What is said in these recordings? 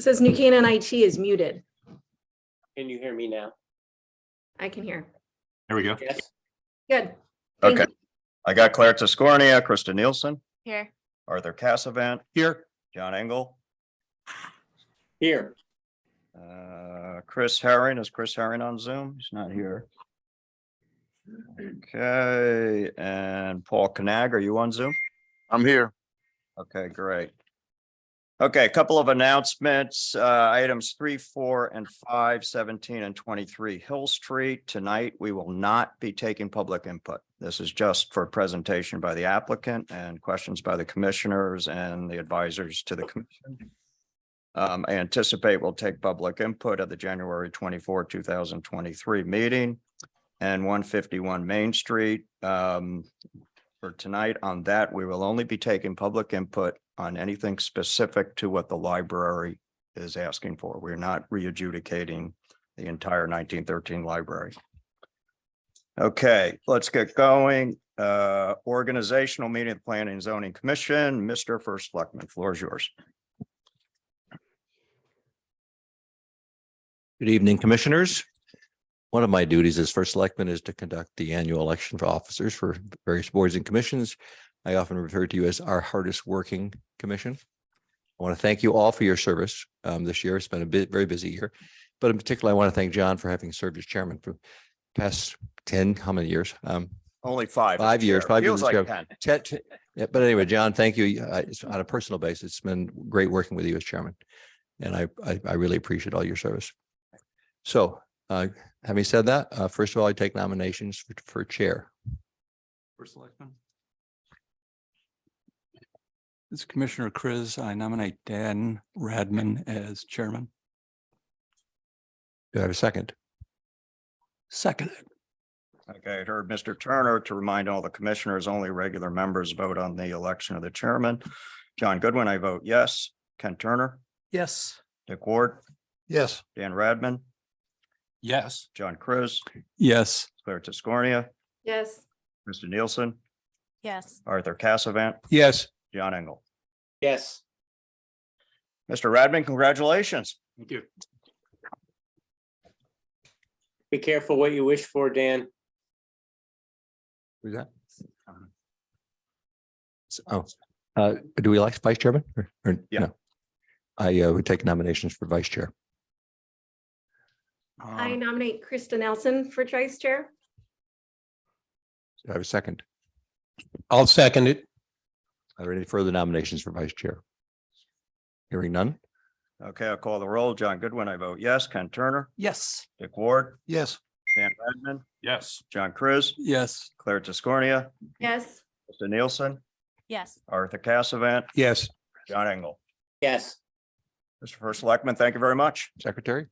It says New Canaan IT is muted. Can you hear me now? I can hear. There we go. Yes. Good. Thank Okay. you. I got Claire Tiscornia, Krista Nielsen, Here. Arthur Cassavant, Here. John Engel, Here. Chris Herring. Is Chris Herring on Zoom? He's not here. Okay, and Paul Knag, are you on Zoom? I'm here. Okay, great. Okay, a couple of announcements, items 3, 4, and 5, 17, and 23 Hill Street. Tonight, we will not be taking public input. This is just for presentation by the applicant and questions by the commissioners and the advisors to the commission. I anticipate we'll take public input at the January 24, 2023 meeting and 151 Main Street. For tonight on that, we will only be taking public input on anything specific to what the library is asking for. We're not re-adjudicating the entire 1913 library. Okay, let's get going. Organizational meeting of the Planning and Zoning Commission. Mr. First Selectman, floor is yours. Good evening, commissioners. One of my duties as first selectman is to conduct the annual election for officers for various boards and commissions. I often refer to you as our hardest working commission. I want to thank you all for your service this year. It's been a very busy year, but in particular, I want to thank John for having served as chairman for the past 10, how many years? Only 5. 5 years, 5 years. Feels like 10. Yeah, but anyway, John, thank you. It's on a personal basis. It's been great working with you as chairman. And I really appreciate all your service. So having said that, first of all, I take nominations for chair. First selectman. This is Commissioner Chris. I nominate Dan Radman as chairman. Do I have a second? Second. Okay, I heard Mr. Turner to remind all the commissioners, only regular members vote on the election of the chairman. John Goodwin, I vote yes. Ken Turner, Yes. Dick Ward, Yes. Dan Radman, Yes. John Cruz, Yes. Claire Tiscornia, Yes. Mr. Nielsen, Yes. Arthur Cassavant, Yes. John Engel. Yes. Mr. Radman, congratulations. Thank you. Be careful what you wish for, Dan. Who's that? Do we elect vice chairman or Yeah. no? I would take nominations for vice chair. I nominate Krista Nelson for vice chair. Do I have a second? I'll second it. Are there any further nominations for vice chair? Hearing none? Okay, I'll call the roll. John Goodwin, I vote yes. Ken Turner, Yes. Dick Ward, Yes. Dan Radman, Yes. John Cruz, Yes. Claire Tiscornia, Yes. Mr. Nielsen, Yes. Arthur Cassavant, Yes. John Engel. Yes. Mr. First Selectman, thank you very much. Secretary?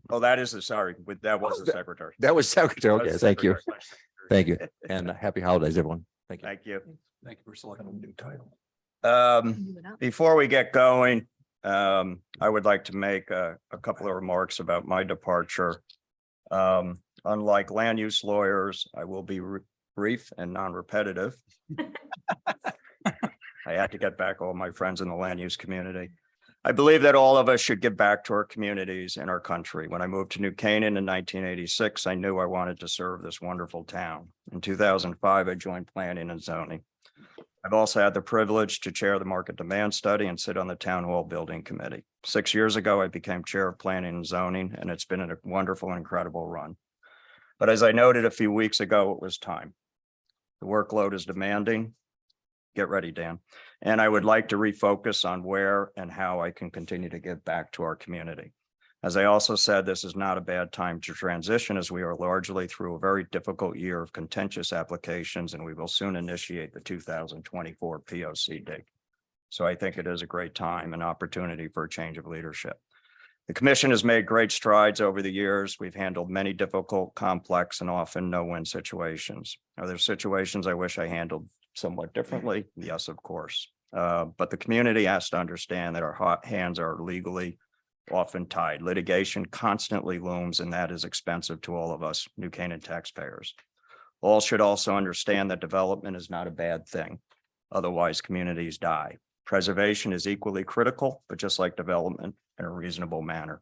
Oh, that is the, sorry, that was the secretary. That was secretary. That Okay, was thank you. secretary. Thank you. And happy holidays, everyone. Thank you. Thank you. Thank you for selecting a new title. Before we get going, I would like to make a couple of remarks about my departure. Unlike land use lawyers, I will be brief and non-repetitive. I had to get back all my friends in the land use community. I believe that all of us should give back to our communities and our country. When I moved to New Canaan in 1986, I knew I wanted to serve this wonderful town. In 2005, I joined planning and zoning. I've also had the privilege to chair the market demand study and sit on the town hall building committee. 6 years ago, I became chair of planning and zoning, and it's been a wonderful and incredible run. But as I noted a few weeks ago, it was time. The workload is demanding. Get ready, Dan. And I would like to refocus on where and how I can continue to give back to our community. As I also said, this is not a bad time to transition, as we are largely through a very difficult year of contentious applications, and we will soon initiate the 2024 POCD. So I think it is a great time and opportunity for a change of leadership. The commission has made great strides over the years. We've handled many difficult, complex, and often no-win situations. Are there situations I wish I handled somewhat differently? Yes, of course. But the community has to understand that our hands are legally often tied. Litigation constantly looms, and that is expensive to all of us New Canaan taxpayers. All should also understand that development is not a bad thing. Otherwise, communities die. Preservation is equally critical, but just like development, in a reasonable manner.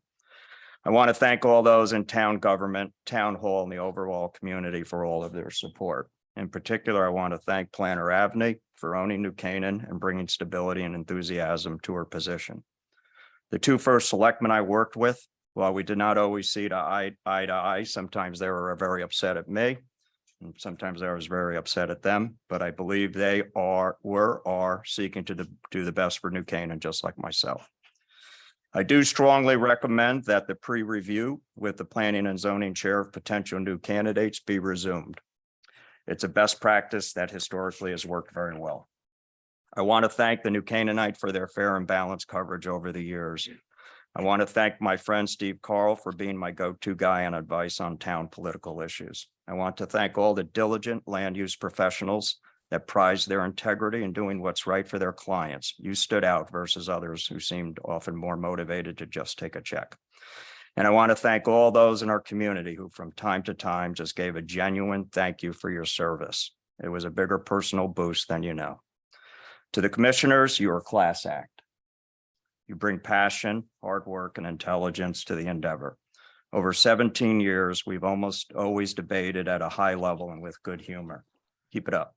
I want to thank all those in town government, town hall, and the overall community for all of their support. In particular, I want to thank Planner Avney for owning New Canaan and bringing stability and enthusiasm to her position. The two first selectmen I worked with, while we did not always see eye to eye, sometimes they were very upset at me, and sometimes I was very upset at them, but I believe they are seeking to do the best for New Canaan, just like myself. I do strongly recommend that the pre-review with the planning and zoning chair of potential new candidates be resumed. It's a best practice that historically has worked very well. I want to thank the New Canaanite for their fair and balanced coverage over the years. I want to thank my friend Steve Carl for being my go-to guy on advice on town political issues. I want to thank all the diligent land use professionals that prize their integrity in doing what's right for their clients. You stood out versus others who seemed often more motivated to just take a check. And I want to thank all those in our community who from time to time just gave a genuine thank you for your service. It was a bigger personal boost than you know. To the commissioners, you are a class act. You bring passion, hard work, and intelligence to the endeavor. Over 17 years, we've almost always debated at a high level and with good humor. Keep it up.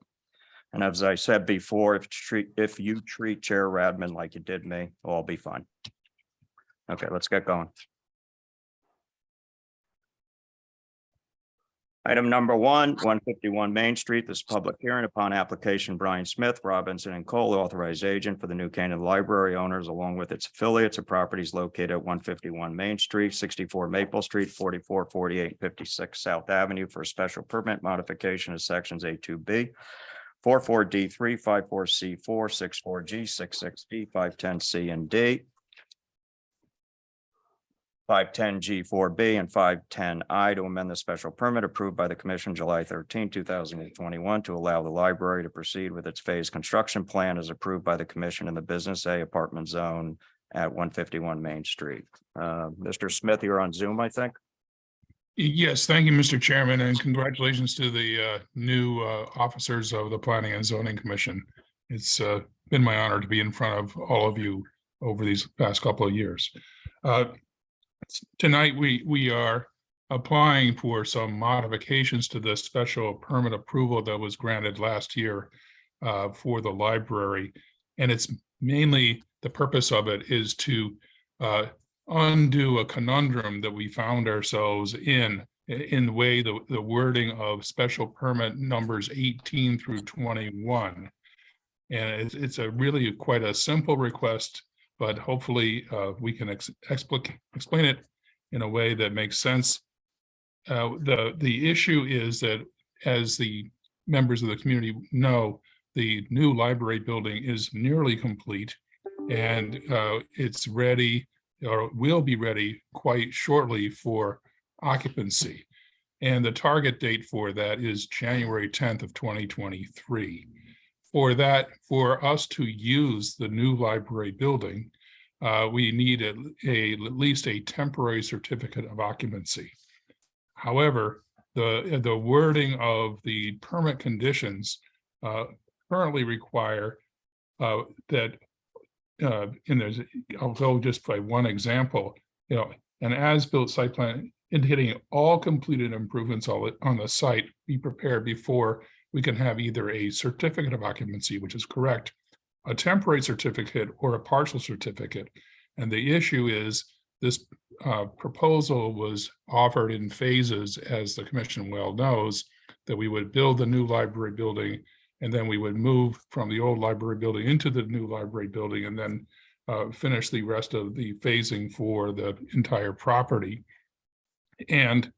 And as I said before, if you treat Chair Radman like you did me, it'll all be fun. Okay, let's get going. Item number 151 Main Street, this public hearing upon application Brian Smith, Robinson and Cole, authorized agent for the New Canaan Library owners, along with its affiliates of properties located at 151 Main Street, 64 Maple Street, 44, 48, 56 South Avenue for a special permit modification of sections A2B, 44D3, 54C4, 64G, 66D, 510C and D, 510G4B and 510I to amend the special permit approved by the Commission July 13, 2021 to allow the library to proceed with its phased construction plan as approved by the Commission in the Business A apartment zone at 151 Main Street. Mr. Smith, you're on Zoom, I think. Yes, thank you, Mr. Chairman, and congratulations to the new officers of the Planning and Zoning Commission. It's been my honor to be in front of all of you over these past couple of years. Tonight, we are applying for some modifications to the special permit approval that was granted last year for the library. And it's mainly, the purpose of it is to undo a conundrum that we found ourselves in the way the wording of special permit numbers 18 through 21. And it's a really quite a simple request, but hopefully we can explain it in a way that makes sense. The issue is that, as the members of the community know, the new library building is nearly complete, and it's ready, or will be ready quite shortly for occupancy. And the target date for that is January 10th of 2023. For us to use the new library building, we need at least a temporary certificate of occupancy. However, the wording of the permit conditions currently require that, I'll go just by one example, an as-built site plan indicating all completed improvements on the site be prepared before we can have either a certificate of occupancy, which is correct, a temporary certificate, or a partial certificate. And the issue is this proposal was offered in phases, as the commission well knows, that we would build the new library building, and then we would move from the old library building into the new library building, and then finish the rest of the phasing for the entire property. And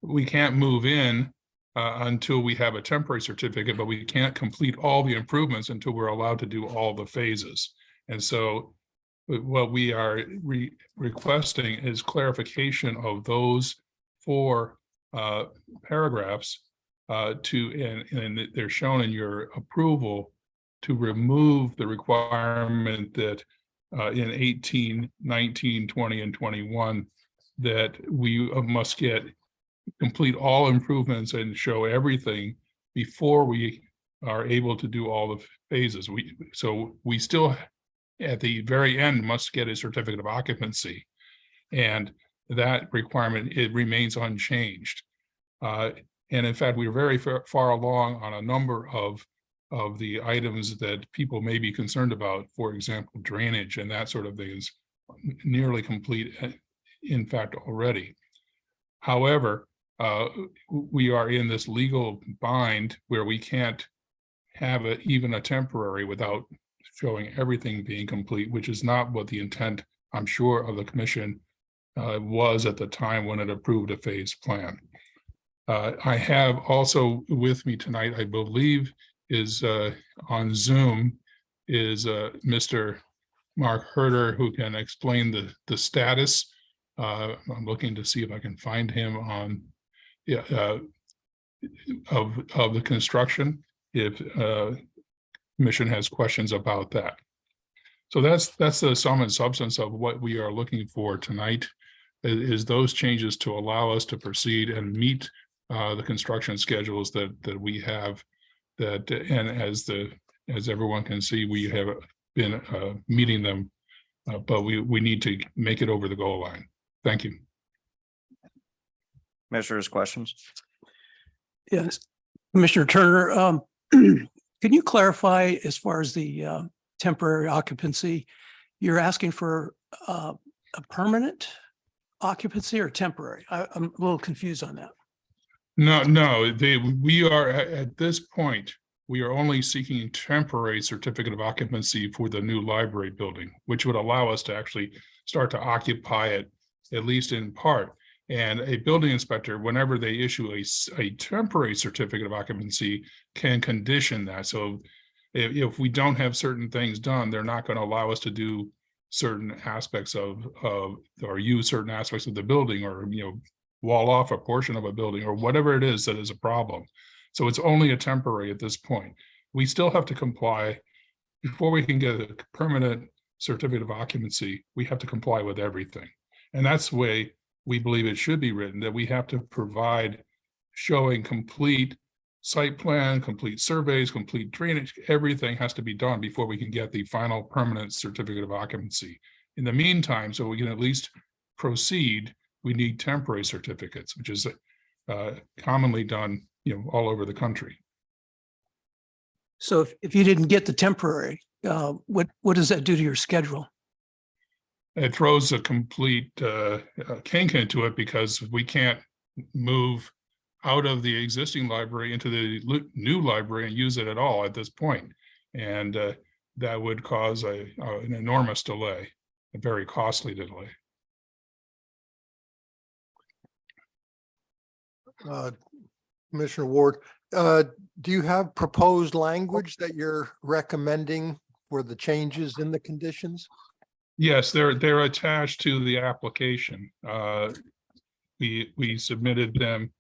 we can't move in until we have a temporary certificate, but we can't complete all the improvements until we're allowed to do all the phases. And so what we are requesting is clarification of those four paragraphs and they're shown in your approval, to remove the requirement that in 18, 19, 20, and 21, that we must complete all improvements and show everything before we are able to do all the phases. So we still at the very end must get a certificate of occupancy. And that requirement, it remains unchanged. And in fact, we're very far along on a number of the items that people may be concerned about. For example, drainage and that sort of thing is nearly complete, in fact, already. However, we are in this legal bind where we can't have even a temporary without showing everything being complete, which is not what the intent, I'm sure, of the commission was at the time when it approved a phased plan. I have also with me tonight, I believe, is on Zoom, is Mr. Mark Herter, who can explain the status. I'm looking to see if I can find him on of the construction, if commission has questions about that. So that's the sum and substance of what we are looking for tonight, is those changes to allow us to proceed and meet the construction schedules that we have, that, and as everyone can see, we have been meeting them, but we need to make it over the goal line. Thank you. Commissioners, questions? Yes, Commissioner Turner, can you clarify as far as the temporary occupancy? You're asking for a permanent occupancy or temporary? I'm a little confused on that. No, we are at this point, we are only seeking temporary certificate of occupancy for the new library building, which would allow us to actually start to occupy it, at least in part. And a building inspector, whenever they issue a temporary certificate of occupancy, can condition that. So if we don't have certain things done, they're not going to allow us to do certain aspects of or use certain aspects of the building, or wall off a portion of a building, or whatever it is that is a problem. So it's only a temporary at this point. We still have to comply before we can get a permanent certificate of occupancy. We have to comply with everything, and that's the way we believe it should be written, that we have to provide showing complete site plan, complete surveys, complete drainage. Everything has to be done before we can get the final permanent certificate of occupancy. In the meantime, so we can at least proceed, we need temporary certificates, which is commonly done, all over the country. So if you didn't get the temporary, what does that do to your schedule? It throws a complete kink into it, because we can't move out of the existing library into the new library and use it at all at this point. And that would cause an enormous delay, a very costly delay. Commissioner Ward, do you have proposed language that you're recommending for the changes in the conditions? Yes, they're attached to the application. We submitted them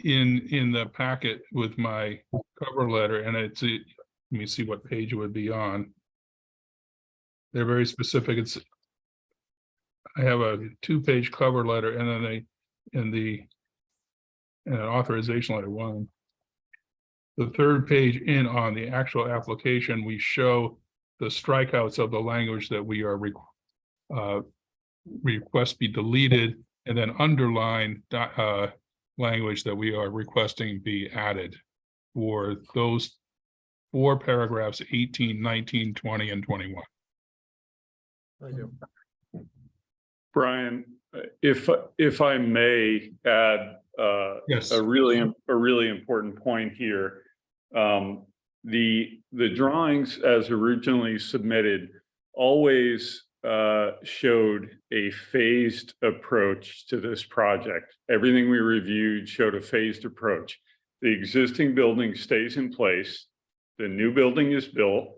in the packet with my cover letter, and let me see what page it would be on. They're very specific. I have a 2-page cover letter, and then an authorization letter 1. The 3rd page in on the actual application, we show the strikeouts of the language that we are request be deleted, and then underline language that we are requesting be added for those 4 paragraphs, 18, 19, 20, and 21. Thank you. Brian, if I may add Yes. a really important point here. The drawings as originally submitted always showed a phased approach to this project. Everything we reviewed showed a phased approach. The existing building stays in place, the new building is built,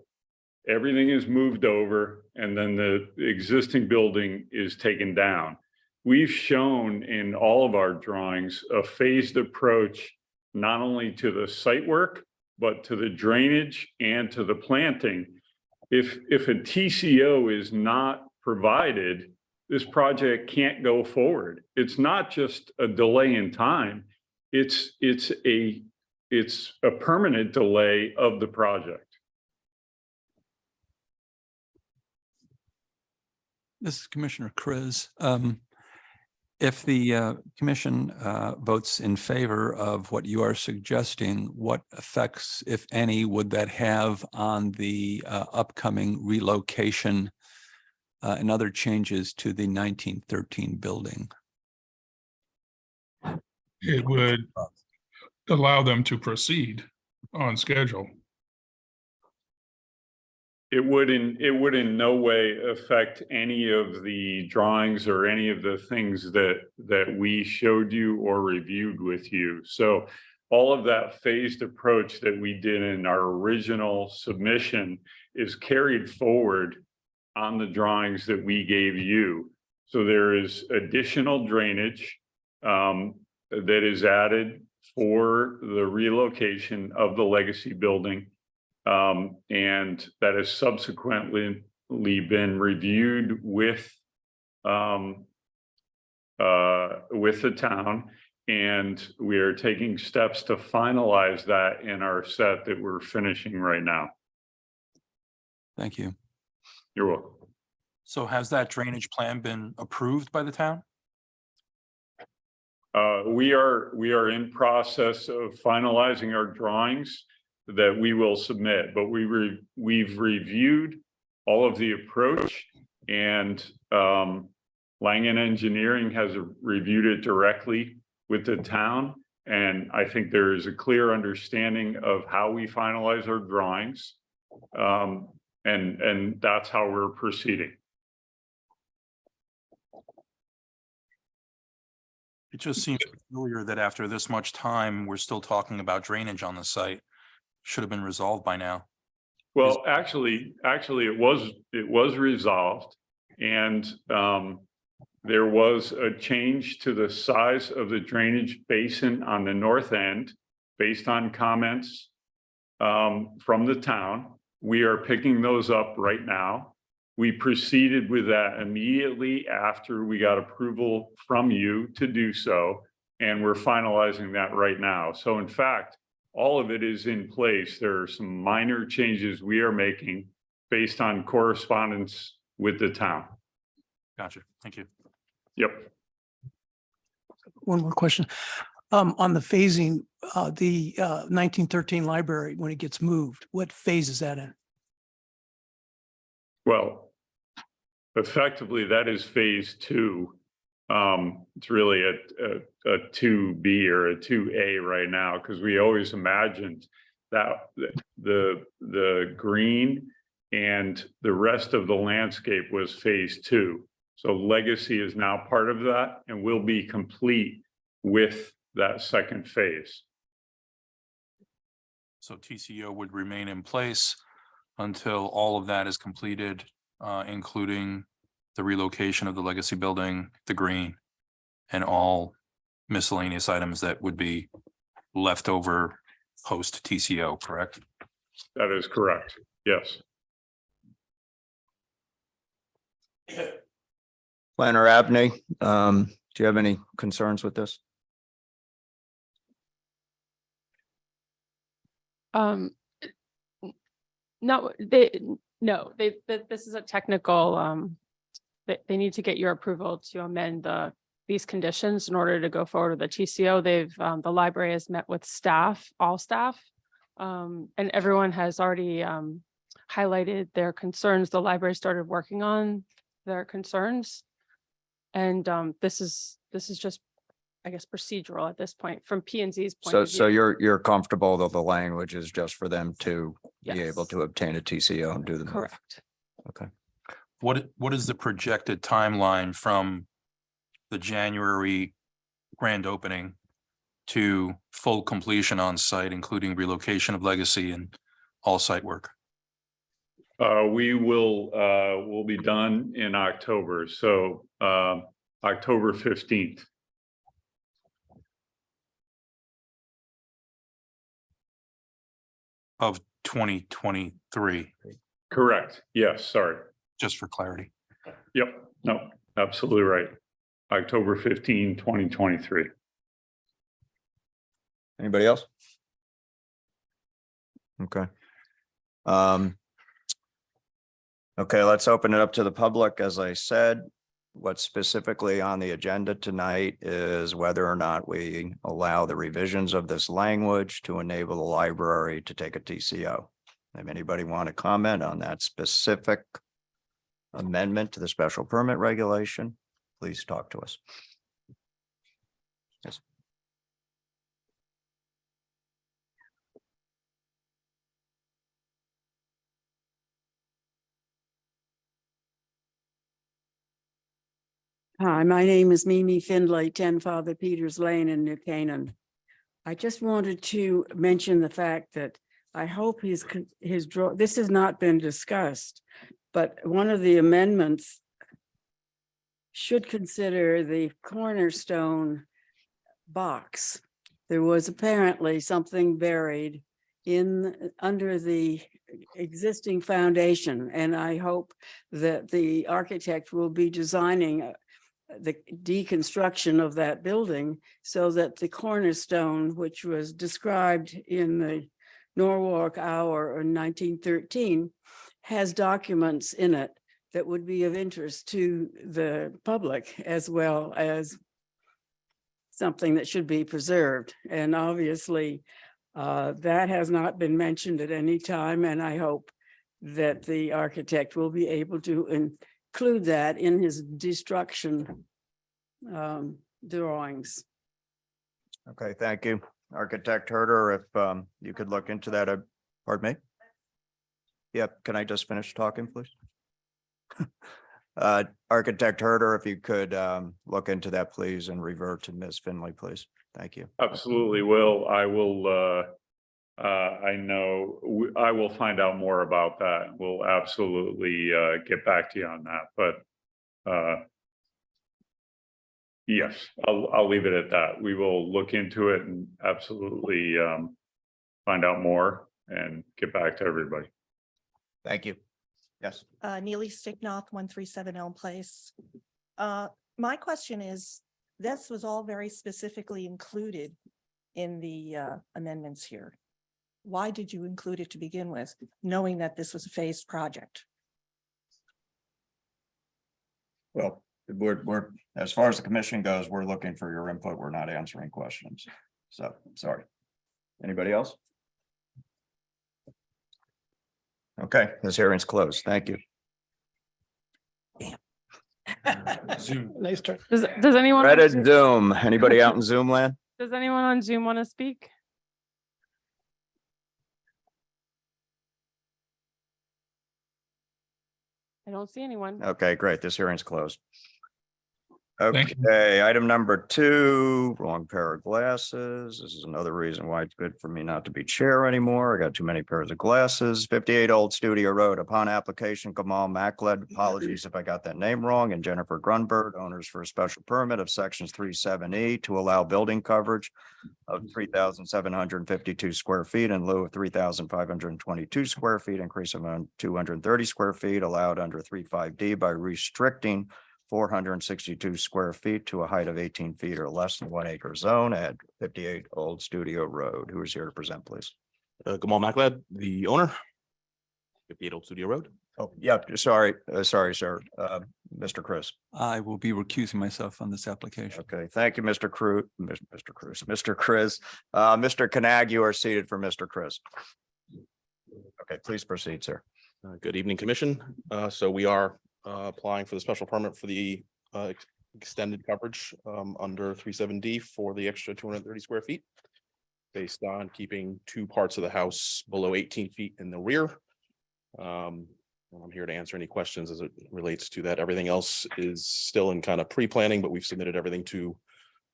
everything is moved over, and then the existing building is taken down. We've shown in all of our drawings a phased approach, not only to the site work, but to the drainage and to the planting. If a TCO is not provided, this project can't go forward. It's not just a delay in time. It's a permanent delay of the project. This is Commissioner Kriz. If the commission votes in favor of what you are suggesting, what effects, if any, would that have on the upcoming relocation and other changes to the 1913 building? It would allow them to proceed on schedule. It would in no way affect any of the drawings or any of the things that we showed you or reviewed with you. So all of that phased approach that we did in our original submission is carried forward on the drawings that we gave you. So there is additional drainage that is added for the relocation of the legacy building. And that has subsequently been reviewed with the town. And we are taking steps to finalize that in our set that we're finishing right now. Thank you. You're welcome. So has that drainage plan been approved by the town? We are in process of finalizing our drawings that we will submit, but we've reviewed all of the approach, and Langen Engineering has reviewed it directly with the town. And I think there is a clear understanding of how we finalize our drawings. And that's how we're proceeding. It just seems familiar that after this much time, we're still talking about drainage on the site. Should have been resolved by now. Well, actually, it was resolved, and there was a change to the size of the drainage basin on the north end based on comments from the town. We are picking those up right now. We proceeded with that immediately after we got approval from you to do so, and we're finalizing that right now. So in fact, all of it is in place. There are some minor changes we are making based on correspondence with the town. Gotcha. Thank you. Yep. One more question. On the phasing, the 1913 library, when it gets moved, what phase is that in? Well, effectively, that is phase 2. It's really a 2B or a 2A right now, because we always imagined that the green and the rest of the landscape was phase 2. So legacy is now part of that and will be complete with that second phase. So TCO would remain in place until all of that is completed, including the relocation of the legacy building, the green, and all miscellaneous items that would be left over post TCO, correct? That is correct. Yes. Planner Abney, do you have any concerns with this? No, this is a technical, they need to get your approval to amend these conditions in order to go forward with the TCO. The library has met with staff, all staff, and everyone has already highlighted their concerns. The library started working on their concerns. And this is just, I guess, procedural at this point from P&Z's point of view. So you're comfortable that the language is just for them to be able Yes. to obtain a TCO and do the move? Correct. Okay. What is the projected timeline from the January grand opening to full completion on site, including relocation of legacy and all site work? We'll be done in October. So October 15th. Of 2023, Correct. Yes, sorry. just for clarity. Yep. No, absolutely right. October 15, 2023. Anybody else? Okay. Okay, let's open it up to the public. As I said, what's specifically on the agenda tonight is whether or not we allow the revisions of this language to enable the library to take a TCO. If anybody want to comment on that specific amendment to the special permit regulation, please talk to us. Yes. Hi, my name is Mimi Findlay, 10 Father Peters Lane in New Canaan. I just wanted to mention the fact that I hope this has not been discussed, but one of the amendments should consider the cornerstone box. There was apparently something buried under the existing foundation, and I hope that the architect will be designing the deconstruction of that building so that the cornerstone, which was described in the Norwalk Hour in 1913, has documents in it that would be of interest to the public, as well as something that should be preserved. And obviously, that has not been mentioned at any time, and I hope that the architect will be able to include that in his destruction drawings. Okay, thank you. Architect Herder, if you could look into that, pardon me? Yep, can I just finish talking, please? Architect Herder, if you could look into that, please, and revert to Ms. Finley, please. Thank you. Absolutely will. I will, I know, I will find out more about that. We'll absolutely get back to you on that, but yes, I'll leave it at that. We will look into it and absolutely find out more and get back to everybody. Thank you. Yes. Neely Sticknoth, 137 Elm Place. My question is, this was all very specifically included in the amendments here. Why did you include it to begin with, knowing that this was a phased project? Well, we're, as far as the commission goes, we're looking for your input. We're not answering questions. So, sorry. Anybody else? Okay, this hearing's closed. Thank you. Zoom. Nice turn. Does anyone? Reddit Zoom. Anybody out in Zoom land? Does anyone on Zoom want to speak? I don't see anyone. Okay, great. This hearing's closed. Thank you. Okay, item number 2, wrong pair of glasses. This is another reason why it's good for me not to be chair anymore. I got too many pairs of glasses. 58 Old Studio Road. Upon application, Kamal Macled, apologies if I got that name wrong, and Jennifer Grunberg, owners for a special permit of sections 37E to allow building coverage of 3,752 square feet in lieu of 3,522 square feet, increase of 230 square feet allowed under 35D by restricting 462 square feet to a height of 18 feet or less than 1 acre zone at 58 Old Studio Road. Who is here to present, please? Gamal Maclad, the owner. 58 Old Studio Road. Oh, yeah, sorry, sir. Mr. Chris. I will be recusing myself on this application. Okay, thank you, Mr. Cruz, Mr. Chris. Mr. Canag, you are seated for Mr. Chris. Okay, please proceed, sir. Good evening, Commission. So we are applying for the special permit for the extended coverage under 37D for the extra 230 square feet, based on keeping 2 parts of the house below 18 feet in the rear. I'm here to answer any questions as it relates to that. Everything else is still in kind of pre-planning, but we've submitted everything to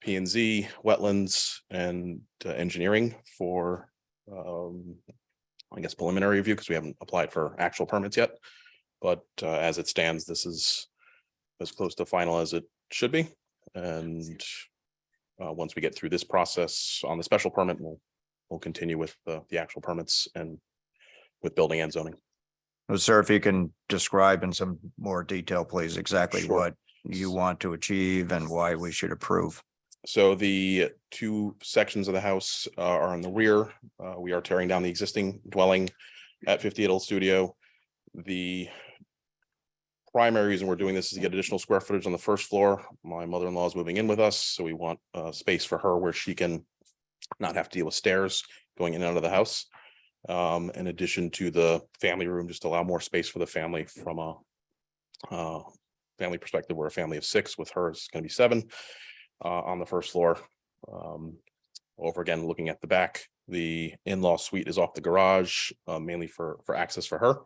P&Z, wetlands, and engineering for I guess preliminary review, because we haven't applied for actual permits yet. But as it stands, this is as close to final as it should be. And once we get through this process on the special permit, we'll continue with the actual permits and with building and zoning. Well, sir, if you can describe in some more detail, please, exactly Sure. what you want to achieve and why we should approve. So the 2 sections of the house are in the rear. We are tearing down the existing dwelling at 58 Old Studio. The primary reason we're doing this is to get additional square footage on the first floor. My mother-in-law is moving in with us, so we want space for her where she can not have to deal with stairs going in and out of the house. In addition to the family room, just allow more space for the family from a family perspective. We're a family of 6, with her it's going to be 7 on the first floor. Over again, looking at the back, the in-law suite is off the garage, mainly for access for her.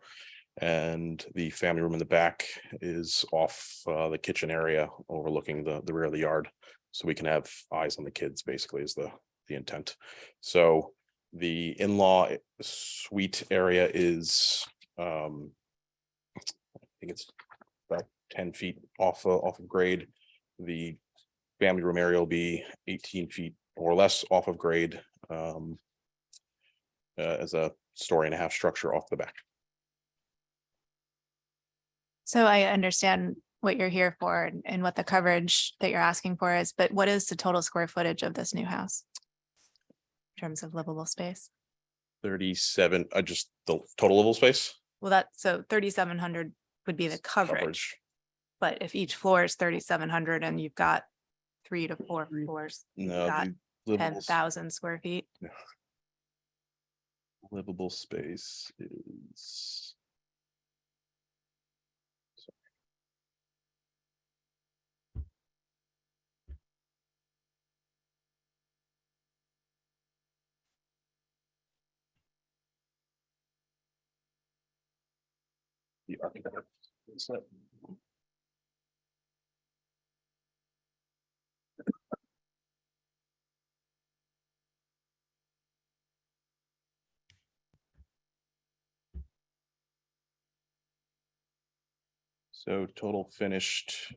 And the family room in the back is off the kitchen area overlooking the rear of the yard. So we can have eyes on the kids, basically, is the intent. So the in-law suite area is, I think it's about 10 feet off of grade. The family room area will be 18 feet or less off of grade, as a 1.5-story structure off the back. So I understand what you're here for and what the coverage that you're asking for is, but what is the total square footage of this new house? In terms of livable space? 37, just the total livable space? Well, so 3,700 would be the coverage. But if each floor is 3,700 and you've got 3 to 4 floors, No, got the livable 10,000 square feet. livable space is. The architect. So total finished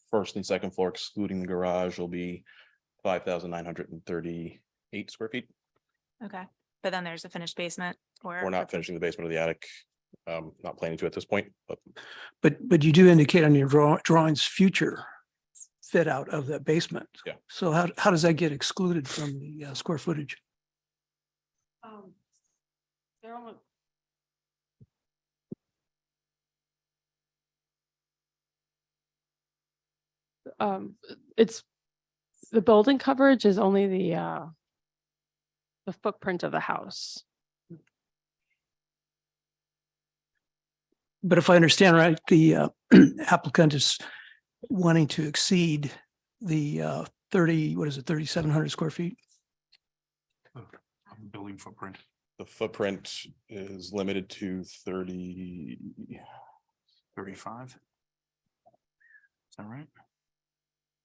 first and second floor, excluding the garage, will be 5,938 square feet. Okay, but then there's a finished basement or. We're not finishing the basement of the attic. Not planning to at this point, but But you do indicate on your drawings future fit out of that basement. Yeah. So how does that get excluded from the square footage? They're almost. It's, the building coverage is only the footprint of the house. But if I understand right, the applicant is wanting to exceed the 3,700 square feet? Building footprint. the footprint is limited to 35. Is that right?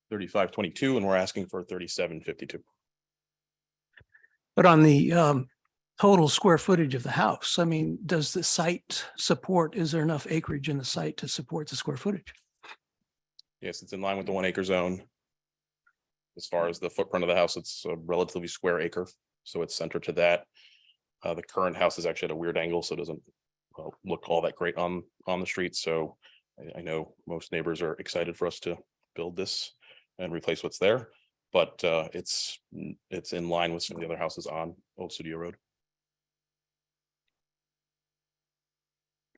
3522, and we're asking for 3752. But on the total square footage of the house, I mean, does the site support, is there enough acreage in the site to support the square footage? Yes, it's in line with the 1 acre zone. As far as the footprint of the house, it's a relatively square acre, so it's centered to that. The current house is actually at a weird angle, so it doesn't look all that great on the street. So I know most neighbors are excited for us to build this and replace what's there, but it's in line with some of the other houses on Old Studio Road.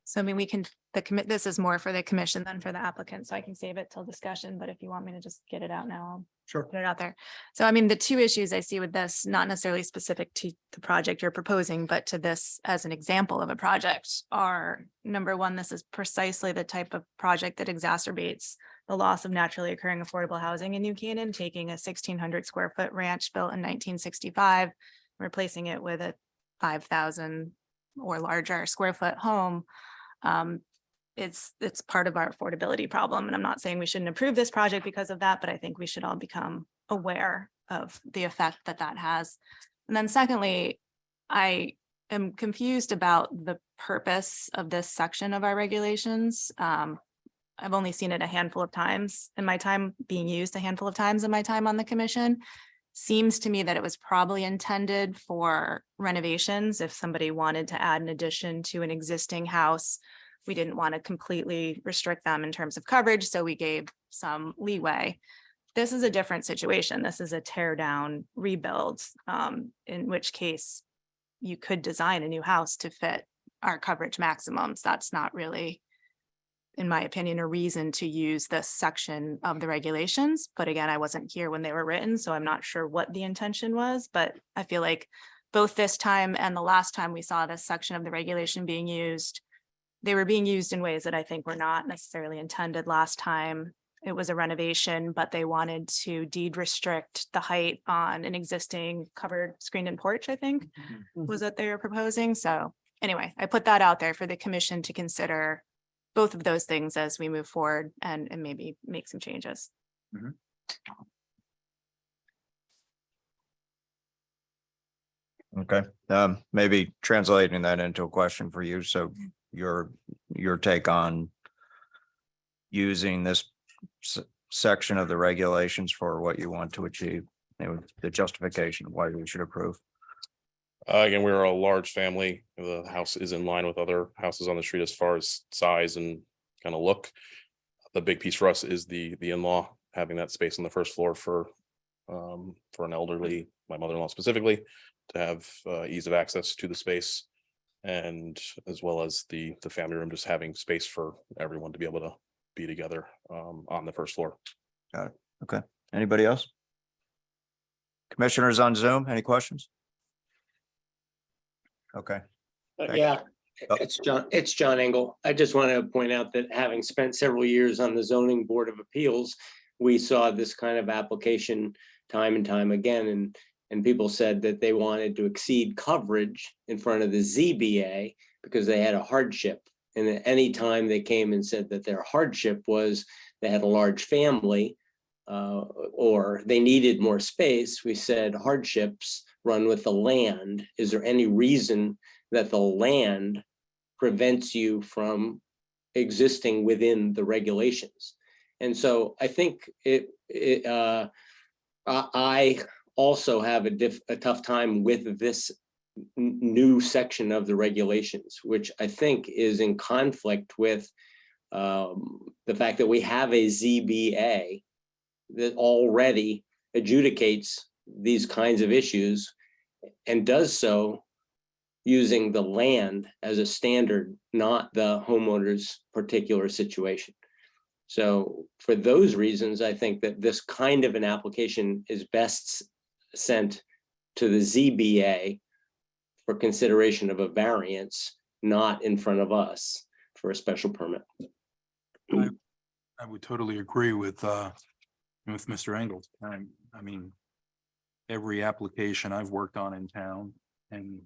So I mean, we can, this is more for the commission than for the applicant, so I can save it till discussion, but if you want me to just get it out now, I'll Sure. put it out there. So I mean, the two issues I see with this, not necessarily specific to the project you're proposing, but to this as an example of a project are, number one, this is precisely the type of project that exacerbates the loss of naturally occurring affordable housing in New Canaan, taking a 1,600 square foot ranch built in 1965, replacing it with a 5,000 or larger square foot home. It's part of our affordability problem. And I'm not saying we shouldn't approve this project because of that, but I think we should all become aware of the effect that that has. And then secondly, I am confused about the purpose of this section of our regulations. I've only seen it a handful of times in my time, being used a handful of times in my time on the commission. Seems to me that it was probably intended for renovations. If somebody wanted to add an addition to an existing house, we didn't want to completely restrict them in terms of coverage, so we gave some leeway. This is a different situation. This is a tear down rebuild, in which case you could design a new house to fit our coverage maximums. That's not really in my opinion, a reason to use this section of the regulations. But again, I wasn't here when they were written, so I'm not sure what the intention was, but I feel like both this time and the last time we saw this section of the regulation being used, they were being used in ways that I think were not necessarily intended last time. It was a renovation, but they wanted to deed restrict the height on an existing covered screened-in porch, I think, was what they were proposing. So anyway, I put that out there for the commission to consider both of those things as we move forward and maybe make some changes. Okay, maybe translating that into a question for you. So your take on using this section of the regulations for what you want to achieve, the justification of why we should approve. Again, we're a large family. The house is in line with other houses on the street as far as size and kind of look. The big piece for us is the in-law, having that space on the first floor for an elderly, my mother-in-law specifically, to have ease of access to the space, and as well as the family room, just having space for everyone to be able to be together on the first floor. Got it. Okay. Anybody else? Commissioners on Zoom, any questions? Okay. Thank you. Yeah, Oh. it's John Engel. I just want to point out that having spent several years on the zoning board of appeals, we saw this kind of application time and time again, and people said that they wanted to exceed coverage in front of the ZBA because they had a hardship. And at any time they came and said that their hardship was they had a large family or they needed more space, we said hardships run with the land. Is there any reason that the land prevents you from existing within the regulations? And so I think I also have a tough time with this new section of the regulations, which I think is in conflict with the fact that we have a ZBA that already adjudicates these kinds of issues and does so using the land as a standard, not the homeowner's particular situation. So for those reasons, I think that this kind of an application is best sent to the ZBA for consideration of a variance, not in front of us for a special permit. I would totally agree with Mr. Engel. I mean, every application I've worked on in town and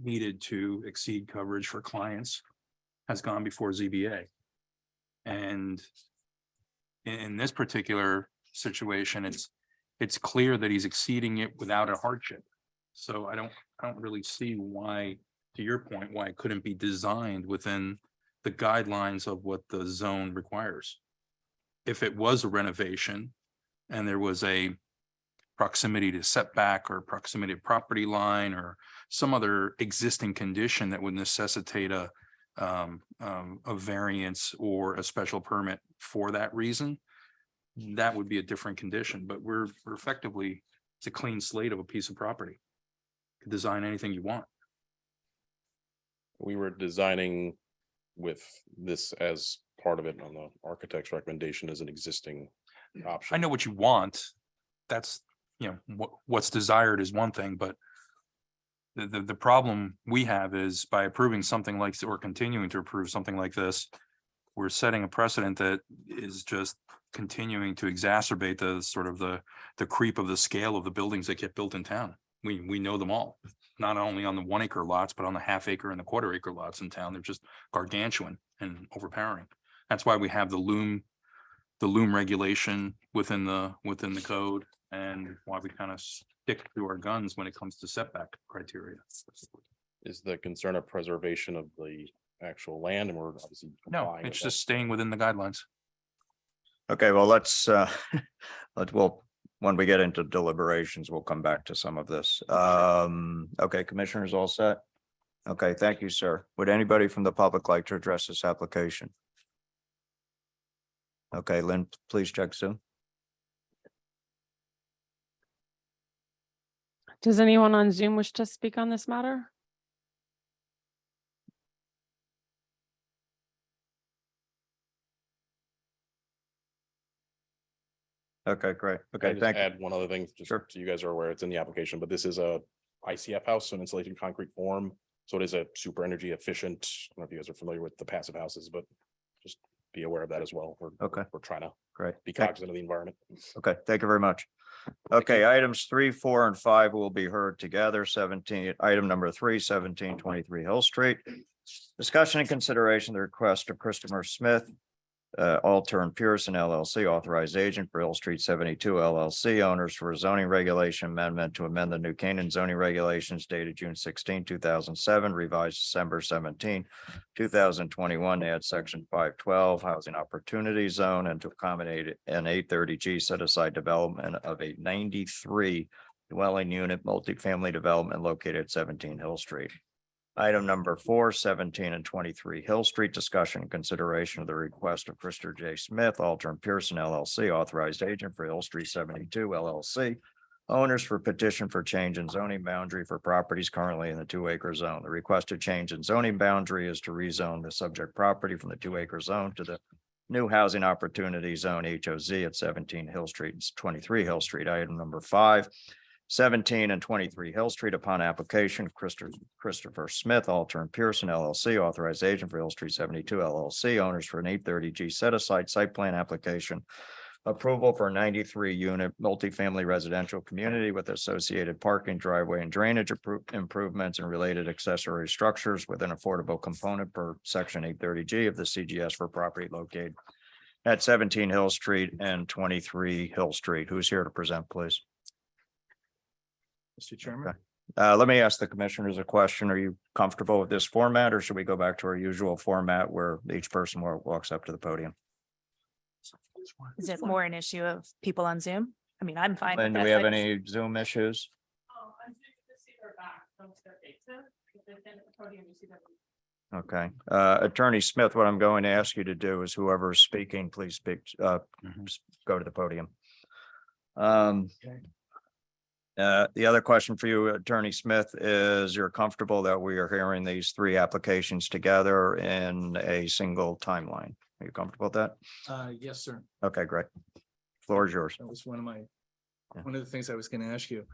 needed to exceed coverage for clients has gone before ZBA. And in this particular situation, it's clear that he's exceeding it without a hardship. So I don't really see why, to your point, why it couldn't be designed within the guidelines of what the zone requires. If it was a renovation and there was a proximity to setback or proximity to property line or some other existing condition that would necessitate a variance or a special permit for that reason, that would be a different condition. But we're effectively, it's a clean slate of a piece of property. You could design anything you want. We were designing with this as part of it on the architect's recommendation as an existing option. I know what you want. That's, what's desired is one thing, but the problem we have is by approving something like, or continuing to approve something like this, we're setting a precedent that is just continuing to exacerbate the sort of the creep of the scale of the buildings that get built in town. We know them all, not only on the 1 acre lots, but on the ½ acre and the ¼ acre lots in town. They're just gargantuan and overpowering. That's why we have the loom regulation within the code, and why we kind of stick to our guns when it comes to setback criteria. Is the concern of preservation of the actual land, and we're obviously No, complying it's with that. just staying within the guidelines. Okay, well, when we get into deliberations, we'll come back to some of this. Okay, commissioners all set? Okay, thank you, sir. Would anybody from the public like to address this application? Okay, Lynn, please check Zoom. Does anyone on Zoom wish to speak on this matter? Okay, great. Can I Okay, just thank you. add one other thing, just Sure. so you guys are aware, it's in the application, but this is a ICF house, so an insulated concrete form. So it is a super energy efficient. I don't know if you guys are familiar with the passive houses, but just be aware of that as well. Okay. We're trying to Great. be Thank- cognizant of the environment. Okay, thank you very much. Okay, items 3, 4, and 5 will be heard together. 17, item number 3, 1723 Hill Street. Discussion and consideration of the request of Christopher Smith, Alter Pearson LLC, authorized agent for Hill Street 72 LLC, owners for a zoning regulation amendment to amend the New Canaan zoning regulations dated June 16, 2007, revised December 17, 2021, to add section 512 housing opportunity zone and to accommodate an 830G set aside development of a 93 dwelling unit multifamily development located at 17 Hill Street. Item number 4, 17 and 23 Hill Street, discussion and consideration of the request of Christopher J. Smith, Alter Pearson LLC, authorized agent for Hill Street 72 LLC, owners for petition for change in zoning boundary for properties currently in the 2-acre zone. The requested change in zoning boundary is to rezone the subject property from the 2-acre zone to the new housing opportunity zone HOZ at 17 Hill Street, 23 Hill Street. Item number 5, 17 and 23 Hill Street, upon application of Christopher Smith, Alter Pearson LLC, authorized agent for Hill Street 72 LLC, owners for an 830G set aside site plan application. Approval for a 93 unit multifamily residential community with associated parking, driveway, and drainage improvements and related accessory structures with an affordable component per section 830G of the CGS for property located at 17 Hill Street and 23 Hill Street. Who's here to present, please? Mr. Chairman. Let me ask the commissioners a question. Are you comfortable with this format, or should we go back to our usual format where each person walks up to the podium? Is it more an issue of people on Zoom? I mean, I'm fine. with And do this. we have I just- any Zoom issues? Okay, Attorney Smith, what I'm going to ask you to do is whoever's speaking, please speak, go to the podium. The other question for you, Attorney Smith, is you're comfortable that we are hearing these 3 applications together in a single timeline? Are you comfortable with that? Yes, sir. Okay, great. Floor is yours. That was one of the things I was going to ask you.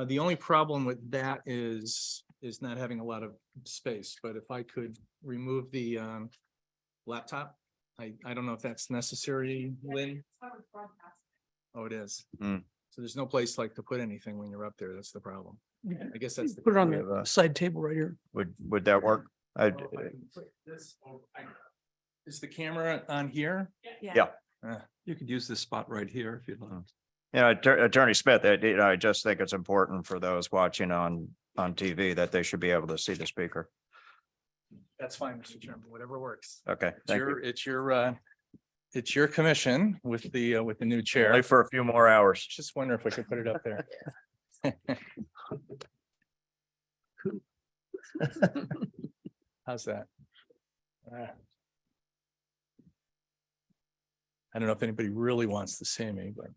The only problem with that is not having a lot of space, but if I could remove the laptop, I don't know if that's necessary, Lynn. Oh, it is. Mm. So there's no place like to put anything when you're up there. That's the problem. I guess that's. Put it on We have the a- side table right here. Would that work? Is the camera on here? Yeah. You could use this spot right here if you'd like. Yeah, Attorney Smith, I just think it's important for those watching on TV that they should be able to see the speaker. That's fine, Mr. Chairman, whatever works. Okay, thank you. It's your commission with the new chair. Only for a few more hours. Just wonder if we could put it up there. How's that? I don't know if anybody really wants to see me, but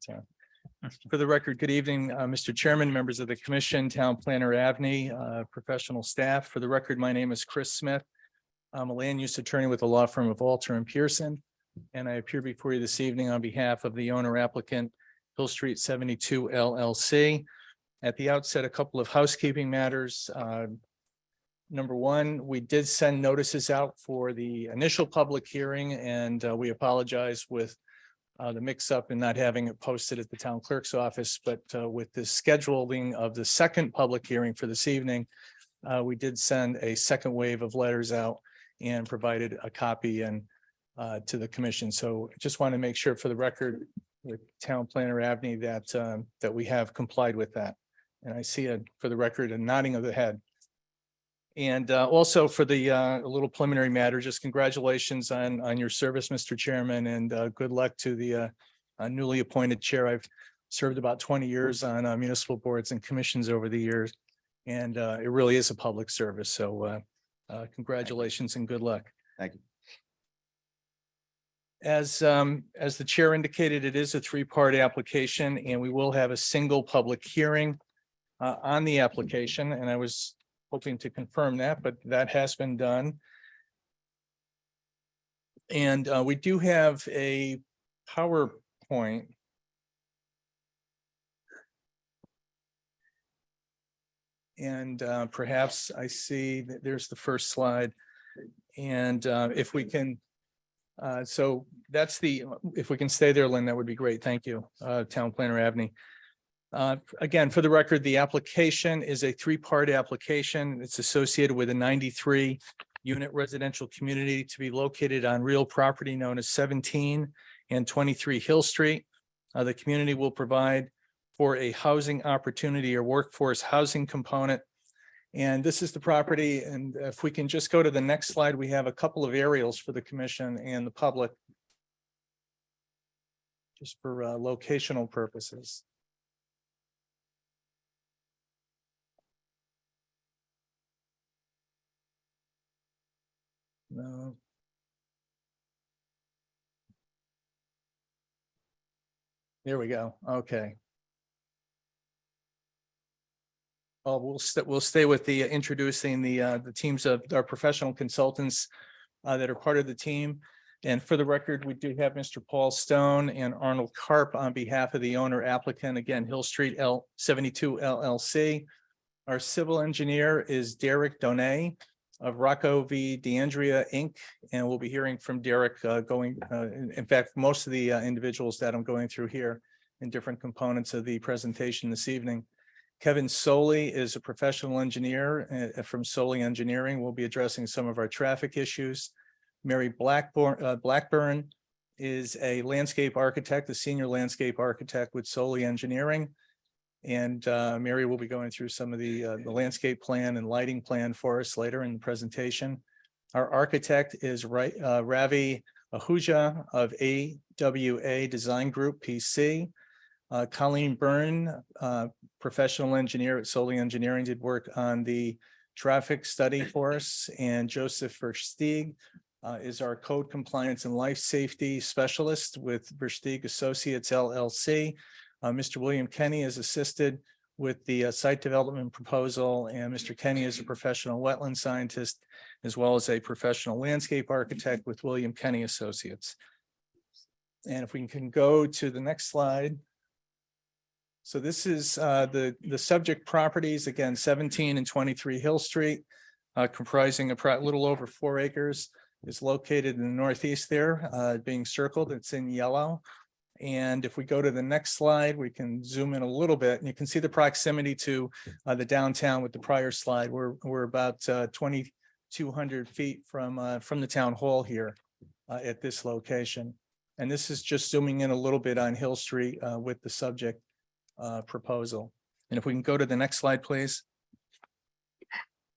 for the record, good evening, Mr. Chairman, members of the commission, town planner Avni, professional staff. For the record, my name is Chris Smith. I'm a land use attorney with the law firm of Alter and Pearson, and I appear before you this evening on behalf of the owner applicant, Hill Street 72 LLC. At the outset, a couple of housekeeping matters. Number one, we did send notices out for the initial public hearing, and we apologize with the mix-up in not having it posted at the town clerk's office, but with the scheduling of the second public hearing for this evening, we did send a second wave of letters out and provided a copy and to the commission. So just want to make sure for the record with town planner Avni that we have complied with that. And I see for the record, a nodding of the head. And also for the a little preliminary matter, just congratulations on your service, Mr. Chairman, and good luck to the newly appointed chair. I've served about 20 years on municipal boards and commissions over the years, and it really is a public service. So congratulations and good luck. Thank you. As the chair indicated, it is a 3-part application, and we will have a single public hearing on the application, and I was hoping to confirm that, but that has been done. And we do have a PowerPoint And perhaps I see that there's the first slide. And if we can, so that's if we can stay there, Lynn, that would be great. Thank you, Town Planner Abney. Again, for the record, the application is a three-part application. It's associated with a 93-unit residential community to be located on real property known as 17 and 23 Hill Street. The community will provide for a housing opportunity or workforce housing component. And this is the property. And if we can just go to the next slide, we have a couple of aerials for the commission and the public, just for locational purposes. No. There we go. Okay. We'll stay with the introducing the teams of our professional consultants that are part of the team. And for the record, we do have Mr. Paul Stone and Arnold Karp on behalf of the owner applicant, again, Hill Street 72 LLC. Our civil engineer is Derek Donay of Rocco v. DeAndrea Inc. And we'll be hearing from Derek in fact, most of the individuals that I'm going through here in different components of the presentation this evening. Kevin Soley is a professional engineer from Soley Engineering. We'll be addressing some of our traffic issues. Mary Blackburn is a landscape architect, a senior landscape architect with Soley Engineering. And Mary will be going through some of the landscape plan and lighting plan for us later in the presentation. Our architect is Ravi Ahuja of AWA Design Group PC. Colleen Byrne, professional engineer at Soley Engineering, did work on the traffic study for us. And Joseph Versteeg is our code compliance and life safety specialist with Versteeg Associates LLC. Mr. William Kenny is assisted with the site development proposal, and Mr. Kenny is a professional wetland scientist as well as a professional landscape architect with William Kenny Associates. And if we can go to the next slide. So this is the subject properties, again, 17 and 23 Hill Street, comprising a little over 4 acres, is located in the northeast there, being circled. It's in yellow. And if we go to the next slide, we can zoom in a little bit and you can see the proximity to the downtown with the prior slide. We're about 2,200 feet from the town hall here at this location. And this is just zooming in a little bit on Hill Street with the subject proposal. And if we can go to the next slide, please.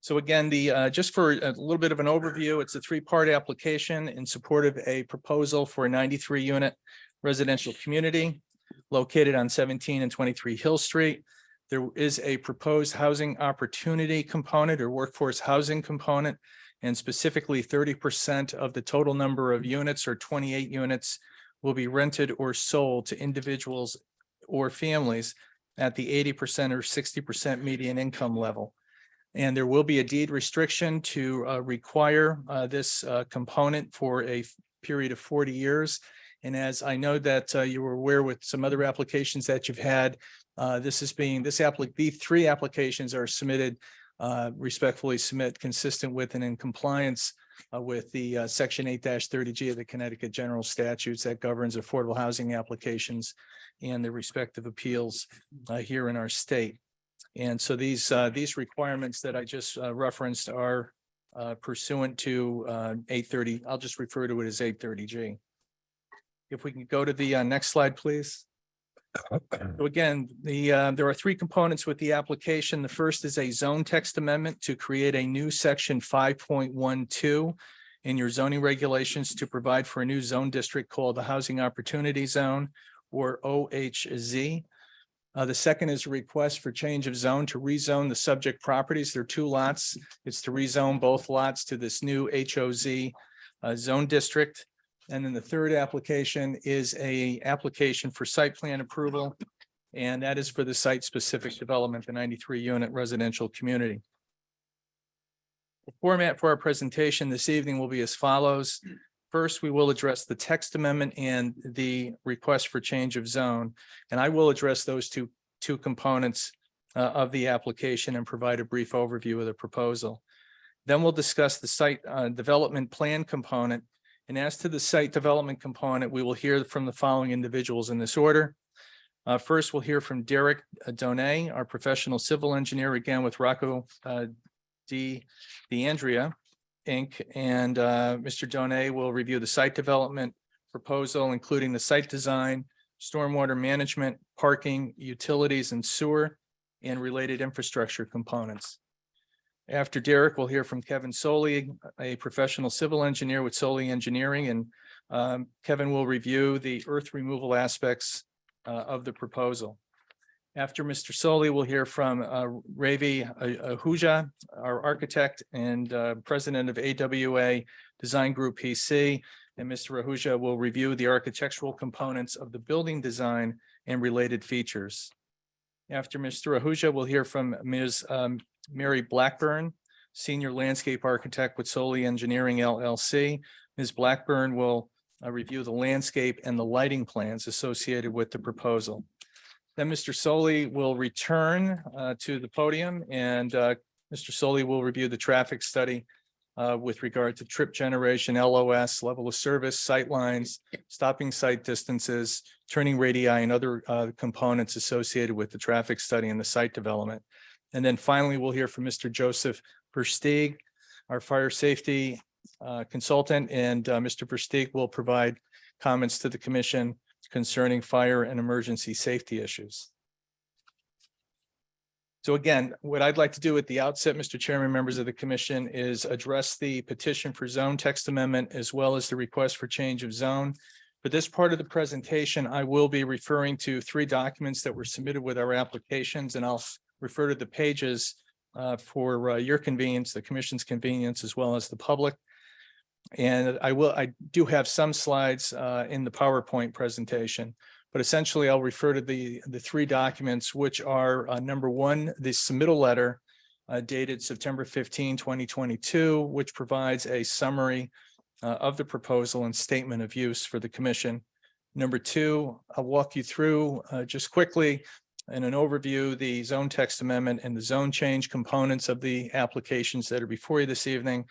So again, just for a little bit of an overview, it's a 3-part application in support of a proposal for a 93-unit residential community located on 17 and 23 Hill Street. There is a proposed housing opportunity component or workforce housing component, and specifically 30% of the total number of units or 28 units will be rented or sold to individuals or families at the 80% or 60% median income level. And there will be a deed restriction to require this component for a period of 40 years. And as I know that you were aware with some other applications that you've had, these 3 applications are submitted, respectfully submit consistent with and in compliance with the Section 8-30G of the Connecticut General Statutes that governs affordable housing applications and the respective appeals here in our state. And so these requirements that I just referenced are pursuant to 830. I'll just refer to it as 830G. If we can go to the next slide, please. So again, there are 3 components with the application. The first is a zone text amendment to create a new section 5.12 in your zoning regulations to provide for a new zone district called the Housing Opportunity Zone, or OHZ. The second is a request for change of zone to rezone the subject properties. There are 2 lots. It's to rezone both lots to this new HOZ zone district. And then the third application is an application for site plan approval, and that is for the site-specific development, the 93-unit residential community. The format for our presentation this evening will be as follows. First, we will address the text amendment and the request for change of zone, and I will address those two components of the application and provide a brief overview of the proposal. Then we'll discuss the site development plan component. And as to the site development component, we will hear from the following individuals in this order. First, we'll hear from Derek Donay, our professional civil engineer, again with Rocco DeAndrea, Inc. And Mr. Donay will review the site development proposal, including the site design, stormwater management, parking, utilities and sewer, and related infrastructure components. After Derek, we'll hear from Kevin Soley, a professional civil engineer with Soley Engineering, and Kevin will review the earth removal aspects of the proposal. After Mr. Soley, we'll hear from Ravi Ahuja, our architect and president of AWA Design Group PC. And Mr. Ahuja will review the architectural components of the building design and related features. After Mr. Ahuja, we'll hear from Ms. Mary Blackburn, senior landscape architect with Soley Engineering LLC. Ms. Blackburn will review the landscape and the lighting plans associated with the proposal. Then Mr. Soley will return to the podium, and Mr. Soley will review the traffic study with regard to trip generation, LOS, level of service, sight lines, stopping site distances, turning radii, and other components associated with the traffic study and the site development. And then finally, we'll hear from Mr. Joseph Versteeg, our fire safety consultant, and Mr. Versteeg will provide comments to the commission concerning fire and emergency safety issues. So again, what I'd like to do at the outset, Mr. Chairman, members of the commission, is address the petition for zone text amendment as well as the request for change of zone. For this part of the presentation, I will be referring to 3 documents that were submitted with our applications, and I'll refer to the pages for your convenience, the commission's convenience, as well as the public. And I do have some slides in the PowerPoint presentation, but essentially I'll refer to the 3 documents, which are number 1, the submittal letter dated September 15, 2022, which provides a summary of the proposal and statement of use for the commission. Number 2, I'll walk you through just quickly in an overview, the zone text amendment and the zone change components of the applications that are before you this evening.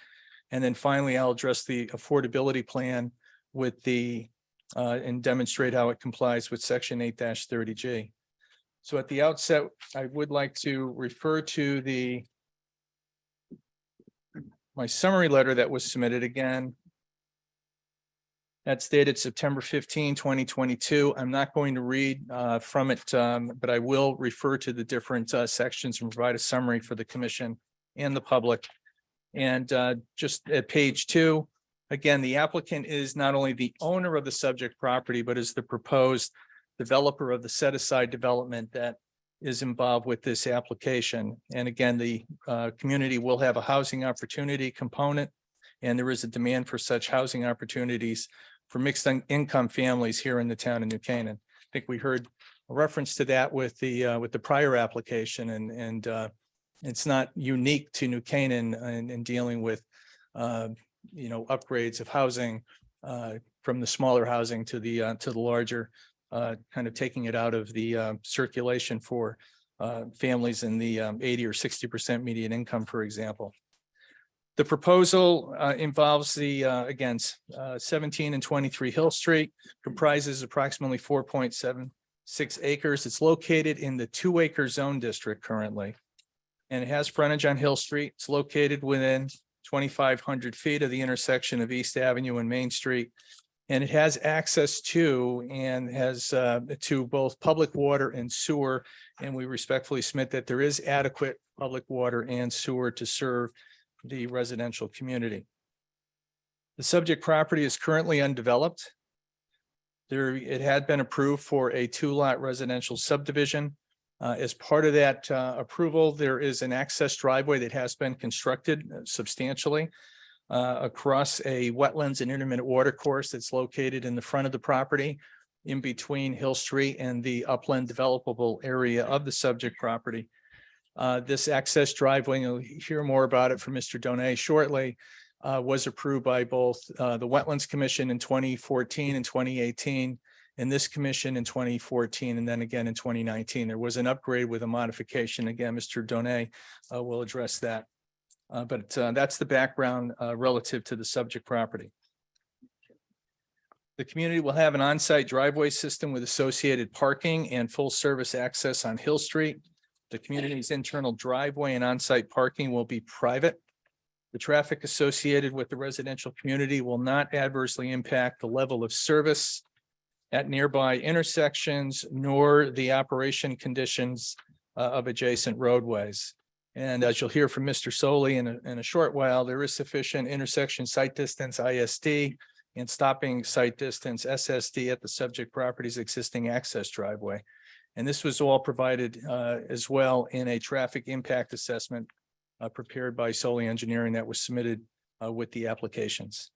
And then finally, I'll address the affordability plan with the and demonstrate how it complies with section 8-30G. So at the outset, I would like to refer to my summary letter that was submitted again. That's dated September 15, 2022. I'm not going to read from it, but I will refer to the different sections and provide a summary for the commission and the public. And just at page 2, again, the applicant is not only the owner of the subject property, but is the proposed developer of the set-aside development that is involved with this application. And again, the community will have a housing opportunity component, and there is a demand for such housing opportunities for mixed income families here in the town of New Canaan. I think we heard a reference to that with the prior application, and it's not unique to New Canaan in dealing with upgrades of housing from the smaller housing to the larger, kind of taking it out of the circulation for families in the 80 or 60% median income, for example. The proposal involves again, 17 and 23 Hill Street, comprises approximately 4.76 acres. It's located in the 2-acre zone district currently, and it has frontage on Hill Street. It's located within 2,500 feet of the intersection of East Avenue and Main Street. And it has access to and has to both public water and sewer. And we respectfully submit that there is adequate public water and sewer to serve the residential community. The subject property is currently undeveloped. It had been approved for a 2-lot residential subdivision. As part of that approval, there is an access driveway that has been constructed substantially across a wetlands and intermittent water course that's located in the front of the property in between Hill Street and the upland developable area of the subject property. This access driveway, you'll hear more about it from Mr. Donay shortly, was approved by both the Wetlands Commission in 2014 and 2018, in this commission in 2014, and then again in 2019. There was an upgrade with a modification. Again, Mr. Donay will address that. But that's the background relative to the subject property. The community will have an on-site driveway system with associated parking and full service access on Hill Street. The community's internal driveway and on-site parking will be private. The traffic associated with the residential community will not adversely impact the level of service at nearby intersections, nor the operation conditions of adjacent roadways. And as you'll hear from Mr. Soley in a short while, there is sufficient intersection site distance ISD and stopping site distance SSD at the subject property's existing access driveway. And this was all provided as well in a traffic impact assessment prepared by Solely Engineering that was submitted with the applications.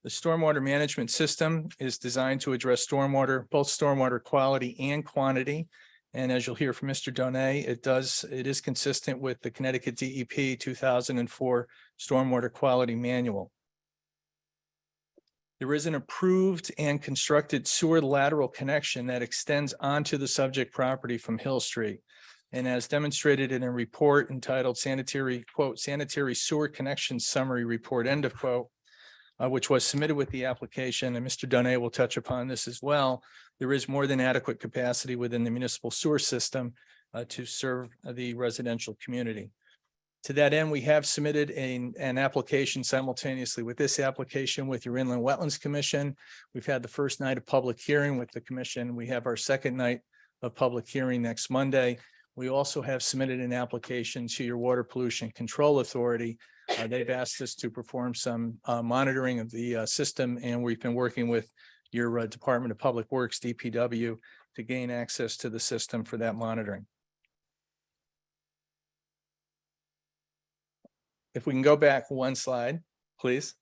The stormwater management system is designed to address stormwater, both stormwater quality and quantity. And as you'll hear from Mr. Donay, it is consistent with the Connecticut DEP 2004 Stormwater Quality Manual. There is an approved and constructed sewer lateral connection that extends onto the subject property from Hill Street. And as demonstrated in a report entitled sanitary sewer connection summary report, end of quote, which was submitted with the application, and Mr. Donay will touch upon this as well. There is more than adequate capacity within the municipal sewer system to serve the residential community. To that end, we have submitted an application simultaneously with this application with your Inland Wetlands Commission. We've had the first night of public hearing with the commission. We have our second night of public hearing next Monday. We also have submitted an application to your Water Pollution Control Authority. They've asked us to perform some monitoring of the system, and we've been working with your Department of Public Works, DPW, to gain access to the system for that monitoring. If we can go back one slide, please.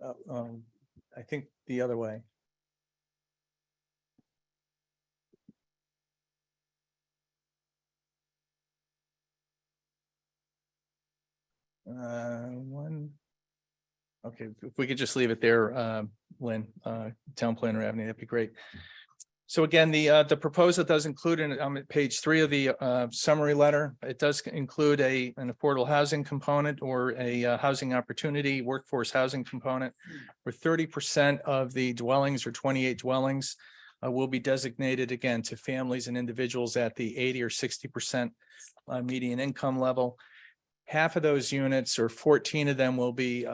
I think the other way. One. Okay, if we could just leave it there, Lynn, Town Planner Avenue, that'd be great. So again, the proposal does include on page 3 of the summary letter. It does include an affordable housing component or a housing opportunity workforce housing component, where 30% of the dwellings or 28 dwellings will be designated again to families and individuals at the 80 or 60% median income level. Half of those units, or 14 of them, will be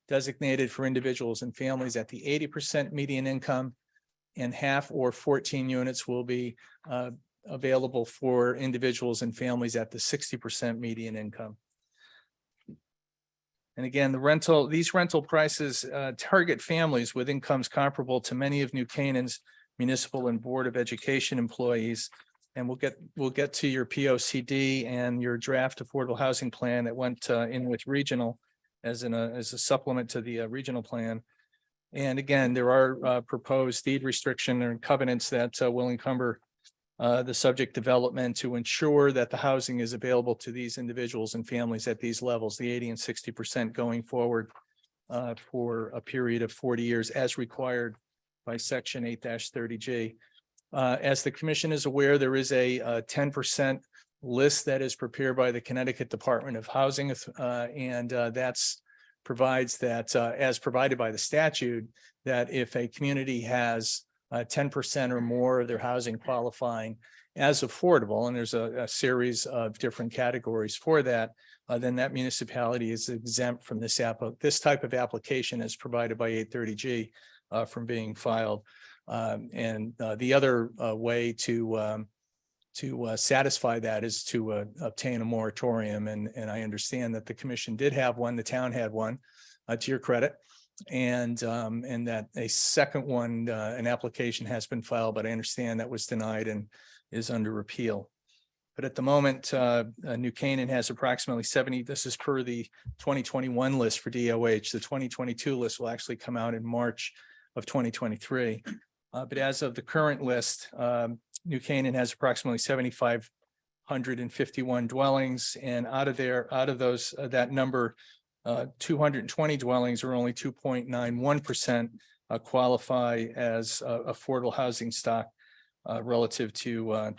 designated for individuals and families at the 80% median income, and half, or 14 units, will be available for individuals and families at the 60% median income. And again, these rental prices target families with incomes comparable to many of New Canaan's municipal and Board of Education employees. And we'll get to your POCD and your draft affordable housing plan that went in with regional as a supplement to the regional plan. And again, there are proposed deed restriction and covenants that will encumber the subject development to ensure that the housing is available to these individuals and families at these levels, the 80 and 60% going forward for a period of 40 years as required by Section 8-30G. As the commission is aware, there is a 10% list that is prepared by the Connecticut Department of Housing, and that's provides that, as provided by the statute, that if a community has 10% or more of their housing qualifying as affordable, and there's a series of different categories for that, then that municipality is exempt from this type of application as provided by 830G from being filed. And the other way to satisfy that is to obtain a moratorium. And I understand that the commission did have one, the town had one, to your credit. And that a second one, an application has been filed, but I understand that was denied and is under appeal. But at the moment, New Canaan has approximately 70, this is per the 2021 list for DOH. The 2022 list will actually come out in March of 2023. But as of the current list, New Canaan has approximately 7,551 dwellings, and out of those, that number, 220 dwellings, or only 2.91% qualify as affordable housing stock relative to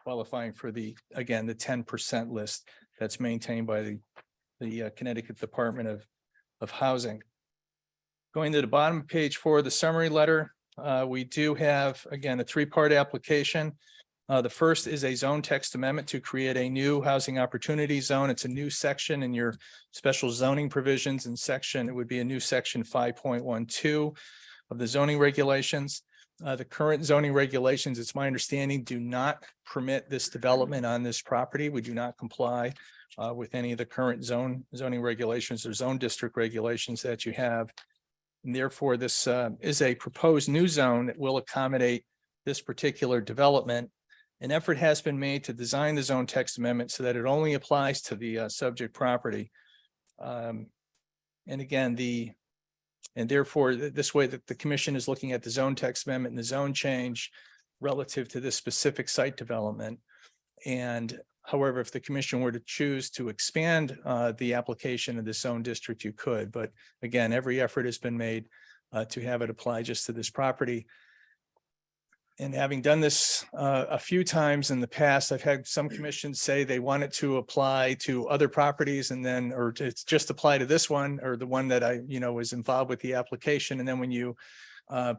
qualifying for the, again, the 10% list that's maintained by the Connecticut Department of Housing. Going to the bottom of page 4, the summary letter, we do have, again, a 3-part application. The first is a zone text amendment to create a new housing opportunity zone. It's a new section in your special zoning provisions and section. It would be a new section 5.12 of the zoning regulations. The current zoning regulations, it's my understanding, do not permit this development on this property. We do not comply with any of the current zoning regulations or zone district regulations that you have. And therefore, this is a proposed new zone that will accommodate this particular development. An effort has been made to design the zone text amendment so that it only applies to the subject property. And again, and therefore, this way that the commission is looking at the zone text amendment and the zone change relative to this specific site development. And however, if the commission were to choose to expand the application of the zone district, you could. But again, every effort has been made to have it apply just to this property. And having done this a few times in the past, I've had some commissions say they want it to apply to other properties and then, or to just apply to this one or the one that I, was involved with the application. And then when you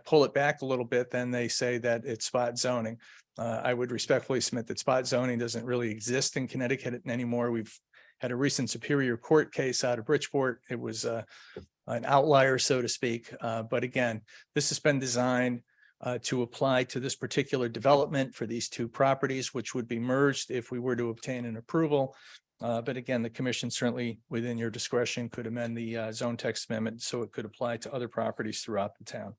pull it back a little bit, then they say that it's spot zoning. I would respectfully submit that spot zoning doesn't really exist in Connecticut anymore. We've had a recent Superior Court case out of Bridgeport. It was an outlier, so to speak. But again, this has been designed to apply to this particular development for these 2 properties, which would be merged if we were to obtain an approval. But again, the commission certainly within your discretion could amend the zone text amendment so it could apply to other properties throughout the town.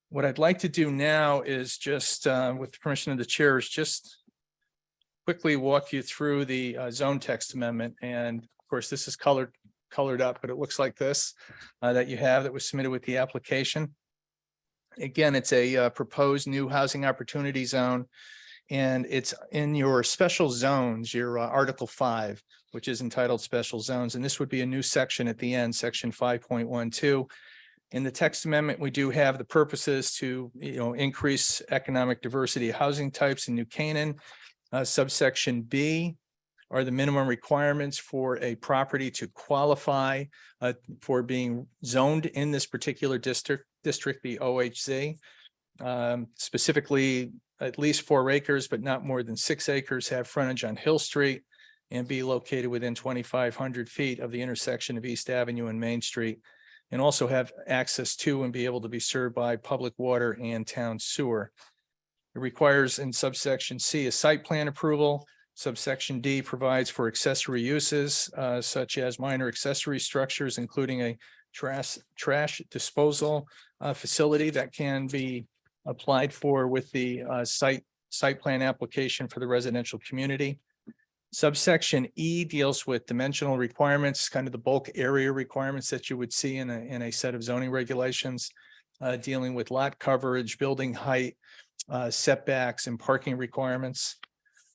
What I'd like to do now is just, with the permission of the chair, is just quickly walk you through the zone text amendment. And of course, this is colored up, but it looks like this that you have that was submitted with the application. Again, it's a proposed new housing opportunity zone, and it's in your special zones, your Article 5, which is entitled Special Zones. And this would be a new section at the end, section 5.12. In the text amendment, we do have the purposes to, increase economic diversity of housing types in New Canaan. Subsection B are the minimum requirements for a property to qualify for being zoned in this particular district, the OHZ. Specifically, at least 4 acres, but not more than 6 acres, have frontage on Hill Street and be located within 2,500 feet of the intersection of East Avenue and Main Street, and also have access to and be able to be served by public water and town sewer. It requires in subsection C a site plan approval. Subsection D provides for accessory uses such as minor accessory structures, including a trash disposal facility that can be applied for with the site plan application for the residential community. Subsection E deals with dimensional requirements, kind of the bulk area requirements that you would see in a set of zoning regulations, dealing with lot coverage, building height, setbacks, and parking requirements.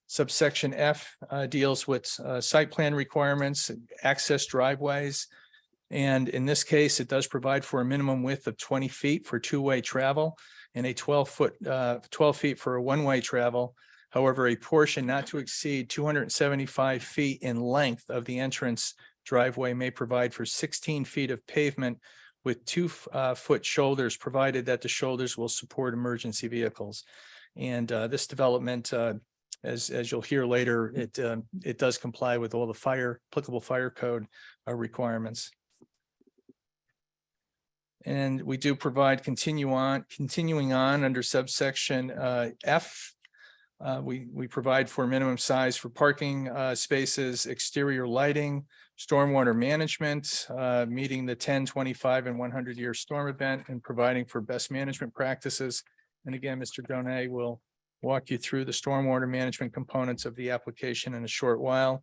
Subsection F deals with site plan requirements, access driveways. And in this case, it does provide for a minimum width of 20 feet for 2-way travel and a 12 feet for a 1-way travel. However, a portion not to exceed 275 feet in length of the entrance driveway may provide for 16 feet of pavement with 2-foot shoulders, provided that the shoulders will support emergency vehicles. And this development, as you'll hear later, it does comply with all the applicable fire code requirements. And we do provide continuing on under subsection F. We provide for minimum size for parking spaces, exterior lighting, stormwater management, meeting the 10, 25, and 100-year storm event, and providing for best management practices. And again, Mr. Donay will walk you through the stormwater management components of the application in a short while.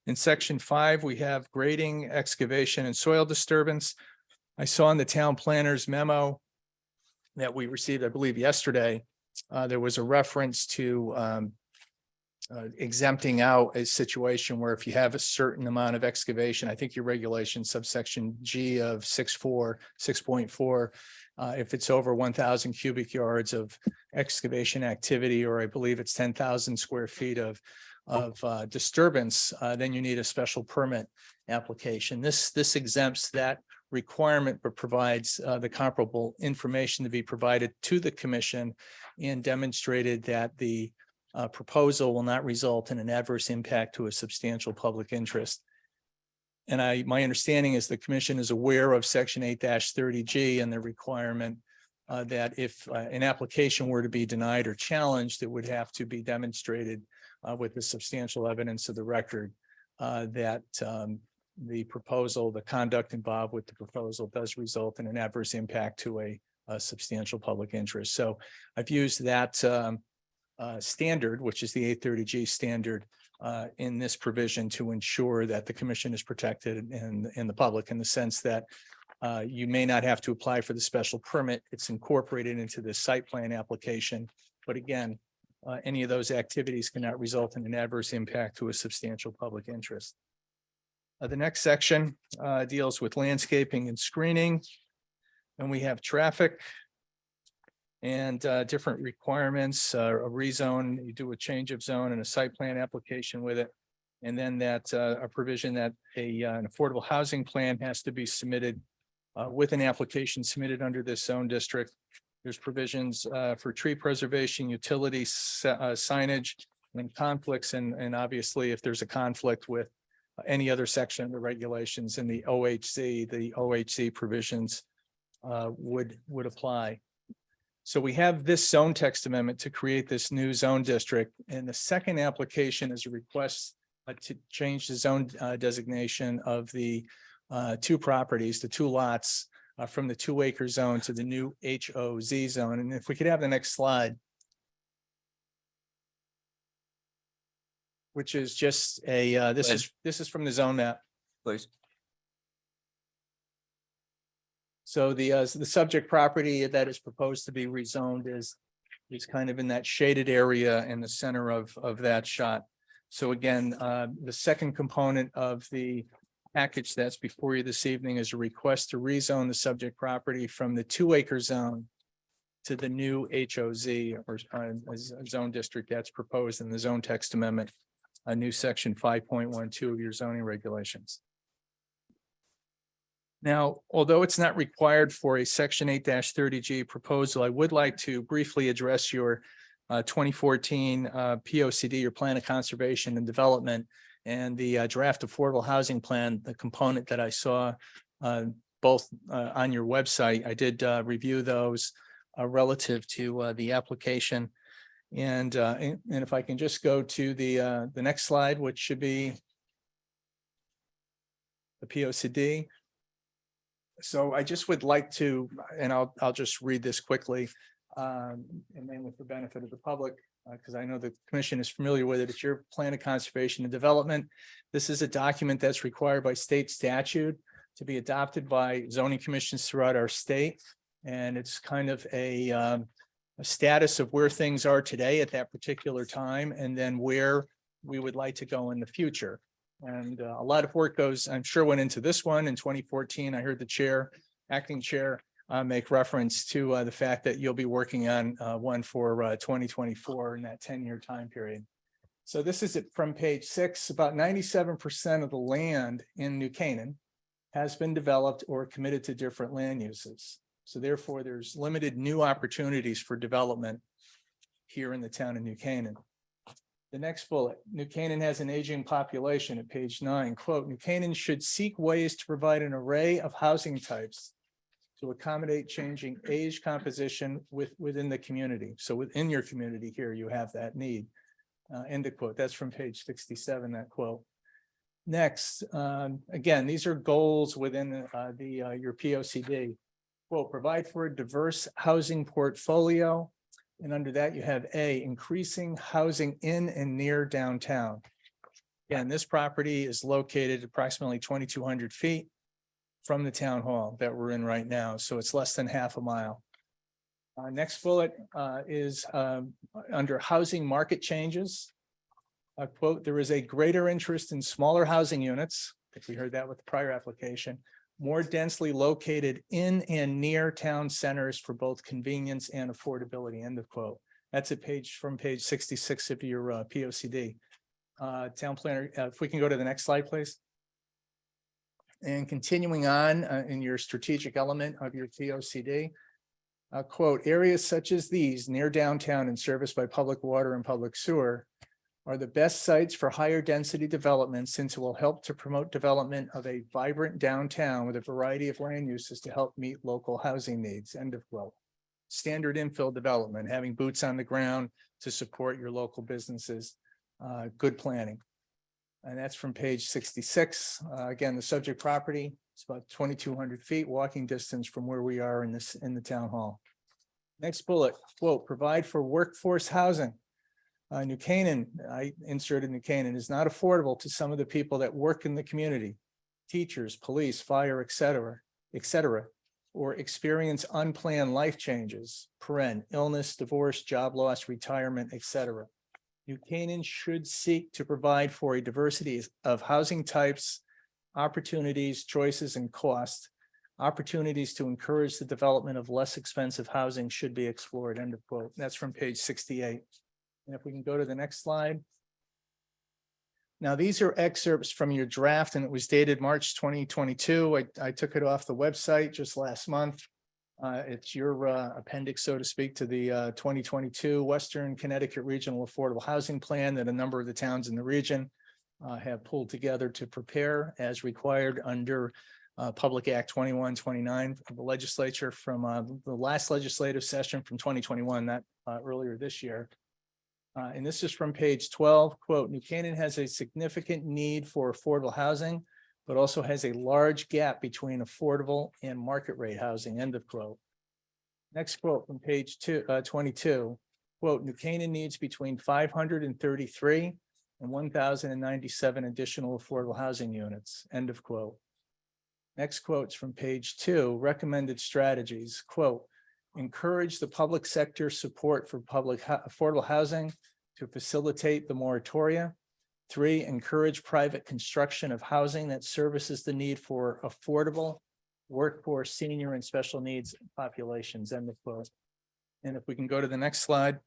In section 5, we have grading, excavation, and soil disturbance. I saw in the town planner's memo that we received, I believe, yesterday, there was a reference to exempting out a situation where if you have a certain amount of excavation, I think your regulation subsection G of 6.4, if it's over 1,000 cubic yards of excavation activity, or I believe it's 10,000 square feet of disturbance, then you need a special permit application. This exempts that requirement, but provides the comparable information to be provided to the commission and demonstrated that the proposal will not result in an adverse impact to a substantial public interest. And my understanding is the commission is aware of section 8-30G and the requirement that if an application were to be denied or challenged, it would have to be demonstrated with the substantial evidence of the record that the proposal, the conduct involved with the proposal does result in an adverse impact to a substantial public interest. So I've used that standard, which is the 830G standard, in this provision to ensure that the commission is protected in the public, in the sense that you may not have to apply for the special permit. It's incorporated into the site plan application. But again, any of those activities cannot result in an adverse impact to a substantial public interest. The next section deals with landscaping and screening. And we have traffic and different requirements, a rezone, you do a change of zone and a site plan application with it. And then that a provision that an affordable housing plan has to be submitted with an application submitted under this zone district. There's provisions for tree preservation, utility signage, and conflicts. And obviously, if there's a conflict with any other section of the regulations in the OHC provisions would apply. So we have this zone text amendment to create this new zone district. And the second application is a request to change the zone designation of the two properties, the two lots from the 2-acre zone to the new HOZ zone. And if we could have the next slide. Which is just a, this is from the zone map. Please. So the subject property that is proposed to be rezoned is kind of in that shaded area in the center of that shot. So again, the second component of the package that's before you this evening is a request to rezone the subject property from the 2-acre zone to the new HOZ or zone district that's proposed in the zone text amendment, a new section 5.12 of your zoning regulations. Now, although it's not required for a section 8-30G proposal, I would like to briefly address your 2014 POCD, your plan of conservation and development, and the draft affordable housing plan, the component that I saw both on your website. I did review those relative to the application. And if I can just go to the next slide, which should be the POCD. So I just would like to, and I'll just read this quickly, and mainly for benefit of the public, because I know the commission is familiar with it. It's your plan of conservation and development. This is a document that's required by state statute to be adopted by zoning commissions throughout our state. And it's kind of a status of where things are today at that particular time, and then where we would like to go in the future. And a lot of work goes, I'm sure, went into this one in 2014. I heard the acting chair make reference to the fact that you'll be working on one for 2024 in that 10-year time period. So this is it from page 6. About 97% of the land in New Canaan has been developed or committed to different land uses. So therefore, there's limited new opportunities for development here in the town of New Canaan. The next bullet, New Canaan has an aging population at page 9. Quote, New Canaan should seek ways to provide an array of housing types to accommodate changing age composition within the community. So within your community here, you have that need. End of quote. That's from page 67, that quote. Next, again, these are goals within your POCD. Quote, provide for a diverse housing portfolio. And under that, you have A, increasing housing in and near downtown. Again, this property is located approximately 2,200 feet from the town hall that we're in right now. So it's less than half a mile. Next bullet is under housing market changes. Quote, there is a greater interest in smaller housing units. I think we heard that with the prior application, more densely located in and near town centers for both convenience and affordability, end of quote. That's from page 66 of your P O C D. Town planner, if we can go to the next slide, please. And continuing on in your strategic element of your P O C D. Quote, areas such as these near downtown and serviced by public water and public sewer are the best sites for higher density development, since it will help to promote development of a vibrant downtown with a variety of land uses to help meet local housing needs, end of quote. Standard infill development, having boots on the ground to support your local businesses, good planning. And that's from page 66. Again, the subject property is about 2,200 feet walking distance from where we are in the town hall. Next bullet, quote, provide for workforce housing. New Canaan, I inserted New Canaan, is not affordable to some of the people that work in the community, teachers, police, fire, et cetera, or experience unplanned life changes, illness, divorce, job loss, retirement, et cetera. New Canaan should seek to provide for a diversity of housing types, opportunities, choices, and cost. Opportunities to encourage the development of less expensive housing should be explored, end of quote. That's from page 68. And if we can go to the next slide. Now, these are excerpts from your draft, and it was dated March 2022. I took it off the website just last month. It's your appendix, so to speak, to the 2022 Western Connecticut Regional Affordable Housing Plan that a number of the towns in the region have pulled together to prepare as required under Public Act 2129 of the legislature from the last legislative session from 2021, that earlier this year. And this is from page 12, quote, New Canaan has a significant need for affordable housing, but also has a large gap between affordable and market rate housing, end of quote. Next quote from page 22, quote, New Canaan needs between 533 and 1,097 additional affordable housing units, end of quote. Next quotes from page 2, recommended strategies, quote, encourage the public sector support for affordable housing to facilitate the moratoria. 3, encourage private construction of housing that services the need for affordable workforce, senior and special needs populations, end of quote. And if we can go to the next slide.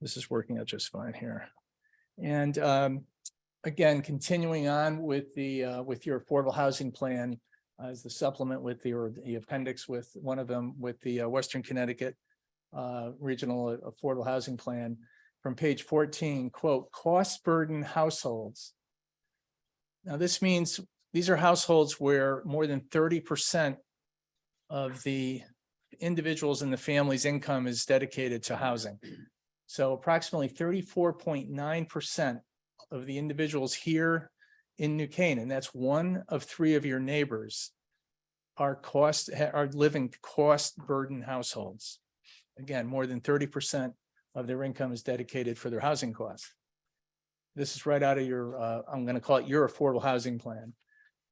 This is working out just fine here. And again, continuing on with with your affordable housing plan as the supplement with the appendix with one of them with the Western Connecticut Regional Affordable Housing Plan from page 14, quote, cost burden households. Now this means these are households where more than 30% of the individuals in the family's income is dedicated to housing. So approximately 34.9% of the individuals here in New Canaan, that's 1 of 3 of your neighbors, are living cost burden households. Again, more than 30% of their income is dedicated for their housing costs. This is right out of your, I'm going to call it your affordable housing plan.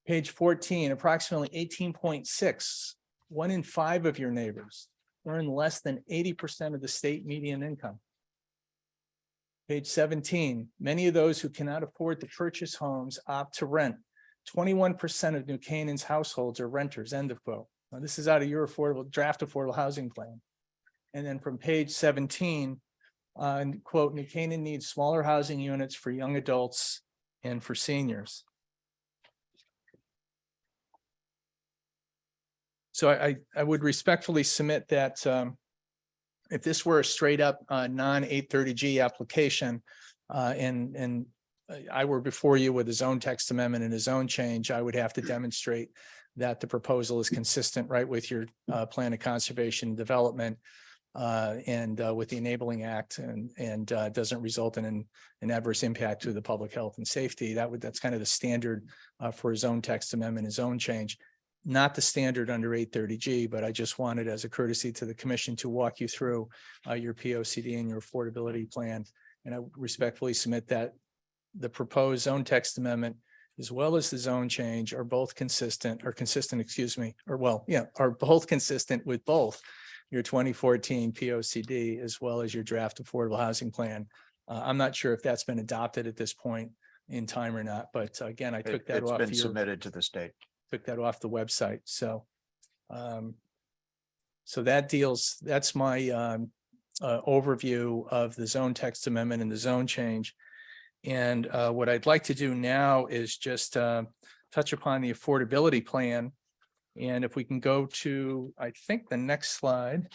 Page 14, approximately 18.6, 1 in 5 of your neighbors earn less than 80% of the state median income. Page 17, many of those who cannot afford to purchase homes opt to rent. 21% of New Canaan's households are renters, end of quote. Now, this is out of your draft affordable housing plan. And then from page 17, quote, New Canaan needs smaller housing units for young adults and for seniors. So I would respectfully submit that if this were a straight up non-830G application and I were before you with a zone text amendment and a zone change, I would have to demonstrate that the proposal is consistent right with your plan of conservation and development and with the Enabling Act and doesn't result in an adverse impact to the public health and safety. That's kind of the standard for a zone text amendment and zone change. Not the standard under 830G, but I just wanted as a courtesy to the commission to walk you through your POCD and your affordability plan. And I respectfully submit that the proposed zone text amendment as well as the zone change are both consistent, are both consistent with both your 2014 POCD as well as your draft affordable housing plan. I'm not sure if that's been adopted at this point in time or not, but again, I took that It's off been your, submitted to the state. took that off the website. So so that's my overview of the zone text amendment and the zone change. And what I'd like to do now is just touch upon the affordability plan. And if we can go to, I think, the next slide.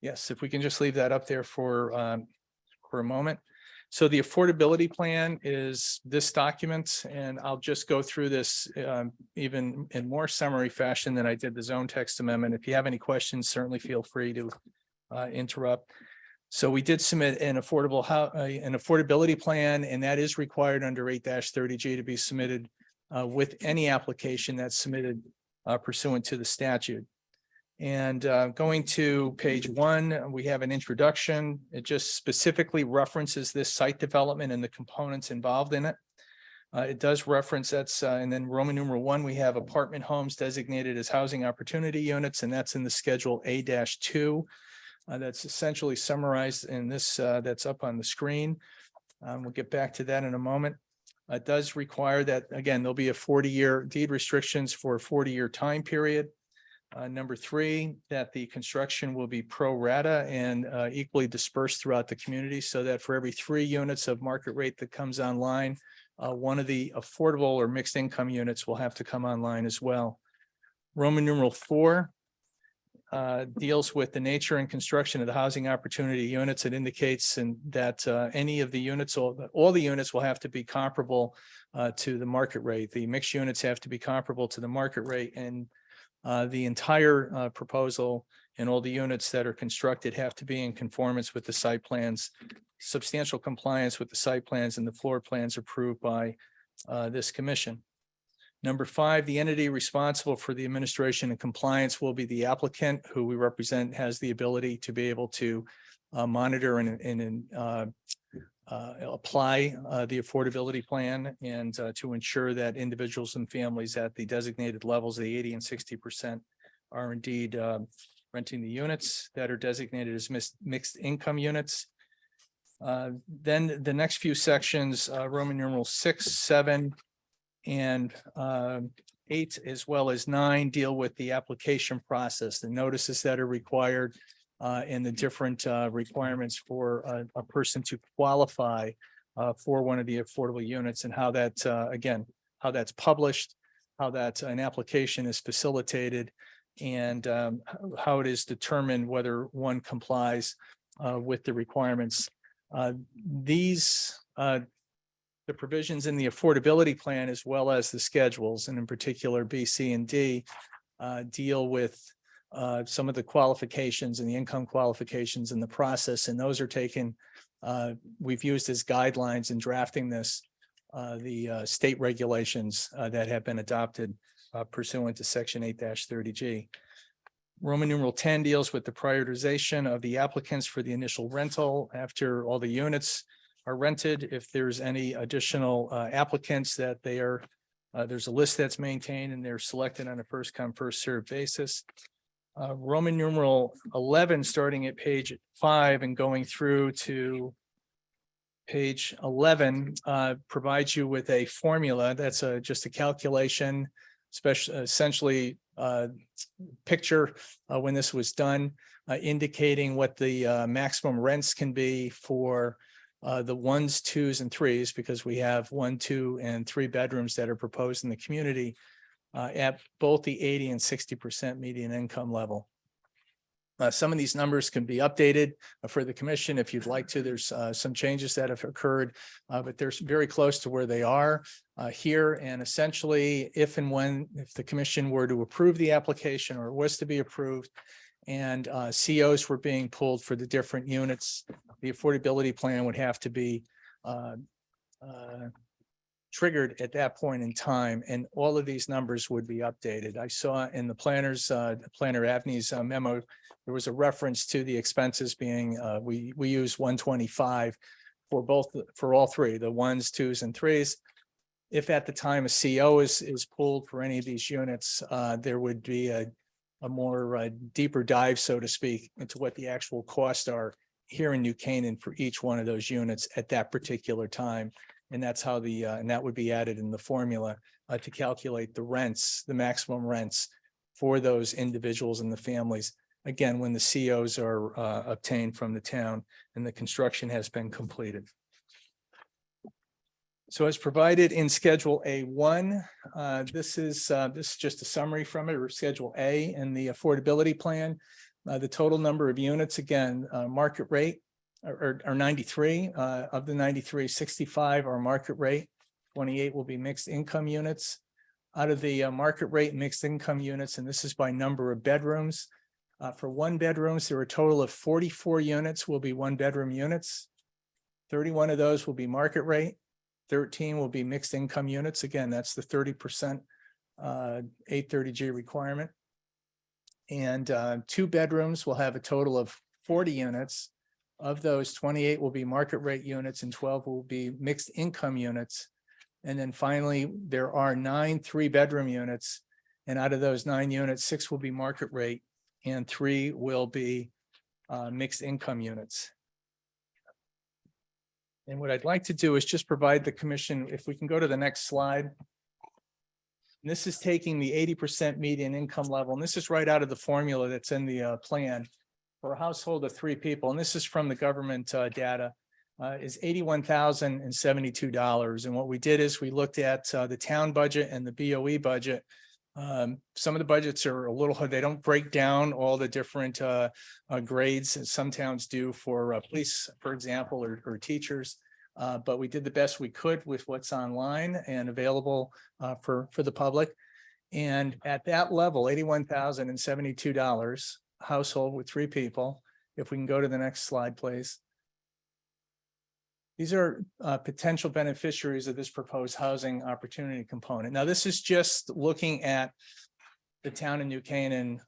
Yes, if we can just leave that up there for a moment. So the affordability plan is this document, and I'll just go through this even in more summary fashion than I did the zone text amendment. If you have any questions, certainly feel free to interrupt. So we did submit an affordability plan, and that is required under 8-30G to be submitted with any application that's submitted pursuant to the statute. And going to page 1, we have an introduction. It just specifically references this site development and the components involved in it. It does reference that's, and then Roman numeral 1, we have apartment homes designated as housing opportunity units, and that's in the schedule A-2. That's essentially summarized in this, that's up on the screen. We'll get back to that in a moment. It does require that, again, there'll be a 40-year deed restrictions for a 40-year time period. Number 3, that the construction will be pro rata and equally dispersed throughout the community, so that for every 3 units of market rate that comes online, one of the affordable or mixed income units will have to come online as well. Roman numeral 4 deals with the nature and construction of the housing opportunity units. It indicates that any of the units, all the units will have to be comparable to the market rate. The mixed units have to be comparable to the market rate, and the entire proposal and all the units that are constructed have to be in conformance with the site plans, substantial compliance with the site plans and the floor plans approved by this commission. Number 5, the entity responsible for the administration and compliance will be the applicant, who we represent has the ability to be able to monitor and apply the affordability plan, and to ensure that individuals and families at the designated levels of the 80 and 60% are indeed renting the units that are designated as mixed income units. Then the next few sections, Roman numeral 6, 7, and 8, as well as 9, deal with the application process, the notices that are required, and the different requirements for a person to qualify for one of the affordable units, and how that, again, how that's published, how that an application is facilitated, and how it is determined whether one complies with the requirements. The provisions in the affordability plan, as well as the schedules, and in particular B, C, and D, deal with some of the qualifications and the income qualifications in the process, and those are taken, we've used as guidelines in drafting this, the state regulations that have been adopted pursuant to section 8-30G. Roman numeral 10 deals with the prioritization of the applicants for the initial rental after all the units are rented. If there's any additional applicants that they are, there's a list that's maintained and they're selected on a first come, first served basis. Roman numeral 11, starting at page 5 and going through to page 11, provides you with a formula that's just a calculation, essentially picture when this was done, indicating what the maximum rents can be for the 1s, 2s, and 3s, because we have 1, 2, and 3 bedrooms that are proposed in the community at both the 80 and 60% median income level. Some of these numbers can be updated for the commission if you'd like to. There's some changes that have occurred, but they're very close to where they are here. And essentially, if the commission were to approve the application, or was to be approved, and COs were being pulled for the different units, the affordability plan would have to be triggered at that point in time, and all of these numbers would be updated. I saw in the Planner Avni's memo, there was a reference to the expenses being, we use 125 for all three, the ones, twos, and threes. If at the time a CO is pulled for any of these units, there would be a more deeper dive, so to speak, into what the actual costs are here in New Canaan for each one of those units at that particular time. And that's how and that would be added in the formula to calculate the rents, the maximum rents for those individuals and the families. Again, when the COs are obtained from the town and the construction has been completed. So as provided in Schedule A1, this is just a summary from it, or Schedule A in the affordability plan. The total number of units, again, market rate are 93. Of the 93, 65 are market rate. 28 will be mixed income units. Out of the market rate mixed income units, and this is by number of bedrooms. For one bedrooms, there are a total of 44 units will be one bedroom units. 31 of those will be market rate. 13 will be mixed income units. Again, that's the 30% 830G requirement. And 2 bedrooms will have a total of 40 units. Of those, 28 will be market rate units and 12 will be mixed income units. And then finally, there are 9 3-bedroom units. And out of those 9 units, 6 will be market rate and 3 will be mixed income units. And what I'd like to do is just provide the commission, if we can go to the next slide. And this is taking the 80% median income level, and this is right out of the formula that's in the plan for a household of 3 people. And this is from the government data, is $81,072. And what we did is we looked at the town budget and the BOE budget. Some of the budgets are a little, they don't break down all the different grades as some towns do for police, for example, or teachers. But we did the best we could with what's online and available for the public. And at that level, $81,072 household with 3 people. If we can go to the next slide, please. These are potential beneficiaries of this proposed housing opportunity component. Now, this is just looking at the town of New Canaan,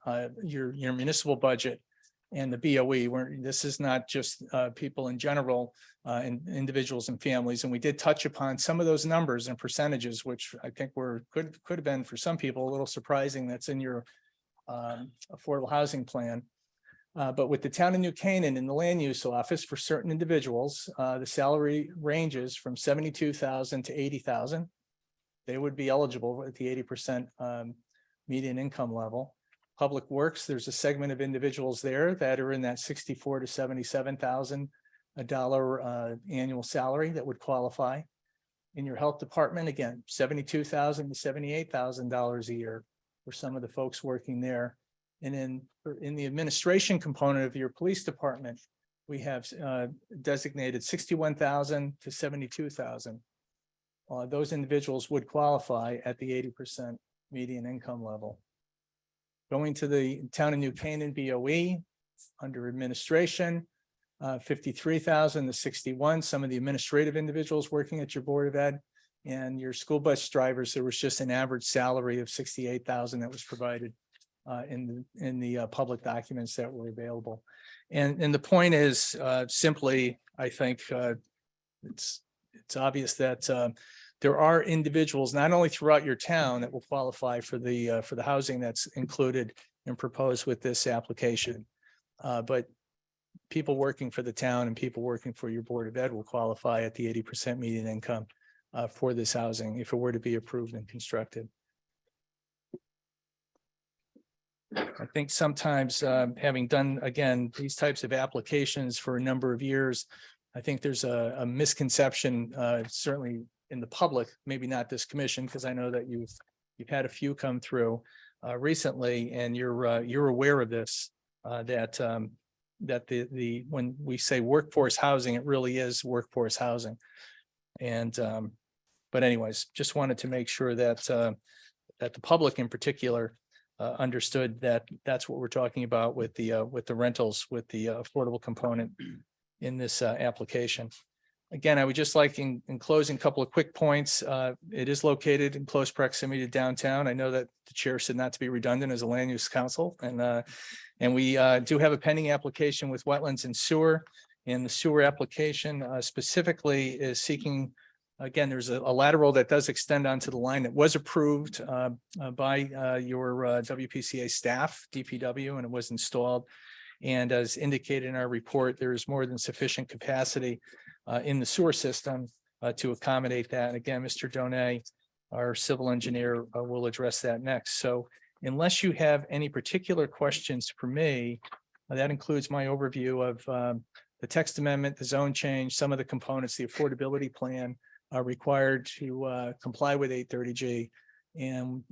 your municipal budget and the BOE, where this is not just people in general, and individuals and families. And we did touch upon some of those numbers and percentages, which I think could have been for some people a little surprising. That's in your affordable housing plan. But with the town of New Canaan in the land use office for certain individuals, the salary ranges from $72,000 to $80,000. They would be eligible at the 80% median income level. Public Works, there's a segment of individuals there that are in that $64,000 to $77,000 annual salary that would qualify. In your health department, again, $72,000 to $78,000 a year for some of the folks working there. And in the administration component of your police department, we have designated $61,000 to $72,000. Those individuals would qualify at the 80% median income level. Going to the town of New Canaan BOE under administration, 53,000 to 61. Some of the administrative individuals working at your Board of Ed and your school bus drivers, there was just an average salary of 68,000 that was provided in the public documents that were available. And the point is simply, I think it's obvious that there are individuals not only throughout your town that will qualify for the housing that's included and proposed with this application, but people working for the town and people working for your Board of Ed will qualify at the 80% median income for this housing if it were to be approved and constructed. I think sometimes having done, again, these types of applications for a number of years, I think there's a misconception, certainly in the public, maybe not this commission, because I know that you've had a few come through recently, and you're aware of this, that when we say workforce housing, it really is workforce housing. And but anyways, just wanted to make sure that that the public in particular understood that that's what we're talking about with the rentals, with the affordable component in this application. Again, I would just like in closing, a couple of quick points. It is located in close proximity to downtown. I know that the chair said not to be redundant as a land use council, and we do have a pending application with Wetlands and Sewer. And the sewer application specifically is seeking, again, there's a lateral that does extend onto the line that was approved by your WPCA staff, DPW, and it was installed. And as indicated in our report, there is more than sufficient capacity in the sewer system to accommodate that. And again, Mr. Donay, our civil engineer, will address that next. So unless you have any particular questions for me, that includes my overview of the text amendment, the zone change, some of the components, the affordability plan are required to comply with 830G. And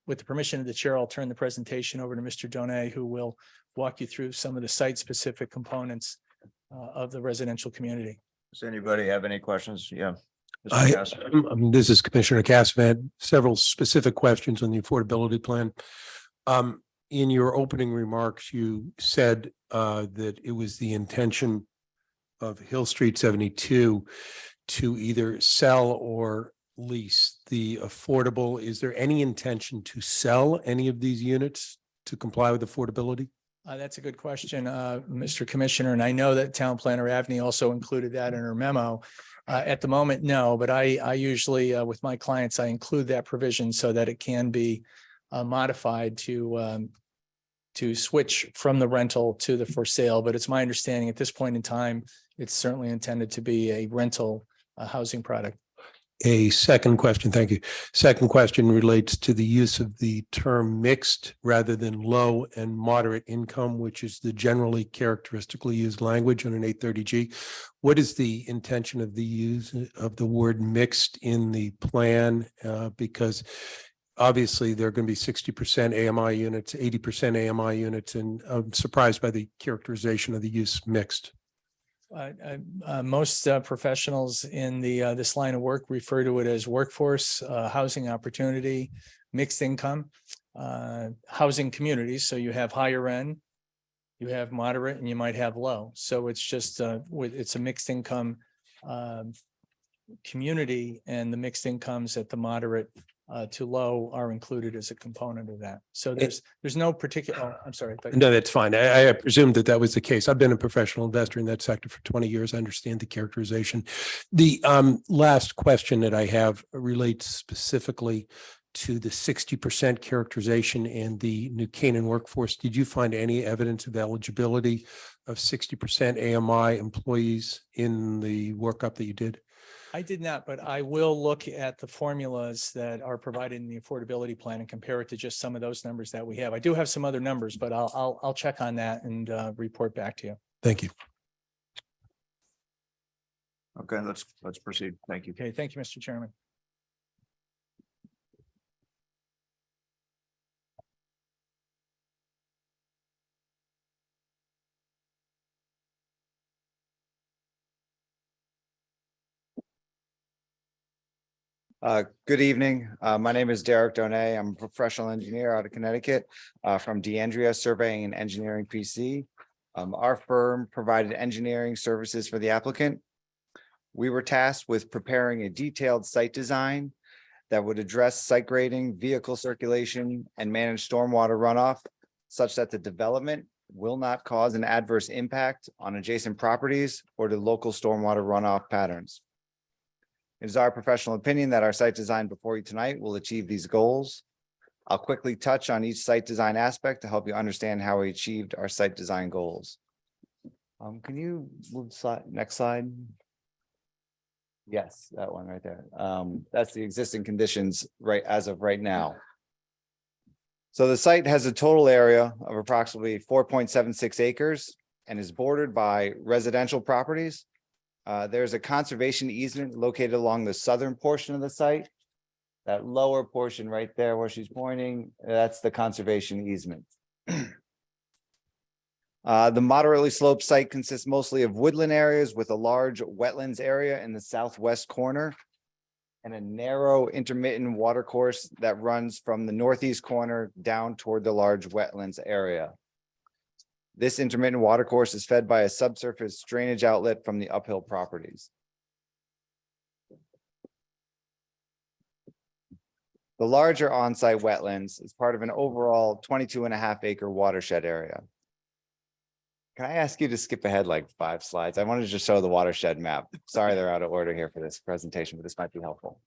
with the permission of the chair, I'll turn the presentation over to Mr. Donay, who will walk you through some of the site-specific components of the residential community. Does anybody have any questions? Yeah. Mr. I, Cassavant. this is Commissioner Cassavant, several specific questions on the affordability plan. In your opening remarks, you said that it was the intention of Hill Street 72 to either sell or lease the affordable. Is there any intention to sell any of these units to comply with affordability? That's a good question, Mr. Commissioner, and I know that Town Planner Avni also included that in her memo. At the moment, no, but I usually, with my clients, I include that provision so that it can be modified to switch from the rental to the for sale. But it's my understanding at this point in time, it's certainly intended to be a rental housing product. A second question, thank you. Second question relates to the use of the term mixed rather than low and moderate income, which is the generally characteristically used language on an 830G. What is the intention of the use of the word mixed in the plan? Because obviously there are going to be 60% AMI units, 80% AMI units, and I'm surprised by the characterization of the use mixed. Most professionals in this line of work refer to it as workforce, housing opportunity, mixed income, housing communities. So you have higher end, you have moderate, and you might have low. So it's just it's a mixed income community, and the mixed incomes at the moderate to low are included as a component of that. So there's no particular, oh, I'm sorry. No, that's fine. I presumed that was the case. I've been a professional investor in that sector for 20 years. I understand the characterization. The last question that I have relates specifically to the 60% characterization and the New Canaan workforce. Did you find any evidence of eligibility of 60% AMI employees in the workup that you did? I did not, but I will look at the formulas that are provided in the affordability plan and compare it to just some of those numbers that we have. I do have some other numbers, but I'll check on that and report back to you. Thank you. Okay, let's proceed. Thank you. Okay, thank you, Mr. Chairman. Good evening. My name is Derek Donay. I'm a professional engineer out of Connecticut from DeAndrea Surveying and Engineering PC. Our firm provided engineering services for the applicant. We were tasked with preparing a detailed site design that would address site grading, vehicle circulation, and manage stormwater runoff such that the development will not cause an adverse impact on adjacent properties or to local stormwater runoff patterns. It is our professional opinion that our site design before you tonight will achieve these goals. I'll quickly touch on each site design aspect to help you understand how we achieved our site design goals. Can you move next slide? Yes, that one right there. That's the existing conditions as of right now. So the site has a total area of approximately 4.76 acres and is bordered by residential properties. There's a conservation easement located along the southern portion of the site. That lower portion right there where she's pointing, that's the conservation easement. The moderately sloped site consists mostly of woodland areas with a large wetlands area in the southwest corner and a narrow intermittent watercourse that runs from the northeast corner down toward the large wetlands area. This intermittent watercourse is fed by a subsurface drainage outlet from the uphill properties. The larger on-site wetlands is part of an overall 22.5 acre watershed area. Can I ask you to skip ahead like 5 slides? I wanted to just show the watershed map. Sorry, they're out of order here for this presentation, but this might be helpful.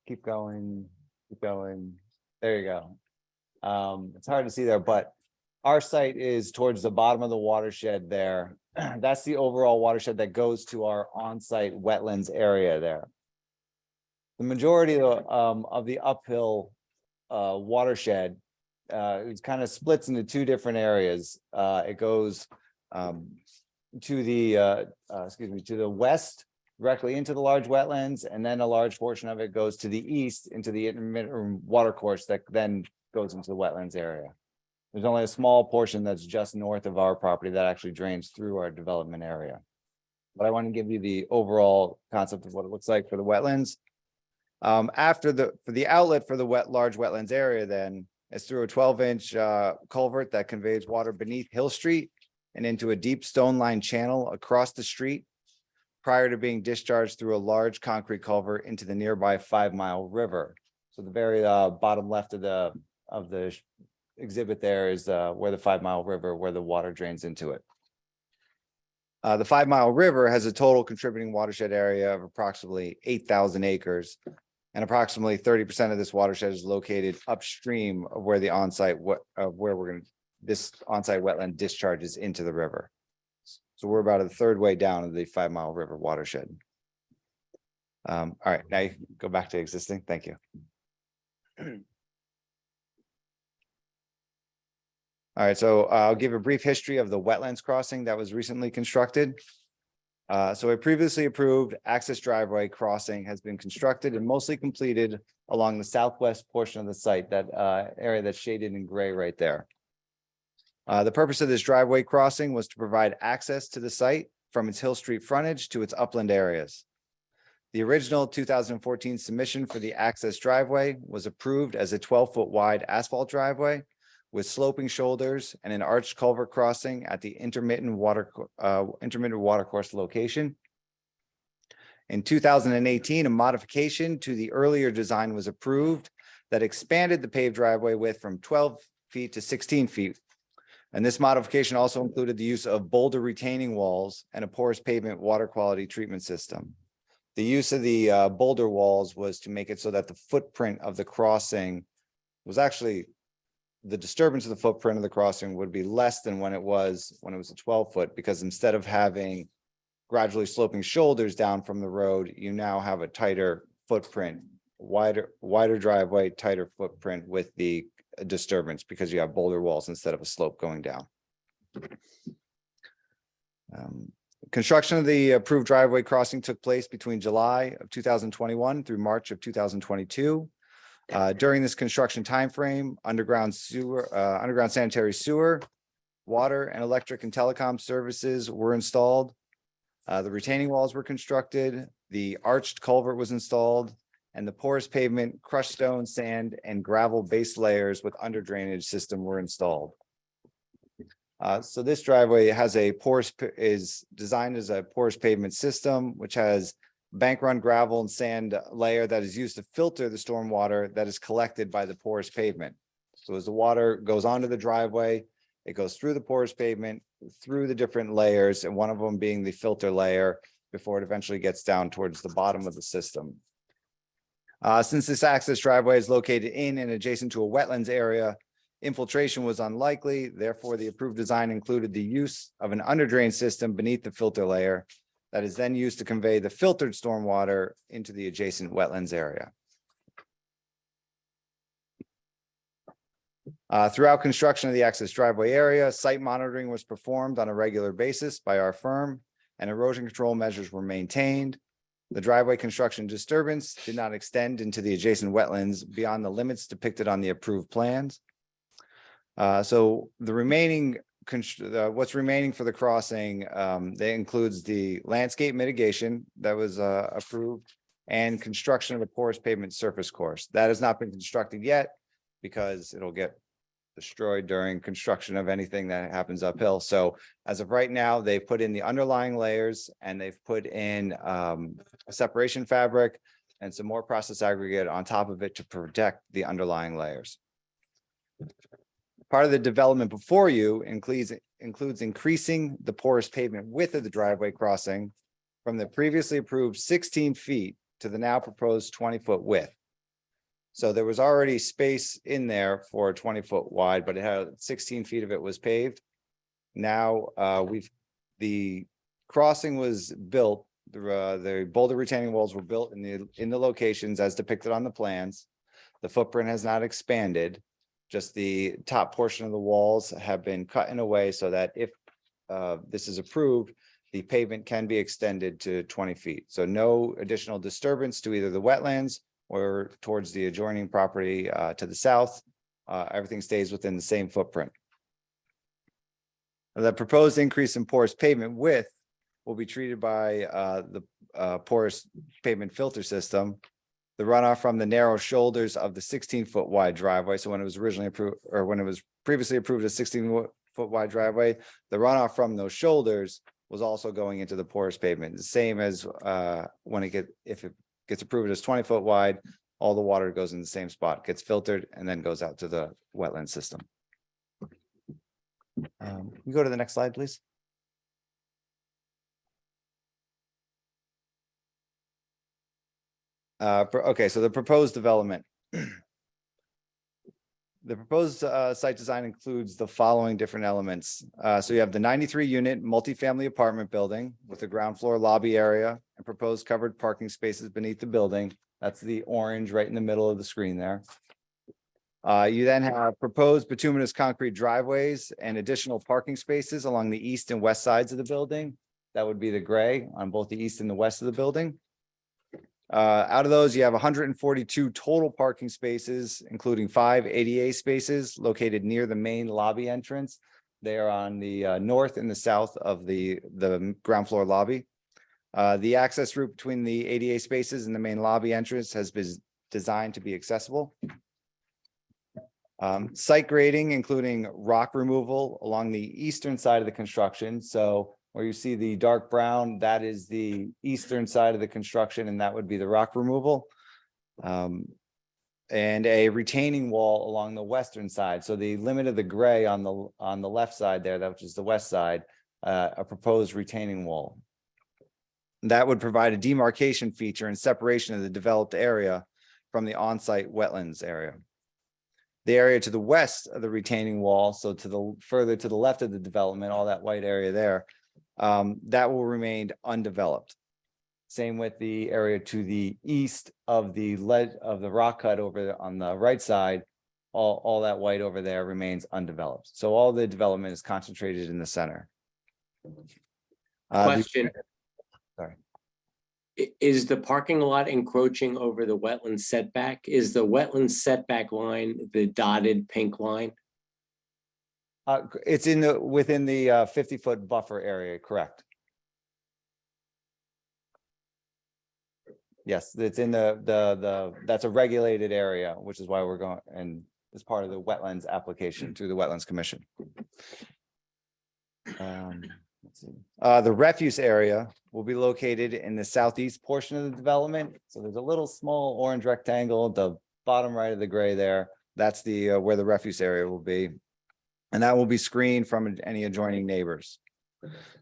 Keep going, keep going. There you go. It's hard to see there, but our site is towards the bottom of the watershed there. That's the overall watershed that goes to our on-site wetlands area there. The majority of the uphill watershed, it kind of splits into 2 different areas. It goes to the to the west, directly into the large wetlands, and then a large portion of it goes to the east into the intermittent water course that then goes into the wetlands area. There's only a small portion that's just north of our property that actually drains through our development area. But I want to give you the overall concept of what it looks like for the wetlands. For the outlet for the large wetlands area, then it's through a 12-inch culvert that conveys water beneath Hill Street and into a deep stone line channel across the street prior to being discharged through a large concrete culvert into the nearby 5 Mile River. So the very bottom left of the exhibit there is where the 5 Mile River, where the water drains into it. The 5 Mile River has a total contributing watershed area of approximately 8,000 acres. And approximately 30% of this watershed is located upstream of where the this on-site wetland discharges into the river. So we're about a third way down of the 5 Mile River watershed. All right, now you can go back to existing. Thank you. All right, so I'll give a brief history of the wetlands crossing that was recently constructed. So a previously approved access driveway crossing has been constructed and mostly completed along the southwest portion of the site, that area that's shaded in gray right there. The purpose of this driveway crossing was to provide access to the site from its Hill Street frontage to its upland areas. The original 2014 submission for the access driveway was approved as a 12-foot wide asphalt driveway with sloping shoulders and an arched culvert crossing at the intermittent water course location. In 2018, a modification to the earlier design was approved that expanded the paved driveway width from 12 feet to 16 feet. And this modification also included the use of boulder retaining walls and a porous pavement water quality treatment system. The use of the boulder walls was to make it so that the footprint of the crossing was actually, the disturbance of the footprint of the crossing would be less than when it was a 12-foot, because instead of having gradually sloping shoulders down from the road, you now have a tighter footprint, wider driveway, tighter footprint with the disturbance because you have boulder walls instead of a slope going down. Construction of the approved driveway crossing took place between July of 2021 through March of 2022. During this construction timeframe, underground sanitary sewer, water and electric and telecom services were installed. The retaining walls were constructed, the arched culvert was installed, and the porous pavement, crushed stone, sand, and gravel base layers with under drainage system were installed. So this driveway is designed as a porous pavement system, which has bank run gravel and sand layer that is used to filter the storm water that is collected by the porous pavement. So as the water goes onto the driveway, it goes through the porous pavement, through the different layers, and one of them being the filter layer before it eventually gets down towards the bottom of the system. Since this access driveway is located in and adjacent to a wetlands area, infiltration was unlikely. Therefore, the approved design included the use of an underdrain system beneath the filter layer that is then used to convey the filtered stormwater into the adjacent wetlands area. Throughout construction of the access driveway area, site monitoring was performed on a regular basis by our firm, and erosion control measures were maintained. The driveway construction disturbance did not extend into the adjacent wetlands beyond the limits depicted on the approved plans. So the remaining what's remaining for the crossing, that includes the landscape mitigation that was approved and construction of a porous pavement surface course. That has not been constructed yet because it'll get destroyed during construction of anything that happens uphill. So as of right now, they've put in the underlying layers and they've put in a separation fabric and some more process aggregate on top of it to protect the underlying layers. Part of the development before you includes increasing the porous pavement width of the driveway crossing from the previously approved 16 feet to the now proposed 20-foot width. So there was already space in there for a 20-foot wide, but it had 16 feet of it was paved. Now, the crossing was built, the boulder retaining walls were built in the locations as depicted on the plans. The footprint has not expanded. Just the top portion of the walls have been cut in a way so that if this is approved, the pavement can be extended to 20 feet. So no additional disturbance to either the wetlands or towards the adjoining property to the south. Everything stays within the same footprint. The proposed increase in porous pavement width will be treated by the porous pavement filter system. The runoff from the narrow shoulders of the 16-foot wide driveway. So when it was originally approved, or when it was previously approved as 16-foot wide driveway, the runoff from those shoulders was also going into the porous pavement. The same as when if it gets approved as 20-foot wide, all the water goes in the same spot, gets filtered, and then goes out to the wetland system. You go to the next slide, please. Okay, so the proposed development. The proposed site design includes the following different elements. So you have the 93-unit multifamily apartment building with a ground floor lobby area and proposed covered parking spaces beneath the building. That's the orange right in the middle of the screen there. You then have proposed bituminous concrete driveways and additional parking spaces along the east and west sides of the building. That would be the gray on both the east and the west of the building. Out of those, you have 142 total parking spaces, including 5 ADA spaces located near the main lobby entrance. They are on the north and the south of the ground floor lobby. The access route between the ADA spaces and the main lobby entrance has been designed to be accessible. Site grading, including rock removal along the eastern side of the construction. So where you see the dark brown, that is the eastern side of the construction, and that would be the rock removal. And a retaining wall along the western side. So the limit of the gray on the left side there, that which is the west side, a proposed retaining wall. That would provide a demarcation feature and separation of the developed area from the on-site wetlands area. The area to the west of the retaining wall, so further to the left of the development, all that white area there, that will remain undeveloped. Same with the area to the east of the rock cut over there on the right side, all that white over there remains undeveloped. So all the development is concentrated in the center. Question. Sorry. Is the parking lot encroaching over the wetland setback? Is the wetland setback line the dotted pink line? It's within the 50-foot buffer area, correct? Yes, it's in that's a regulated area, which is why we're going, and as part of the wetlands application through the Wetlands Commission. Let's see. The refuse area will be located in the southeast portion of the development. So there's a little small orange rectangle at the bottom right of the gray there. That's where the refuse area will be. And that will be screened from any adjoining neighbors.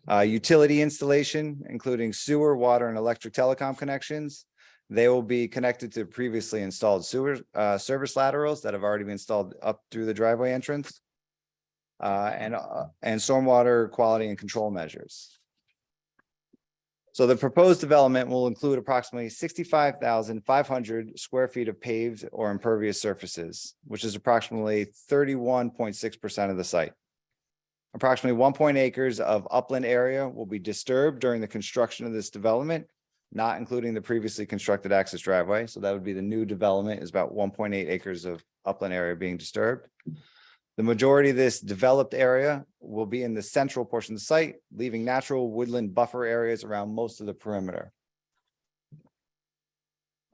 Utility installation, including sewer, water, and electric telecom connections. They will be connected to previously installed sewer service laterals that have already been installed up through the driveway entrance. And stormwater quality and control measures. So the proposed development will include approximately 65,500 square feet of paved or impervious surfaces, which is approximately 31.6% of the site. Approximately 1 acres of upland area will be disturbed during the construction of this development, not including the previously constructed access driveway. So that would be the new development is about 1.8 acres of upland area being disturbed. The majority of this developed area will be in the central portion of the site, leaving natural woodland buffer areas around most of the perimeter.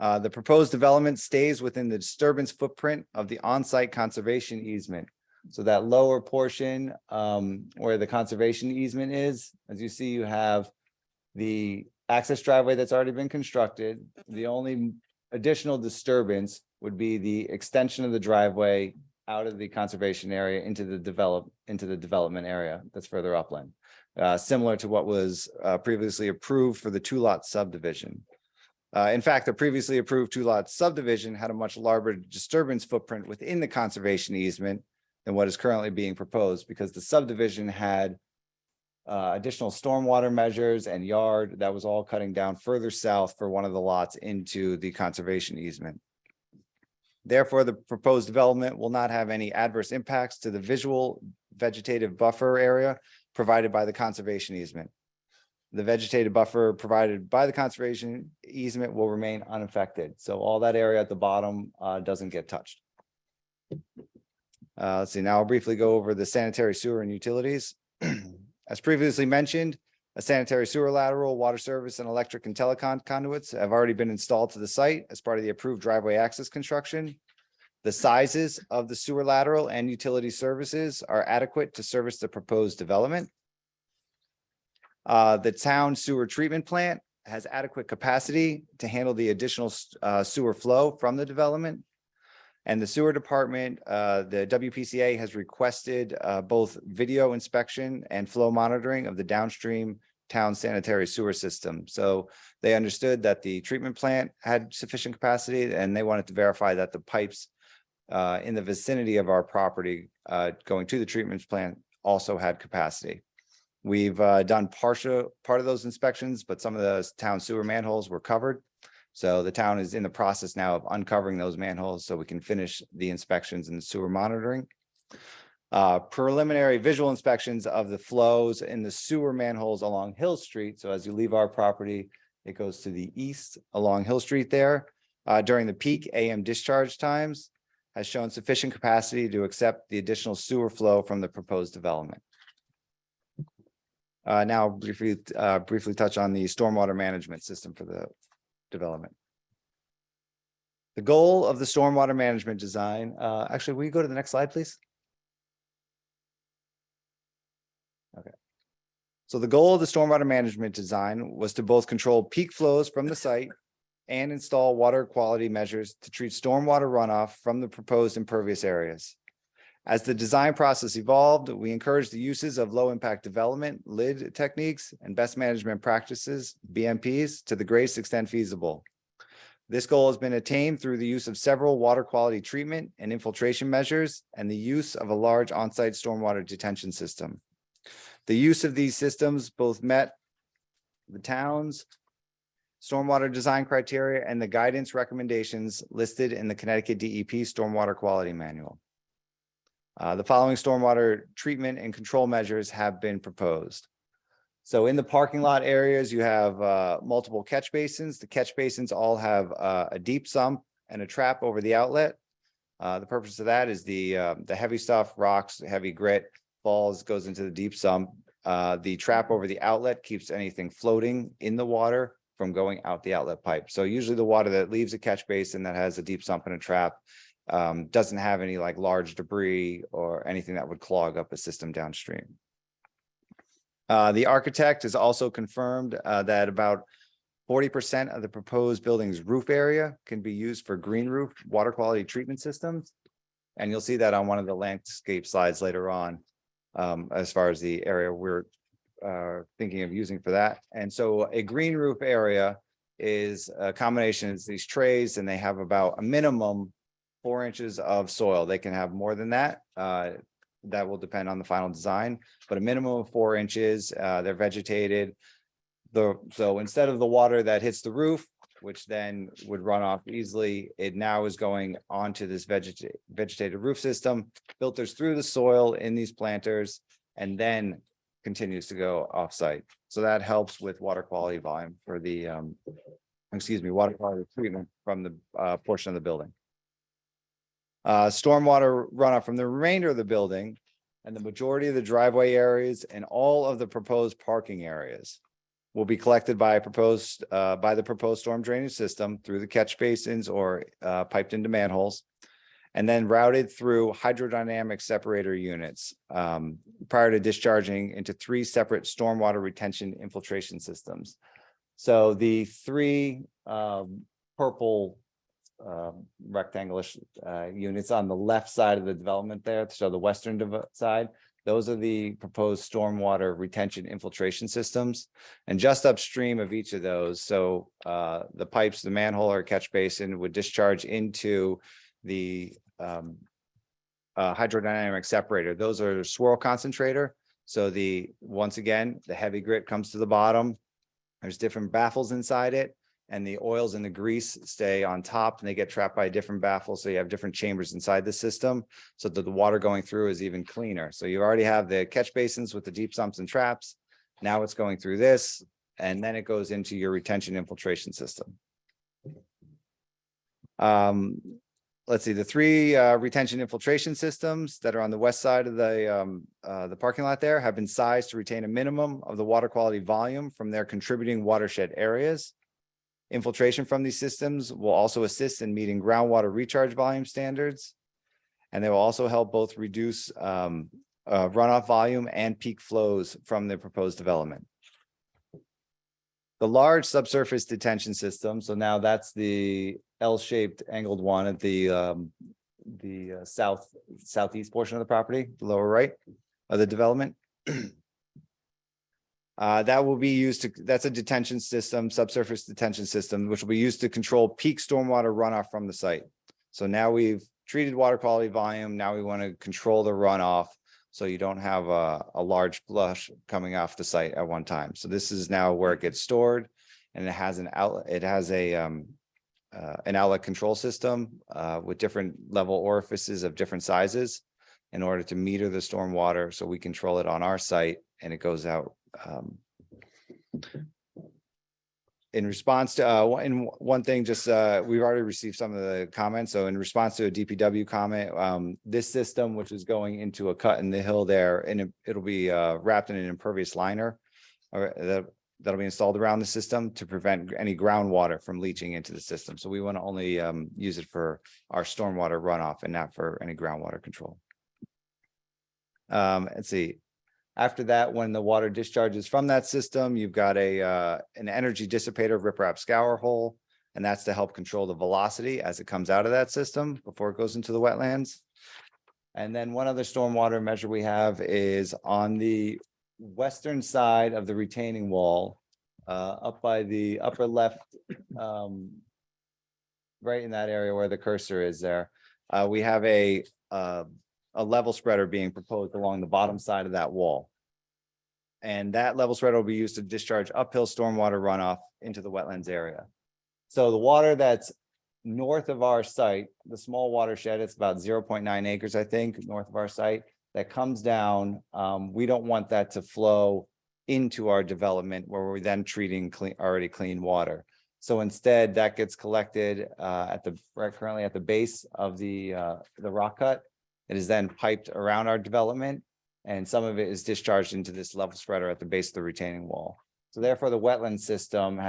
The proposed development stays within the disturbance footprint of the on-site conservation easement. So that lower portion where the conservation easement is, as you see, you have the access driveway that's already been constructed. The only additional disturbance would be the extension of the driveway out of the conservation area into the development area that's further upland. Similar to what was previously approved for the 2-lot subdivision. In fact, the previously approved 2-lot subdivision had a much larger disturbance footprint within the conservation easement than what is currently being proposed, because the subdivision had additional stormwater measures and yard that was all cutting down further south for one of the lots into the conservation easement. Therefore, the proposed development will not have any adverse impacts to the visual vegetative buffer area provided by the conservation easement. The vegetative buffer provided by the conservation easement will remain unaffected. So all that area at the bottom doesn't get touched. Let's see, now I'll briefly go over the sanitary sewer and utilities. As previously mentioned, a sanitary sewer lateral, water service, and electric and telecom conduits have already been installed to the site as part of the approved driveway access construction. The sizes of the sewer lateral and utility services are adequate to service the proposed development. The town sewer treatment plant has adequate capacity to handle the additional sewer flow from the development. And the sewer department, the WPCA has requested both video inspection and flow monitoring of the downstream town sanitary sewer system. So they understood that the treatment plant had sufficient capacity, and they wanted to verify that the pipes in the vicinity of our property going to the treatment plant also had capacity. We've done part of those inspections, but some of the town sewer manholes were covered. So the town is in the process now of uncovering those manholes so we can finish the inspections and the sewer monitoring. Preliminary visual inspections of the flows in the sewer manholes along Hill Street. So as you leave our property, it goes to the east along Hill Street there. During the peak AM discharge times has shown sufficient capacity to accept the additional sewer flow from the proposed development. Now briefly touch on the stormwater management system for the development. The goal of the stormwater management design, actually, will you go to the next slide, please? Okay. So the goal of the stormwater management design was to both control peak flows from the site and install water quality measures to treat stormwater runoff from the proposed impervious areas. As the design process evolved, we encouraged the uses of low impact development, LID techniques, and best management practices, BMPs, to the greatest extent feasible. This goal has been attained through the use of several water quality treatment and infiltration measures and the use of a large on-site stormwater detention system. The use of these systems both met the town's stormwater design criteria and the guidance recommendations listed in the Connecticut DEP Stormwater Quality Manual. The following stormwater treatment and control measures have been proposed. So in the parking lot areas, you have multiple catch basins. The catch basins all have a deep sump and a trap over the outlet. The purpose of that is the heavy stuff, rocks, heavy grit, falls, goes into the deep sump. The trap over the outlet keeps anything floating in the water from going out the outlet pipe. So usually the water that leaves a catch basin that has a deep sump and a trap doesn't have any like large debris or anything that would clog up a system downstream. The architect has also confirmed that about 40% of the proposed building's roof area can be used for green roof water quality treatment systems. And you'll see that on one of the landscape slides later on, as far as the area we're thinking of using for that. And so a green roof area is a combination of these trays, and they have about a minimum 4 inches of soil. They can have more than that. That will depend on the final design, but a minimum of 4 inches. They're vegetated. So instead of the water that hits the roof, which then would run off easily, it now is going onto this vegetated roof system, filters through the soil in these planters, and then continues to go off-site. So that helps with water quality volume for the, water quality treatment from the portion of the building. Stormwater runoff from the remainder of the building and the majority of the driveway areas and all of the proposed parking areas will be collected by the proposed storm drainage system through the catch basins or piped into manholes, and then routed through hydrodynamic separator units prior to discharging into 3 separate stormwater retention infiltration systems. So the 3 purple rectangular units on the left side of the development there, so the western side. Those are the proposed stormwater retention infiltration systems. And just upstream of each of those, so the pipes, the manhole or catch basin would discharge into the hydrodynamic separator. Those are swirl concentrator. So once again, the heavy grit comes to the bottom. There's different baffles inside it, and the oils and the grease stay on top, and they get trapped by different baffles. So you have different chambers inside the system, so that the water going through is even cleaner. So you already have the catch basins with the deep sumps and traps. Now it's going through this, and then it goes into your retention infiltration system. Let's see, the three retention infiltration systems that are on the west side of the parking lot there have been sized to retain a minimum of the water quality volume from their contributing watershed areas. Infiltration from these systems will also assist in meeting groundwater recharge volume standards. And they will also help both reduce runoff volume and peak flows from the proposed development. The large subsurface detention system, so now that's the L-shaped angled one at the southeast portion of the property, the lower right of the development. That will be used to, that's a detention system, subsurface detention system, which will be used to control peak stormwater runoff from the site. So now we've treated water quality volume. Now we want to control the runoff, so you don't have a large flush coming off the site at one time. So this is now where it gets stored, and it has an outlet. It has an outlet control system with different level orifices of different sizes in order to meter the storm water. So we control it on our site, and it goes out. In response to one thing, just we've already received some of the comments. So in response to a DPW comment, this system, which is going into a cut in the hill there, and it'll be wrapped in an impervious liner that'll be installed around the system to prevent any groundwater from leaching into the system. So we want to only use it for our stormwater runoff and not for any groundwater control. Let's see. After that, when the water discharges from that system, you've got an energy dissipator riprap scour hole, and that's to help control the velocity as it comes out of that system before it goes into the wetlands. And then one other stormwater measure we have is on the western side of the retaining wall, up by the upper left, right in that area where the cursor is there. We have a level spreader being proposed along the bottom side of that wall. And that level spreader will be used to discharge uphill stormwater runoff into the wetlands area. So the water that's north of our site, the small watershed, it's about 0.9 acres, I think, north of our site, that comes down. We don't want that to flow into our development where we're then treating already clean water. So instead, that gets collected currently at the base of the rock cut. It is then piped around our development, and some of it is discharged into this level spreader at the base of the retaining wall. So therefore, the wetland system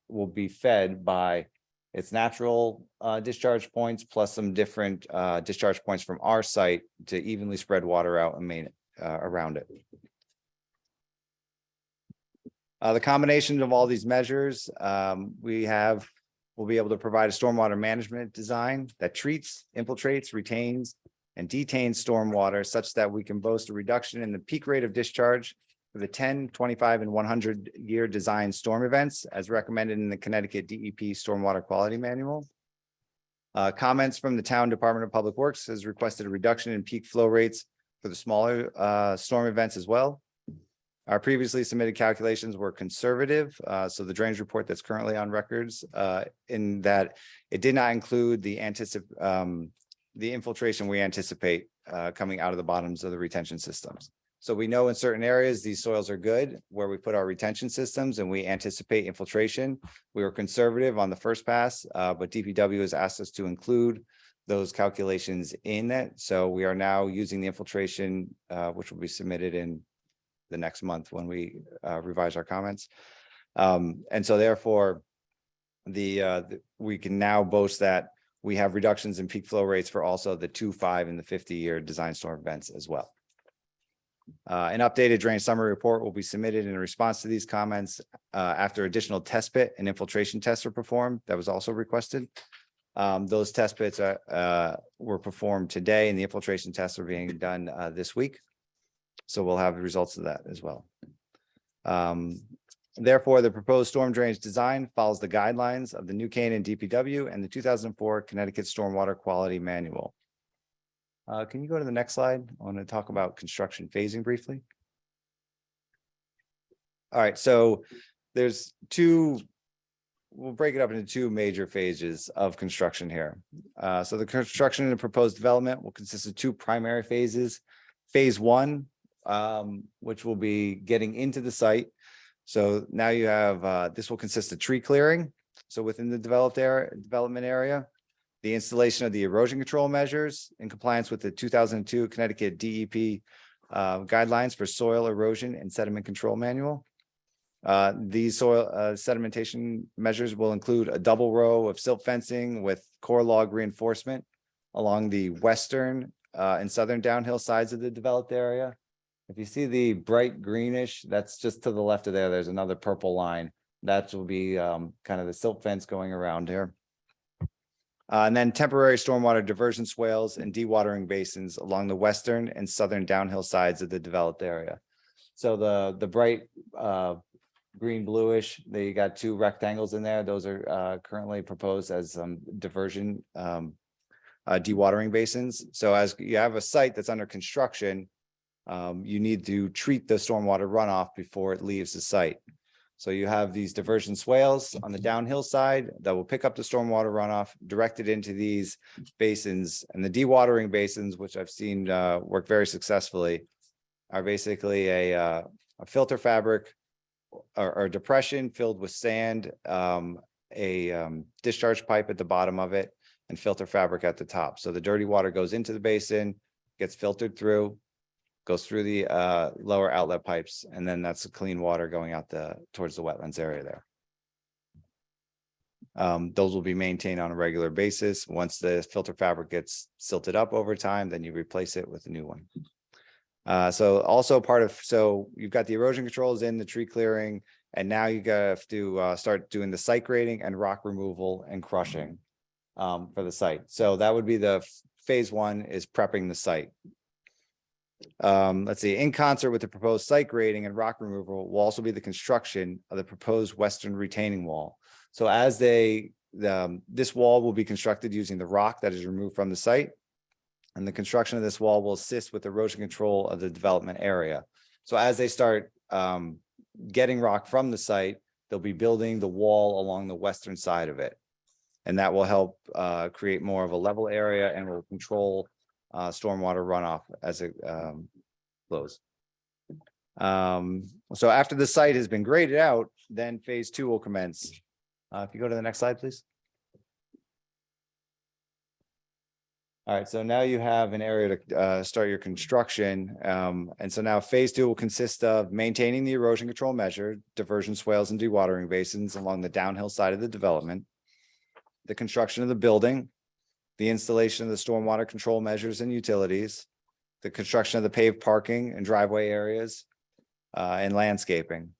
will be fed by its natural discharge points plus some different discharge points from our site to evenly spread water out and around it. The combination of all these measures we'll be able to provide a stormwater management design that treats, infiltrates, retains, and detains stormwater such that we can boast a reduction in the peak rate of discharge for the 10, 25, and 100-year design storm events as recommended in the Connecticut DEP Stormwater Quality Manual. Comments from the Town Department of Public Works has requested a reduction in peak flow rates for the smaller storm events as well. Our previously submitted calculations were conservative, so the drainage report that's currently on records in that it did not include the infiltration we anticipate coming out of the bottoms of the retention systems. So we know in certain areas these soils are good where we put our retention systems and we anticipate infiltration. We were conservative on the first pass, but DPW has asked us to include those calculations in it. So we are now using the infiltration, which will be submitted in the next month when we revise our comments. And so therefore, we can now boast that we have reductions in peak flow rates for also the 2, 5, and the 50-year design storm events as well. An updated drainage summary report will be submitted in response to these comments after additional test pit and infiltration tests are performed. That was also requested. Those test pits were performed today and the infiltration tests are being done this week. So we'll have the results of that as well. Therefore, the proposed storm drainage design follows the guidelines of the New Canaan DPW and the 2004 Connecticut Stormwater Quality Manual. Can you go to the next slide? I want to talk about construction phasing briefly. All right, so there's we'll break it up into two major phases of construction here. So the construction in the proposed development will consist of two primary phases. Phase one, which will be getting into the site. So now you have, this will consist of tree clearing. So within the development area, the installation of the erosion control measures in compliance with the 2002 Connecticut DEP guidelines for soil erosion and sediment control manual. These soil sedimentation measures will include a double row of silt fencing with core log reinforcement along the western and southern downhill sides of the developed area. If you see the bright greenish, that's just to the left of there. There's another purple line. That will be kind of the silt fence going around here. And then temporary stormwater diversion swales and dewatering basins along the western and southern downhill sides of the developed area. So the bright green bluish, they got two rectangles in there. Those are currently proposed as diversion dewatering basins. So as you have a site that's under construction, you need to treat the stormwater runoff before it leaves the site. So you have these diversion swales on the downhill side that will pick up the stormwater runoff directed into these basins, and the dewatering basins, which I've seen work very successfully, are basically a filter fabric or depression filled with sand, a discharge pipe at the bottom of it, and filter fabric at the top. So the dirty water goes into the basin, gets filtered through, goes through the lower outlet pipes, and then that's the clean water going out towards the wetlands area there. Those will be maintained on a regular basis. Once the filter fabric gets silted up over time, then you replace it with a new one. So also so you've got the erosion controls in the tree clearing, and now you have to start doing the site grading and rock removal and crushing for the site. So that would be the phase one, is prepping the site. Let's see, in concert with the proposed site grading and rock removal will also be the construction of the proposed western retaining wall. So as this wall will be constructed using the rock that is removed from the site, and the construction of this wall will assist with erosion control of the development area. So as they start getting rock from the site, they'll be building the wall along the western side of it. And that will help create more of a level area and will control stormwater runoff as it flows. So after the site has been graded out, then phase two will commence. If you go to the next slide, please. All right, so now you have an area to start your construction. And so now phase two will consist of maintaining the erosion control measure, diversion swales and dewatering basins along the downhill side of the development, the construction of the building, the installation of the stormwater control measures and utilities, the construction of the paved parking and driveway areas, and landscaping.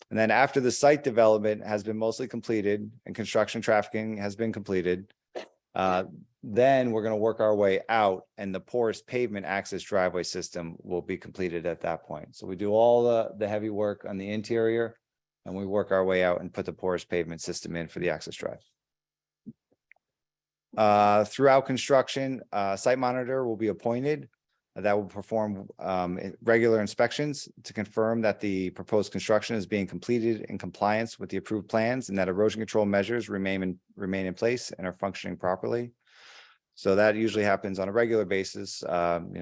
And then after the site development has been mostly completed and construction trafficking has been completed, then we're going to work our way out, and the porous pavement access driveway system will be completed at that point. So we do all the heavy work on the interior, and we work our way out and put the porous pavement system in for the access drive. Throughout construction, site monitor will be appointed that will perform regular inspections to confirm that the proposed construction is being completed in compliance with the approved plans and that erosion control measures remain in place and are functioning properly. So that usually happens on a regular basis.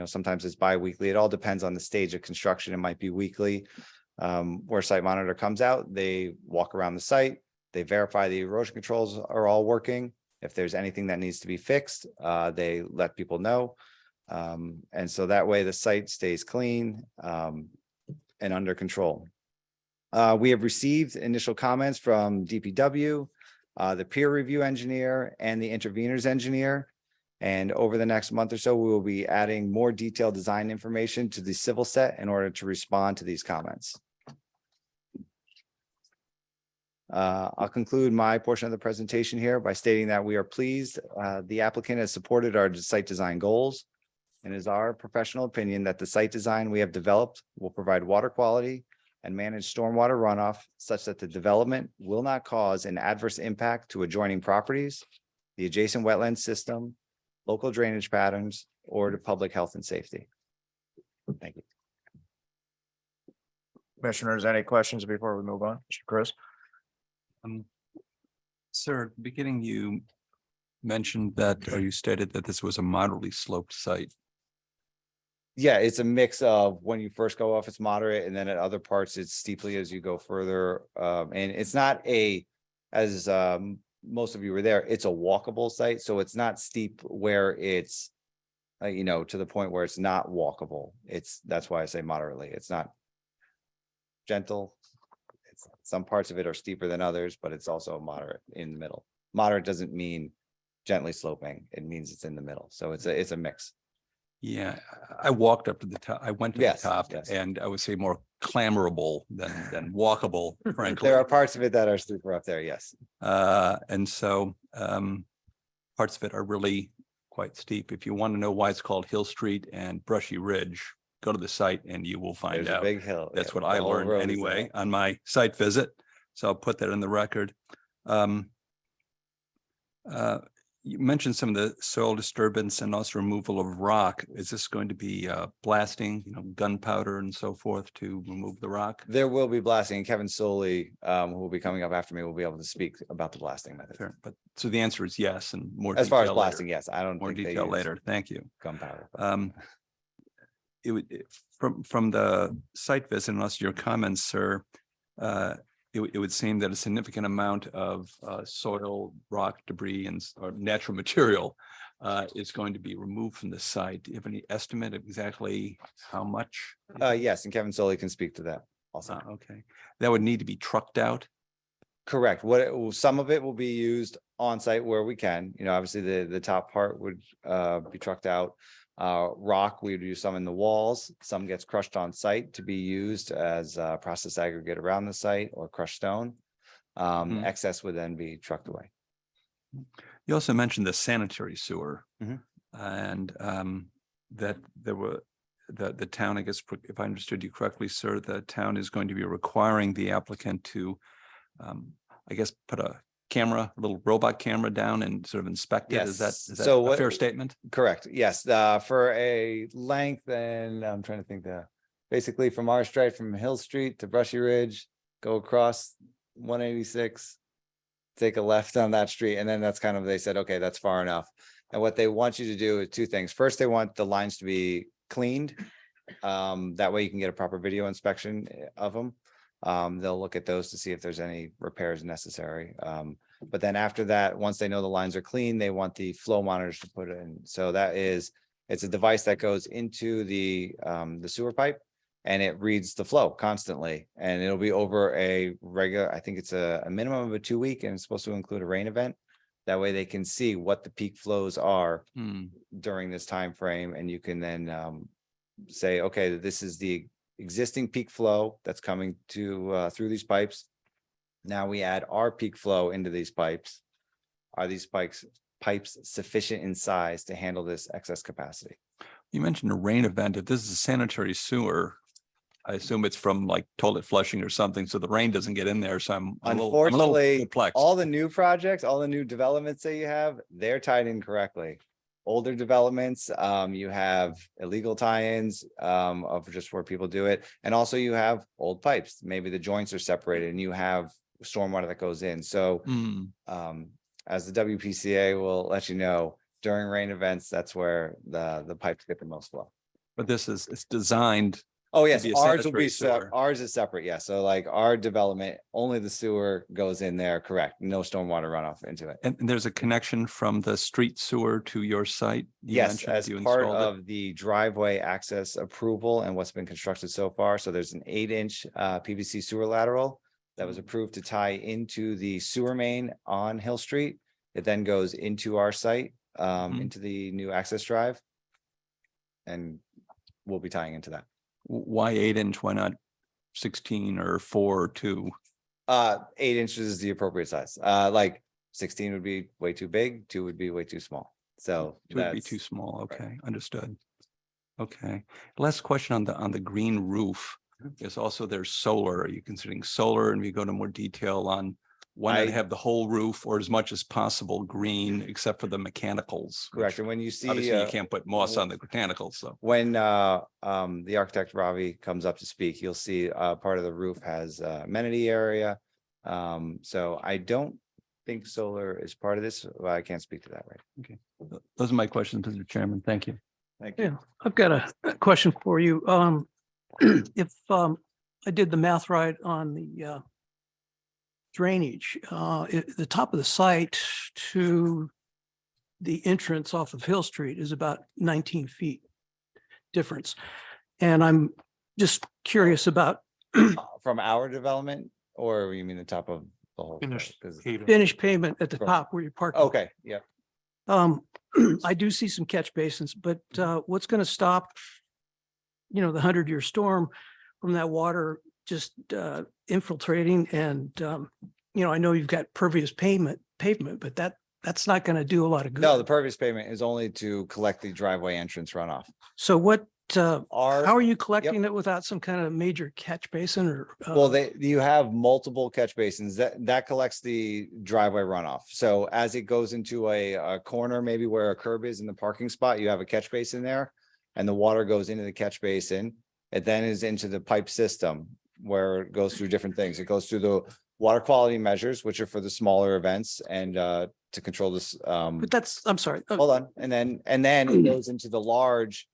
Sometimes it's bi-weekly. It all depends on the stage of construction. It might be weekly. Where site monitor comes out, they walk around the site, they verify the erosion controls are all working. If there's anything that needs to be fixed, they let people know. And so that way the site stays clean and under control. We have received initial comments from DPW, the peer review engineer, and the interveners engineer. And over the next month or so, we will be adding more detailed design information to the civil set in order to respond to these comments. I'll conclude my portion of the presentation here by stating that we are pleased the applicant has supported our site design goals. And it is our professional opinion that the site design we have developed will provide water quality and manage stormwater runoff such that the development will not cause an adverse impact to adjoining properties, the adjacent wetland system, local drainage patterns, or to public health and safety. Thank you. Commissioners, any questions before we move on? Mr. Chris? Sir, at the beginning, you mentioned that, or you stated that this was a moderately sloped site. Yeah, it's a mix of when you first go off, it's moderate, and then at other parts, it's steeply as you go further. And it's not as most of you were there, it's a walkable site, so it's not steep where it's to the point where it's not walkable. That's why I say moderately. It's not gentle. Some parts of it are steeper than others, but it's also moderate in the middle. Moderate doesn't mean gently sloping. It means it's in the middle. So it's a mix. Yeah, I walked up to the top. I went to the Yes, top yes. and I would say more clamberable than walkable, frankly. There are parts of it that are steeper up there. Yes. And so parts of it are really quite steep. If you want to know why it's called Hill Street and Brushy Ridge, go to the site and you will find There's a out. big hill. That's Yeah, what the I whole learned road is a anyway hill. on my site visit. So I'll put that in the record. You mentioned some of the soil disturbance and also removal of rock. Is this going to be blasting, gunpowder and so forth to remove the rock? There will be blasting. Kevin Soley, who will be coming up after me, will be able to speak about the blasting method. Sure, but so the answer is yes, and more As far as detail later. blasting, yes. I don't More think they detail use later. Thank you. gunpowder. It would, from the site visit, and also your comments, sir, it would seem that a significant amount of soil, rock, debris, and or natural material is going to be removed from the site. Do you have any estimate of exactly how much? Yes, and Kevin Soley can speak to that also. Okay, that would need to be trucked out. Correct. Some of it will be used on site where we can, obviously the top part would be trucked out. Rock, we would use some in the walls, some gets crushed on site to be used as process aggregate around the site or crushed stone. Excess would then be trucked away. You also mentioned the sanitary sewer. Mhm. And that there were the town, I guess, if I understood you correctly, sir, the town is going to be requiring the applicant to I guess put a little robot camera down and sort of inspect it. Is that So a fair statement? Correct. Yes. For a length, and I'm trying to think basically from our straight from Hill Street to Brushy Ridge, go across 186, take a left on that street. And then that's they said, okay, that's far enough. And what they want you to do is two things. First, they want the lines to be cleaned. That way you can get a proper video inspection of them. They'll look at those to see if there's any repairs necessary. But then after that, once they know the lines are clean, they want the flow monitors to put in. So it's a device that goes into the sewer pipe and it reads the flow constantly. And it'll be over a regular, I think it's a minimum of a 2-week, and it's supposed to include a rain event. That way they can see what the peak flows are during this time frame. And you can then say, okay, this is the existing peak flow that's coming to through these pipes. Now we add our peak flow into these pipes. Are these pipes sufficient in size to handle this excess capacity? You mentioned a rain event. If this is a sanitary sewer, I assume it's from like toilet flushing or something, so the rain doesn't get in there. So I'm a little Unfortunately, perplexed. all the new projects, all the new developments that you have, they're tied in correctly. Older developments, you have illegal tie-ins of just where people do it. And also you have old pipes. Maybe the joints are separated and you have stormwater that goes in. So as the WPCA will let you know, during rain events, that's where the pipes get the most flow. But it's designed. Oh, yes, to be a ours will be, sanitary sewer. ours is separate, yeah, so like our development, only the sewer goes in there, correct, no stormwater runoff into it. And there's a connection from the street sewer to your site? You Yes, mentioned as you part installed it. of the driveway access approval and what's been constructed so far, so there's an 8-inch PVC sewer lateral that was approved to tie into the sewer main on Hill Street. It then goes into our site, into the new access drive. And we'll be tying into that. Why 8-inch? Why not 16 or 4 or 2? 8 inches is the appropriate size. Like 16 would be way too big, 2 would be way too small. So It would be that's too small. Okay, understood. Okay, last question on the green roof. Is also there's solar. Are you considering solar? And we go into more detail on why not I- have the whole roof or as much as possible green, except for the mechanicals? which correct. And when you see, Obviously, you can't put moss w- on the mechanicals, so. when the architect Ravi comes up to speak, you'll see part of the roof has amenity area. So I don't think solar is part of this. Well, I can't speak to that right. Okay, those are my questions, Mr. Chairman. Thank you. Thank you. Yeah, I've got a question for you. If I did the math right on the drainage, the top of the site to the entrance off of Hill Street is about 19 feet difference. And I'm just curious about From our development, or you mean the top of the whole? Finished site? 'Cause- pavement. finished pavement at the Right. top where you're parking. Okay, yeah. I do see some catch basins, but what's going to stop, the 100-year storm from that water just infiltrating? And, I know you've got pervious pavement, but that's not going to do a lot of good. No, the pervious pavement is only to collect the driveway entrance runoff. So what, how Our, are you collecting it without some kind of major catch basin or? well, you have multiple catch basins that collects the driveway runoff. So as it goes into a corner, maybe where a curb is in the parking spot, you have a catch basin there. And the water goes into the catch basin. It then is into the pipe system where it goes through different things. It goes through the water quality measures, which are for the smaller events and to control this. But that's, I'm sorry. Hold on, and then it goes into the large.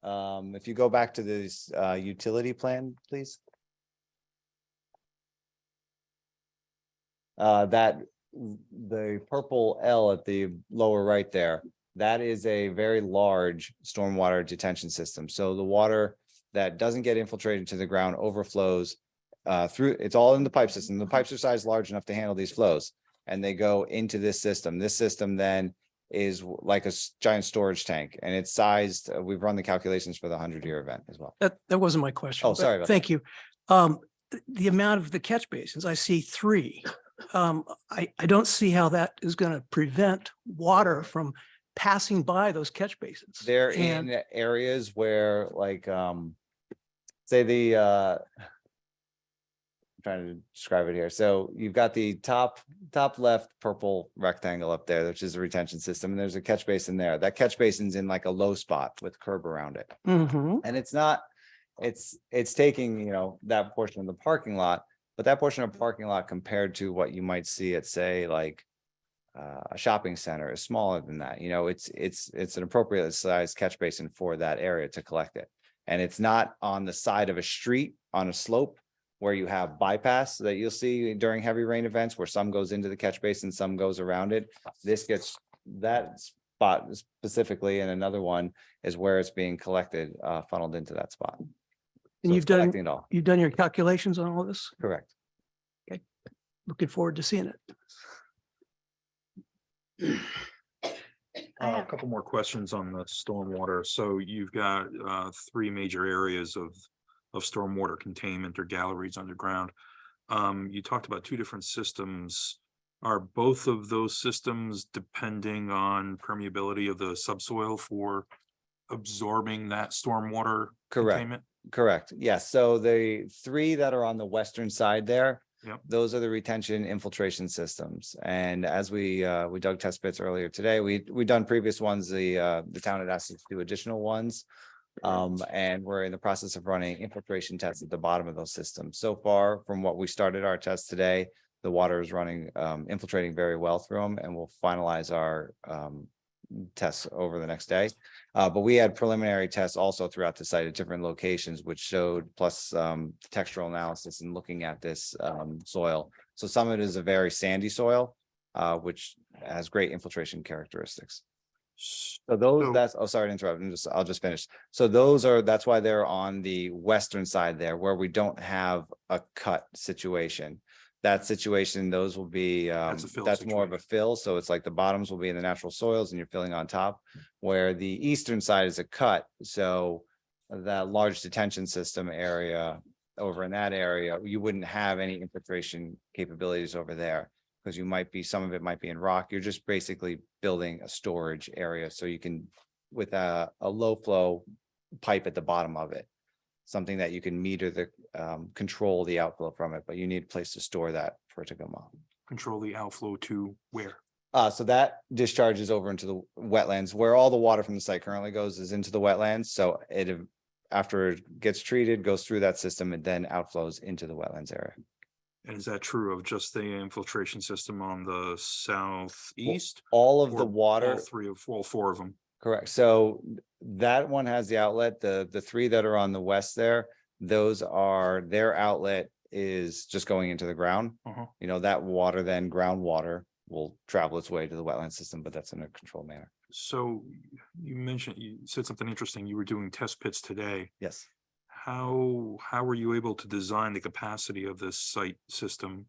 If you go back to this utility plan, please. That the purple L at the lower right there, that is a very large stormwater detention system. So the water that doesn't get infiltrated to the ground overflows through, it's all in the pipe system. The pipes are sized large enough to handle these flows, and they go into this system. This system then is like a giant storage tank, and it's sized, we've run the calculations for the 100-year event as well. That wasn't my question. Oh, but sorry about Thank you. The amount of the catch basins, I see 3. I don't see how that is going to prevent water from passing by those catch basins. They're And- in areas where like, say the, I'm trying to describe it here. So you've got the top left purple rectangle up there, which is a retention system, and there's a catch basin there. That catch basin's in like a low spot with curb around it. Mhm. And it's not, it's taking, that portion of the parking lot, but that portion of parking lot compared to what you might see at, say, like a shopping center is smaller than that. It's an appropriate size catch basin for that area to collect it. And it's not on the side of a street on a slope where you have bypass that you'll see during heavy rain events where some goes into the catch basin, some goes around it. This gets that spot specifically, and another one is where it's being collected, funneled into that spot. And So you've it's collecting done, it all. you've done your calculations on all this? Correct. Looking forward to seeing it. A couple more questions on the stormwater. So you've got 3 major areas of stormwater containment or galleries underground. You talked about 2 different systems. Are both of those systems depending on permeability of the subsoil for absorbing that stormwater Correct. containment? Correct. Yes. So the 3 that are on the western side there, Yep. those are the retention infiltration systems. And as we dug test pits earlier today, we done previous ones. The town had asked us to do additional ones. And we're in the process of running infiltration tests at the bottom of those systems. So far, from what we started our test today, the water is running, infiltrating very well through them, and we'll finalize our tests over the next day. But we had preliminary tests also throughout the site at different locations, which showed plus textural analysis and looking at this soil. So some of it is a very sandy soil, which has great infiltration characteristics. So those, sorry to interrupt, I'll just finish. So that's why they're on the western side there, where we don't have a cut situation. That situation, those will be, that's more of a fill. So it's like the bottoms will be in the natural soils and you're filling on top, where the eastern side is a cut. So that large detention system area over in that area, you wouldn't have any infiltration capabilities over there. Because you might be, some of it might be in rock. You're just basically building a storage area so you can, with a low flow pipe at the bottom of it. Something that you can meter the, control the outflow from it, but you need a place to store that for it to come up. Control the outflow to where? So that discharges over into the wetlands where all the water from the site currently goes is into the wetlands. So it, after it gets treated, goes through that system and then outflows into the wetlands area. And is that true of just the infiltration system on the southeast? All of the Or water. All four of them? Correct. So that one has the outlet, the three that are on the west there, those are, their outlet is just going into the ground. You know, that water then groundwater will travel its way to the wetland system, but that's in a controlled manner. So you said something interesting. You were doing test pits today. Yes. How were you able to design the capacity of this site system?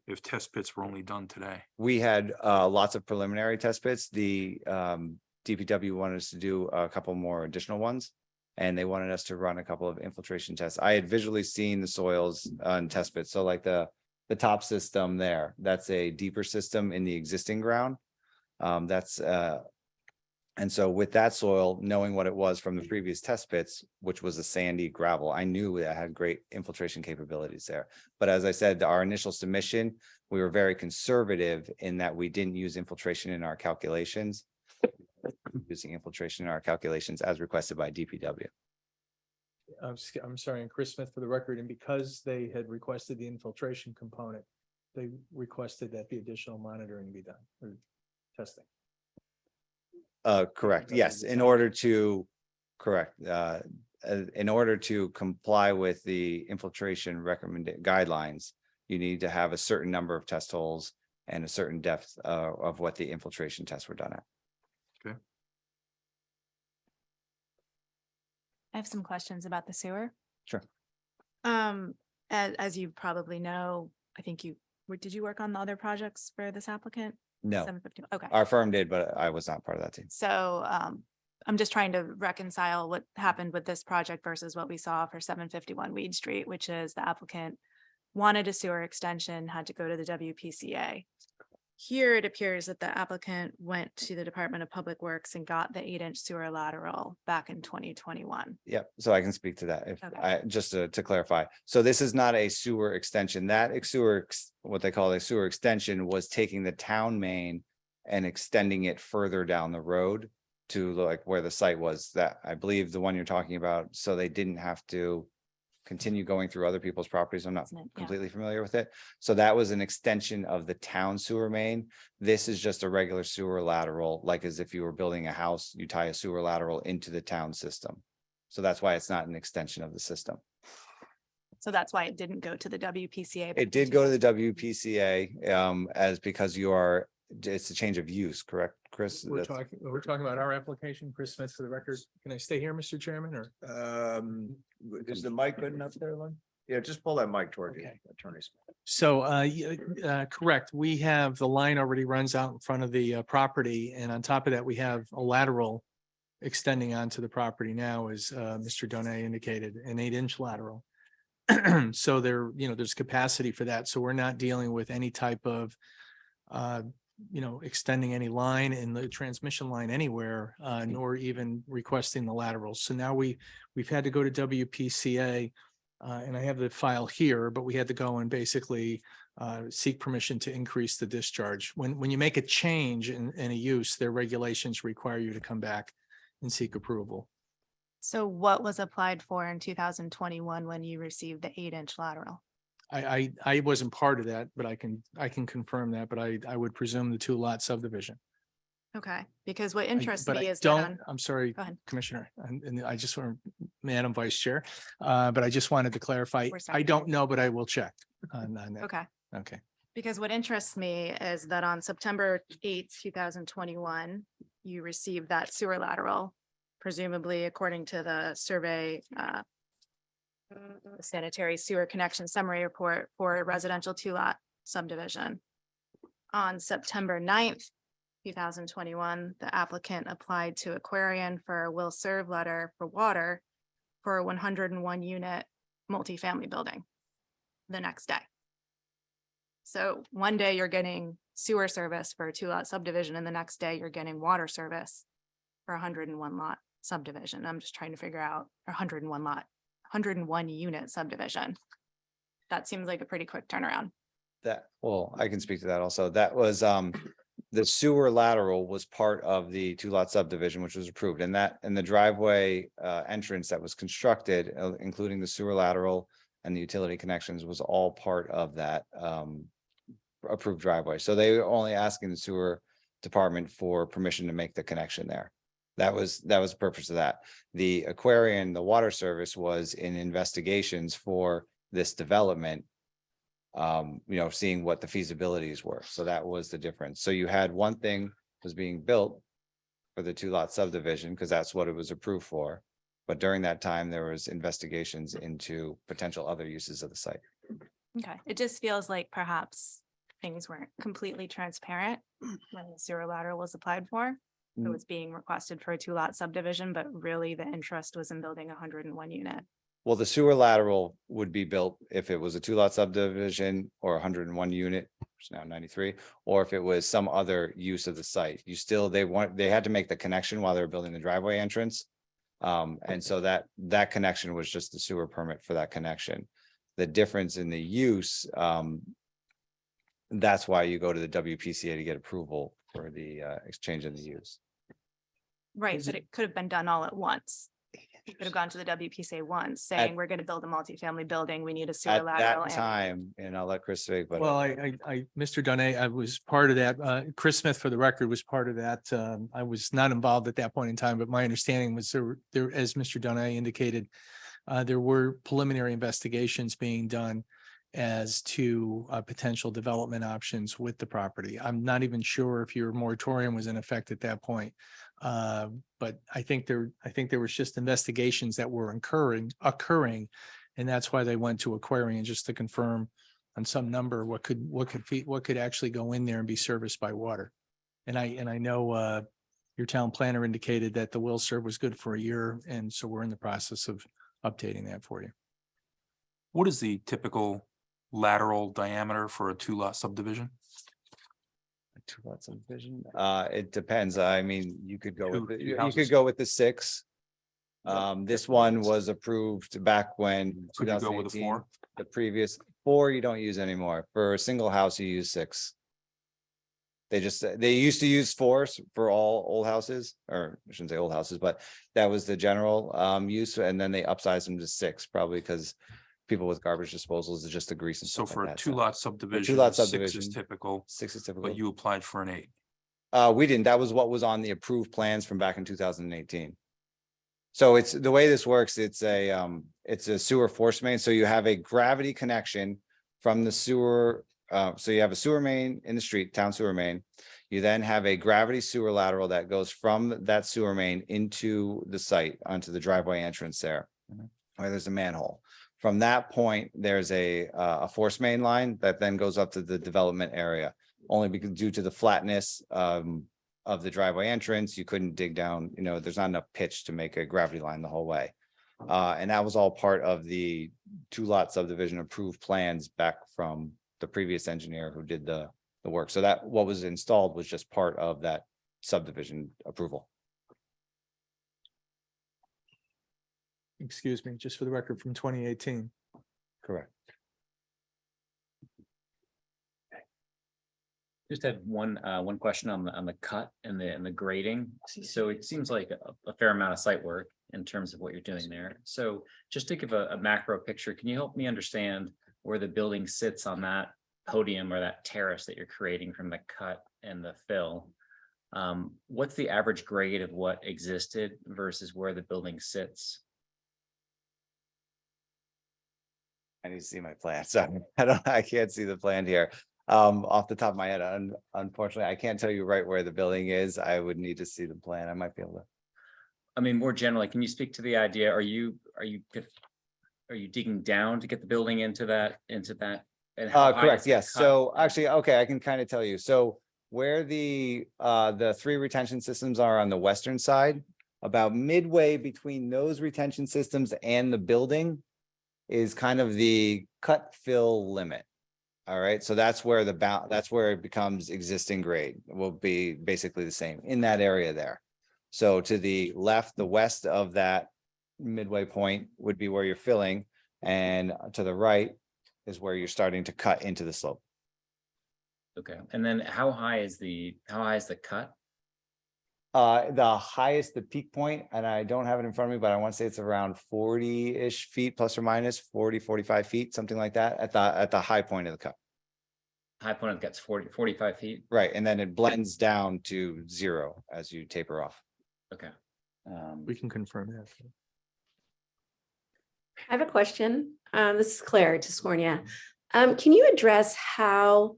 If test pits were only done today? We had lots of preliminary test pits. The DPW wanted us to do a couple more additional ones. And they wanted us to run a couple of infiltration tests. I had visually seen the soils on test pits. So like the top system there, that's a deeper system in the existing ground. And so with that soil, knowing what it was from the previous test pits, which was a sandy gravel, I knew that had great infiltration capabilities there. But as I said, our initial submission, we were very conservative in that we didn't use infiltration in our calculations. Using infiltration in our calculations as requested by DPW. I'm sorry, and Chris Smith for the record, and because they had requested the infiltration component, they requested that the additional monitoring be done or testing. Correct. Yes, in order to comply with the infiltration recommended guidelines, you need to have a certain number of test holes and a certain depth of what the infiltration tests were done at. Okay. I have some questions about the sewer. Sure. As you probably know, I think did you work on the other projects for this applicant? No, 751. Okay. our firm did, but I was not part of that team. So I'm just trying to reconcile what happened with this project versus what we saw for 751 Weed Street, which is the applicant wanted a sewer extension, had to go to the WPCA. Here, it appears that the applicant went to the Department of Public Works and got the 8-inch sewer lateral back in 2021. Yep, so I can speak to that if Okay. just to clarify. So this is not a sewer extension. That what they call a sewer extension was taking the town main and extending it further down the road to like where the site was, that I believe the one you're talking about, so they didn't have to continue going through other people's properties. I'm not Isn't it? Yeah. completely familiar with it. So that was an extension of the town sewer main. This is just a regular sewer lateral, like as if you were building a house, you tie a sewer lateral into the town system. So that's why it's not an extension of the system. So that's why it didn't go to the WPCA. but It did go to the WPCA as because it's a change of use, correct, Chris? We're talking about our application, Chris Smith for the record. Can I stay here, Mr. Chairman, or? Is the mic good enough there, Lynn? Yeah, just pull that mic toward you, Okay. Attorney Smith. So, correct, we have, the line already runs out in front of the property, and on top of that, we have a lateral extending onto the property now, as Mr. Donay indicated, an 8-inch lateral. So there's capacity for that, so we're not dealing with any type of extending any line in the transmission line anywhere, nor even requesting the laterals. So now we've had to go to WPCA, and I have the file here, but we had to go and basically seek permission to increase the discharge. When you make a change in a use, their regulations require you to come back and seek approval. So what was applied for in 2021 when you received the 8-inch lateral? I wasn't part of that, but I can confirm that, but I would presume the 2-lot subdivision. Okay, because what interests But me I is that don't, on, I'm sorry, go ahead. Commissioner, and I just want, Madam Vice Chair, but I just wanted to clarify, We're I don't know, but I will check on that. Okay, Okay. because what interests me is that on September 8th, 2021, you received that sewer lateral, presumably according to the survey, sanitary sewer connection summary report for a residential 2-lot subdivision. On September 9th, 2021, the applicant applied to Aquarian for a will serve letter for water for a 101 unit multifamily building the next day. So one day you're getting sewer service for a 2-lot subdivision, and the next day you're getting water service for a 101 lot subdivision. I'm just trying to figure out a 101 lot, 101 unit subdivision. That seems like a pretty quick turnaround. That, well, I can speak to that also. That was, the sewer lateral was part of the 2-lot subdivision, which was approved, and that, and the driveway entrance that was constructed, including the sewer lateral and the utility connections, was all part of that approved driveway. So they were only asking the sewer department for permission to make the connection there. That was the purpose of that. The Aquarian, the water service, was in investigations for this development, seeing what the feasibilities were. So that was the difference. So you had one thing was being built for the 2-lot subdivision, because that's what it was approved for. But during that time, there was investigations into potential other uses of the site. Okay, it just feels like perhaps things weren't completely transparent when the sewer lateral was applied for. It was being requested for a 2-lot subdivision, but really the interest was in building a 101 unit. Well, the sewer lateral would be built if it was a 2-lot subdivision or 101 unit, which is now 93, or if it was some other use of the site. They had to make the connection while they were building the driveway entrance. And so that connection was just the sewer permit for that connection. The difference in the use, that's why you go to the WPCA to get approval for the exchange of the use. Right, but it could have been done all at once. You could have gone to the WPCA once saying, we're going to build a multifamily building. We need a sewer At lateral. that time, and I'll let Chris speak, but. Well, Mr. Donay, I was part of that. Chris Smith, for the record, was part of that. I was not involved at that point in time, but my understanding was there, as Mr. Donay indicated, there were preliminary investigations being done as to potential development options with the property. I'm not even sure if your moratorium was in effect at that point. But I think there was just investigations that were occurring, and that's why they went to Aquarian, just to confirm on some number what could actually go in there and be serviced by water. And I know your town planner indicated that the will serve was good for a year, and so we're in the process of updating that for you. What is the typical lateral diameter for a 2-lot subdivision? 2-lot subdivision? It depends. I mean, you could go with Two you houses. could go with the 6. This one was approved back when Could you go with a 2018. 4? The previous 4 you don't use anymore. For a single house, you use 6. They used to use 4s for all old houses, or I shouldn't say old houses, but that was the general use, and then they upsized them to 6, probably because people with garbage disposals is just the grease and So stuff for a like that. 2-lot subdivision, 2-lot 6 is subdivision, typical, 6 is typical. but you applied for an 8. We didn't. That was what was on the approved plans from back in 2018. So it's the way this works. It's a sewer force main. So you have a gravity connection from the sewer. So you have a sewer main in the street, town sewer main. You then have a gravity sewer lateral that goes from that sewer main into the site, onto the driveway entrance there, where there's a manhole. From that point, there's a force main line that then goes up to the development area. Only because due to the flatness of the driveway entrance, you couldn't dig down, there's not enough pitch to make a gravity line the whole way. And that was all part of the 2-lot subdivision approved plans back from the previous engineer who did the work. So that what was installed was just part of that subdivision approval. Excuse me, just for the record, from 2018. Correct. Just had one question on the cut and the grading. So it seems like a fair amount of site work in terms of what you're doing there. So just to give a macro picture, can you help me understand where the building sits on that podium or that terrace that you're creating from the cut and the fill? What's the average grade of what existed versus where the building sits? I need to see my plan. So I can't see the plan here. Off the top of my head, unfortunately, I can't tell you right where the building is. I would need to see the plan. I might be able to. I mean, more generally, can you speak to the idea? Are you digging down to get the building into that? And how high is Correct. the Yes. cut? So actually, okay, I can kind of tell you. So where the 3 retention systems are on the western side, about midway between those retention systems and the building, is kind of the cut fill limit. All right, so that's where that's where it becomes existing grade will be basically the same in that area there. So to the left, the west of that midway point would be where you're filling, and to the right is where you're starting to cut into the slope. Okay, and then how high is the cut? The highest, the peak point, and I don't have it in front of me, but I want to say it's around 40-ish feet, plus or minus 40, 45 feet, something like that at the high point of the cut. High point of the cut's 45 feet? Right, and then it blends down to 0 as you taper off. Okay. We can confirm that. I have a question. This is Claire Tiscornia. Can you address how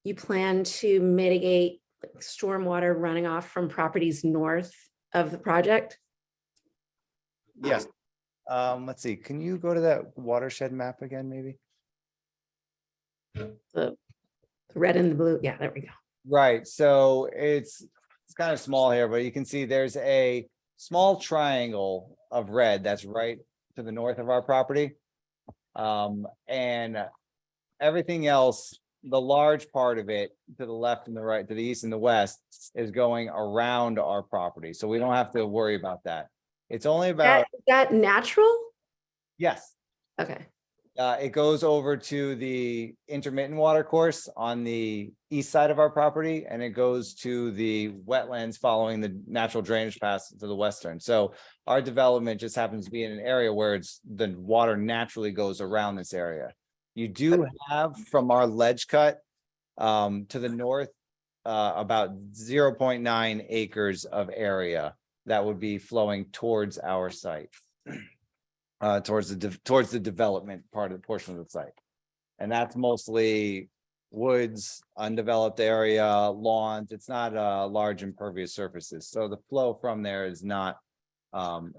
you plan to mitigate stormwater running off from properties north of the project? Yes. Let's see, can you go to that watershed map again, maybe? The red and the blue. Yeah, there we go. Right, so it's kind of small here, but you can see there's a small triangle of red that's right to the north of our property. And everything else, the large part of it to the left and the right, to the east and the west, is going around our property. So we don't have to worry about that. It's only about, That natural? yes. Okay. It goes over to the intermittent water course on the east side of our property, and it goes to the wetlands following the natural drainage path to the western. So our development just happens to be in an area where the water naturally goes around this area. You do have from our ledge cut to the north about 0.9 acres of area that would be flowing towards our site. Towards the development portion of the site. And that's mostly woods, undeveloped area, lawns. It's not large impervious surfaces. So the flow from there is not,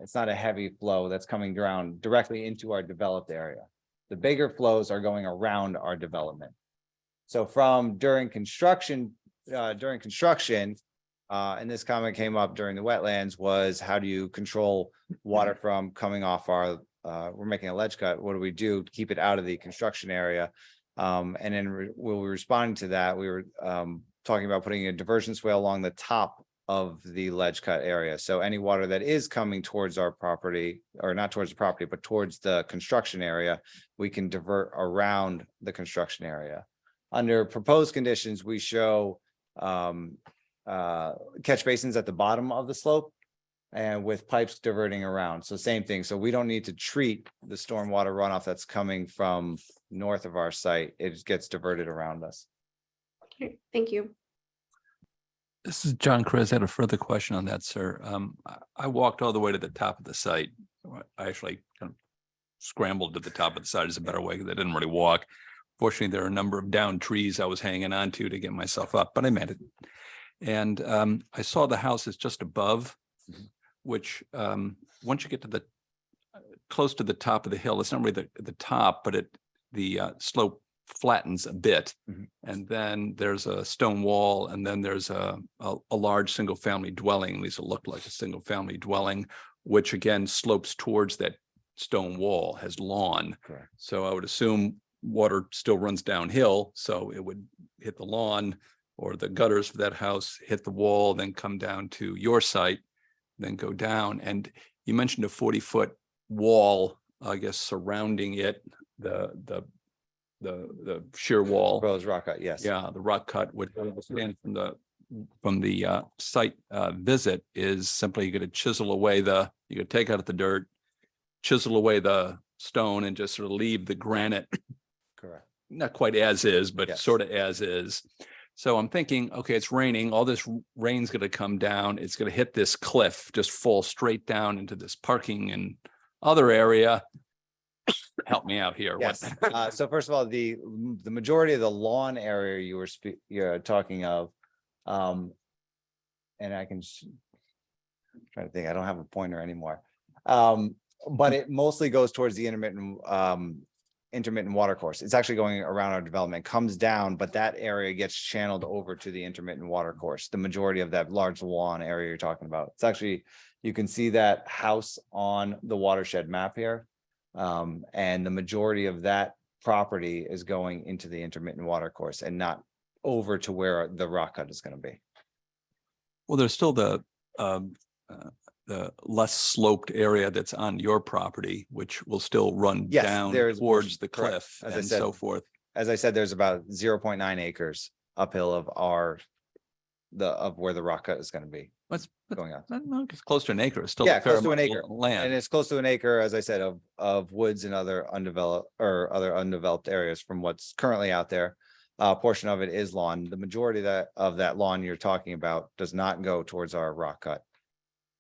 it's not a heavy flow that's coming down directly into our developed area. The bigger flows are going around our development. So during construction, and this comment came up during the wetlands, was how do you control water from coming off our, we're making a ledge cut, what do we do to keep it out of the construction area? And then when we were responding to that, we were talking about putting a diversion swale along the top of the ledge cut area. So any water that is coming towards our property, or not towards the property, but towards the construction area, we can divert around the construction area. Under proposed conditions, we show catch basins at the bottom of the slope and with pipes diverting around. So same thing. So we don't need to treat the stormwater runoff that's coming from north of our site. It gets diverted around us. Okay, thank you. This is John Chris. I had a further question on that, sir. I walked all the way to the top of the site. I actually kind of scrambled to the top of the site is a better way because I didn't really walk. Fortunately, there are a number of downed trees I was hanging on to get myself up, but I made it. And I saw the houses just above, which once you get to the close to the top of the hill, it's not really the top, but the slope flattens a bit. And then there's a stone wall, and then there's a large single family dwelling, at least it looked like a single family dwelling, which again slopes towards that stone wall, has lawn. Correct. So I would assume water still runs downhill, so it would hit the lawn or the gutters for that house, hit the wall, then come down to your site, then go down. And you mentioned a 40-foot wall, I guess, surrounding it, the sheer wall. Rose rock cut, yes. Yeah, the rock cut, which I understand from the site visit is simply you got to chisel away you got to take out the dirt, chisel away the stone, and just sort of leave the granite. Correct. Not quite as is, but Yes. sort of as is. So I'm thinking, okay, it's raining. All this rain's going to come down. It's going to hit this cliff, just fall straight down into this parking and other area. Help me out here. Yes. So first of all, the majority of the lawn area you're talking of, and I can try to think. I don't have a pointer anymore, but it mostly goes towards the intermittent water course. It's actually going around our development, comes down, but that area gets channeled over to the intermittent water course. The majority of that large lawn area you're talking about. It's actually, you can see that house on the watershed map here. And the majority of that property is going into the intermittent water course and not over to where the rock cut is going to be. Well, there's still the less sloped area that's on your property, which will still run Yes, down there is a towards portion, the correct. cliff As I and said, so forth. As I said, there's about 0.9 acres uphill of where the rock cut is going to be That's going on. no, it's close to an acre. It's still Yeah, a fair close to an amount acre. of And land. it's close to an acre, as I said, of woods and other undeveloped areas from what's currently out there. A portion of it is lawn. The majority of that lawn you're talking about does not go towards our rock cut.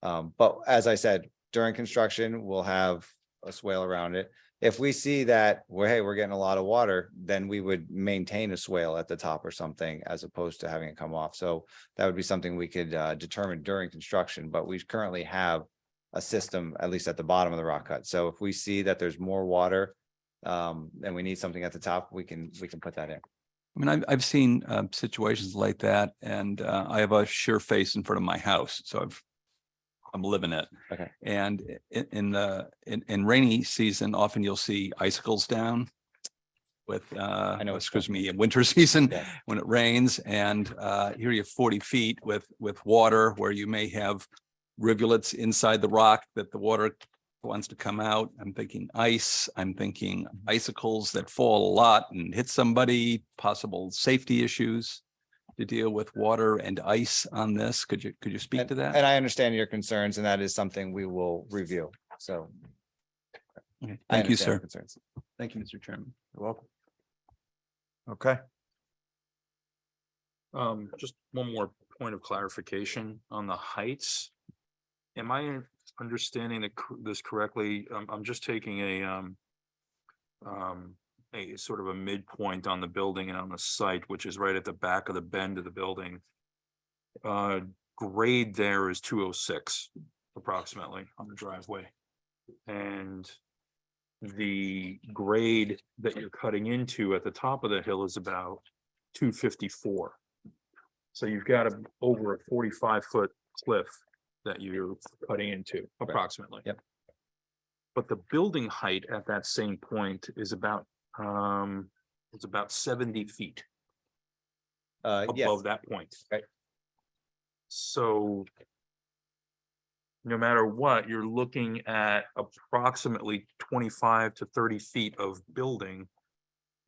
But as I said, during construction, we'll have a swale around it. If we see that we're getting a lot of water, then we would maintain a swale at the top or something as opposed to having it come off. So that would be something we could determine during construction, but we currently have a system, at least at the bottom of the rock cut. So if we see that there's more water and we need something at the top, we can put that in. I mean, I've seen situations like that, and I have a sure face in front of my house, so I'm living it. Okay. And in rainy season, often you'll see icicles down with excuse me, in winter season when it rains, and here you have 40 feet with water where you may have rivulets inside the rock that the water wants to come out. I'm thinking ice, I'm thinking icicles that fall a lot and hit somebody, possible safety issues to deal with water and ice on this. Could you speak to that? And I understand your concerns, and that is something we will review. So. Okay, I thank you, understand your sir. concerns. Thank you, Mr. Chairman. You're welcome. Okay. Just one more point of clarification on the heights. Am I understanding this correctly? I'm just taking a sort of a midpoint on the building and on the site, which is right at the back of the bend of the building. Grade there is 206 approximately on the driveway. And the grade that you're cutting into at the top of the hill is about 254. So you've got over a 45-foot cliff that you're cutting into approximately. Yep. But the building height at that same point is about 70 feet above that point. Right. So no matter what, you're looking at approximately 25 to 30 feet of building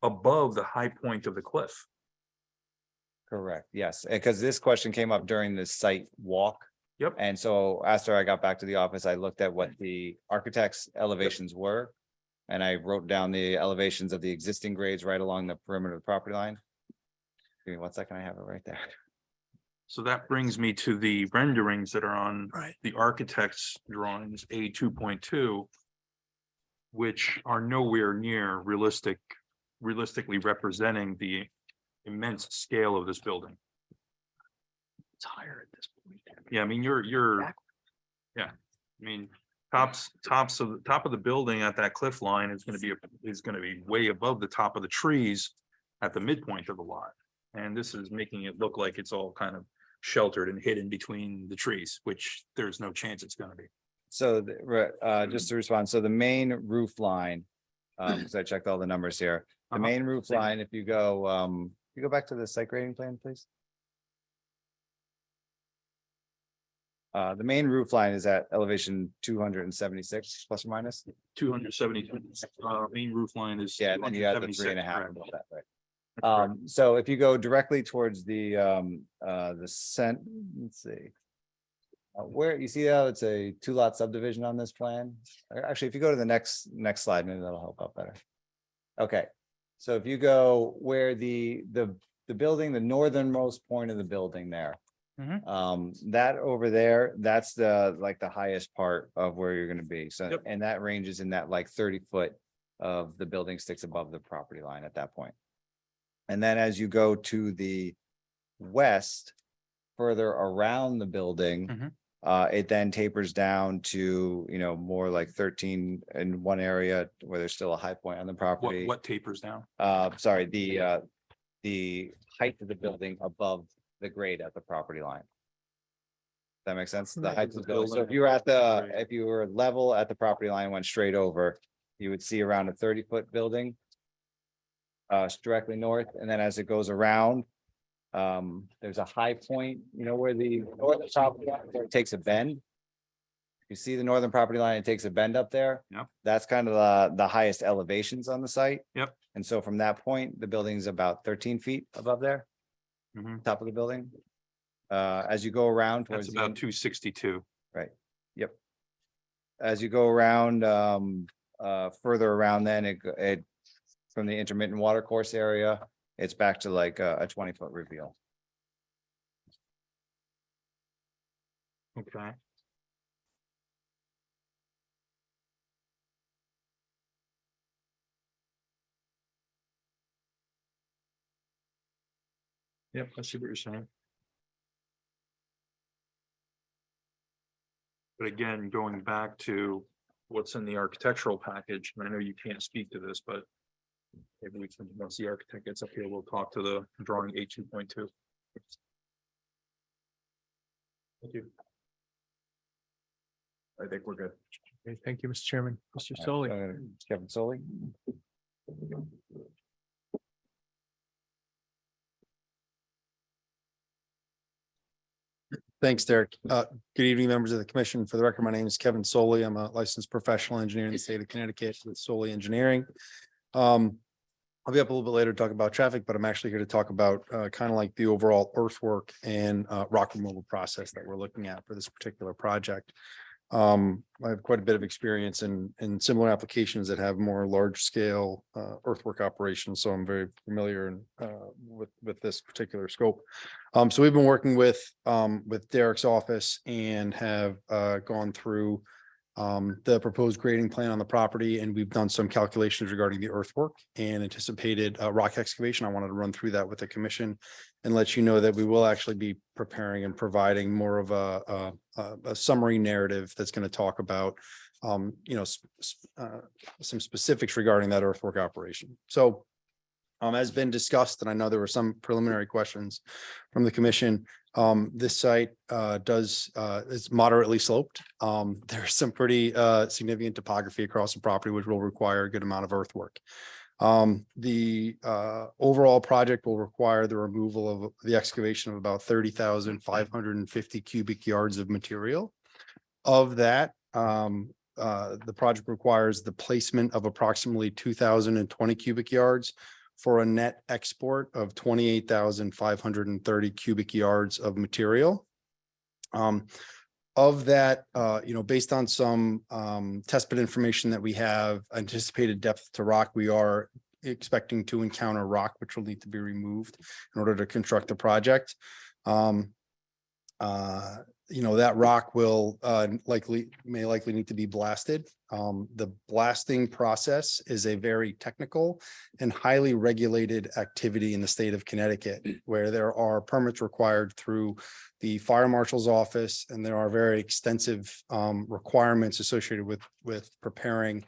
above the high point of the cliff. Correct. Yes, because this question came up during the site walk. Yep. And so after I got back to the office, I looked at what the architect's elevations were. And I wrote down the elevations of the existing grades right along the perimeter of the property line. Give me 1 second, I have it right there. So that brings me to the renderings that are on Right. the architect's drawings, A 2.2, which are nowhere near realistically representing the immense scale of this building. It's higher at this point. Yeah, I mean, yeah, I mean, top of the building at that cliff line is gonna be way above the top of the trees at the midpoint of the lot. And this is making it look like it's all kind of sheltered and hidden between the trees, which there's no chance it's gonna be. So just to respond, so the main roof line, because I checked all the numbers here. The main roof line, if you go back to the site grading plan, please. The main roof line is at elevation 276 plus or minus. 270, main roof line is. Yeah, and then you have the 276, 3.5 correct. above that, right? That's correct. So if you go directly towards the let's see. Where you see how it's a 2-lot subdivision on this plan? Actually, if you go to the next slide, maybe that'll help out better. Okay, so if you go where the building, the northernmost point of the building there. That over there, that's the highest part of where you're gonna be. So, and that ranges in that 30 foot of the building sticks above the property line at that point. And then as you go to the west, further around the building, it then tapers down to, more like 13 in one area where there's still a high point on the property. What tapers down? Sorry, the height of the building above the grade at the property line. That makes sense? The height of the building. So if you were level at the property line, went straight over, You would see around a 30-foot building directly north, and then as it goes around, there's a high point, you know, where the northern property line where it takes a bend. You see the northern property line, it takes a bend up there. Yep. That's kind of the highest elevations on the site. Yep. And so from that point, the building's about 13 feet above there, Mhm. top of the building. As you go around That's towards the about end, 262. right, yep. As you go around, further around, then it from the intermittent water course area, it's back to like a 20-foot reveal. Okay. Yep, I see what you're saying. But again, going back to what's in the architectural package, and I know you can't speak to this, but maybe we can, once the architect gets up here, we'll talk to the drawing A2.2. Thank you. I think we're good. Okay, thank you, Mr. Chairman. Mr. Solly. Kevin Solly. Thanks, Derek. Good evening, members of the commission. For the record, my name is Kevin Soley. I'm a licensed professional engineer in the state of Connecticut with Soley Engineering. I'll be up a little bit later to talk about traffic, but I'm actually here to talk about kind of like the overall earthwork and rock removal process that we're looking at for this particular project. I have quite a bit of experience in similar applications that have more large scale earthwork operations, so I'm very familiar with this particular scope. So we've been working with Derek's office and have gone through the proposed grading plan on the property, and we've done some calculations regarding the earthwork and anticipated rock excavation. I wanted to run through that with the commission and let you know that we will actually be preparing and providing more of a summary narrative that's going to talk about you know, some specifics regarding that earthwork operation. So as been discussed, and I know there were some preliminary questions from the commission, this site is moderately sloped. There's some pretty significant topography across the property, which will require a good amount of earthwork. The overall project will require the removal of the excavation of about 30,550 cubic yards of material. Of that, the project requires the placement of approximately 2,020 cubic yards for a net export of 28,530 cubic yards of material. Of that, you know, based on some test pit information that we have, anticipated depth to rock, we are expecting to encounter rock which will need to be removed in order to construct the project. You know, that rock will may likely need to be blasted. The blasting process is a very technical and highly regulated activity in the state of Connecticut, where there are permits required through the fire marshal's office, and there are very extensive requirements associated with preparing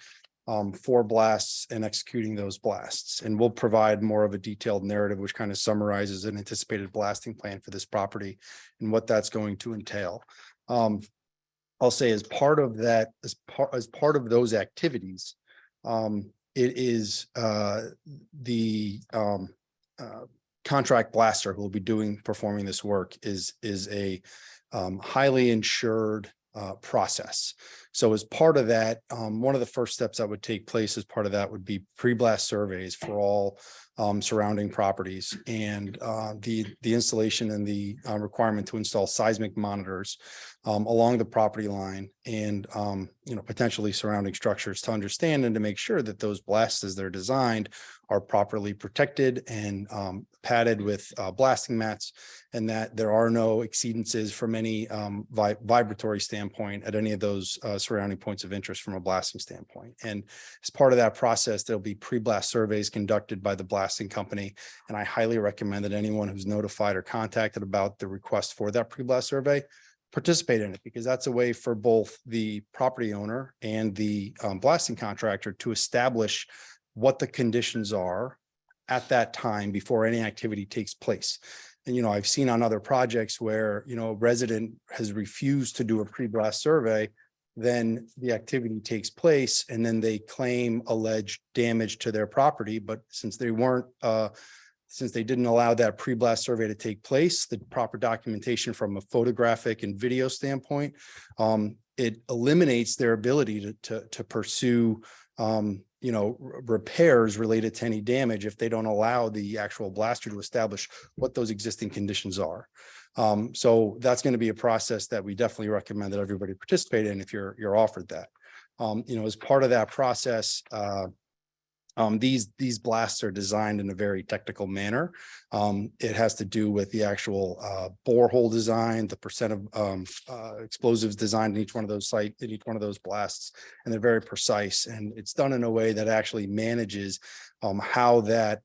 for blasts and executing those blasts. And we'll provide more of a detailed narrative, which kind of summarizes an anticipated blasting plan for this property and what that's going to entail. I'll say as part of that, as part of those activities, it is the contract blaster who will be performing this work is a highly insured process. So as part of that, one of the first steps that would take place as part of that would be pre-blast surveys for all surrounding properties, and the installation and the requirement to install seismic monitors along the property line and you know, potentially surrounding structures to understand and to make sure that those blasts as they're designed are properly protected and padded with blasting mats, and that there are no exceedances from any vibratory standpoint at any of those surrounding points of interest from a blasting standpoint. And as part of that process, there'll be pre-blast surveys conducted by the blasting company. And I highly recommend that anyone who's notified or contacted about the request for that pre-blast survey participate in it, because that's a way for both the property owner and the blasting contractor to establish what the conditions are at that time before any activity takes place. And, you know, I've seen on other projects where, you know, a resident has refused to do a pre-blast survey then the activity takes place and then they claim alleged damage to their property. But since they weren't, since they didn't allow that pre-blast survey to take place, the proper documentation from a photographic and video standpoint, it eliminates their ability to pursue, you know, repairs related to any damage if they don't allow the actual blaster to establish what those existing conditions are. So that's going to be a process that we definitely recommend that everybody participate in if you're offered that. You know, as part of that process, these blasts are designed in a very technical manner. It has to do with the actual borehole design, the percent of explosives designed in each one of those sites, in each one of those blasts, and they're very precise. And it's done in a way that actually manages how that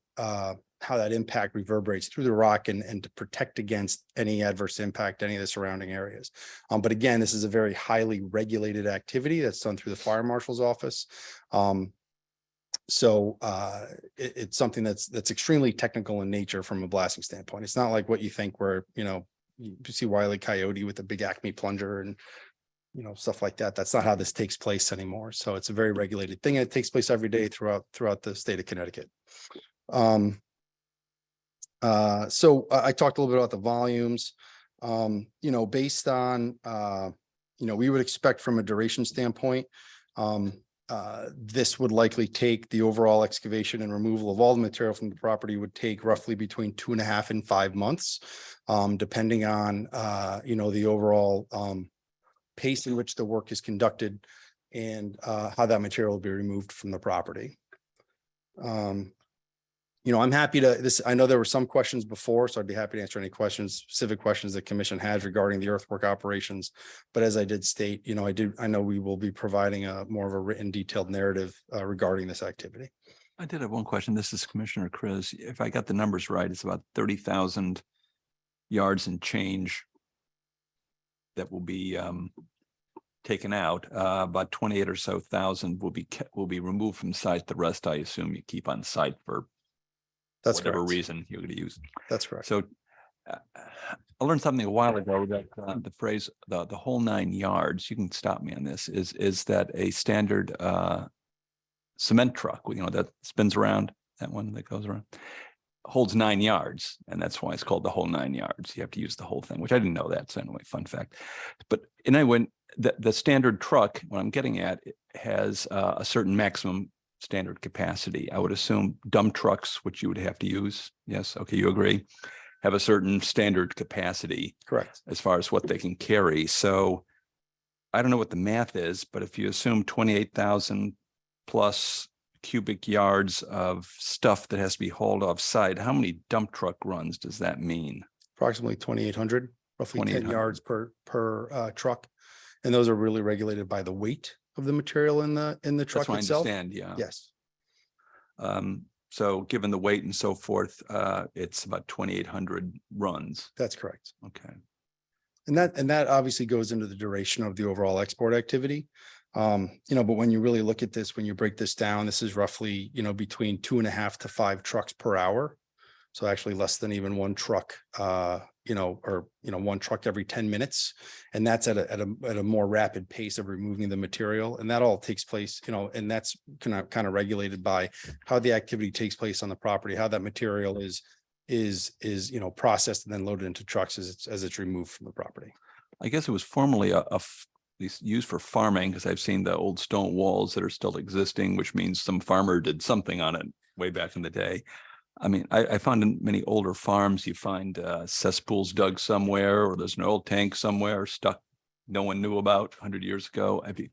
impact reverberates through the rock and to protect against any adverse impact, any of the surrounding areas. But again, this is a very highly regulated activity that's done through the fire marshal's office. So it's something that's extremely technical in nature from a blasting standpoint. It's not like what you think where, you know, you see Wile E. Coyote with the big Acme plunger and, you know, stuff like that. That's not how this takes place anymore. So it's a very regulated thing. It takes place every day throughout the state of Connecticut. So I talked a little bit about the volumes, you know, based on, you know, we would expect from a duration standpoint, this would likely take the overall excavation and removal of all the material from the property would take roughly between 2.5 and 5 months, depending on, you know, the overall pace in which the work is conducted and how that material will be removed from the property. You know, I'm happy to I know there were some questions before, so I'd be happy to answer any questions, specific questions the commission has regarding the earthwork operations. But as I did state, you know, I know we will be providing a more of a written detailed narrative regarding this activity. I did have one question. This is Commissioner Chris. If I got the numbers right, it's about 30,000 yards and change that will be taken out. About 28 or so thousand will be removed from site. The rest, I assume, you keep on site for whatever reason you're going to use. That's correct. So I learned something a while ago that the phrase the whole 9 yards, you can stop me on this, is that a standard cement truck, you know, that spins around, that one that goes around, holds 9 yards. And that's why it's called the whole 9 yards. You have to use the whole thing, which I didn't know that. So anyway, fun fact. But anyway, the standard truck, what I'm getting at, has a certain maximum standard capacity. I would assume dump trucks, which you would have to use. Yes. Okay. You agree? Have a certain standard capacity. Correct. As far as what they can carry. So I don't know what the math is, but if you assume 28,000 plus cubic yards of stuff that has to be hauled off site, how many dump truck runs does that mean? Approximately 2,800, roughly 10 yards per truck. And those are really regulated by the weight of the material in the truck That's what itself. I understand, yeah. Yes. So given the weight and so forth, it's about 2,800 runs. That's correct. Okay. And that obviously goes into the duration of the overall export activity. You know, but when you really look at this, when you break this down, this is roughly, you know, between 2.5 to 5 trucks per hour. So actually less than even one truck, you know, or, you know, one truck every 10 minutes. And that's at a more rapid pace of removing the material. And that all takes place, you know, and that's kind of regulated by how the activity takes place on the property, how that material is, you know, processed and then loaded into trucks as it's removed from the property. I guess it was formerly used for farming, because I've seen the old stone walls that are still existing, which means some farmer did something on it way back in the day. I mean, I found in many older farms, you find cesspools dug somewhere, or there's an oil tank somewhere stuck no one knew about 100 years ago. Have you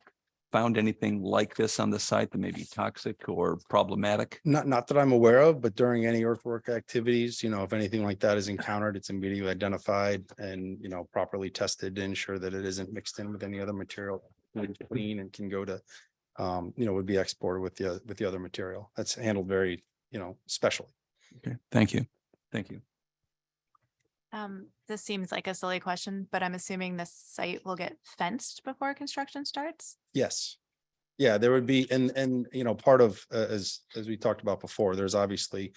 found anything like this on the site that may be toxic or problematic? Not that I'm aware of, but during any earthwork activities, you know, if anything like that is encountered, it's immediately identified and, you know, properly tested to ensure that it isn't mixed in with any other material, clean, and can go to, you know, would be exported with the other material. That's handled very, you know, specially. Okay, thank you. Thank you. This seems like a silly question, but I'm assuming this site will get fenced before construction starts? Yes. Yeah, there would be, and, you know, part of, as we talked about before, there's obviously,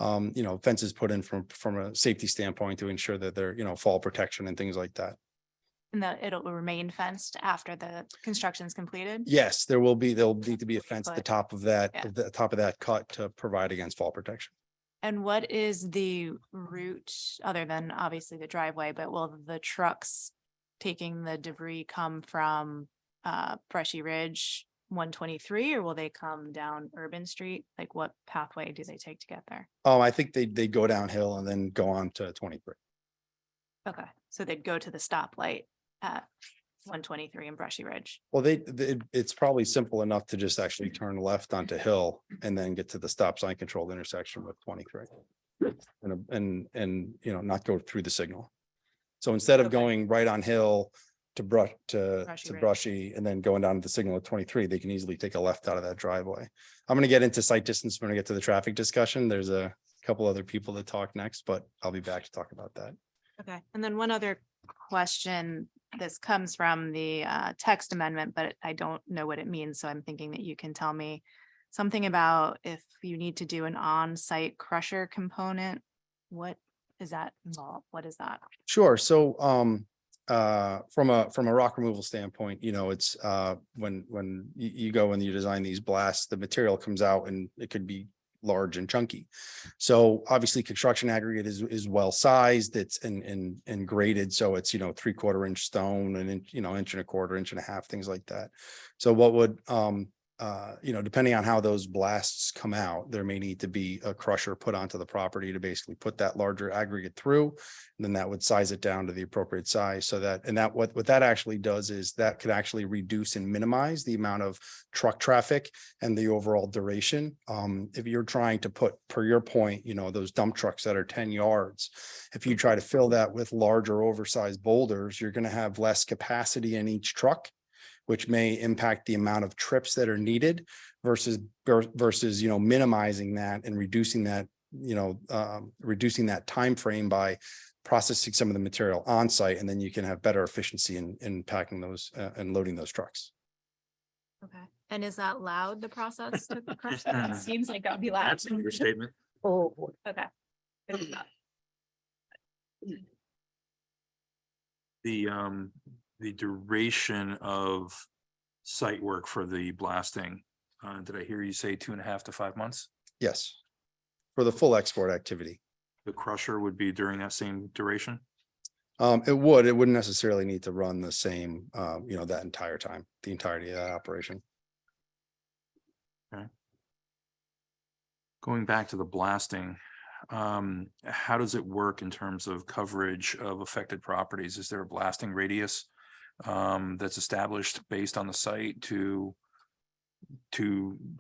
you know, fences put in from a safety standpoint to ensure that they're, you know, fall protection and things like that. And that it'll remain fenced after the construction's completed? Yes, there'll need to be a fence at the But- top of that, yeah. of the top of that cut to provide against fall protection. And what is the route, other than obviously the driveway, but will the trucks taking the debris come from Brushy Ridge 123, or will they come down Urban Street? Like what pathway do they take to get there? I think they go downhill and then go on to 23. Okay, so they'd go to the stoplight at 123 and Brushy Ridge. Well, it's probably simple enough to just actually turn left onto Hill and then get to the stop sign controlled intersection with 23. And you know, not go through the signal. So instead of going right on Hill to Brushy Ridge. Brushy and then going down to the signal at 23, they can easily take a left out of that driveway. I'm gonna get into site distance when I get to the traffic discussion. There's a couple other people to talk next, but I'll be back to talk about that. Okay, and then one other question. This comes from the text amendment, but I don't know what it means, so I'm thinking that you can tell me something about if you need to do an on-site crusher component. What is that involved? What is that? Sure. So, from a rock removal standpoint, you know, it's, when you go and you design these blasts, the material comes out and it could be large and chunky. So obviously construction aggregate is well sized, it's and graded. So it's, you know, 3/4 inch stone and, you know, 1.25 inches, 1.5 inches, things like that. So what would, you know, depending on how those blasts come out, there may need to be a crusher put onto the property to basically put that larger aggregate through. And then that would size it down to the appropriate size so that, and that what that actually does is that could actually reduce and minimize the amount of truck traffic and the overall duration. If you're trying to put, per your point, you know, those dump trucks that are 10 yards, if you try to fill that with larger oversized boulders, you're going to have less capacity in each truck, which may impact the amount of trips that are needed versus, you know, minimizing that and reducing that, you know, reducing that time frame by processing some of the material on site, and then you can have better efficiency in packing those and loading those trucks. Okay, and is that loud, the process to crush that? It seems like that would be loud. That's an understatement. Oh, okay. Good stuff. The duration of site work for the blasting, did I hear you say 2.5 to 5 months? Yes, for the full export activity. The crusher would be during that same duration? It wouldn't necessarily need to run the same, you know, that entire time, the entirety of that operation. Okay. Going back to the blasting, how does it work in terms of coverage of affected properties? Is there a blasting radius that's established based on the site to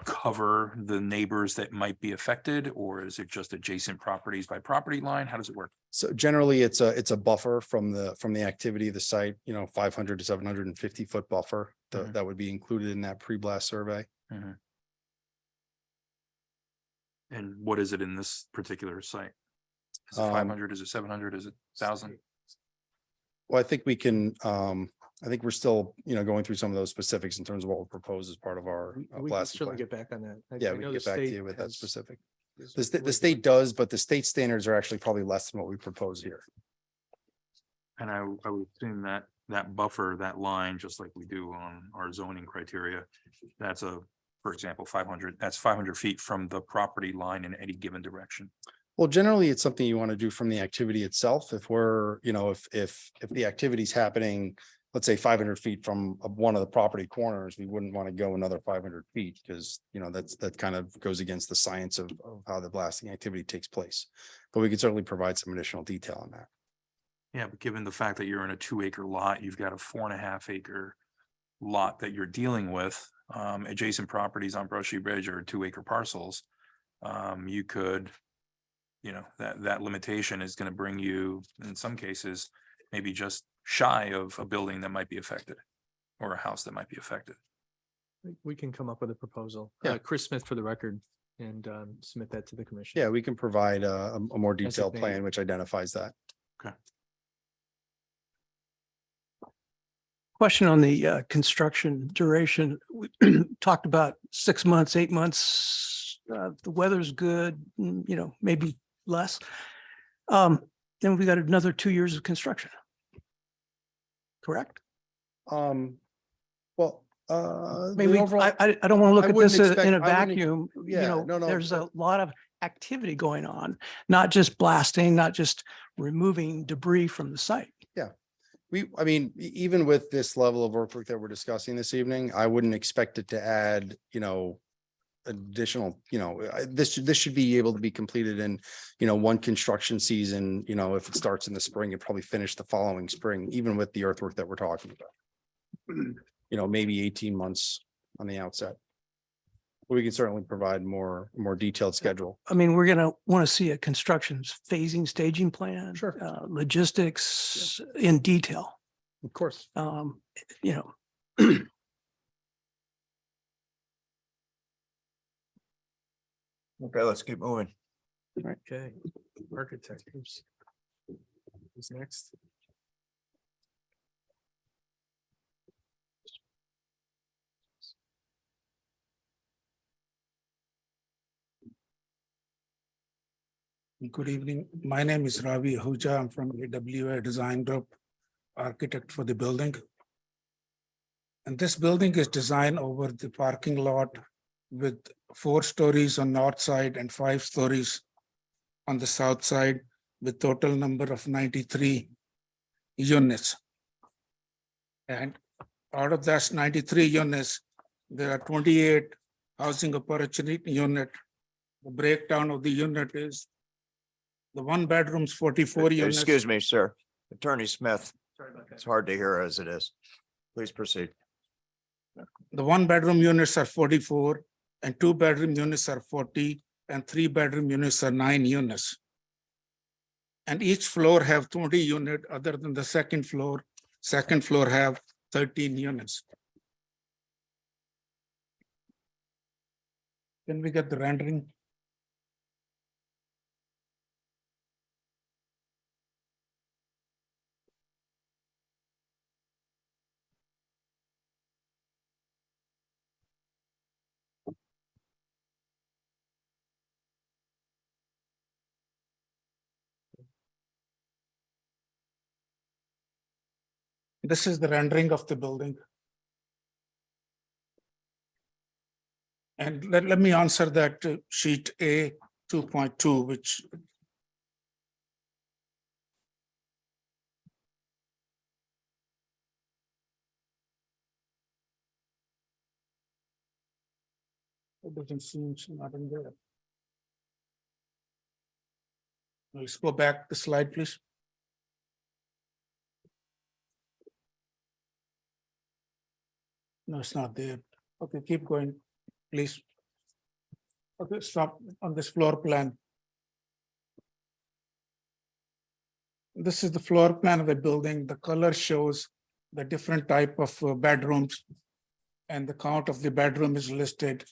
cover the neighbors that might be affected, or is it just adjacent properties by property line? How does it work? So generally, it's a buffer from the activity of the site, you know, 500 to 750 foot buffer that would be included in that pre-blast survey. Mhm. And what is it in this particular site? Is it 500? Is it 700? Is it 1,000? Well, I think we can, I think we're still, you know, going through some of those specifics in terms of what we'll propose as part of our We can blasting certainly plan. get back on that. Yeah, we can get back to you with that specific. The state does, but the state standards are actually probably less than what we propose here. And I would assume that that buffer, that line, just like we do on our zoning criteria, that's for example, 500, that's 500 feet from the property line in any given direction. Well, generally, it's something you want to do from the activity itself. If we're, you know, if the activity's happening, let's say 500 feet from one of the property corners, we wouldn't want to go another 500 feet because, you know, that kind of goes against the science of how the blasting activity takes place. But we could certainly provide some additional detail on that. Yeah, but given the fact that you're in a 2-acre lot, you've got a 4.5 acre lot that you're dealing with, adjacent properties on Brushy Ridge are 2-acre parcels. You could, you know, that limitation is going to bring you, in some cases, maybe just shy of a building that might be affected or a house that might be affected. We can come up with a proposal. Yeah. Chris Smith for the record and submit that to the commission. Yeah, we can provide a more detailed Designated. plan which identifies that. Okay. Question on the construction duration. We talked about 6 months, 8 months. The weather's good, you know, maybe less. Then we got another 2 years of construction. correct? Well, I mean, the overall- I don't want to look I at wouldn't this expect- in a I wouldn't- vacuum. Yeah, no, There's but- a lot of activity going on, not just blasting, not just removing debris from the site. I mean, even with this level of work that we're discussing this evening, I wouldn't expect it to add, additional, this should be able to be completed in, one construction season, if it starts in the spring, it probably finish the following spring, even with the earthwork that we're talking about. Maybe 18 months on the outset. We can certainly provide more detailed schedule. I mean, we're gonna want to see a construction phasing, staging plan. Sure. Logistics in detail. Of course. You know. Okay, let's keep moving. Okay, architect. Who's next? Good evening. My name is Ravi Ahuja. I'm from AWA Design Group, architect for the building. And this building is designed over the parking lot with 4 stories on north side and 5 stories on the south side, with total number of 93 units. And out of that 93 units, there are 28 housing opportunity unit. The breakdown of the unit is the 1 bedrooms, 44 units. Excuse me, sir. Attorney Smith. It's hard to hear as it is. Please proceed. The 1 bedroom units are 44 and 2 bedroom units are 40 and 3 bedroom units are 9 units. And each floor have 20 unit other than the second floor. Second floor have 13 units. Can we get the rendering? This is the rendering of the building. And let me answer that sheet A 2.2, which it doesn't seem it's not in there. Let's go back the slide, please. No, it's not there. Okay, keep going, please. Okay, stop on this floor plan. This is the floor plan of the building. The color shows the different type of bedrooms, and the count of the bedroom is listed.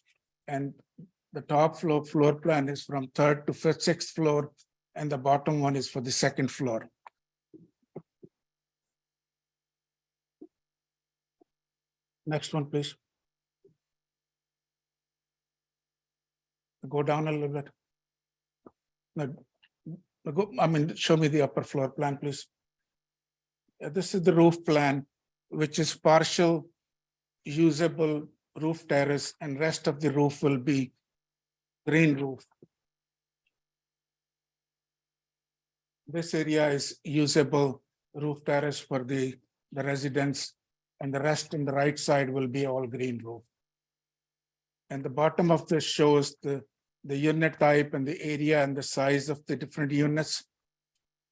And the top floor plan is from 3rd to 5th, 6th floor, and the bottom one is for the 2nd floor. Next one, please. Go down a little bit. No, show me the upper floor plan, please. This is the roof plan, which is partial usable roof terrace, and rest of the roof will be green roof. This area is usable roof terrace for the residents, and the rest on the right side will be all green roof. And the bottom of this shows the unit type and the area and the size of the different units.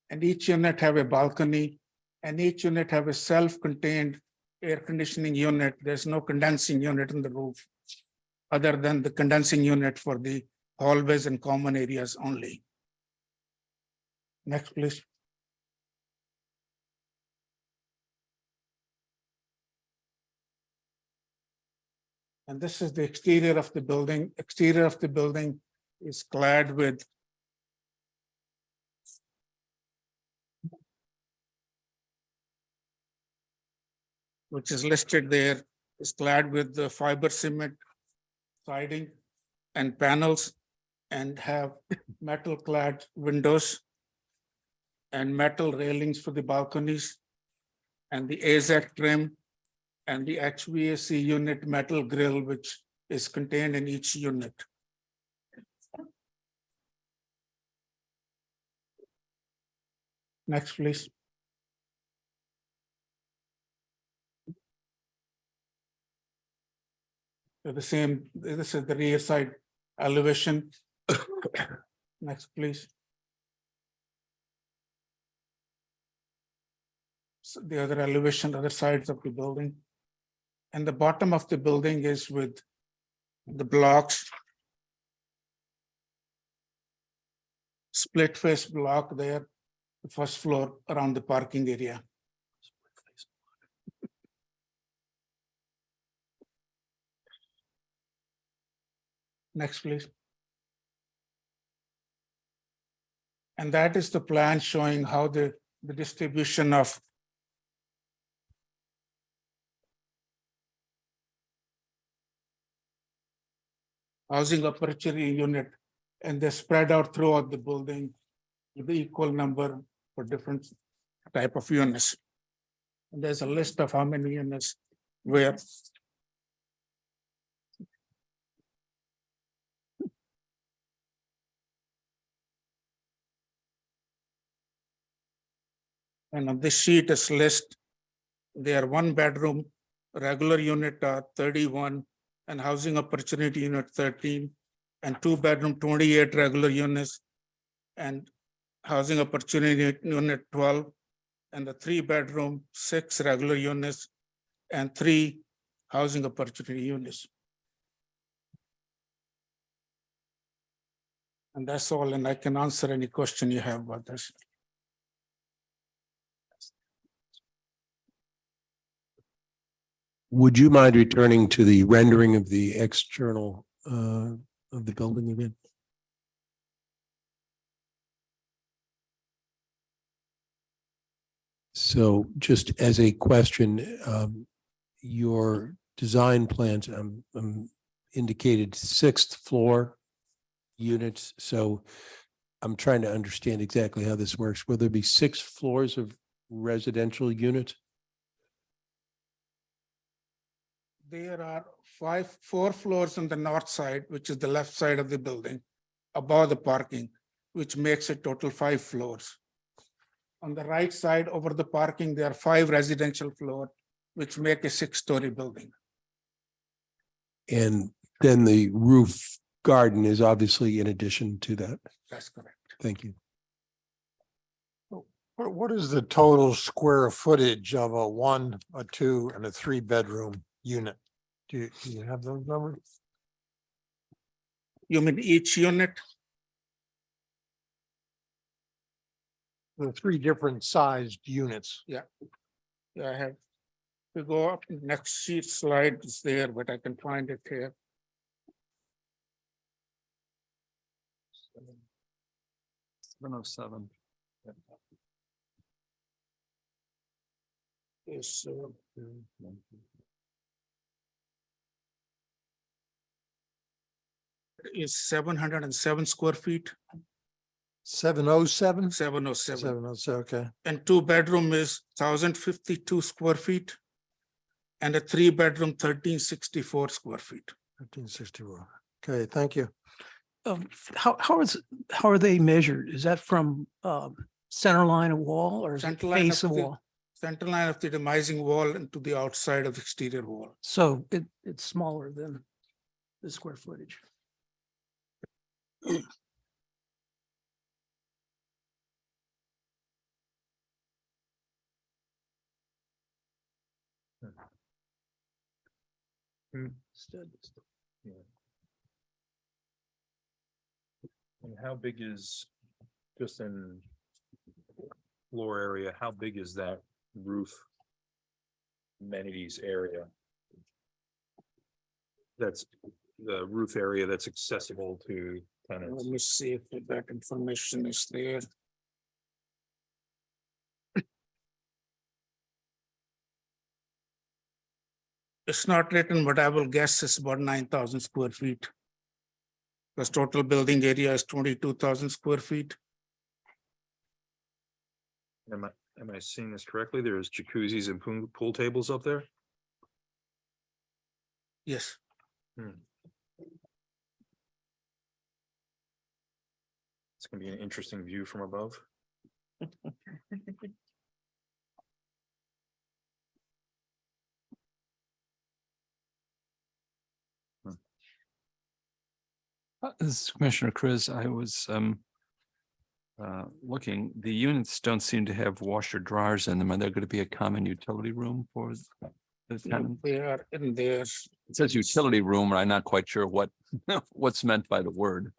And each unit have a balcony, and each unit have a self-contained air conditioning unit. There's no condensing unit in the roof, other than the condensing unit for the hallways and common areas only. Next, please. And this is the exterior of the building. Exterior of the building is clad with which is listed there, is clad with the fiber cement siding and panels, and have metal clad windows and metal railings for the balconies. and the AZAC trim and the HVAC unit metal grill, which is contained in each unit. Next, please. The same, this is the rear side elevation. Next, please. So the other elevation, other sides of the building. And the bottom of the building is with the blocks. Split face block there, the first floor around the parking area. Next, please. And that is the plan showing how the distribution of housing opportunity unit, and they're spread out throughout the building with the equal number for different type of units. And there's a list of how many units where. And on this sheet is list, there are 1 bedroom, regular unit 31, and housing opportunity unit 13, and 2 bedroom 28 regular units, and housing opportunity unit 12, and the 3 bedroom 6 regular units, and 3 housing opportunity units. And that's all, and I can answer any question you have about this. Would you mind returning to the rendering of the external of the building again? So just as a question, your design plans indicated 6th floor units. So I'm trying to understand exactly how this works. Will there be 6 floors of residential units? There are 4 floors on the north side, which is the left side of the building, above the parking, which makes it total 5 floors. On the right side over the parking, there are 5 residential floors, which make a 6-story building. And then the roof garden is obviously in addition to that. That's correct. Thank you. What is the total square footage of a 1, a 2, and a 3 bedroom unit? Do you have those numbers? You mean each unit? The 3 different sized units. Yeah. Yeah, I have to go up. Next sheet slide is there, but I can find it here. $707. Is is 707 square feet. 707? 707. 707, okay. And 2 bedroom is 1,052 square feet. And a 3 bedroom, 1,364 square feet. 1364. Okay, thank you. How are they measured? Is that from center line of wall or is it Center line face of the- wall? Center line of the demising wall and to the outside of exterior wall. So it's smaller than the square footage. And how big is, just in floor area, how big is that roof amenities area? That's the roof area that's accessible to tenants. Let me see if that information is there. It's not written, but I will guess it's about 9,000 square feet. Because total building area is 22,000 square feet. am I seeing this correctly? There's jacuzzis and pool tables up there? Yes. It's gonna be an interesting view from above. This is Commissioner Chris, I was looking, the units don't seem to have washer dryers in them. Are there going to be a common utility room for the tenant? They are in there. It says utility room, and I'm not quite sure what what's meant by the word.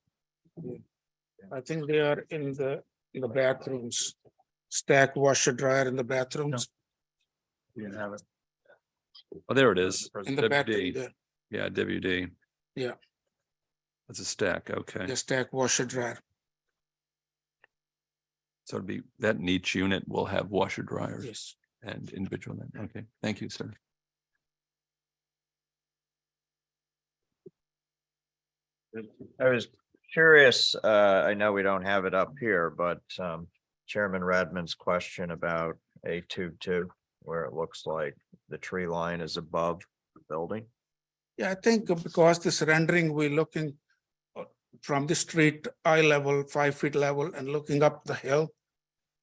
I think they are in the bathrooms. Stack washer dryer in the bathrooms. You didn't have it. Oh, there it is. In the bathroom WD. there. Yeah, WD. Yeah, That's a stack, okay. the stack washer dryer. So it'd be, that in each unit will have washer dryers Yes. and individual, okay, thank you, sir. I was curious, I know we don't have it up here, but Chairman Redmond's question about A22, where it looks like the tree line is above the building. Yeah, I think because this rendering, we're looking from the street eye level, 5 feet level and looking up the hill.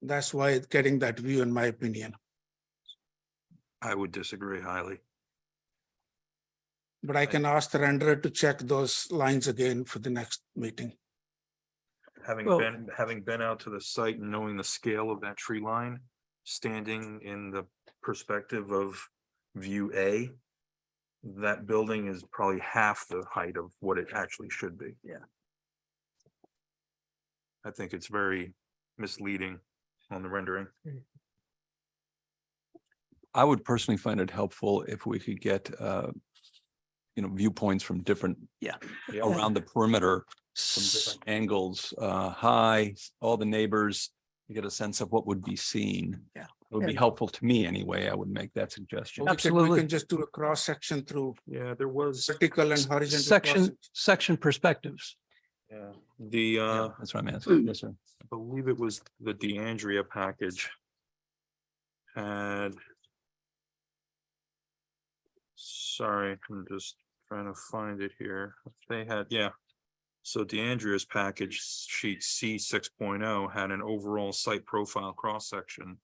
That's why it's getting that view, in my opinion. I would disagree highly. But I can ask the renderer to check those lines again for the next meeting. Having been out to the site and knowing the scale of that tree line, standing in the perspective of view A, that building is probably half the height of what it actually should be. Yeah. I think it's very misleading on the rendering. I would personally find it helpful if we could get viewpoints from different around the perimeter, from different angles, high, all the neighbors, you get a sense of what would be seen. Yeah. It would be helpful to me anyway. I would make that suggestion. We can just do a cross section through Yeah, there was. vertical and horizontal. cross Section perspectives. Yeah, the That's what I'm asking. Yes, sir. I believe it was the DeAndrea package. Had. Sorry, I'm just trying to find it here. They had, yeah. So DeAndrea's package sheet C 6.0 had an overall site profile cross section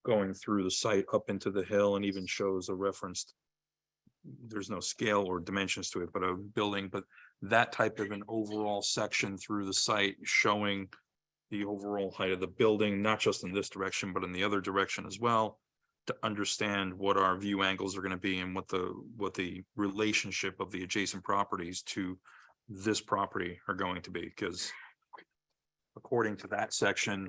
going through the site up into the hill and even shows a referenced. There's no scale or dimensions to it, but a building, but that type of an overall section through the site showing the overall height of the building, not just in this direction, but in the other direction as well, to understand what our view angles are going to be and what the relationship of the adjacent properties to this property are going to be, because according to that section,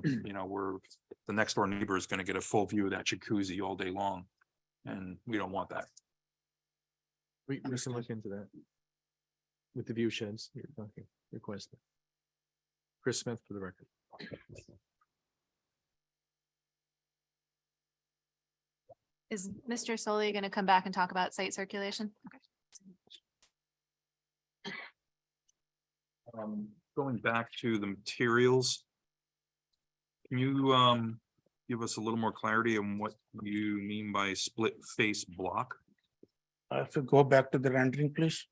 the next door neighbor is going to get a full view of that jacuzzi all day long. And we don't want that. We can look into that. With the view sheds, you're talking, requesting. Chris Smith for the record. Is Mr. Solly going to come back and talk about site circulation? Okay. Going back to the materials. Can you give us a little more clarity on what you mean by split face block? If you go back to the rendering, please.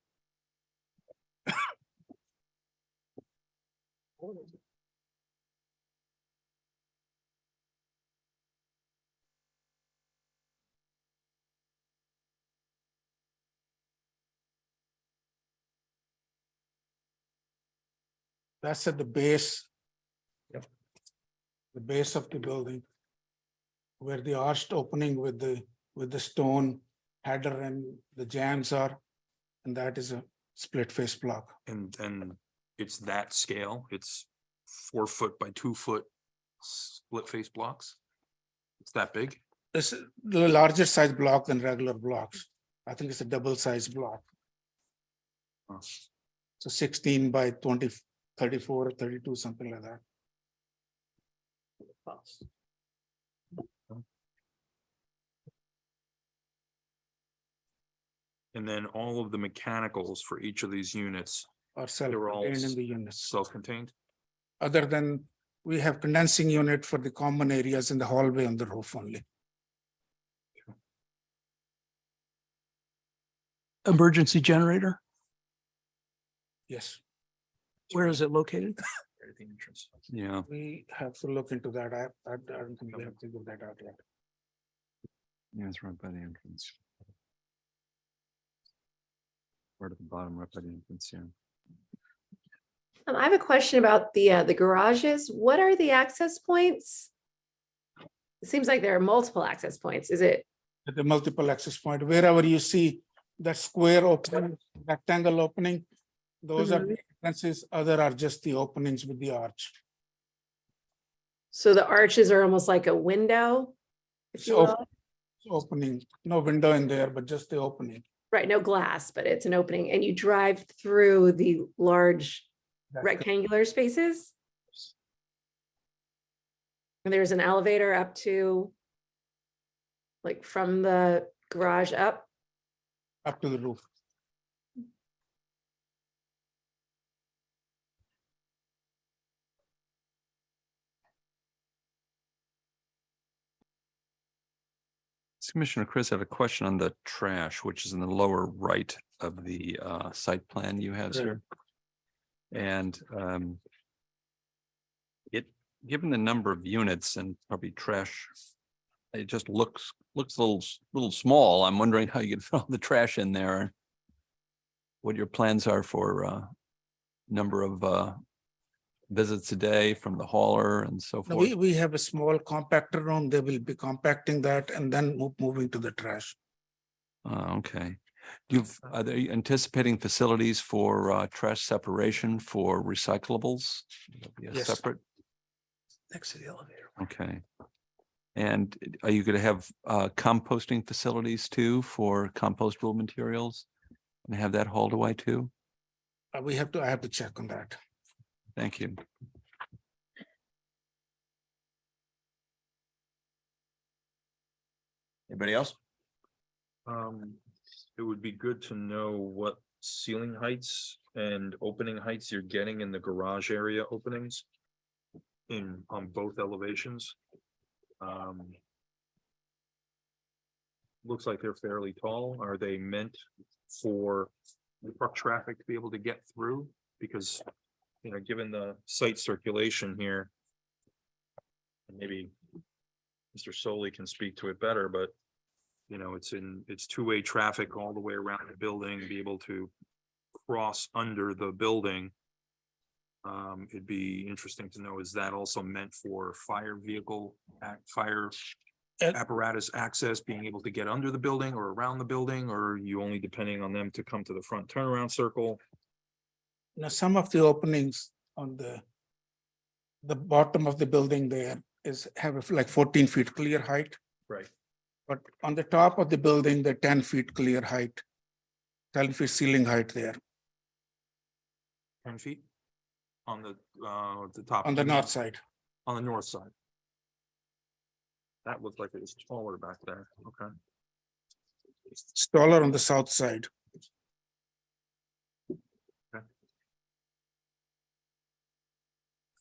That's at the base. Yep. The base of the building. Where the arched opening with the stone header and the jams are, and that is a split face block. And it's that scale, it's 4 foot by 2 foot split face blocks. It's that big. It's the larger size block than regular blocks. I think it's a double size block. So 16 by 20, 34 or 32, something like that. And then all of the mechanicals for each of these units Or they're all self-contained in the units. self-contained. Other than We have condensing unit for the common areas in the hallway on the roof only. Emergency generator, Yes, where is it located? Yeah, we have to look into that. I don't think we have to give that out yet. yeah, it's right by the entrance. Right at the bottom, right by the entrance, yeah. I have a question about the garages. What are the access points? It seems like there are multiple access points. Is it? At the multiple access point, wherever you see that square opening, rectangle opening, those are the entrances, other are just the openings with the arch. So the arches are almost like a window, if you So will? opening, no window in there, but just the opening. Right, no glass, but it's an opening, and you drive through the large That's rectangular spaces? And there's an elevator up to, like, from the garage up? Up to the roof. Commissioner Chris, I have a question on the trash, which is in the lower right of the site plan you have, sir. And given the number of units and probably trash, it just looks a little small. I'm wondering how you can fit all the trash in there. What your plans are for number of visits a day from the hauler and so No, forth. we have a small compactor room. They will be compacting that and then moving to the trash. Okay. Are they anticipating facilities for trash separation for recyclables? That'll be a Yes. separate, Next to the elevator. okay. And are you gonna have composting facilities too for compostable materials? And have that hauled away too? I have to check on that. Thank you. Anybody else? It would be good to know what ceiling heights and opening heights you're getting in the garage area openings on both elevations. Looks like they're fairly tall. Are they meant for the truck traffic to be able to get through? Because, you know, given the site circulation here, and maybe Mr. Solly can speak to it better, but you know, it's two-way traffic all the way around the building, be able to cross under the building. It'd be interesting to know, is that also meant for fire vehicle, fire apparatus access, being able to get under the building or around the building, or are you only depending on them to come to the front turnaround circle? Now, some of the openings on the bottom of the building there have like 14 feet clear height. Right. But on the top of the building, the 10 feet clear height, 10 feet ceiling height there 10 feet? On the top? on the north side. On the north side. That looked like it was taller back there. Okay. It's taller on the south side.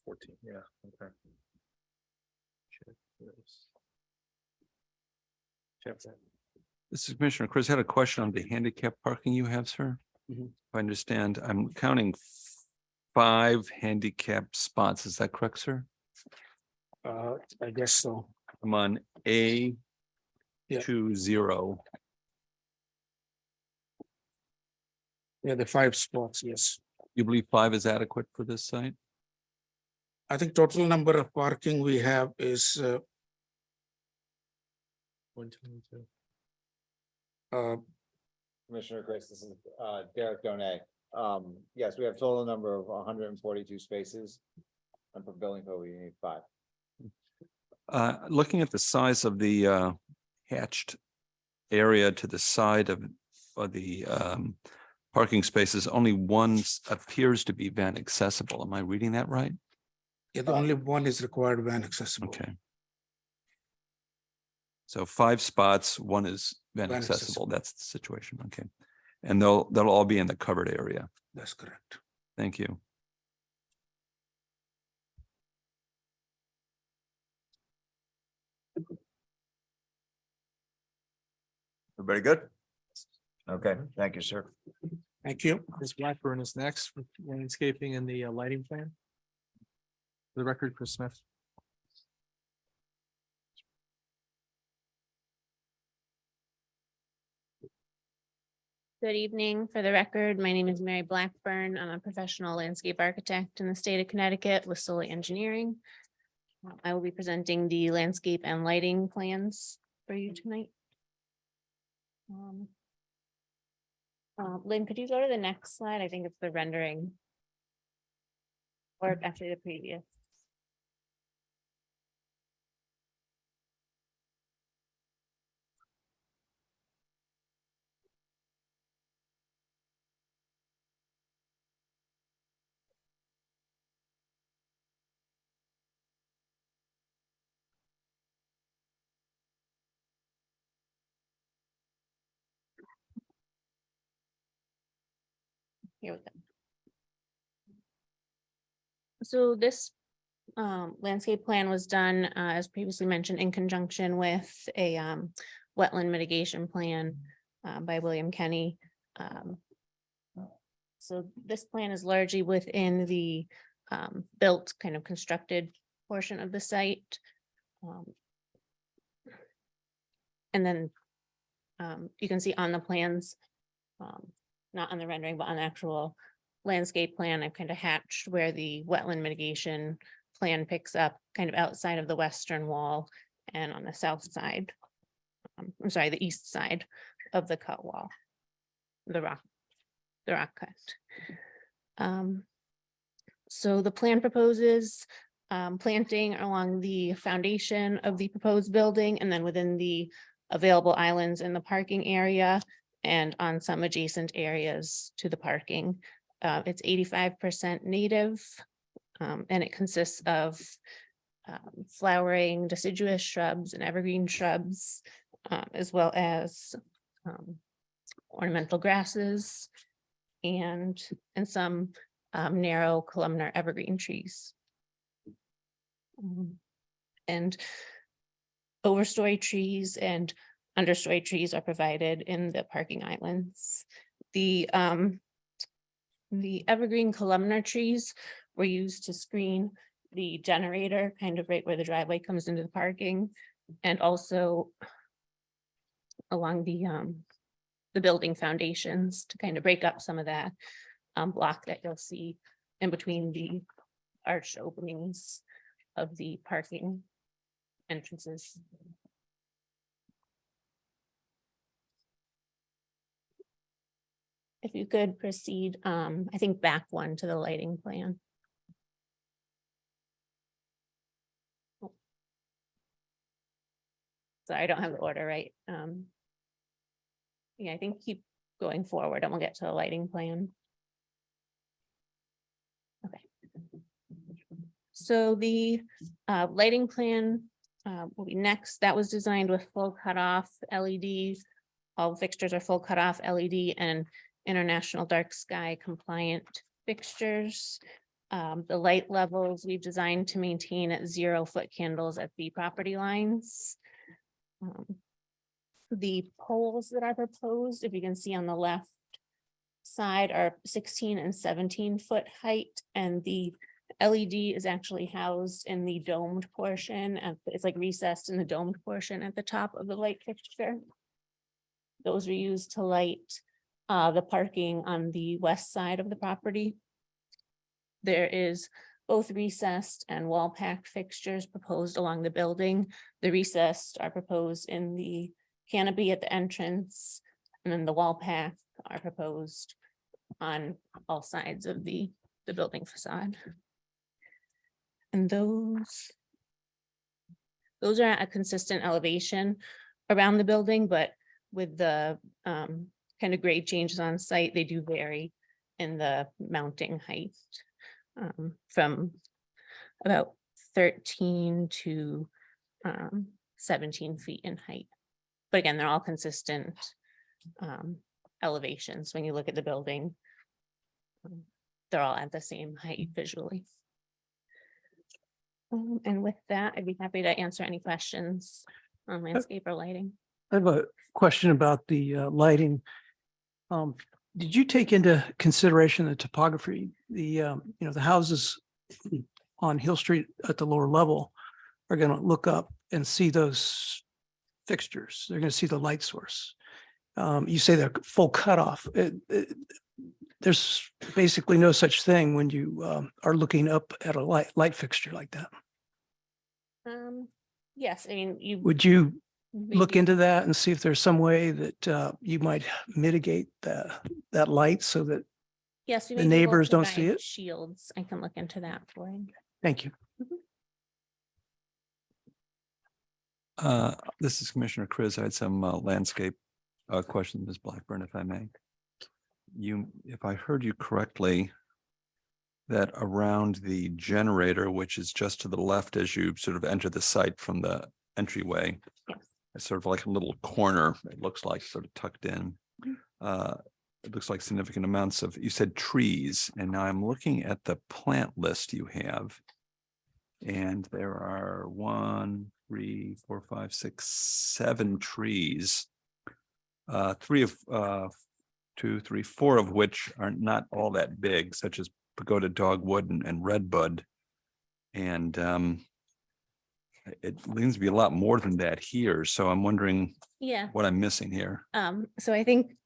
14, yeah, okay. This is Commissioner Chris. I had a question on the handicap parking you have, sir. Mhm. If I understand, I'm counting 5 handicap spots. Is that correct, sir? I guess so. I'm on A Yeah. 20. Yeah, the 5 spots, yes. You believe 5 is adequate for this site? I think total number of parking we have is 122. Commissioner Chris, this is Derek Donay. Yes, we have total number of 142 spaces. And for building code, we need 5. Looking at the size of the hatched area to the side of the parking spaces, only one appears to be van accessible. Am I reading that right? Yeah, the only one is required van accessible. Okay. So 5 spots, 1 is van Van accessible. accessible. That's the situation. Okay. And they'll all be in the covered area. That's correct. Thank you. Everybody good? Okay, thank you, sir. Thank you. Ms. Blackburn is next with landscaping and the lighting plan. For the record, Chris Smith. Good evening. For the record, my name is Mary Blackburn. I'm a professional landscape architect in the state of Connecticut with Solely Engineering. I will be presenting the landscape and lighting plans for you tonight. Lynn, could you go to the next slide? I think it's the rendering. Or actually the previous. Here we go. So this landscape plan was done, as previously mentioned, in conjunction with a wetland mitigation plan by William Kenny. So this plan is largely within the built, kind of constructed portion of the site. And then you can see on the plans, not on the rendering, but on the actual landscape plan, I've kind of hatched where the wetland mitigation plan picks up kind of outside of the western wall and on the south side. I'm sorry, the east side of the cut wall, the rock cut. So the plan proposes planting along the foundation of the proposed building and then within the available islands in the parking area and on some adjacent areas to the parking. It's 85% native, and it consists of flowering deciduous shrubs and evergreen shrubs, as well as ornamental grasses and some narrow columnar evergreen trees. And overstory trees and understory trees are provided in the parking islands. The evergreen columnar trees were used to screen the generator kind of right where the driveway comes into the parking, and also along the building foundations to kind of break up some of that block that you'll see in between the arched openings of the parking entrances. If you could proceed, I think back one to the lighting plan. So I don't have the order right. Yeah, I think keep going forward and we'll get to the lighting plan. Okay. So the lighting plan will be next. That was designed with full cutoff LEDs. All fixtures are full cutoff LED and international dark sky compliant fixtures. The light levels we've designed to maintain at 0 foot candles at the property lines. The poles that are proposed, if you can see on the left side, are 16 and 17 foot height, and the LED is actually housed in the domed portion, and it's like recessed in the domed portion at the top of the light fixture. Those were used to light the parking on the west side of the property. There is both recessed and wall packed fixtures proposed along the building. The recessed are proposed in the canopy at the entrance, and then the wall pack are proposed on all sides of the building facade. And those are at a consistent elevation around the building, but with the kind of grade changes on site, they do vary in the mounting height from about 13 to 17 feet in height. But again, they're all consistent elevations. When you look at the building, they're all at the same height visually. And with that, I'd be happy to answer any questions on landscape or lighting. I have a question about the lighting. Did you take into consideration the topography, the houses on Hill Street at the lower level are going to look up and see those fixtures. They're going to see the light source. You say they're full cutoff. There's basically no such thing when you are looking up at a light fixture like that. Yes, I mean, you. Would you look maybe- into that and see if there's some way that you might mitigate that light so that, Yes. we the may be able to neighbors don't see provide it? Shields. I can look into that for you. thank you. This is Commissioner Chris. I had some landscape questions, Ms. Blackburn, if I may. If I heard you correctly, that around the generator, which is just to the left as you sort of enter the site from the entryway, it's sort of like a little corner, it looks like, sort of tucked in. It looks like significant amounts of, you said trees, and now I'm looking at the plant list you have. And there are 1, 3, 4, 5, 6, 7 trees. 4 of which are not all that big, such as pagoda dogwood and redbud. And it seems to be a lot more than that here. So I'm wondering Yeah. what I'm missing here. So I think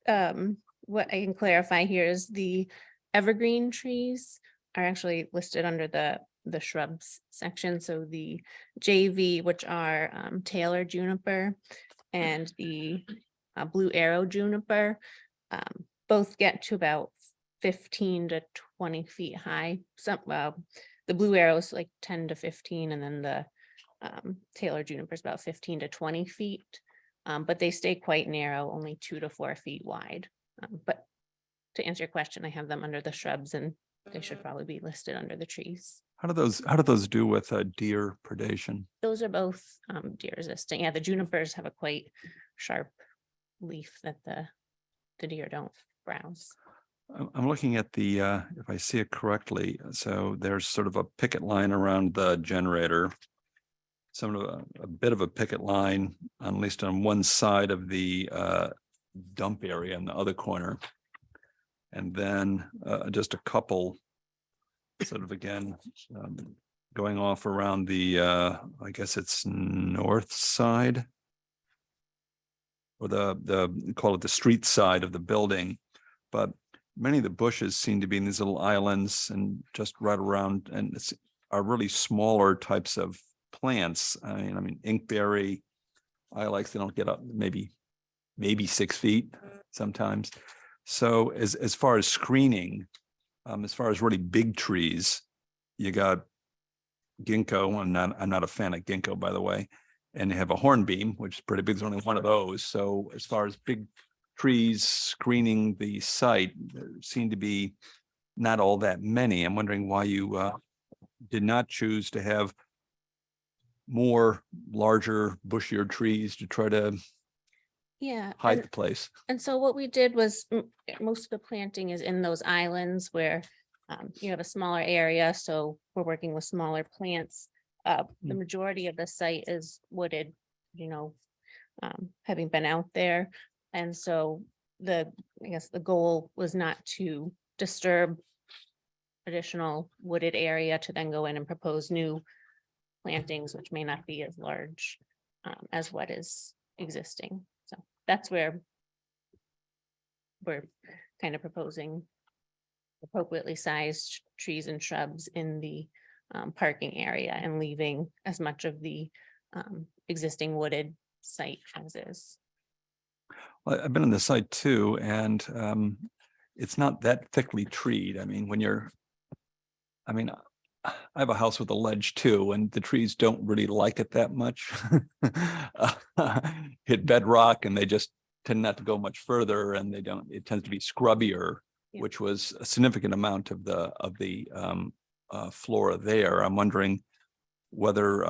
what I can clarify here is the evergreen trees are actually listed under the shrubs section. So the JV, which are Taylor juniper and the blue arrow juniper, both get to about 15 to 20 feet high. Some the blue arrow is like 10 to 15, and then the Taylor juniper is about 15 to 20 feet. But they stay quite narrow, only 2 to 4 feet wide. But to answer your question, I have them under the shrubs, and they should probably be listed under the trees. How do those do with deer predation? Those are both deer resistant. Yeah, the junipers have a quite sharp leaf that the deer don't browse. I'm looking at the, if I see it correctly, so there's sort of a picket line around the generator. Some of a bit of a picket line, at least on one side of the dump area in the other corner. And then just a couple sort of again, going off around the, I guess it's north side. Or call it the street side of the building. But many of the bushes seem to be in these little islands and just right around, and are really smaller types of plants. I mean, inkberry, ilex, they don't get up maybe 6 feet sometimes. So as far as screening, as far as really big trees, you got ginkgo. I'm not a fan of ginkgo, by the way. And you have a hornbeam, which is pretty big. There's only one of those. So as far as big trees screening the site, there seem to be not all that many. I'm wondering why you did not choose to have more larger, bushier trees to try to hide the place. And so what we did was most of the planting is in those islands where you have a smaller area. So we're working with smaller plants. The majority of the site is wooded, having been out there. And so I guess the goal was not to disturb additional wooded area to then go in and propose new plantings, which may not be as large as what is existing. So that's where we're kind of proposing appropriately sized trees and shrubs in the parking area and leaving as much of the existing wooded site as is. Well, I've been on the site too, and it's not that thickly treed. I mean, I have a house with a ledge too, and the trees don't really like it that much. Hit bedrock and they just tend not to go much further, and it tends to be scrubbier, which was a significant amount of the flora there. I'm wondering whether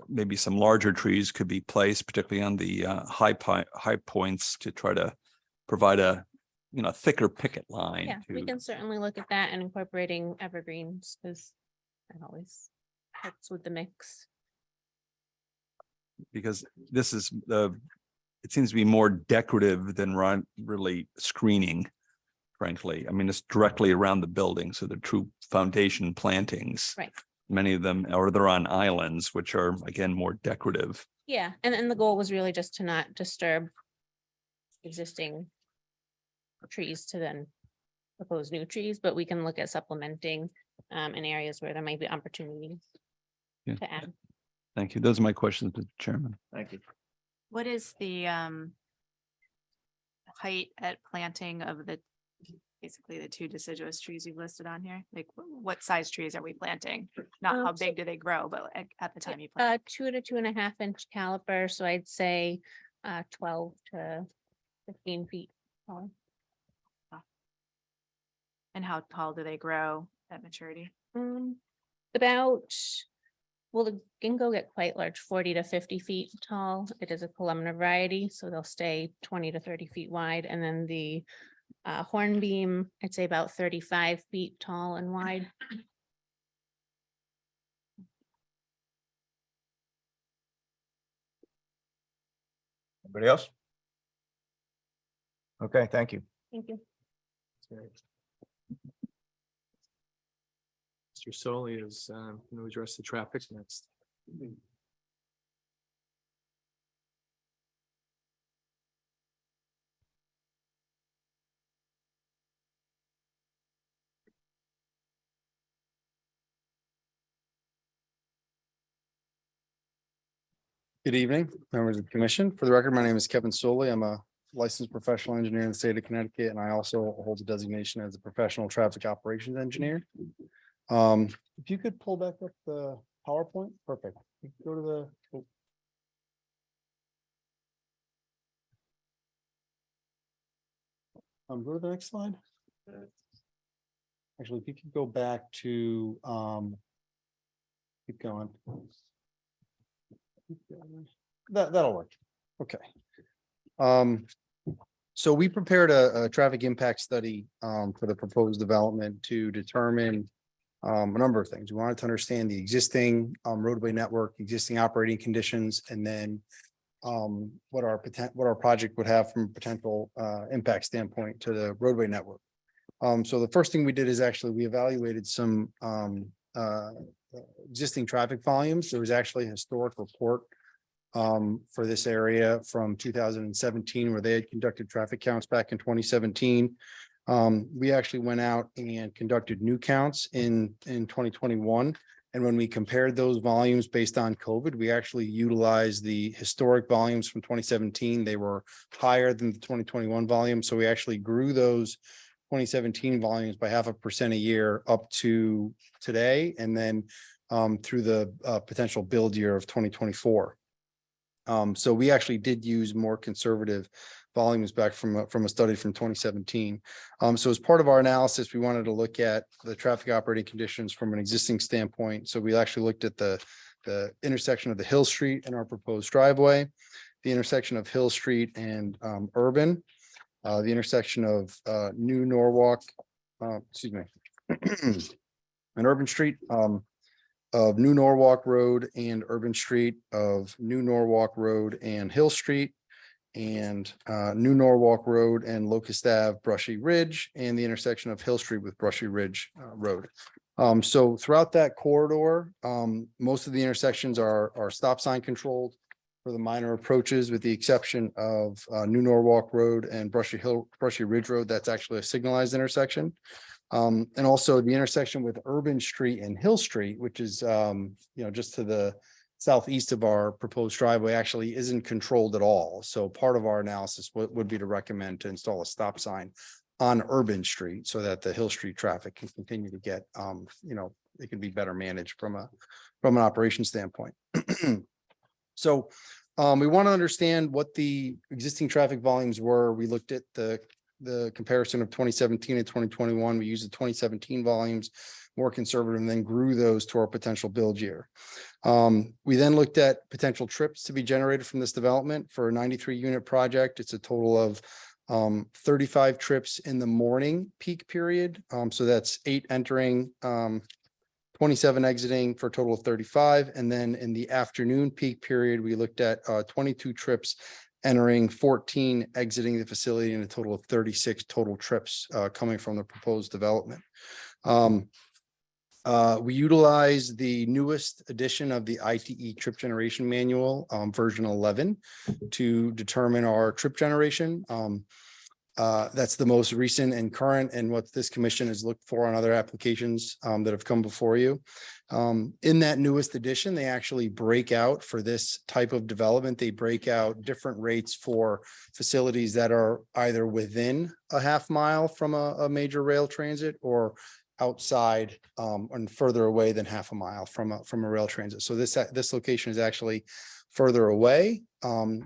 maybe some larger trees could be placed, particularly on the high points, to try to provide a thicker picket line. Yeah, we can certainly look at that and incorporating evergreens, because that always helps with the mix. because this is it seems to be more decorative than really screening, frankly. I mean, it's directly around the building, so they're true foundation plantings. Right. Many of them, or they're on islands, which are again, more decorative. Yeah, and the goal was really just to not disturb existing trees to then propose new trees, but we can look at supplementing in areas where there might be opportunities Yeah. to add. Thank you. Those are my questions, Mr. Chairman. Thank you. What is the height at planting of the, basically the 2 deciduous trees you've listed on here? Like what size trees are we planting? Not how So- big do they grow, but at the time you plant. 2 to 2.5 inch caliper, so I'd say 12 to 15 feet tall. And how tall do they grow at maturity? About, well, the ginkgo get quite large, 40 to 50 feet tall. It is a columnar variety, so they'll stay 20 to 30 feet wide. And then the hornbeam, I'd say about 35 feet tall and wide. Anybody else? Okay, thank you. Thank you. Mr. Solly is going to address the traffic next. Good evening, members of the commission. For the record, my name is Kevin Soley. I'm a licensed professional engineer in the state of Connecticut, and I also hold a designation as a professional traffic operations engineer. If you could pull back up the PowerPoint, perfect. Go to the. Go to the next slide. Actually, if you could go back to, keep going. That'll work. Okay. So we prepared a traffic impact study for the proposed development to determine a number of things. We wanted to understand the existing roadway network, existing operating conditions, and then what our project would have from a potential impact standpoint to the roadway network. So the first thing we did is actually we evaluated some existing traffic volumes. There was actually a historic report for this area from 2017, where they had conducted traffic counts back in 2017. We actually went out and conducted new counts in 2021. And when we compared those volumes based on COVID, we actually utilized the historic volumes from 2017. They were higher than the 2021 volume. So we actually grew those 2017 volumes by 0.5% a year up to today, and then through the potential build year of 2024. So we actually did use more conservative volumes back from a study from 2017. So as part of our analysis, we wanted to look at the traffic operating conditions from an existing standpoint. So we actually looked at the intersection of the Hill Street and our proposed driveway, the intersection of Hill Street and Urban, the intersection of New Norwalk, excuse me, and Urban Street, of New Norwalk Road and Urban Street, of New Norwalk Road and Hill Street, and New Norwalk Road and Locust Ave, Brushy Ridge, and the intersection of Hill Street with Brushy Ridge Road. So throughout that corridor, most of the intersections are stop sign controlled for the minor approaches, with the exception of New Norwalk Road and Brushy Ridge Road. That's actually a signalized intersection. And also the intersection with Urban Street and Hill Street, which is, just to the southeast of our proposed driveway, actually isn't controlled at all. So part of our analysis would be to recommend to install a stop sign on Urban Street so that the Hill Street traffic can continue to get, it can be better managed from an operation standpoint. So we want to understand what the existing traffic volumes were. We looked at the comparison of 2017 and 2021. We used the 2017 volumes, more conservative, and then grew those to our potential build year. We then looked at potential trips to be generated from this development for a 93 unit project. It's a total of 35 trips in the morning peak period. So that's 8 entering, 20 27 exiting for a total of 35. And then in the afternoon peak period, we looked at 22 trips entering, 14 exiting the facility, and a total of 36 total trips coming from the proposed development. We utilize the newest edition of the ITE trip generation manual, version 11, to determine our trip generation. That's the most recent and current, and what this commission has looked for on other applications that have come before you. In that newest edition, they actually break out for this type of development. They break out different rates for facilities that are either within a half mile from a major rail transit or outside and further away than half a mile from a rail transit. So this location is actually further away.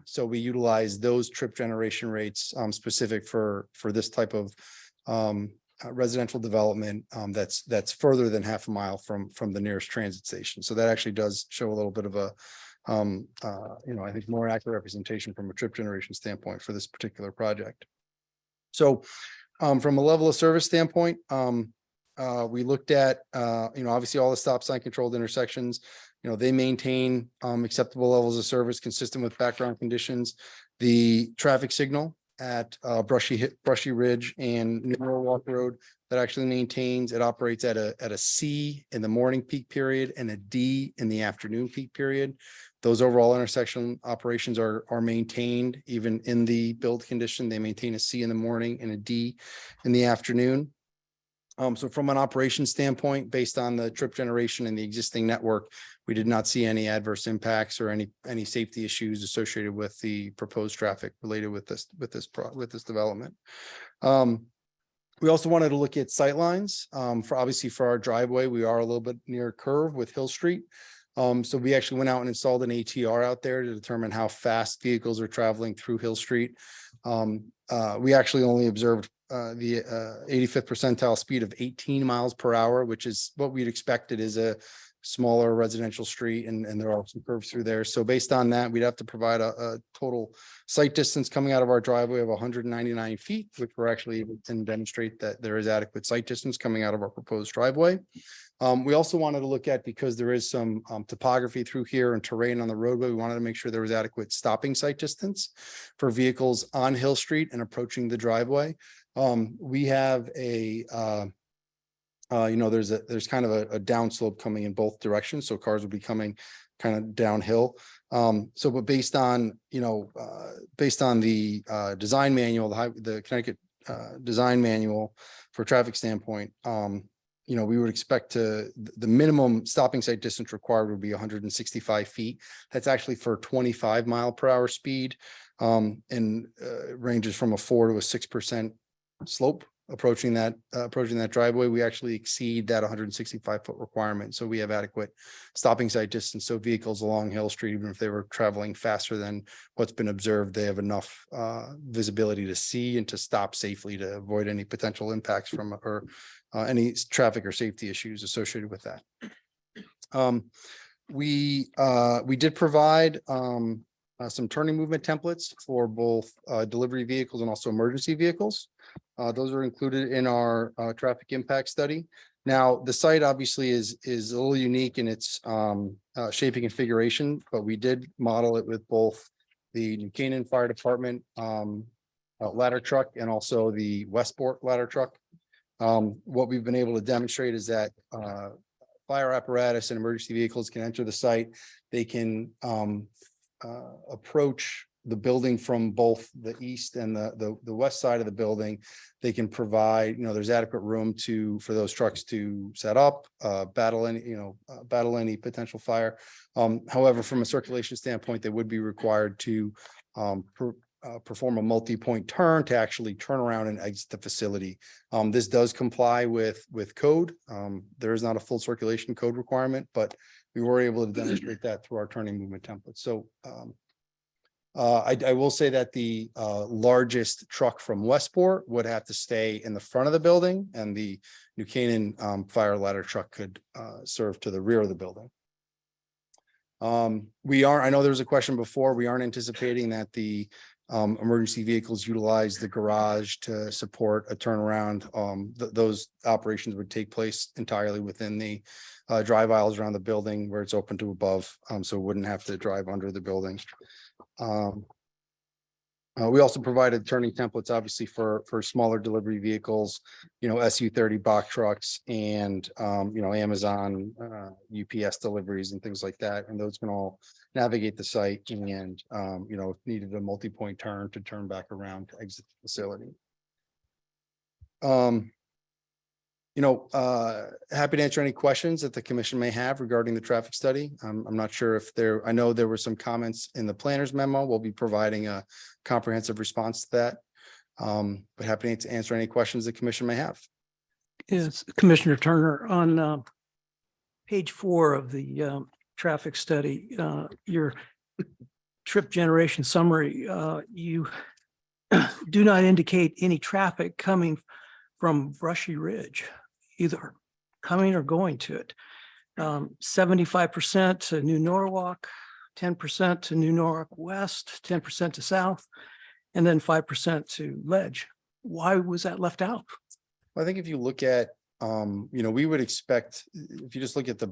So we utilize those trip generation rates specific for this type of residential development that's further than half a mile from the nearest transit station. So that actually does show a little bit of a I think more accurate representation from a trip generation standpoint for this particular project. So from a level of service standpoint, we looked at obviously all the stop sign controlled intersections. They maintain acceptable levels of service consistent with background conditions. The traffic signal at Brushy Ridge and New Norwalk Road that actually maintains, it operates at a C in the morning peak period and a D in the afternoon peak period. Those overall intersection operations are maintained even in the build condition. They maintain a C in the morning and a D in the afternoon. So from an operations standpoint, based on the trip generation and the existing network, we did not see any adverse impacts or any safety issues associated with the proposed traffic related with this development. We also wanted to look at sightlines for our driveway. We are a little bit near a curve with Hill Street. So we actually went out and installed an ATR out there to determine how fast vehicles are traveling through Hill Street. We actually only observed the 85th percentile speed of 18 miles per hour, which is what we'd expected is a smaller residential street, and there are some curves through there. So based on that, we'd have to provide a total sight distance coming out of our driveway of 199 feet, which we're actually able to demonstrate that there is adequate sight distance coming out of our proposed driveway. We also wanted to look at, because there is some topography through here and terrain on the roadway, we wanted to make sure there was adequate stopping sight distance for vehicles on Hill Street and approaching the driveway. We have there's kind of a downslope coming in both directions. So cars will be coming kind of downhill. But based on the design manual, the Connecticut design manual for traffic standpoint, we would expect the minimum stopping sight distance required would be 165 feet. That's actually for 25 mile per hour speed, and ranges from a 4 to a 6% slope approaching that driveway. We actually exceed that 165-foot requirement. So we have adequate stopping sight distance. So vehicles along Hill Street, even if they were traveling faster than what's been observed, they have enough visibility to see and to stop safely to avoid any potential impacts from or any traffic or safety issues associated with that. We did provide some turning movement templates for both delivery vehicles and also emergency vehicles. Those are included in our traffic impact study. Now, the site obviously is a little unique in its shaping configuration, but we did model it with both the New Canaan Fire Department ladder truck and also the Westport ladder truck. What we've been able to demonstrate is that fire apparatus and emergency vehicles can enter the site. They can approach the building from both the east and the west side of the building. They can provide, there's adequate room for those trucks to set up, battle any potential fire. However, from a circulation standpoint, they would be required to perform a multi-point turn to actually turn around and exit the facility. This does comply with code. There is not a full circulation code requirement, but we were able to demonstrate that through our turning movement template. So I will say that the largest truck from Westport would have to stay in the front of the building, and the New Canaan fire ladder truck could serve to the rear of the building. I know there was a question before, we aren't anticipating that the Emergency vehicles utilize the garage to support a turnaround. Those operations would take place entirely within the drive aisles around the building where it's open to above, so wouldn't have to drive under the building. We also provided turning templates, obviously, for smaller delivery vehicles, SU-30 box trucks and, Amazon, UPS deliveries and things like that. And those can all navigate the site and, if needed a multi-point turn to turn back around to exit the facility. Happy to answer any questions that the commission may have regarding the traffic study. I'm not sure if I know there were some comments in the planner's memo. We'll be providing a comprehensive response to that. But happy to answer any questions the commission may have. Yes, Commissioner Turner, on page 4 of the traffic study, your trip generation summary, you do not indicate any traffic coming from Brushy Ridge, either coming or going to it. 75% to New Norwalk, 10% to New Norwalk West, 10% to South, and then 5% to Ledge. Why was that left out? I think if you look at, we would expect, if you just look at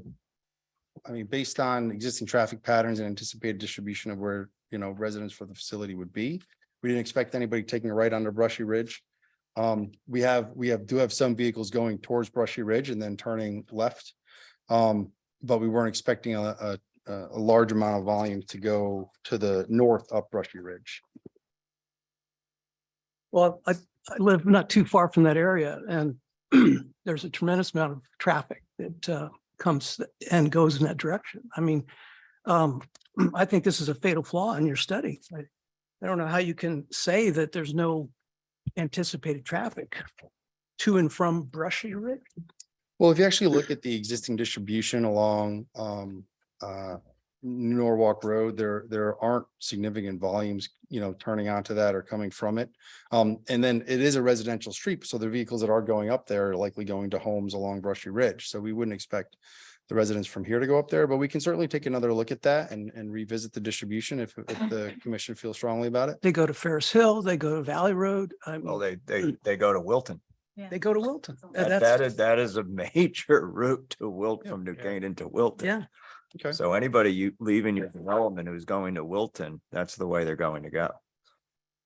based on existing traffic patterns and anticipated distribution of where, residents for the facility would be, we didn't expect anybody taking a right onto Brushy Ridge. We do have some vehicles going towards Brushy Ridge and then turning left. But we weren't expecting a large amount of volume to go to the north up Brushy Ridge. Well, I live not too far from that area, and there's a tremendous amount of traffic that comes and goes in that direction. I mean, I think this is a fatal flaw in your study. I don't know how you can say that there's no anticipated traffic to and from Brushy Ridge. Well, if you actually look at the existing distribution along Norwalk Road, there aren't significant volumes, turning onto that or coming from it. And then it is a residential street, so the vehicles that are going up there are likely going to homes along Brushy Ridge. So we wouldn't expect the residents from here to go up there, but we can certainly take another look at that and revisit the distribution if the commission feels strongly about it. They go to Ferris Hill, they go to Valley Road. Well, they go to Wilton. They go to Wilton. That is a major route to Wilton, from New Canaan to Wilton. Yeah. Okay. So anybody leaving your development who's going to Wilton, that's the way they're going to go.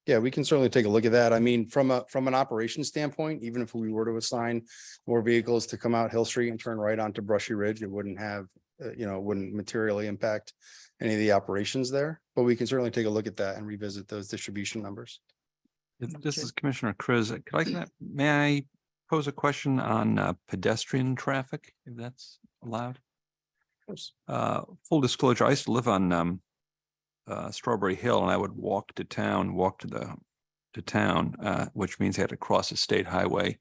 Yeah, we can certainly take a look at that. I mean, from an operations standpoint, even if we were to assign more vehicles to come out Hill Street and turn right onto Brushy Ridge, it wouldn't have, wouldn't materially impact any of the operations there. But we can certainly take a look at that and revisit those distribution numbers. This is Commissioner Chris. May I pose a question on pedestrian traffic, if that's allowed? Full disclosure, I used to live on Strawberry Hill, and I would walk to town, which means I had to cross a state highway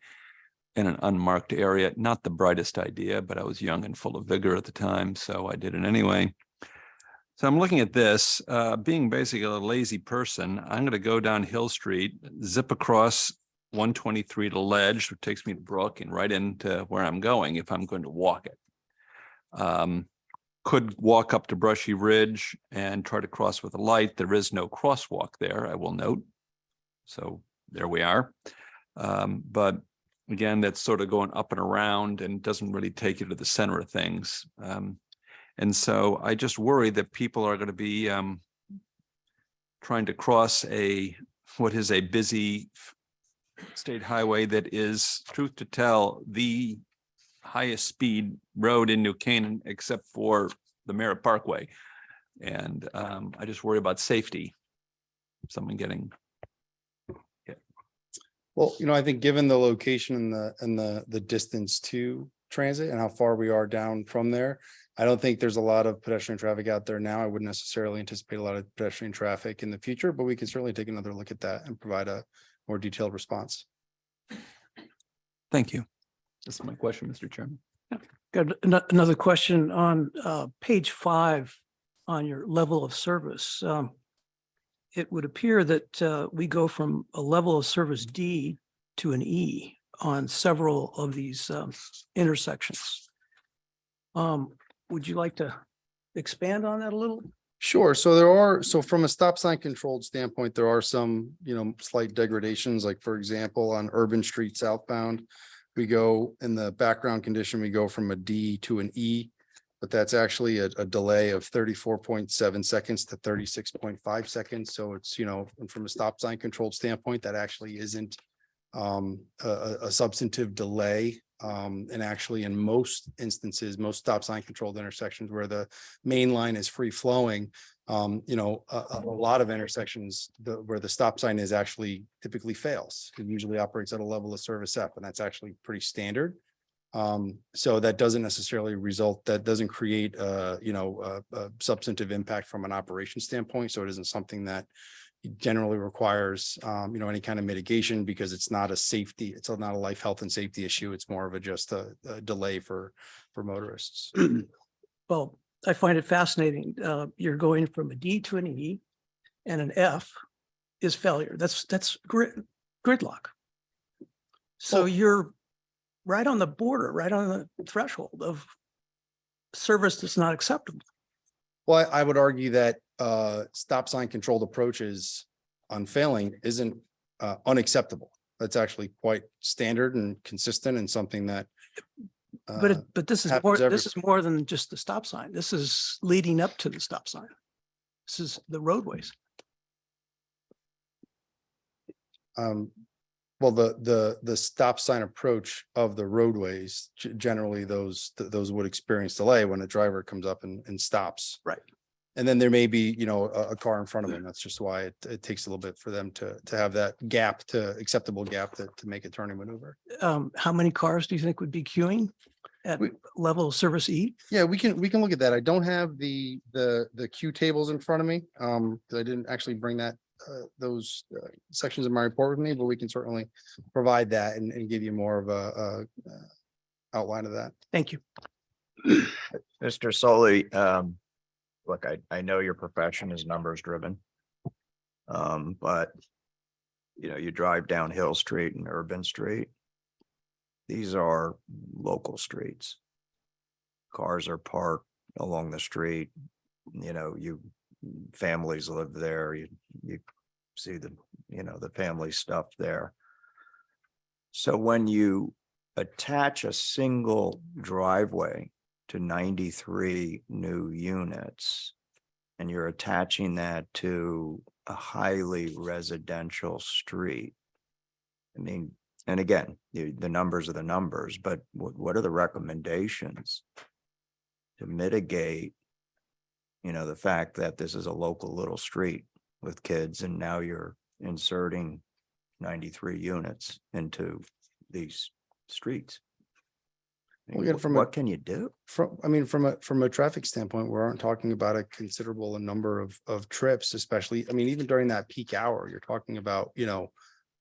in an unmarked area. Not the brightest idea, but I was young and full of vigor at the time, so I did it anyway. So I'm looking at this, being basically a lazy person, I'm going to go down Hill Street, zip across 123 to Ledge, which takes me to Brook and right into where I'm going if I'm going to walk it. Could walk up to Brushy Ridge and try to cross with a light. There is no crosswalk there, I will note. So there we are. But again, that's sort of going up and around and doesn't really take you to the center of things. And so I just worry that people are going to be trying to cross what is a busy state highway that is, truth to tell, the highest speed road in New Canaan, except for the Merritt Parkway. And I just worry about safety. Someone getting. Well, I think given the location and the distance to transit and how far we are down from there, I don't think there's a lot of pedestrian traffic out there now. I wouldn't necessarily anticipate a lot of pedestrian traffic in the future, but we can certainly take another look at that and provide a more detailed response. Thank you. That's my question, Mr. Chairman. Got another question on page 5 on your level of service. It would appear that we go from a level of service D to an E on several of these intersections. Would you like to expand on that a little? Sure. So there are, so from a stop sign controlled standpoint, there are some, slight degradations, like for example, on Urban Street southbound. We go in the background condition, we go from a D to an E, but that's actually a delay of 34.7 seconds to 36.5 seconds. So it's, and from a stop sign controlled standpoint, that actually isn't a substantive delay. And actually in most instances, most stop sign controlled intersections where the main line is free flowing, a lot of intersections where the stop sign is actually typically fails. It usually operates at a level of service F, and that's actually pretty standard. So that doesn't necessarily result, that doesn't create a substantive impact from an operation standpoint. So it isn't something that generally requires, any kind of mitigation, because it's not a safety, it's not a life, health and safety issue. It's more of just a delay for motorists. Well, I find it fascinating. You're going from a D to an E, and an F is failure. That's gridlock. So you're right on the border, right on the threshold of service that's not acceptable. Well, I would argue that stop sign controlled approaches on failing isn't unacceptable. That's actually quite standard and consistent, and something that But this is more, this is more than just the stop sign. This is leading up to the stop sign. This is the roadways. Well, the stop sign approach of the roadways, generally those would experience delay when a driver comes up and stops. Right. And then there may be, a car in front of them. That's just why it takes a little bit for them to have that gap, to acceptable gap to make a turning maneuver. How many cars do you think would be queuing at level of service E? Yeah, we can look at that. I don't have the queue tables in front of me. 'Cause I didn't actually bring that those sections of my report with me, but we can certainly provide that and give you more of a outline of that. Thank you. Mr. Solly, look, I know your profession is numbers driven. But you drive down Hill Street and Urban Street. These are local streets. Cars are parked along the street. Families live there. You see the family stuff there. So when you attach a single driveway to 93 new units, and you're attaching that to a highly residential street, I mean, and again, the numbers are the numbers, but what are the recommendations to mitigate the fact that this is a local little street with kids, and now you're inserting 93 units into these streets? Well, again, what can you do? From a traffic standpoint, we aren't talking about a considerable number of trips, especially, even during that peak hour, you're talking about,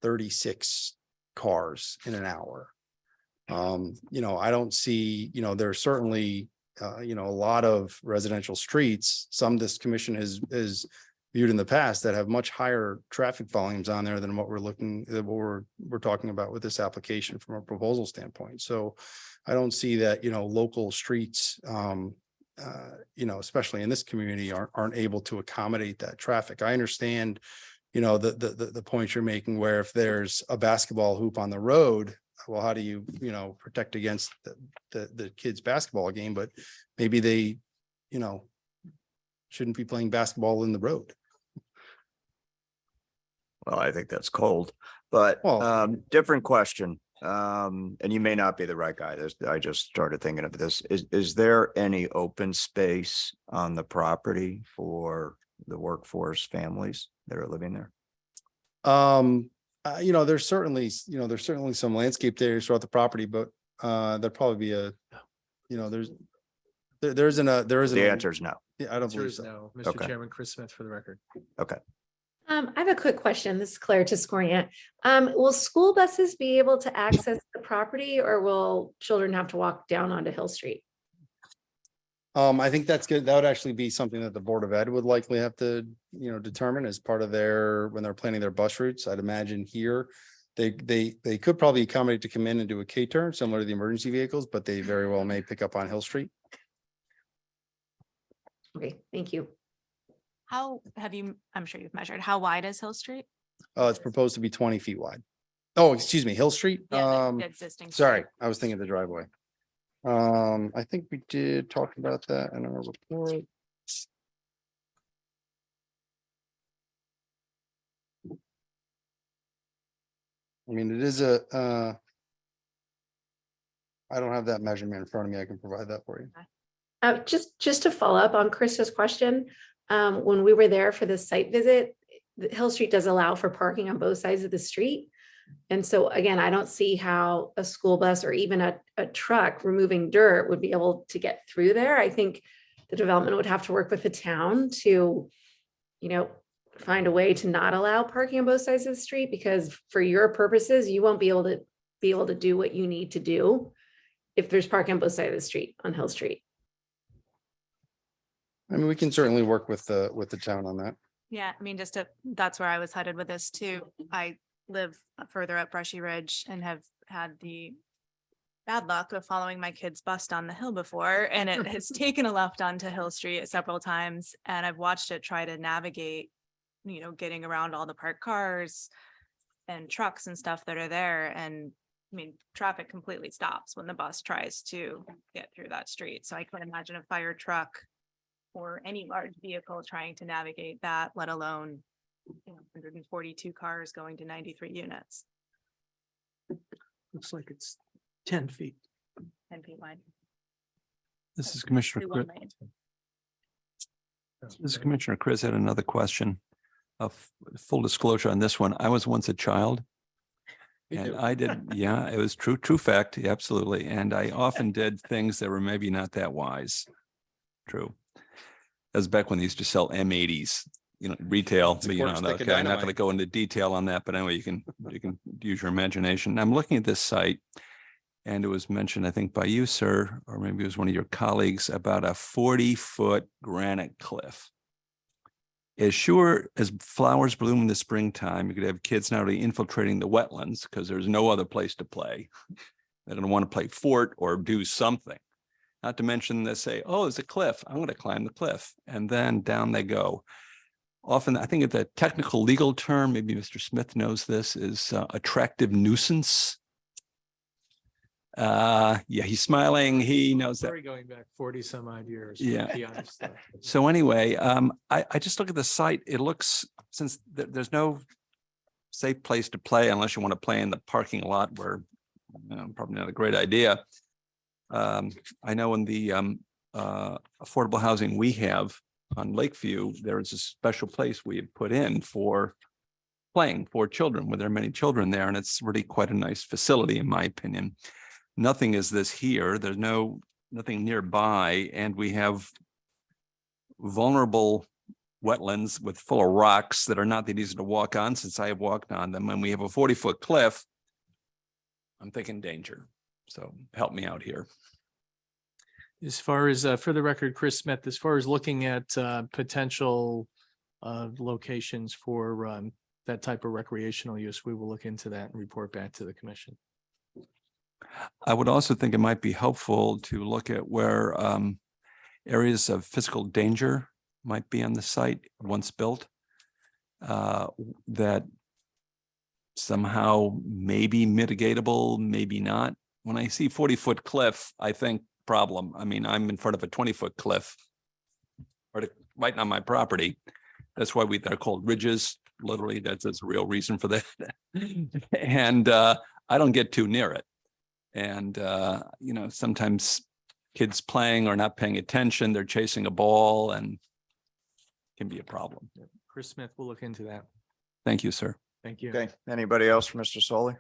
36 cars in an hour. I don't see, there's certainly, a lot of residential streets, some this commission has viewed in the past, that have much higher traffic volumes on there than what we're talking about with this application from a proposal standpoint. So I don't see that, local streets, especially in this community, aren't able to accommodate that traffic. I understand, the point you're making, where if there's a basketball hoop on the road, well, how do you, protect against the kids' basketball game? But maybe they, shouldn't be playing basketball in the road. Well, I think that's cold, but different question. And you may not be the right guy. I just started thinking of this. Is there any open space on the property for the workforce families that are living there? There's certainly some landscape areas throughout the property, but there'd probably be there isn't. The answer is no. Yeah, I don't Answer believe is so. no. Mr. Okay. Chairman, Chris Smith for the record. Okay. I have a quick question. This is Claire Tiscornia. Will school buses be able to access the property, or will children have to walk down onto Hill Street? I think that's good. That would actually be something that the Board of Ed would likely have to, determine as part of when they're planning their bus routes. I'd imagine here, they could probably accommodate to come in and do a K-turn similar to the emergency vehicles, but they very well may pick up on Hill Street. Okay, thank you. How have you, I'm sure you've measured, how wide is Hill Street? It's proposed to be 20 feet wide. Oh, excuse me, Hill Street? Yeah, the existing. Sorry, I was thinking of the driveway. I think we did talk about that in our report. I mean, it is I don't have that measurement in front of me. I can provide that for you. Just to follow up on Chris's question, when we were there for the site visit, the Hill Street does allow for parking on both sides of the street. And so again, I don't see how a school bus or even a truck removing dirt would be able to get through there. I think the development would have to work with the town to, find a way to not allow parking on both sides of the street, because for your purposes, you won't be able to do what you need to do if there's parking on both sides of the street on Hill Street. I mean, we can certainly work with the town on that. Yeah, I mean, that's where I was headed with this too. I live further up Brushy Ridge and have had the bad luck of following my kid's bus down the hill before, and it has taken a left onto Hill Street several times, and I've watched it try to navigate, getting around all the parked cars and trucks and stuff that are there. And I mean, traffic completely stops when the bus tries to get through that street. So I couldn't imagine a fire truck or any large vehicle trying to navigate that, let alone 142 cars going to 93 units. Looks like it's 10 feet. 10 feet wide. This is Commissioner. Through one lane. This is Commissioner Chris had another question. Of full disclosure on this one, I was once a child. And I did, yeah, it was true fact, yeah, absolutely. And I often did things that were maybe not that wise. True. That was back when they used to sell M80s, retail, but okay, I'm not going to go into detail on that, but anyway, you can use your imagination. I'm looking at this site, and it was mentioned, I think by you, sir, or maybe it was one of your colleagues, about a 40-foot granite cliff. As sure as flowers bloom in the springtime, you could have kids not only infiltrating the wetlands because there's no other place to play. They're going to want to play fort or do something. Not to mention they say, oh, there's a cliff. I'm going to climb the cliff. And then down they go. Often, I think the technical legal term, maybe Mr. Smith knows this, is attractive nuisance. Yeah, he's smiling. He knows that. Going back 40 some odd years. Yeah. So anyway, I just look at the site. It looks, since there's no safe place to play unless you want to play in the parking lot, where probably not a great idea. I know in the affordable housing we have on Lakeview, there is a special place we have put in for playing for children, where there are many children there, and it's really quite a nice facility, in my opinion. Nothing is this here. There's nothing nearby, and we have vulnerable wetlands with full of rocks that are not that easy to walk on, since I have walked on them. And we have a 40-foot cliff. I'm thinking danger. So help me out here. As far as, for the record, Chris Smith, as far as looking at potential locations for that type of recreational use, we will look into that and report back to the commission. I would also think it might be helpful to look at where areas of physical danger might be on the site once built, that somehow may be mitigatable, maybe not. When I see 40-foot cliff, I think problem. I mean, I'm in front of a 20-foot cliff right on my property. That's why they're called ridges. Literally, that's a real reason for that. And I don't get too near it. And, sometimes kids playing or not paying attention, they're chasing a ball, and it can be a problem. Chris Smith will look into that. Thank you, sir. Thank you. Okay, anybody else for Mr. Solly?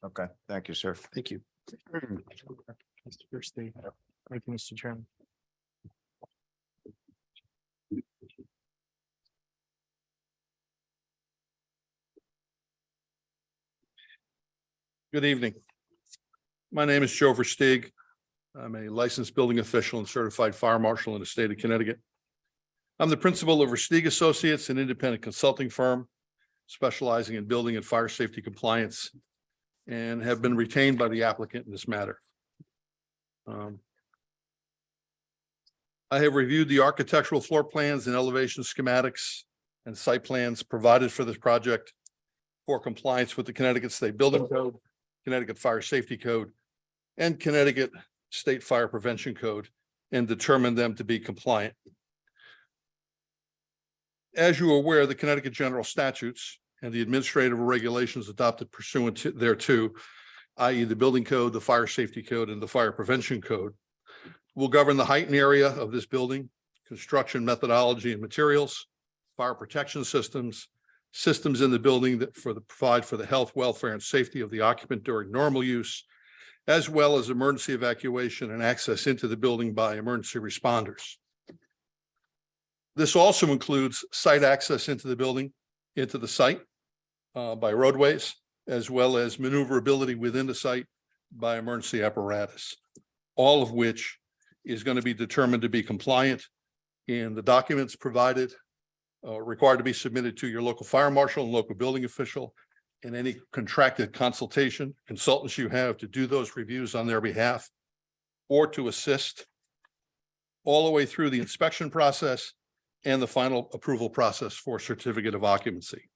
Okay, thank you, sir. Thank you. Thank you, Mr. Chairman. Good evening. My name is Joe Versteeg. I'm a licensed building official and certified fire marshal in the state of Connecticut. I'm the principal of Versteeg Associates, an independent consulting firm specializing in building and fire safety compliance, and have been retained by the applicant in this matter. I have reviewed the architectural floor plans and elevation schematics and site plans provided for this project for compliance with the Connecticut State Building Code, Connecticut Fire Safety Code, and Connecticut State Fire Prevention Code, and determined them to be compliant. As you are aware, the Connecticut General Statutes and the administrative regulations adopted pursuant to thereto, i.e. the Building Code, the Fire Safety Code, and the Fire Prevention Code, will govern the height and area of this building, construction methodology and materials, fire protection systems, systems in the building that provide for the health, welfare, and safety of the occupant during normal use, as well as emergency evacuation and access into the building by emergency responders. This also includes site access into the building, into the site by roadways, as well as maneuverability within the site by emergency apparatus, all of which is going to be determined to be compliant in the documents provided, required to be submitted to your local fire marshal and local building official, and any contracted consultants you have to do those reviews on their behalf or to assist all the way through the inspection process and the final approval process for certificate of occupancy.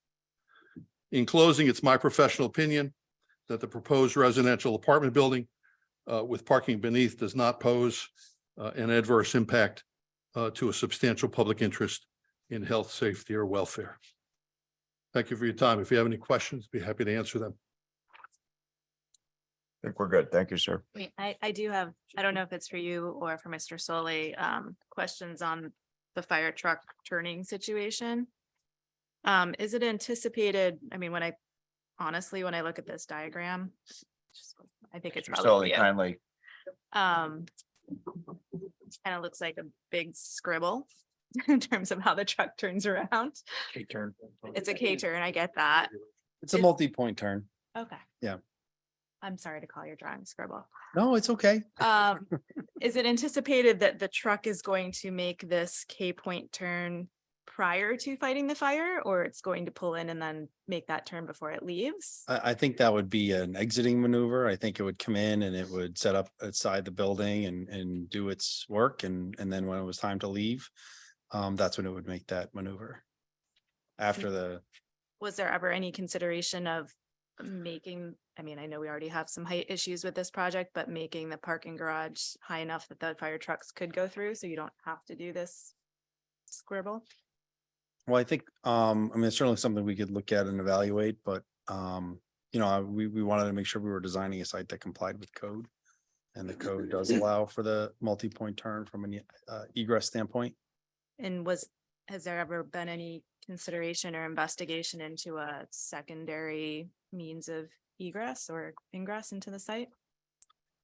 In closing, it's my professional opinion that the proposed residential apartment building with parking beneath does not pose an adverse impact to a substantial public interest in health, safety, or welfare. Thank you for your time. If you have any questions, be happy to answer them. I think we're good. Thank you, sir. Wait, I do have, I don't know if it's for you or for Mr. Solly, questions on the fire truck turning situation. Is it anticipated, I mean, when I look at this diagram, I think it's Mr. probably Solly, you. kindly. Kind of looks like a big scribble in terms of how the truck turns around. K-turn. It's a K-turn, I get that. It's a multi-point turn. Okay. Yeah. I'm sorry to call your drawing scribble. No, it's okay. Is it anticipated that the truck is going to make this K-point turn prior to fighting the fire, or it's going to pull in and then make that turn before it leaves? I think that would be an exiting maneuver. I think it would come in and it would set up outside the building and do its work. And then when it was time to leave, that's when it would make that maneuver. After the, Was there ever any consideration of making, I mean, I know we already have some height issues with this project, but making the parking garage high enough that the fire trucks could go through, so you don't have to do this scribble? well, I think, I mean, it's certainly something we could look at and evaluate, but, you know, we wanted to make sure we were designing a site that complied with code. And the code does allow for the multi-point turn from an egress standpoint. And has there ever been any consideration or investigation into a secondary means of egress or ingress into the site?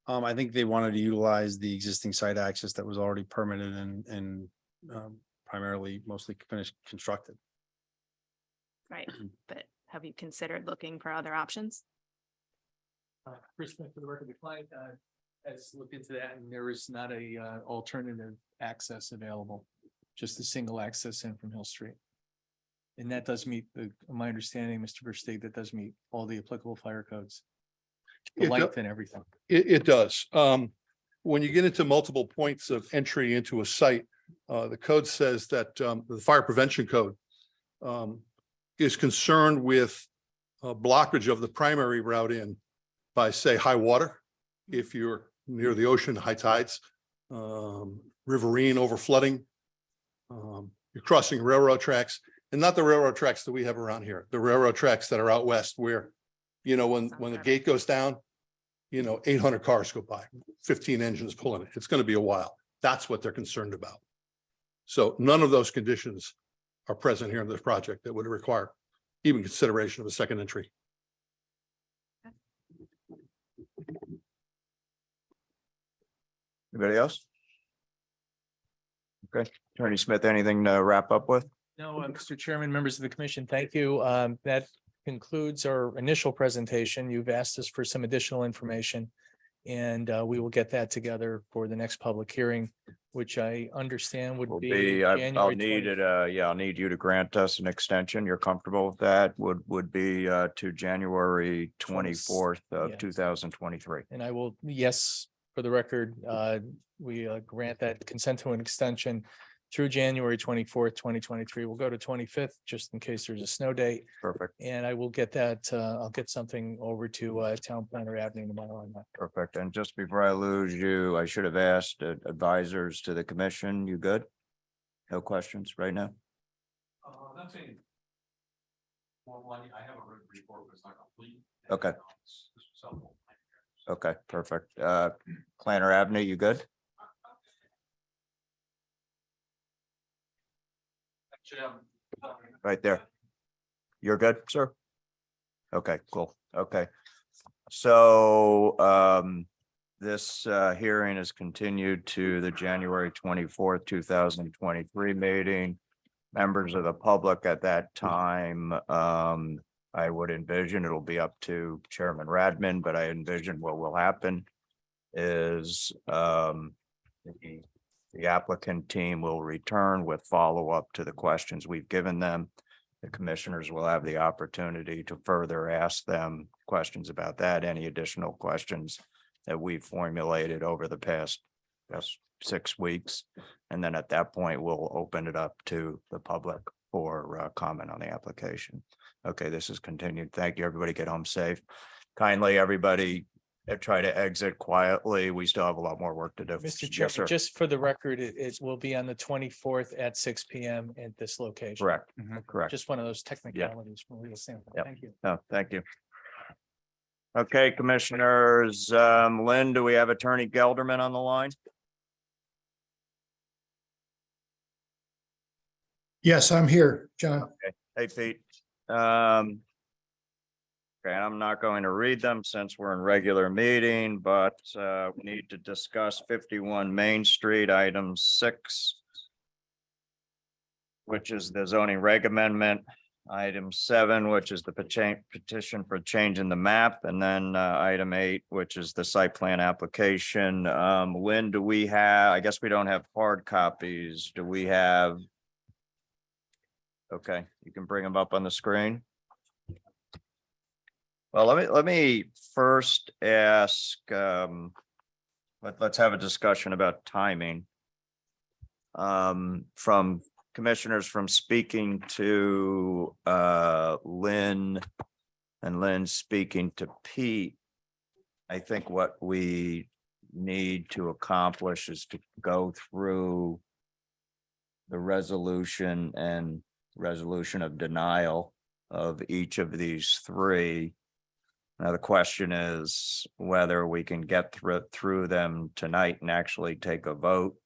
I think they wanted to utilize the existing site access that was already permitted and primarily mostly finished constructed. Right, but have you considered looking for other options? Chris Smith, for the record, the client has looked into that, and there is not a alternative access available, just a single access in from Hill Street. And that does meet my understanding, Mr. Versteeg, that does meet all the applicable fire codes. The It do- length and everything. It does. When you get into multiple points of entry into a site, the code says that the fire prevention code is concerned with blockage of the primary route in by, say, high water. If you're near the ocean, high tides, riverine overflooding, you're crossing railroad tracks, and not the railroad tracks that we have around here, the railroad tracks that are out west where, you know, when the gate goes down, you know, 800 cars go by, 15 engines pulling it. It's going to be a while. That's what they're concerned about. So none of those conditions are present here in this project that would require even consideration of a second entry. Anybody else? Okay, Attorney Smith, anything to wrap up with? No, Mr. Chairman, members of the commission, thank you. That concludes our initial presentation. You've asked us for some additional information, and we will get that together for the next public hearing, which I understand would be I'll January need 20th. it, I'll need you to grant us an extension. You're comfortable with that? Would be to January 24th of Yes. 2023. And I will, yes, For the record, we grant that consent to an extension through January 24th, 2023. We'll go to 25th, just in case there's a snow date. Perfect. And I will get that, I'll get something over to Town Planner Avenue tomorrow on that. Perfect. And just before I lose you, I should have asked advisors to the commission. You good? No questions right now? Nothing. Well, I have a written report, but it's not complete. Okay. Okay, perfect. Planner Avenue, you good? Right there. You're good, sir? Okay, cool. Okay. So this hearing is continued to the January 24th, 2023 meeting. Members of the public at that time, I would envision it'll be up to Chairman Radman, but I envision what will happen is the applicant team will return with follow-up to the questions we've given them. The commissioners will have the opportunity to further ask them questions about that, any additional questions that we've formulated over the past 6 weeks. And then at that point, we'll open it up to the public for comment on the application. Okay, this is continued. Thank you, everybody. Get home safe. Kindly, everybody, try to exit quietly. We still have a lot more work to do. Mr. Yes, Chairman, sir. just for the record, it will be on the 24th at 6 PM at this location. Correct, correct. Just one of those technicalities from a legal standpoint. Yep. Thank you. No, thank you. Okay, commissioners, Lynn, do we have Attorney Gelderman on the line? Yes, I'm here, John. Okay. Hey, Pete. Okay, I'm not going to read them since we're in regular meeting, but we need to discuss 51 Main Street, item 6, which is the zoning reg amendment. Item 7, which is the petition for change in the map, and then item 8, which is the site plan application. Lynn, do we have, I guess we don't have hard copies. Do we have? Okay, you can bring them up on the screen. Well, let me first ask, let's have a discussion about timing. From commissioners, from speaking to Lynn and Lynn speaking to Pete, I think what we need to accomplish is to go through the resolution and resolution of denial of each of these 3. Now, the question is whether we can get through them tonight and actually take a vote.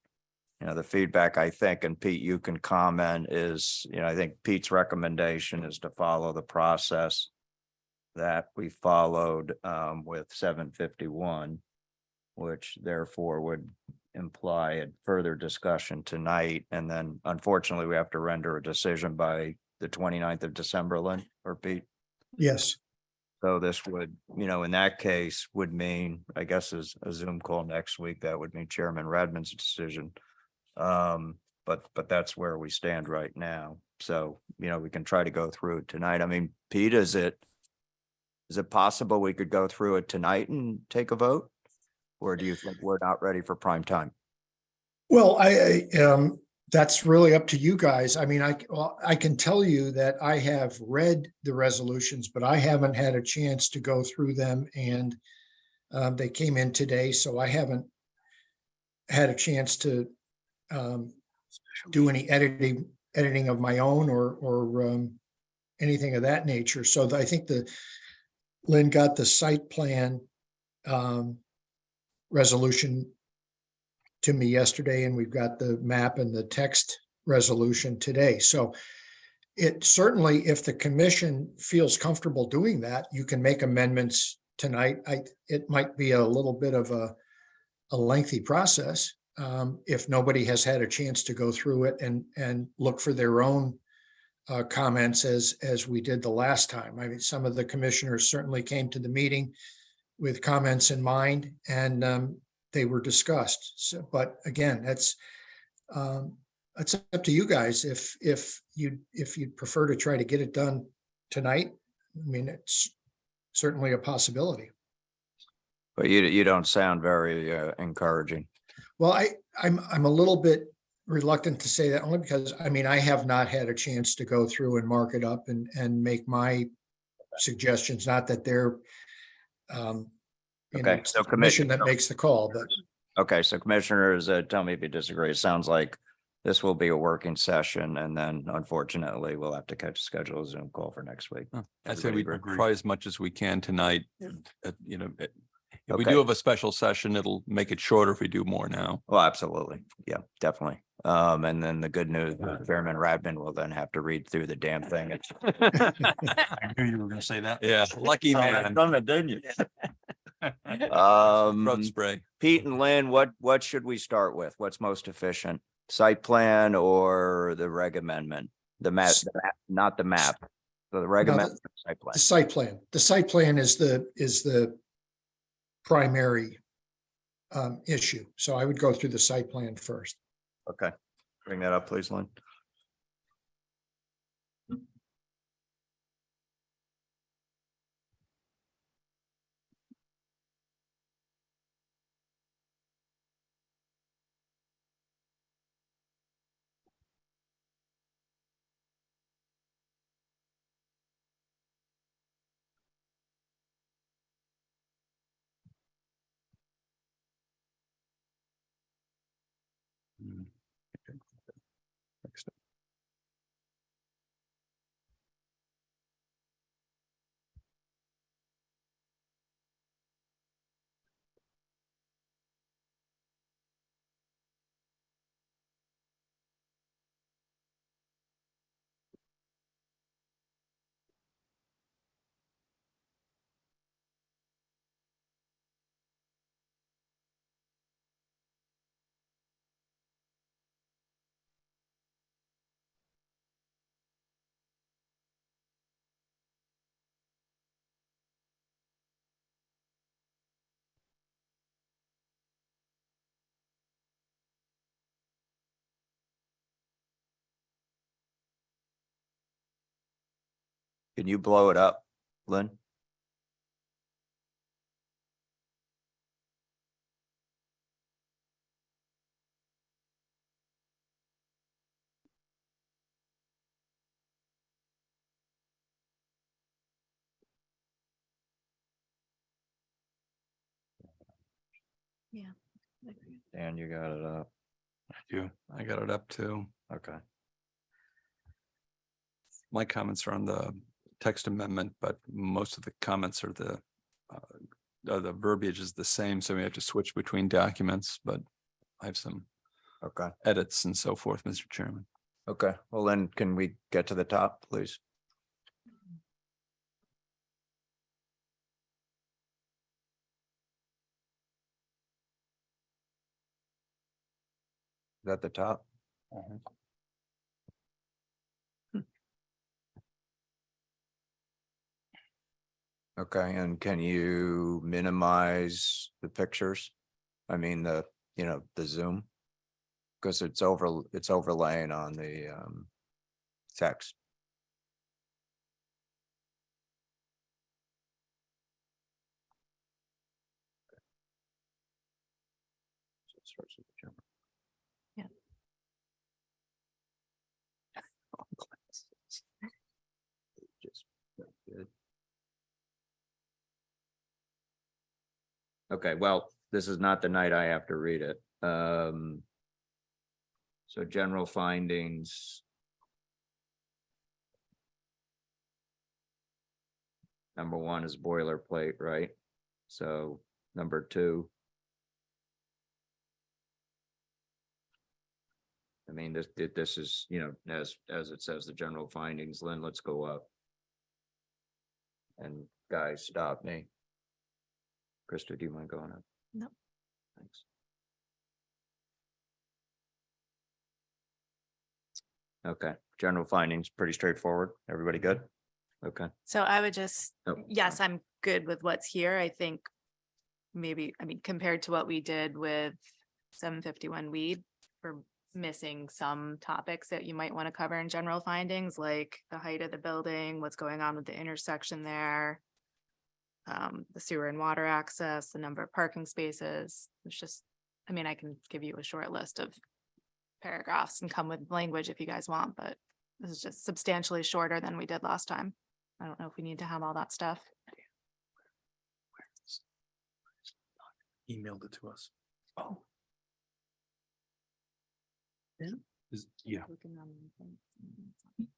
You know, the feedback, I think, and Pete, you can comment, is, you know, I think Pete's recommendation is to follow the process that we followed with 751, which therefore would imply a further discussion tonight. And then unfortunately, we have to render a decision by the 29th of December, Lynn or Pete. Yes. So this would, you know, in that case would mean, I guess, as a Zoom call next week, that would mean Chairman Radman's decision. But that's where we stand right now. So, you know, we can try to go through it tonight. I mean, Pete, is it possible we could go through it tonight and take a vote? Or do you think we're not ready for prime time? Well, I that's really up to you guys. I mean, I can tell you that I have read the resolutions, but I haven't had a chance to go through them, and they came in today, so I haven't had a chance to do any editing of my own or anything of that nature. So I think Lynn got the site plan resolution to me yesterday, and we've got the map and the text resolution today. So it certainly, if the commission feels comfortable doing that, you can make amendments tonight. It might be a little bit of a lengthy process if nobody has had a chance to go through it and look for their own comments as we did the last time. I mean, some of the commissioners certainly came to the meeting with comments in mind, and they were discussed. So, but again, that's up to you guys. If you'd prefer to try to get it done tonight, I mean, it's certainly a possibility. But you don't sound very encouraging. Well, I'm a little bit reluctant to say that only because, I mean, I have not had a chance to go through and mark it up and make my suggestions, not that they're you know, Okay, it's so the commission that makes the call, but Okay, so commissioners, tell me if you disagree. It sounds like this will be a working session and then unfortunately we'll have to schedule a Zoom call for next week. I'd say Everybody we agree? try as much as we can tonight. You know, if we Okay. do have a special session, it'll make it shorter if we do more now. Well, absolutely. Yeah, definitely. And then the good news, Chairman Radman will then have to read through the damn thing. I knew you were gonna say that. Yeah, lucky man. Done it, didn't you? Throat spray. Pete and Lynn, what should we start with? What's most efficient? Site plan or the reg amendment? The map, not the map. So the reg No, amendment, site plan. the site plan, the site plan is the primary issue. So I would go through the site plan first. Okay, bring that up, please, Lynn. Can you blow it up, Lynn? Yeah. Dan, you got it up. I got it up too. Okay. My comments are on the text amendment, but most of the comments are the verbiage is the same, so we have to switch between documents, but I have some Okay. edits and so forth, Mr. Chairman. Okay, well then, can we get to the top, please? Is that the top? Okay, and can you minimize the pictures? I mean, the zoom? Because it's overlaying on the text. So it starts with the German. Yeah. Just good. Okay, well, this is not the night I have to read it. So general findings. Number one is boilerplate, right? So number two. I mean, this is, as it says, the general findings. Lynn, let's go up. And guys, stop me. Krista, do you mind going up? No. Thanks. Okay, general findings, pretty straightforward. Everybody good? Okay. So I would just, Oh, yes, I'm good with what's here. I think maybe, I mean, compared to what we did with 751 Weed, we're missing some topics that you might want to cover in general findings, like the height of the building, what's going on with the intersection there. the sewer and water access, the number of parking spaces. It's just, I mean, I can give you a short list of paragraphs and come with language if you guys want, but this is just substantially shorter than we did last time. I don't know if we need to have all that stuff. Emailed it to us. Oh. Yeah,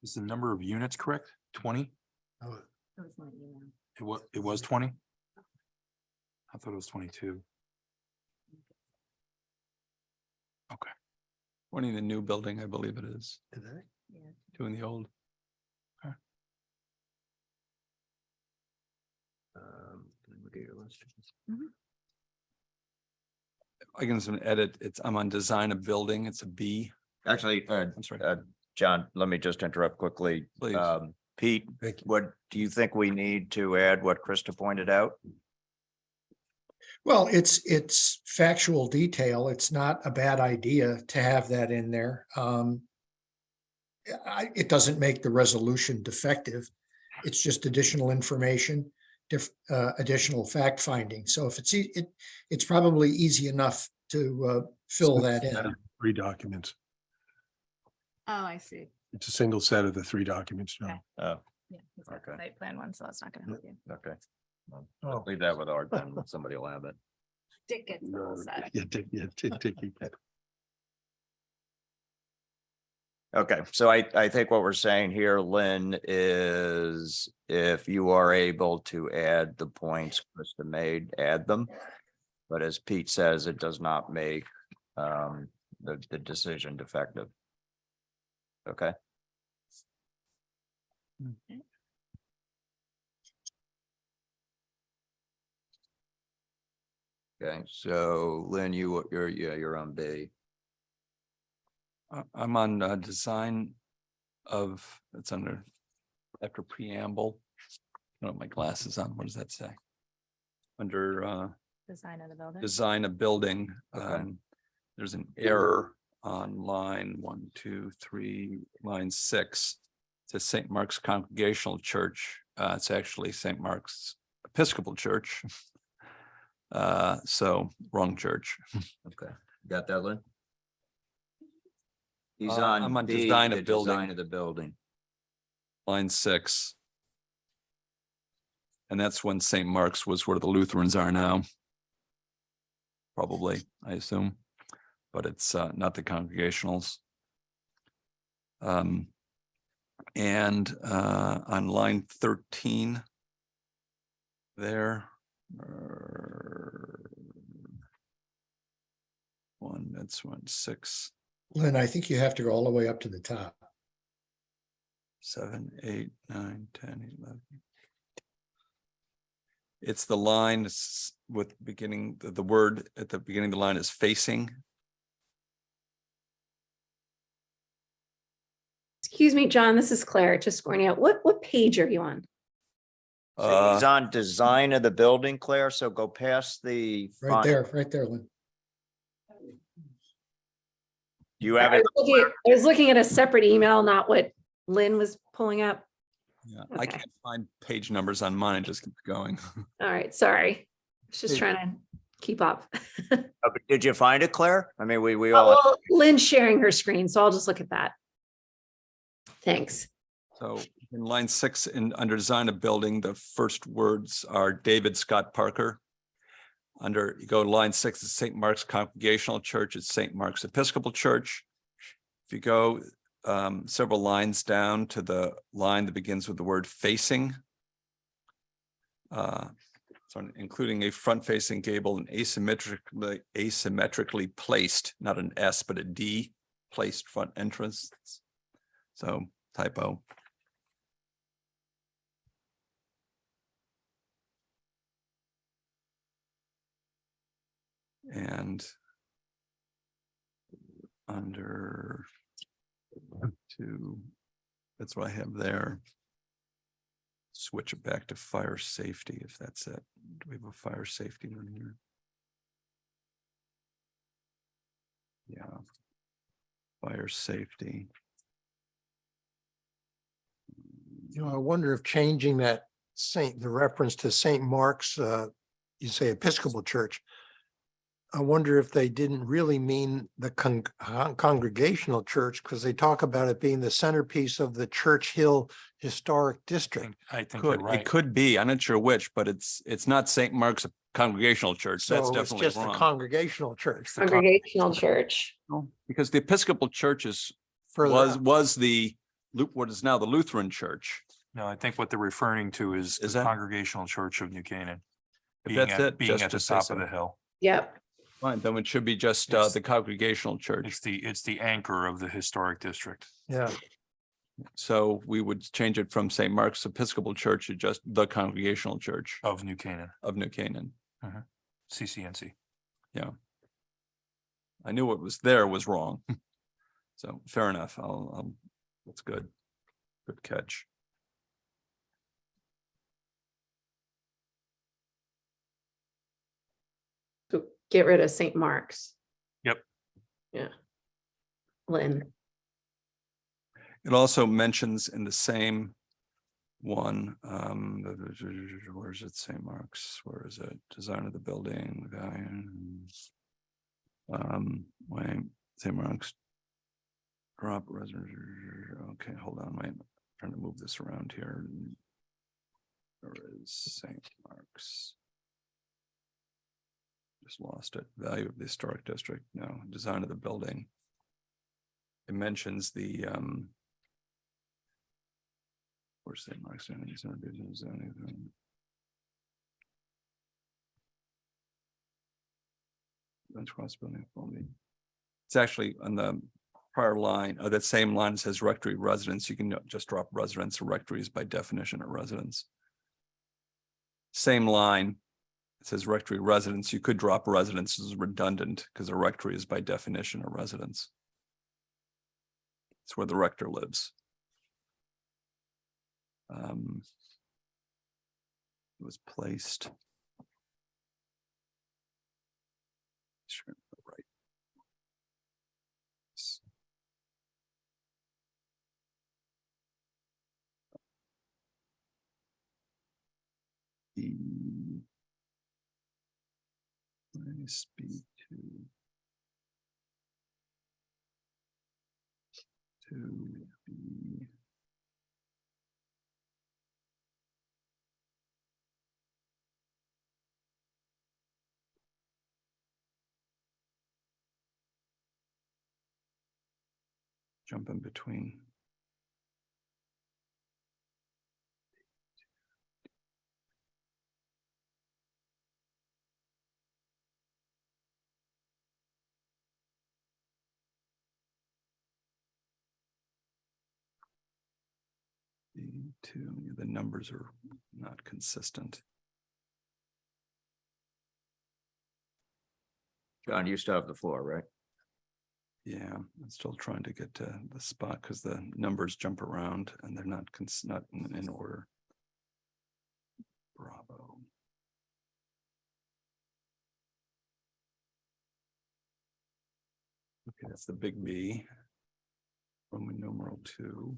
is the number of units correct? 20? It was 20? I thought it was 22. Okay. 20 the new building, I believe it is. Today? Doing the old. Look at your list. I can just edit, I'm on design of building, it's a B. Actually, I'm sorry. John, let me just interrupt quickly. Please. Pete, what do you think we need to add what Krista pointed out? Well, it's factual detail. It's not a bad idea to have that in there. It doesn't make the resolution defective. It's just additional information, additional fact finding. So if it's probably easy enough to fill that in. 3 documents. Oh, I see. It's a single set of the 3 documents, John. Oh, Yeah, he's got the Okay. site plan one, so that's not gonna help you. okay. Well, leave that with Art, then somebody will have it. Dick gets the whole set. Okay, so I think what we're saying here, Lynn, is if you are able to add the points Krista made, add them. But as Pete says, it does not make the decision defective. Okay. Okay, so Lynn, you're on B. I'm on design of, it's under, after preamble. I don't have my glasses on, what does that say? Under Design of the building. design of building, Okay. there's an error on line 1, 2, 3, line 6. It says St. Mark's Congregational Church. It's actually St. Mark's Episcopal Church. So wrong church. Okay, got that, Lynn? He's I'm on B, design the of building. Design of the building. Line 6. And that's when St. Mark's was where the Lutherans are now. Probably, I assume, but it's not the Congregationals. And on line 13 there. That's 6. Lynn, I think you have to go all the way up to the top. 7, 8, 9, 10, 11. It's the line with beginning, the word at the beginning of the line is facing. Excuse me, John, this is Claire, just scoring out. What page are you on? So he's on design of the building, Claire, so go past the. Right there, Lynn. You have I it, was looking at a separate email, not what Lynn was pulling up. Yeah, I Okay. can't find page numbers on mine. It just keeps going. All right, sorry. I was just Hey. trying to keep up. did you find it, Claire? I mean, we Oh, all, well, Lynn's sharing her screen, so I'll just look at that. Thanks. So in line 6 under design of building, the first words are David Scott Parker. You go to line 6, it's St. Mark's Congregational Church, it's St. Mark's Episcopal Church. If you go several lines down to the line that begins with the word facing. So including a front-facing gable and asymmetrically placed, not an S, but a D, placed front entrance. So typo. And under 2, that's what I have there. Switch it back to fire safety, if that's it. Do we have a fire safety one here? Yeah. Fire safety. I wonder if changing that the reference to St. Mark's, you say Episcopal Church. I wonder if they didn't really mean the congregational church, because they talk about it being the centerpiece of the Church Hill Historic District. I think you're Could, right. it could be, I'm not sure which, but it's not St. Mark's Congregational Church. That's So it's definitely just a wrong. congregational church. Congregational church. Because the Episcopal Church is, Further up. was the, what is now the Lutheran Church. No, I think what they're referring to is the that- Congregational Church of New Canaan. If Being that's at, it, being just at the to say top so. of the hill. Yep. Fine, then it should be just Yes. the Congregational Church. It's the anchor of the historic district. Yeah. So we would change it from St. Mark's Episcopal Church to just the Congregational Church Of New Canaan, of New Canaan. CCNC. Yeah. I knew what was there was wrong. So fair enough. That's good. Good catch. So get rid of St. Mark's. Yep. Yeah. Lynn. It also mentions in the same one, where is it? St. Mark's, where is it? Design of the building, wait, St. Mark's. Drop resident, okay, hold on, wait, I'm trying to move this around here. Where is St. Mark's? Just lost it. Value of the historic district, no, design of the building. It mentions the where's St. Mark's? It's actually on the prior line, that same line says rectory residence. You can just drop residence. Rectory is by definition a residence. Same line. It says rectory residence. You could drop residence as redundant because a rectory is by definition a residence. It's where the rector lives. It was placed. Sure, right. The place B2 to be jump in between. B2, the numbers are not consistent. John, you still have the floor, right? Yeah, I'm still trying to get to the spot because the numbers jump around and they're not in order. Bravo. Okay, that's the big B. Roman numeral 2.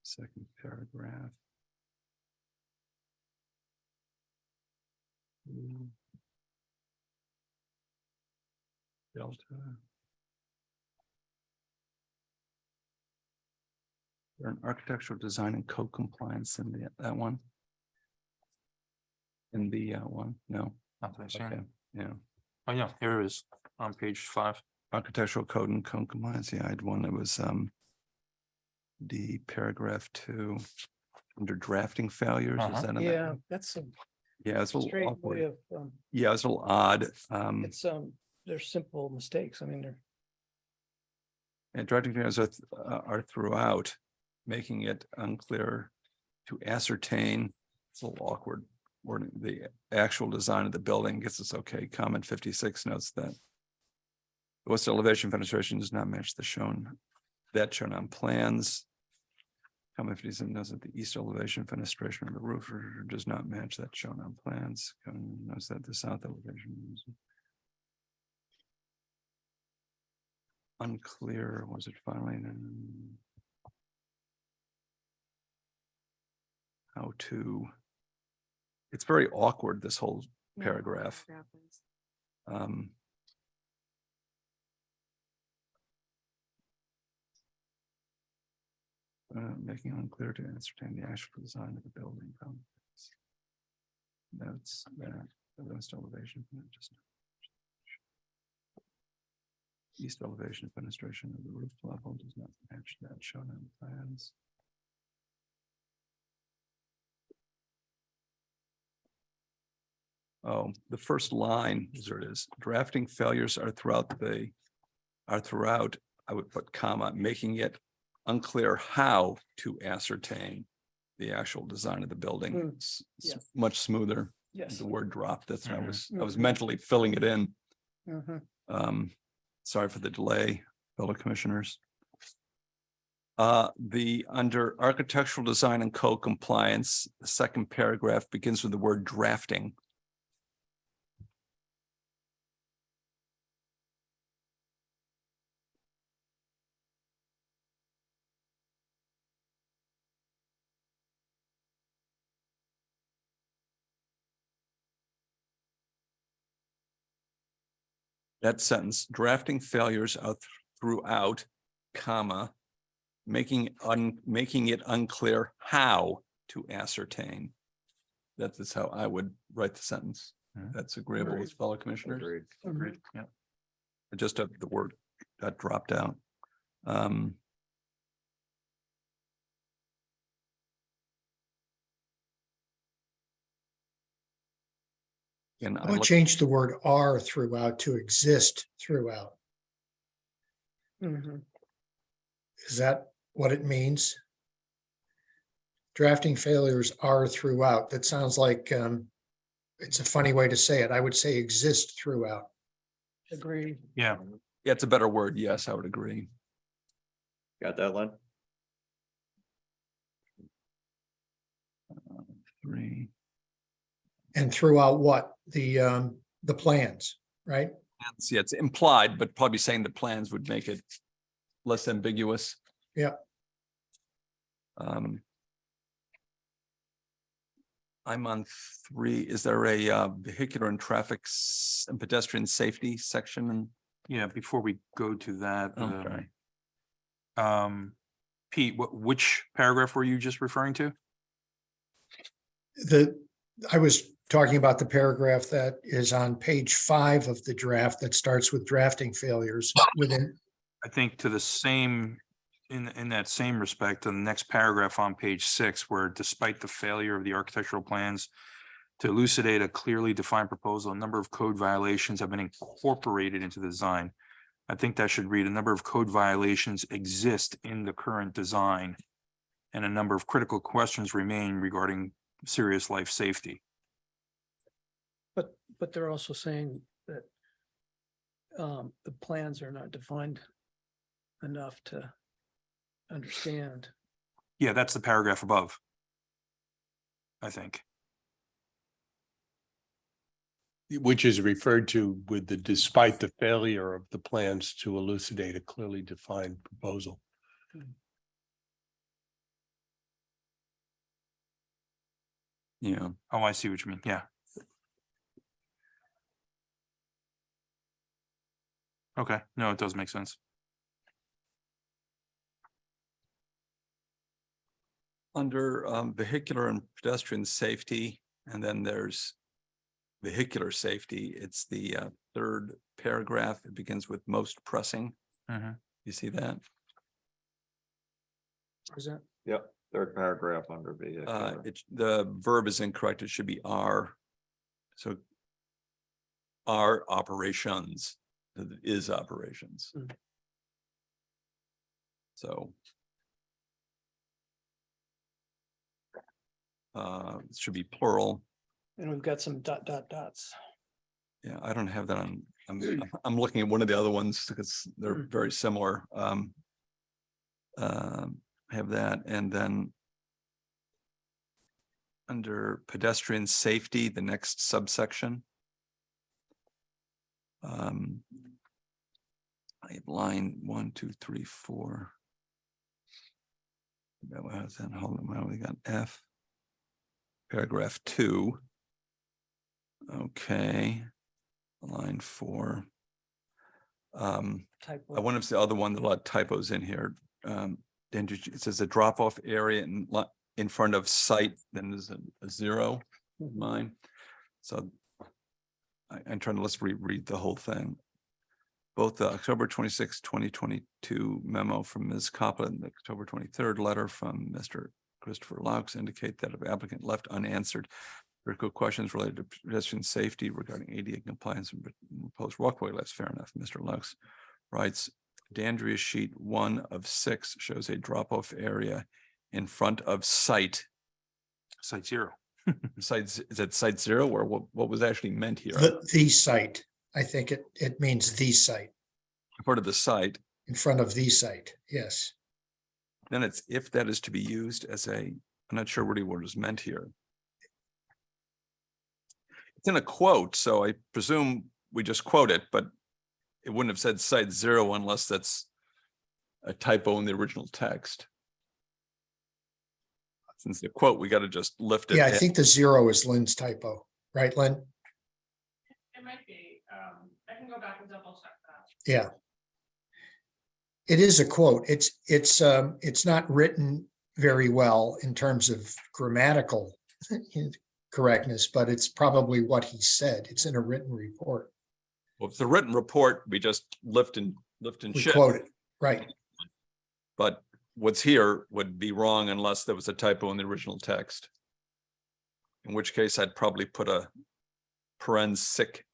Second paragraph. Delta. An architectural design and code compliance in that one. In the one, no. Not that I see. Okay, yeah. Oh, yeah, here it is on page 5. Architectural code and code compliance. Yeah, I had one that was the paragraph 2 under drafting failures. Is that in there? Yeah, that's a Yeah, it's a little straight way awkward. of, Yeah, it's a little odd. it's, they're simple mistakes. I mean, they're. And drafting failures are throughout, making it unclear to ascertain. It's a little awkward. Wording the actual design of the building gets us okay. Comment 56 notes that the west elevation fenestration does not match the shown on plans. Comment 57 notes that the east elevation fenestration of the roof does not match that shown on plans. Comment notes that the south elevation is unclear. Was it finally? how to. It's very awkward, this whole paragraph. Making unclear to ascertain the actual design of the building. That's that, the west elevation. Just east elevation fenestration of the roof level does not match that shown on the plans. Oh, the first line, there it is. Drafting failures are throughout, I would put comma, making it unclear how to ascertain the actual design of the building. It's yes. much smoother. Yes. The word dropped. That's what I was Mhm. mentally filling it in. Mhm. Sorry for the delay, fellow commissioners. The under architectural design and code compliance, the second paragraph begins with the word drafting. That sentence, drafting failures are throughout, comma, making it unclear how to ascertain. That is how I would write the sentence. That's agreeable with fellow commissioners. Agreed. Yeah. I just have the word that dropped out. And I would change the word "are" throughout to "exist" throughout. Mhm. Is that what it means? Drafting failures are throughout. That sounds like it's a funny way to say it. I would say exist throughout. Agreed. Yeah. Yeah, it's a better word. Yes, I would agree. Got that, Len? 3. And throughout what? The plans, right? Yeah, it's implied, but probably saying the plans would make it less ambiguous. Yeah. I'm on 3. Is there a vehicular and and pedestrian safety section? Yeah, before we go to that, Okay. Pete, which paragraph were you just referring to? I was talking about the paragraph that is on page 5 of the draft that starts with drafting failures within. I think to the same, in that same respect, to the next paragraph on page 6, where despite the failure of the architectural plans to elucidate a clearly defined proposal, a number of code violations have been incorporated into the design. I think that should read, a number of code violations exist in the current design, and a number of critical questions remain regarding serious life safety. But they're also saying that the plans are not defined enough to understand. Yeah, that's the paragraph above, I think. Which is referred to with the despite the failure of the plans to elucidate a clearly defined proposal. Yeah. Oh, I see what you mean. Yeah. Okay, no, it does make sense. Under vehicular and pedestrian safety, and then there's vehicular safety. It's the 3rd paragraph. It begins with most pressing. You see that? Is that? Yep, 3rd paragraph under vehicular. The verb is incorrect. It should be are. So are operations, is operations. So it should be plural. And we've got some dots. Yeah, I don't have that on. I'm looking at one of the other ones because they're very similar. I have that, and then under pedestrian safety, the next subsection. I have line 1, 2, 3, 4. That was then hold on, we got F. paragraph 2. Okay, line 4. I wonder if the other one, there are a lot of typos in here. Then it says a drop-off area in front of site, then there's a 0 in mine. So I'm trying to, let's reread the whole thing. Both the October 26, 2022 memo from Ms. Coppola and the October 23rd letter from Mr. Christopher Laux indicate that if applicant left unanswered critical questions related to pedestrian safety regarding ADA compliance and proposed walkway, that's fair enough. Mr. Laux writes, D'Andrea sheet 1 of 6 shows a drop-off area in front of site. Site 0. Is that site 0 or what was actually meant here? The site, I think it means the site, Part of the site. in front of the site, yes. Then it's if that is to be used as I'm not sure really what is meant here. It's in a quote, so I presume we just quote it, but it wouldn't have said site 0 unless that's a typo in the original text. Since the quote, we got to just lift it. Yeah, I think the 0 is Lynn's typo, right, Lynn? It might be, I can go back and double check that. Yeah. It is a quote. It's not written very well in terms of grammatical correctness, but it's probably what he said. It's in a written report. Well, if it's a written report, we just lift and We shift. quote it, right? But what's here would be wrong unless there was a typo in the original text. In which case I'd probably put a parens sic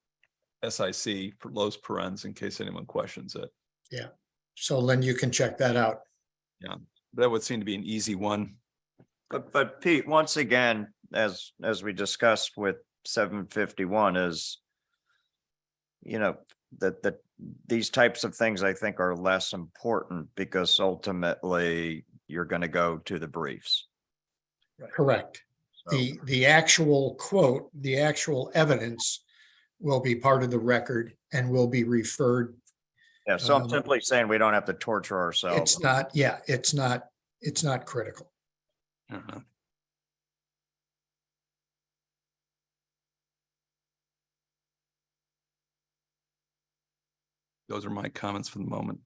for Los parens in case anyone questions it. Yeah. So Lynn, you can check that out. Yeah, that would seem to be an easy one. But Pete, once again, as we discussed with 751 is, that these types of things I think are less important because ultimately you're going to go to the briefs. Correct. The actual quote, the actual evidence will be part of the record and will be referred. Yeah, so I'm simply saying we don't have to torture ourselves. It's not, yeah, it's not critical. Those are my comments for the moment.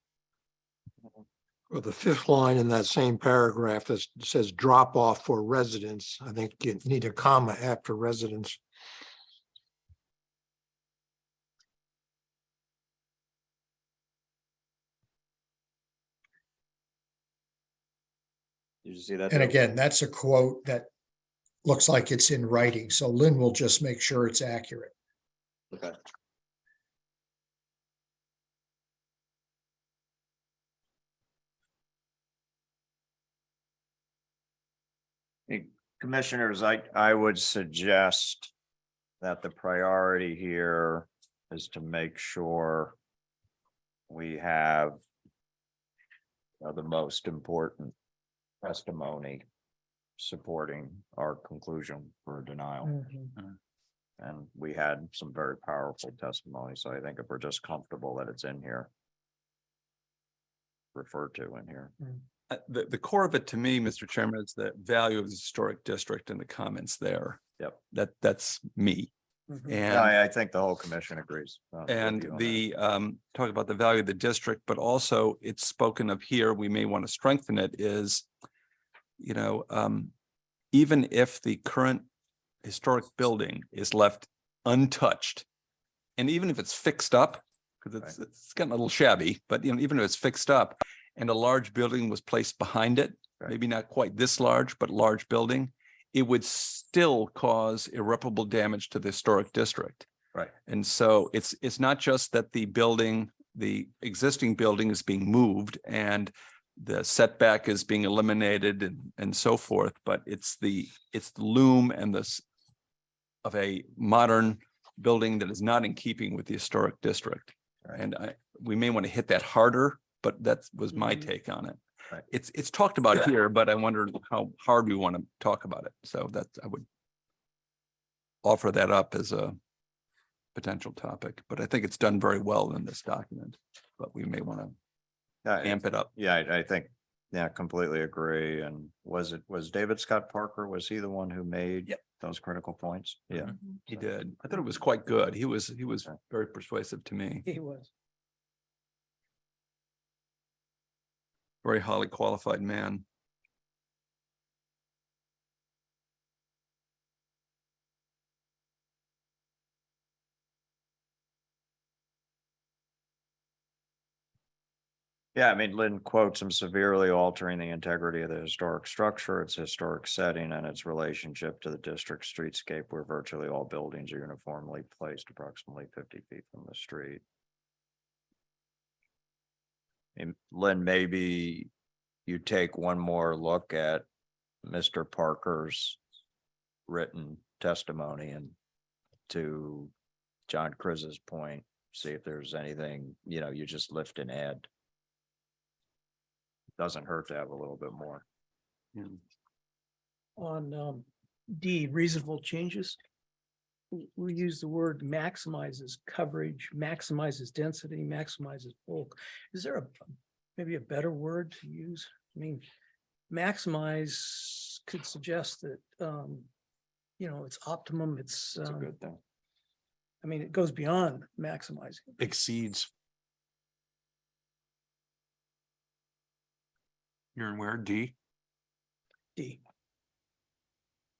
Well, the 5th line in that same paragraph that says drop off for residents. I think you need a comma after residents. Did you see that? And again, that's a quote that looks like it's in writing. So Lynn will just make sure it's accurate. Okay. Commissioners, I would suggest that the priority here is to make sure we have the most important testimony supporting our conclusion for a denial. And we had some very powerful testimony, so I think if we're just comfortable that it's in here, referred to in here. The core of it to me, Mr. Chairman, is the value of the historic district and the comments there. Yep. That's me. And I think the whole commission agrees. and the talk about the value of the district, but also it's spoken of here, we may want to strengthen it is, even if the current historic building is left untouched, and even if it's fixed up, because it's gotten a little shabby, but even if it's fixed up and a large building was placed behind it, maybe not quite this large, but large building, it would still cause irreparable damage to the historic district. Right. And so it's not just that the existing building is being moved and the setback is being eliminated and so forth, but it's the loom and of a modern building that is not in keeping with the historic district. Right. And we may want to hit that harder, but that was my take on it. Right. It's talked about here, but I wonder how hard we want to talk about it. So I would offer that up as a potential topic, but I think it's done very well in this document, but we may want to amp it up. Yeah, I think Yeah, completely agree. And was David Scott Parker, was he the one who made Yep. those critical points? Yeah. He did. I thought it was quite good. He was very persuasive to me. He was. Very highly qualified man. Yeah, I mean, Lynn quotes him severely altering the integrity of the historic structure, its historic setting, and its relationship to the district streetscape where virtually all buildings are uniformly placed approximately 50 feet from the street. And Lynn, maybe you take one more look at Mr. Parker's written testimony and to John Chris's point, see if there's anything, you just lift and add. Doesn't hurt to have a little bit more. On D, reasonable changes. We use the word maximizes coverage, maximizes density, maximizes bulk. Is there maybe a better word to use? I mean, maximize could suggest that, it's optimum, it's It's a good thing. I mean, it goes beyond maximizing. Exceeds. You're in where? D? D.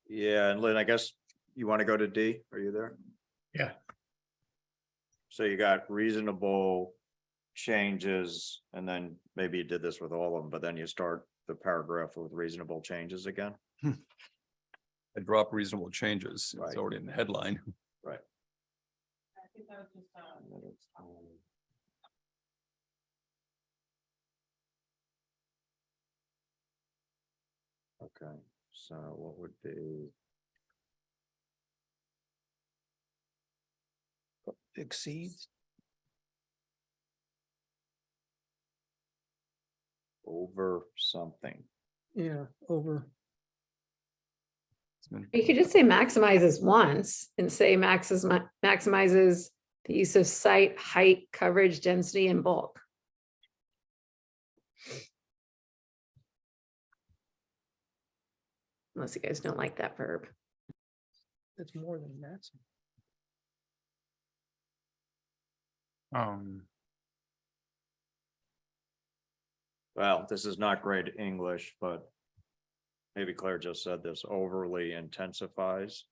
Yeah, and Lynn, I guess you want to go to D? Are you there? Yeah. So you got reasonable changes, and then maybe you did this with all of them, but then you start the paragraph with reasonable changes again. I drop reasonable changes. It's Right. already in the headline. Right. Okay, so what would be? Exceeds. Over something. Yeah, over. You could just say maximizes once and say maximizes the use of site, height, coverage, density, and bulk. Unless you guys don't like that verb. It's more than maximum. Well, this is not great English, but maybe Claire just said this, overly intensifies.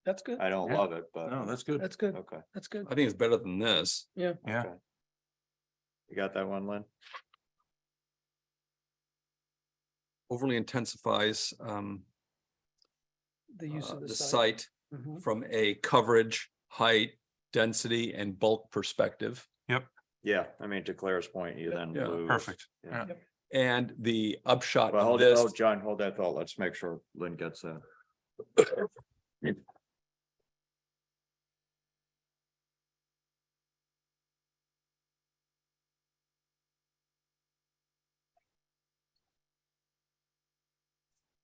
That's good. I don't Yeah. love it, but. No, that's good. That's good. Okay, That's good. I think it's better than this. Yeah. Yeah. okay. You got that one, Lynn? Overly intensifies The use of the the site Mhm. from a coverage, height, density, and bulk perspective. Yeah, I mean, to Claire's point, you then Yeah, lose. Perfect. Yeah. Yeah. And the upshot Well, of hold, this. John, hold that thought. Let's make sure Lynn gets that.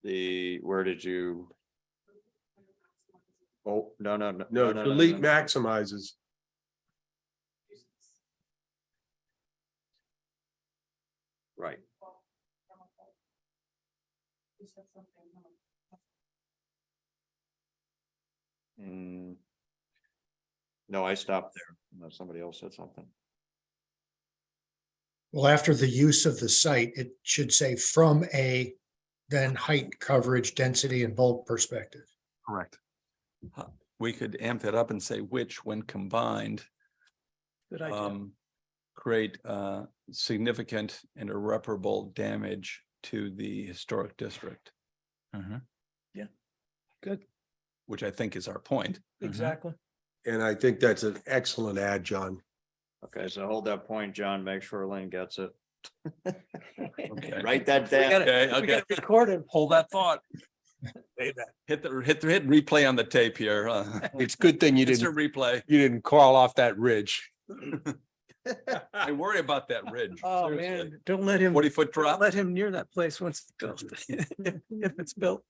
Where did you? Oh, no. No, delete maximizes. Right. No, I stopped there. Unless somebody else said something. Well, after the use of the site, it should say from a then height, coverage, density, and bulk perspective. Correct. We could amp that up and say which, when combined, Good idea. create significant and irreparable damage to the historic district, Good. which I think is our point. Exactly. And I think that's an excellent add, John. Okay, so hold that point, John. Make sure Lynn gets it. Okay. Write that We down. gotta- Okay, we gotta okay. record it. Hold that thought. Hit replay on the tape here. It's a good thing you Insert didn't, replay. you didn't crawl off that ridge. I worry about that ridge. Oh, seriously. man, don't let him, 40-foot don't drop. let him near that place once it's built. If it's built.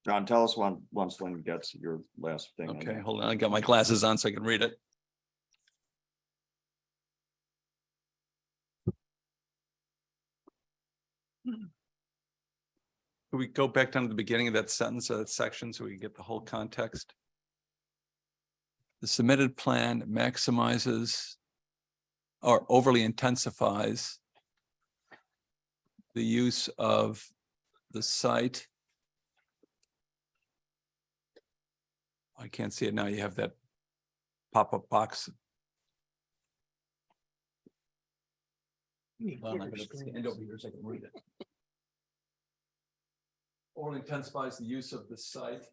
John, tell us once Lynn gets your last thing. on Okay, that. hold on. I got my glasses on so I can read it. Can we go back down to the beginning of that sentence or that section so we can get the whole context? The submitted plan maximizes or overly intensifies the use of the site. I can't see it now. You have that pop-up box. Well, I'm not gonna stand over here so I can read it. Or intensifies the use of the site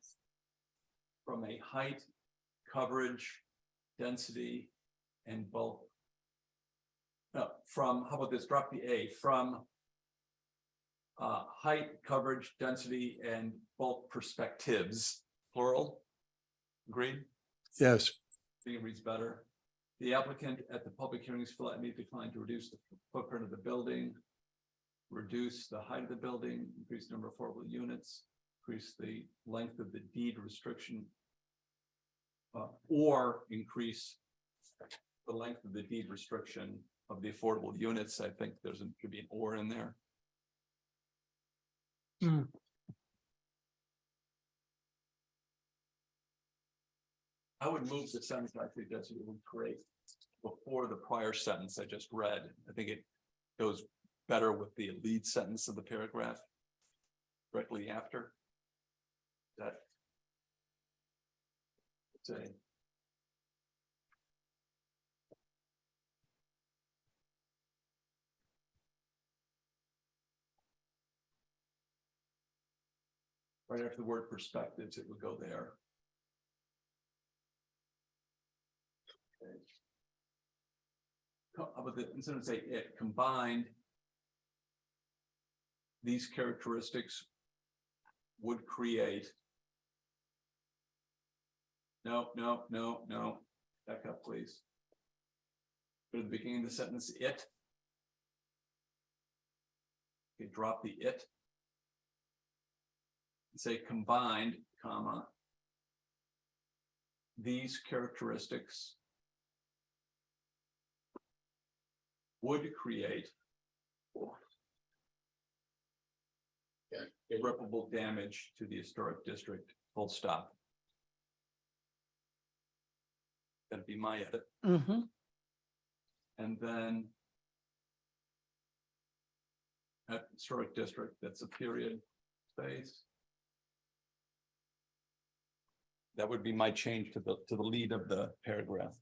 from a height, coverage, density, and bulk. No, from, how about this, drop the A, from height, coverage, density, and bulk perspectives, plural. Agreed? Yes. I think it reads better. The applicant at the public hearings flatly declined to reduce the footprint of the building, reduce the height of the building, increase the number of affordable units, increase the length of the deed restriction, or increase the length of the deed restriction of the affordable units. I think could be an or in there. I would move the sentence I think that's what would create before the prior sentence I just read. I think it goes better with the lead sentence of the paragraph directly after. That say. Right after the word perspectives, it would go there. Okay. How about the, instead of say it combined, these characteristics would create. No. Back up, please. Go to the beginning of the sentence, it. Okay, drop the it. Say combined, comma. These characteristics would create irreparable damage to the historic district, full stop. That'd be my edit. And then at historic district, that's a period space. That would be my change to the lead of the paragraph.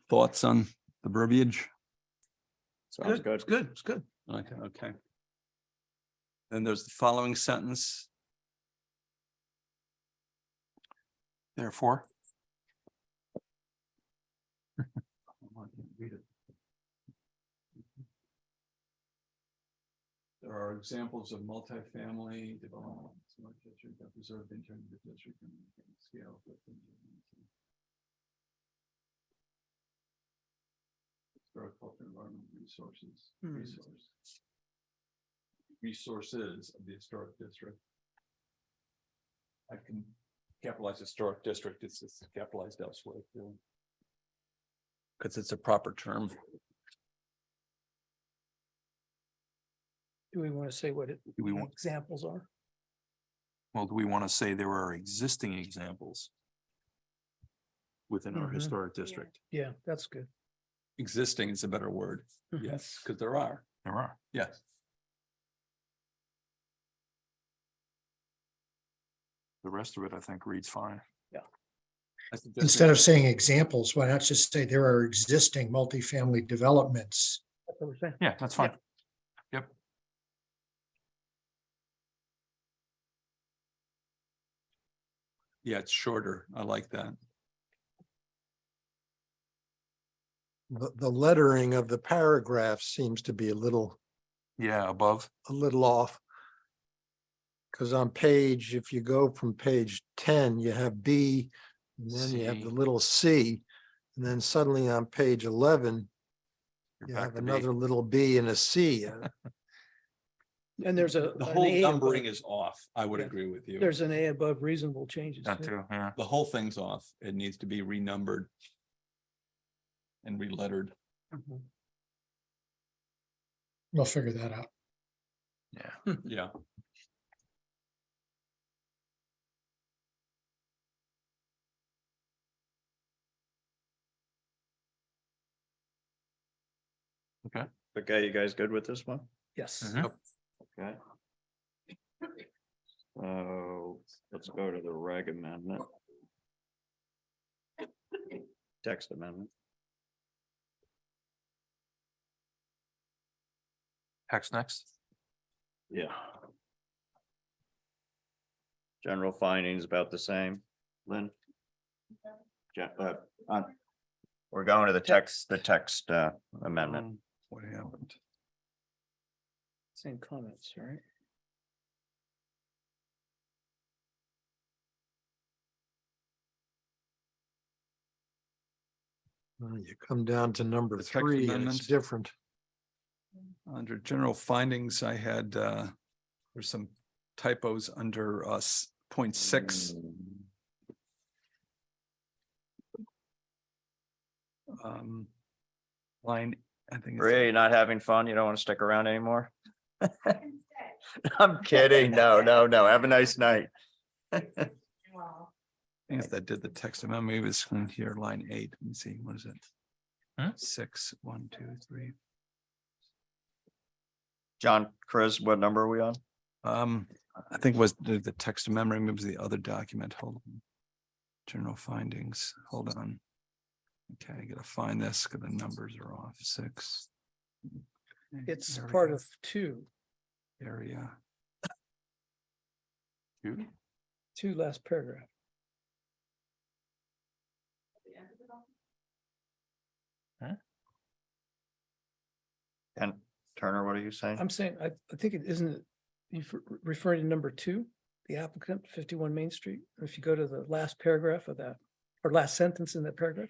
Thoughts on the verbiage? Sounds good. It's good. It's good. Okay. Then there's the following sentence. Therefore. Read it. There are examples of multifamily developments that preserve the integrity of the district and scale. Historic culture, environmental resources, resources of the historic district. I can capitalize historic district, it's capitalized elsewhere too. Because it's a proper term. Do we want to say what examples are? Well, do we want to say there are existing examples within our historic district? Yeah, that's good. Existing is a better word. Yes, because there are. There are. Yes. The rest of it, I think, reads fine. Yeah. Instead of saying examples, why not just say there are existing multifamily developments? That's what we're saying. Yeah, that's fine. Yep. Yeah, it's shorter. I like that. The lettering of the paragraph seems to be a little above. A little off. Because on page, if you go from page 10, you have B, and then you have the little C. And then suddenly on page 11, You're You back have to B. another little B and a C. And there's a. The an whole A numbering above- is off. I would Yeah. agree with you. There's an A above reasonable changes. That too. too, yeah. The whole thing's off. It needs to be renumbered and relettered. Mhm. We'll figure that out. Yeah. Yeah. Okay, you guys good with this one? Yes. Mhm. Okay. So let's go to the reg amendment. Text amendment. Text next. Yeah. General findings about the same, Lynn? We're going to the text amendment. What happened? Same comments, right? You come down to number The text 3 and amendment. it's different. Under general findings, I had, there's some typos under point 6. Line, I think. it's- Ray, you're not having fun? You don't want to stick around anymore? I'm kidding. No. Have a nice night. Things that did the text amendment, maybe it's in here, line 8. Let me see, what is it? Hmm? 6, 1, 2, 3. John, Chris, what number are we on? I think it was the text amendment, maybe it was the other document. Hold on. General findings, hold on. Okay, I gotta find this because the numbers are off. 6. It's Area, part of 2, area. 2 last paragraph. And Turner, what are you saying? I'm saying, I think it isn't, you referring to number 2, the applicant, 51 Main Street. If you go to the last paragraph of that, or last sentence in that paragraph.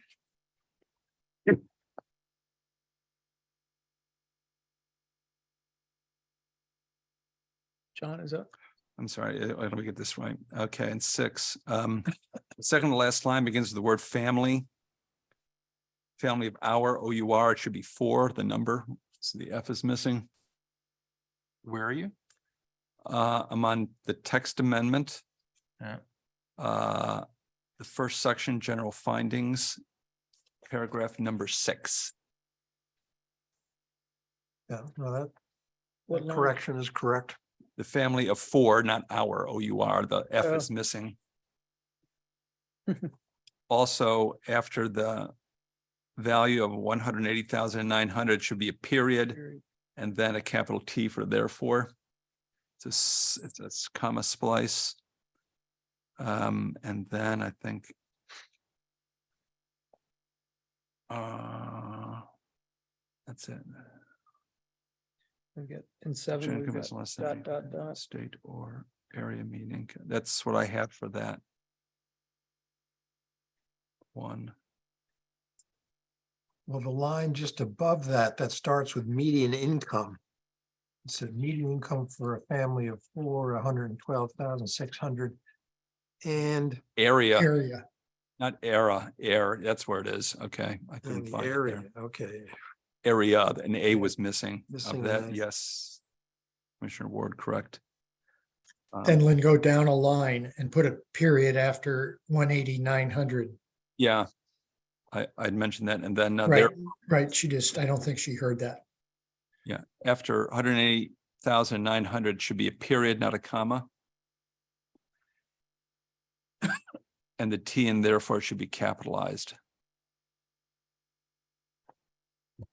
John, is that? I'm sorry, let me get this right. Okay, and 6. Second to last line begins with the word family. Family of our, OUR, it should be 4, the number, so the F is missing. Where are you? I'm on the text amendment. Yeah. The first section, general findings, paragraph number 6. Yeah, no, What that line? correction is correct. The family of 4, not our, OUR, the F Oh. is missing. Also, after the value of 180,900 should be a period and then a capital T for therefore. It's a comma splice. And then I think that's it. We get in 7, General we've income is got less than dot. state or area meaning. That's what I have for that. 1. Well, the line just above that, that starts with median income. It said median income for a family of 4, 112,600. And Area, Area. not era, air, that's where it is. Okay, I couldn't and the find it area, there. okay. Area, an A was missing Missing of an that, A. yes. Commissioner Ward, correct. Then Lynn, go down a line and put a period after 180,900. Yeah. I'd mentioned that, and then Right, there, right. She just, I don't think she heard that. yeah, after 180,900 should be a period, not a comma. And the T and therefore should be capitalized. I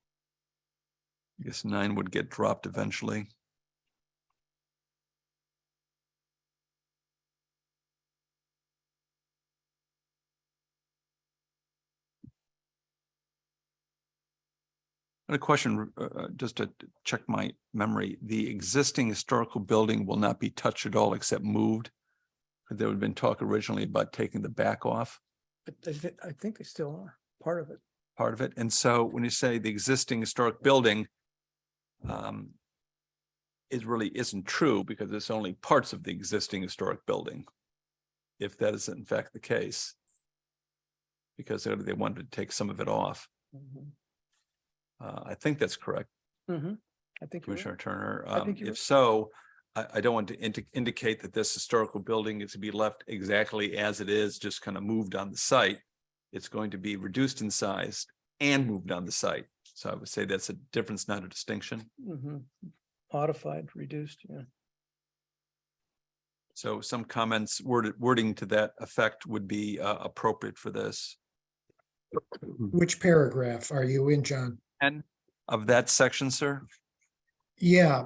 guess 9 would get dropped eventually. And a question, just to check my memory, the existing historical building will not be touched at all except moved. There had been talk originally about taking the back off. I think they still are part of it. part of it. And so when you say the existing historic building, it really isn't true because it's only parts of the existing historic building. If that is in fact the case. Because they wanted to take some of it off. I think that's correct, I think. you're right. Commissioner Turner. I think you're If so, I don't want to indicate that this historical building is to be left exactly as it is, just kind of moved on the site. It's going to be reduced in size and moved on the site. So I would say that's a difference, not a distinction. Modified, reduced, yeah. So some comments wording to that effect would be appropriate for this. Which paragraph are you in, John? And of that section, sir? Yeah,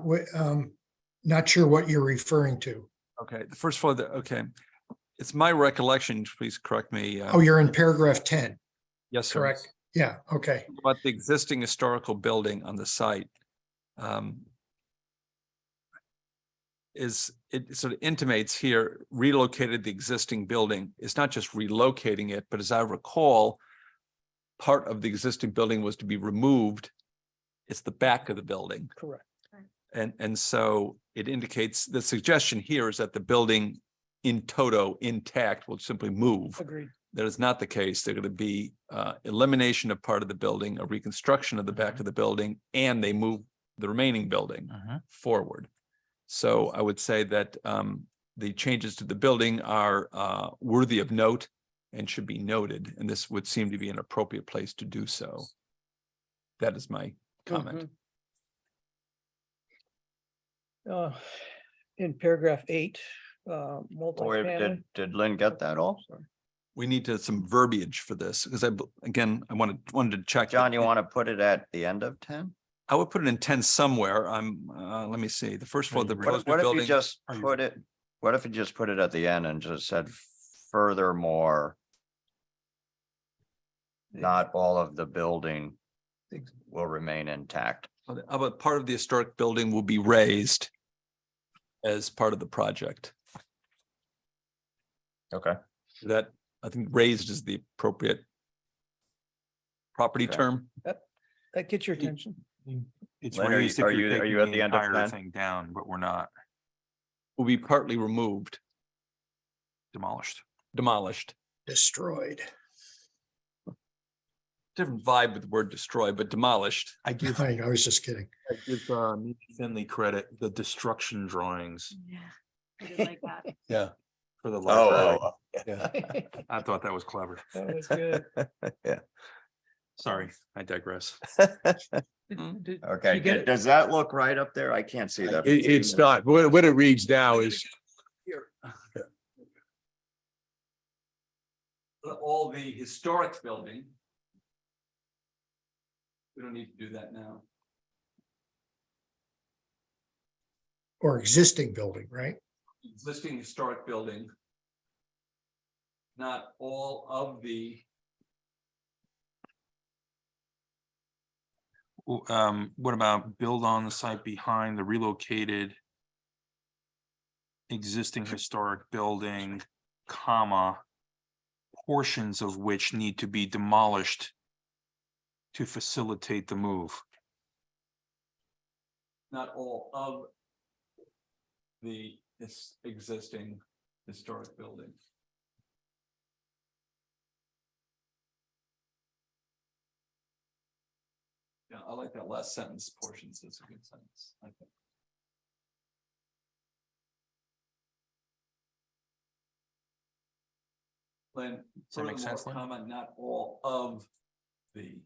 not sure what you're referring to. Okay, the first floor, okay. It's my recollection, please correct me. Oh, you're in paragraph 10, Yes, sir. correct? Yeah, okay. About the existing historical building on the site. Is it sort of intimates here relocated the existing building. It's not just relocating it, but as I recall, part of the existing building was to be removed. It's the back of the building. Correct. And so it indicates the suggestion here is that the building in toto intact will simply move. Agreed. That is not the case. They're going to be elimination of part of the building, a reconstruction of the back of the building, and they move the remaining building forward. So I would say that the changes to the building are worthy of note and should be noted, and this would seem to be an appropriate place to do so. That is my comment. In paragraph 8, multifamily. Did Lynn get that all? We need some verbiage for this because I wanted to check. John, you want to put it at the end of 10? I would put it in 10 somewhere. Let me see, the first floor, the proposed What if building. you just put it, what if you just put it at the end and just said furthermore, not all of the building will remain intact? How about part of the historic building will be raised as part of the project? Okay. That, I think raised is the appropriate property term. That gets your attention. It's Lynn, raised if are you're you taking at the the end of entire 10? thing down, but we're not. Will be partly removed, Demolished. demolished. Destroyed. Different vibe with the word destroy, but demolished. I give I was just kidding. Finley credit, the destruction drawings Yeah. I did like that. Yeah. for the library. Oh, Yeah, I thought that was clever. That was good. yeah. Sorry, I digress. Okay, does that look right up there? I can't see that. It's not, what it reads now is, All the historic building. We don't need to do that now. Or existing building, right? Existing historic building. Not all of the. What about build on the site behind the relocated existing historic building, comma, portions of which need to be demolished to facilitate the move? Not all of the existing historic building. Yeah, I like that last sentence, portions, that's a good sentence, I think. Then, Does that make furthermore, sense, Lynn? comma, not all of the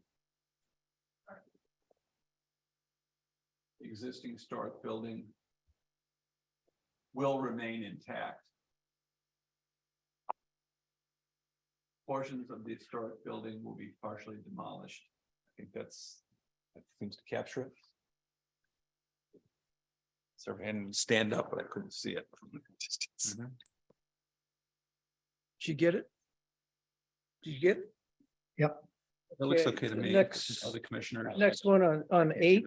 existing historic building will remain intact. Portions of the historic building will be partially demolished. I think that seems to capture it. So, and stand up, but I couldn't see it from the distance. Did you get it? Did you get it? Yep. It looks okay to me. Next, Other commissioners. next one on 8.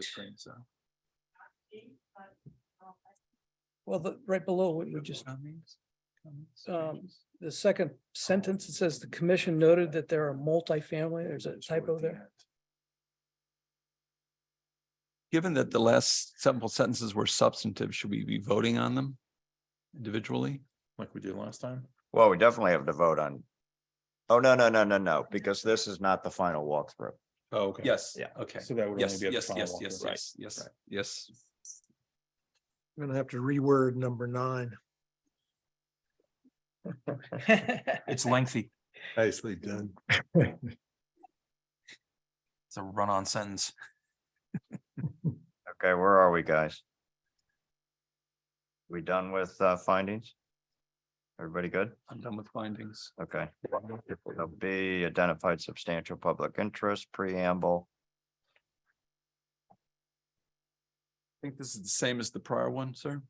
Well, right below what you just, The second sentence, it says the commission noted that there are multifamily, there's a typo there. Given that the last several sentences were substantive, should we be voting on them individually? Like we did last time? Well, we definitely have to vote on. Oh, no, because this is not the final walkthrough. Oh, okay. Yes, Yeah. okay. So that would only Yes, be at the yes, final yes, walkthrough. yes, Right. yes, yes, yes. I'm gonna have to reword number 9. It's lengthy. Nicely done. It's a run-on sentence. Okay, where are we, guys? We done with findings? Everybody good? I'm done with findings. Okay. So B, identified substantial public interest, preamble. I think this is the same as the prior one, sir.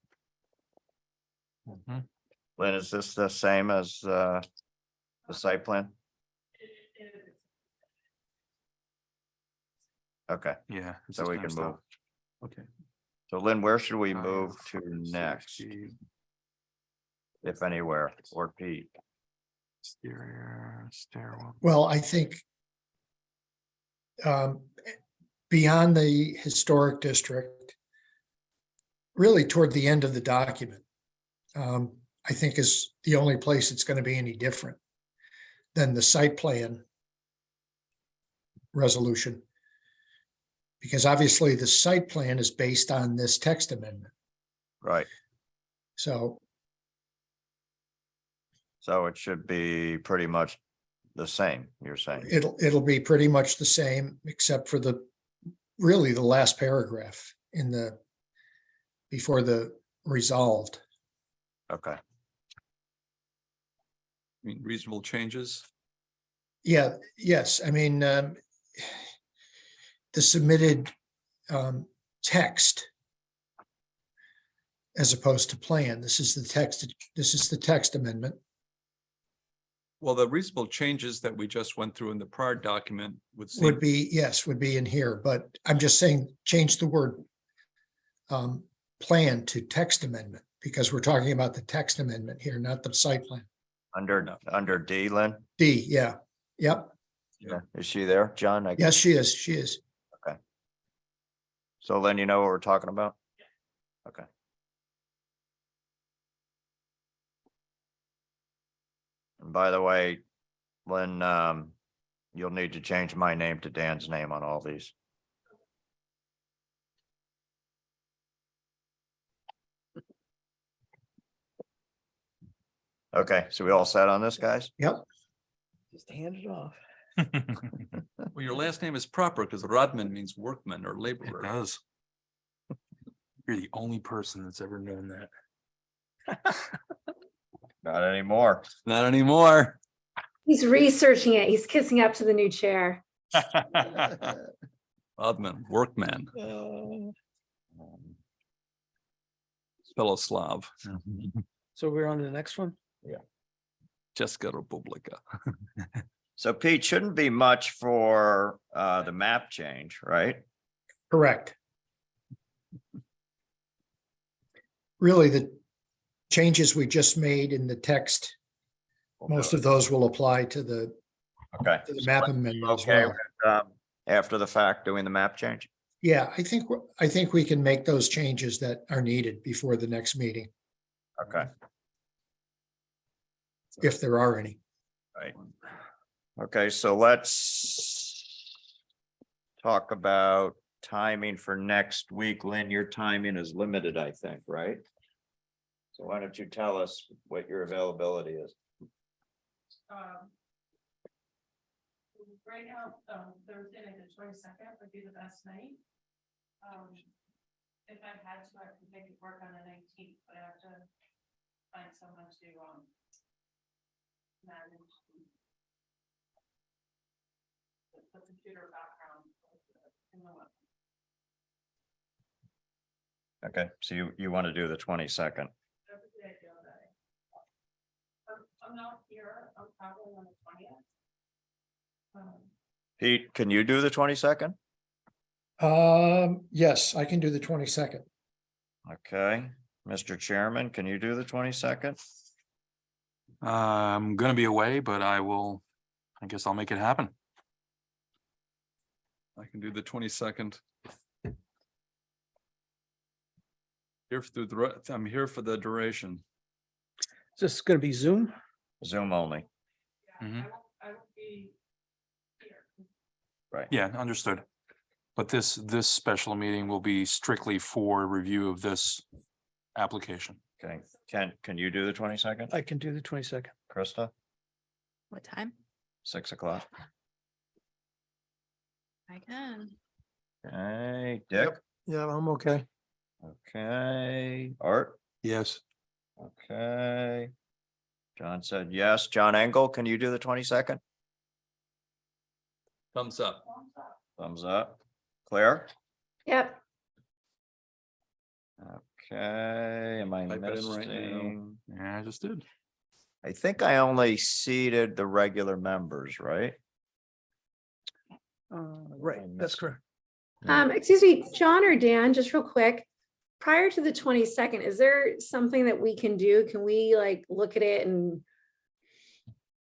Lynn, is this the same as the site plan? Okay, Yeah. it's so just we can messed move. up. Okay. So Lynn, where should we move to next, 60, if anywhere, or Pete? Exterior stairwell. Well, I think beyond the historic district, really toward the end of the document, I think is the only place it's going to be any different than the site plan resolution. Because obviously the site plan is based on this text amendment. Right, So so it should be pretty much the same, you're saying? it'll be pretty much the same, except for really the last paragraph in before the resolved. Okay, I mean, reasonable changes. Yeah, yes, I mean, the submitted text as opposed to plan. This is the text amendment. Well, the reasonable changes that we just went through in the prior document would seem. Would be in here, but I'm just saying, change the word plan to text amendment, because we're talking about the text amendment here, not the site plan. under D, Lynn? D, yeah, yep, Yeah, is she there, John? yes, she is. So Lynn, you know what we're talking about? Okay. And by the way, Lynn, you'll need to change my name to Dan's name on all these. Okay, so we all set on this, guys? Yep. Just hand it off. Well, your last name is proper because Rodman means workman or It laborer. does. You're the only person that's ever known that. Not anymore. Not anymore. He's researching it. He's kissing up to the new chair. Rodman, workman, fellow Slav. So we're on to the next one? Česká republika. So Pete, shouldn't be much for the map change, right? Correct. Really, the changes we just made in the text, most of those will apply to the Okay. map amendment as Okay, well. after the fact, doing the map change? Yeah, I think we can make those changes that are needed before the next meeting, Okay, if there are any. right. Okay, so let's talk about timing for next week. Lynn, your timing is limited, I think, right? So why don't you tell us what your availability is? Right now, Thursday, the 22nd would be the best night. If I had to, I could make it work on the 19th, but I have to find someone to manage the computer background in the web. Okay, so you want to do the 22nd? That's a good idea, that I'm not here, I'm traveling on the 20th. Pete, can you do the 22nd? Yes, I can do the 22nd. Okay, Mr. Chairman, can you do the 22nd? I'm gonna be away, but I guess I'll make it happen. I can do the 22nd. I'm here for the duration. Is this going to be Zoom? Zoom only. Mhm. Right. Yeah, understood. But this special meeting will be strictly for review of this application. Okay, can you do the 22nd? I can do the 22nd. Krista, What time? 6 o'clock. I can. Okay, Dick, Yeah, I'm okay. okay, Art, Yes. okay. John said yes. John Engel, can you do the 22nd? Thumbs up. Thumbs up. Claire? Yep. Okay, am I Type it in right now. missing? Yeah, I just did. I think I only seated the regular members, right? Right, that's correct. Excuse me, John or Dan, just real quick. Prior to the 22nd, is there something that we can do? Can we like look at it and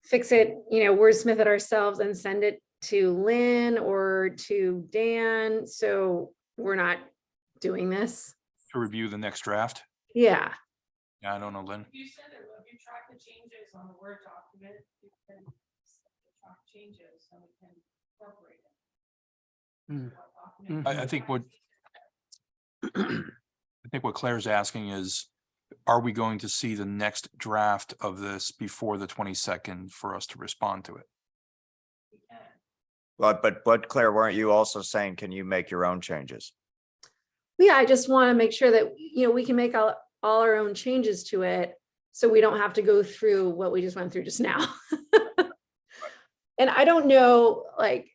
fix it, wordsmith it ourselves and send it to Lynn or to Dan? So we're not doing this? To review the next draft. Yeah. Yeah, I don't know, Lynn. You said that if you track the changes on the Word document, you can track changes so we can incorporate it. I think what Claire's asking is, are we going to see the next draft of this before the 22nd for us to respond to it? But Claire, weren't you also saying, can you make your own changes? Yeah, I just want to make sure that, we can make all our own changes to it. So we don't have to go through what we just went through just now. And I don't know, like,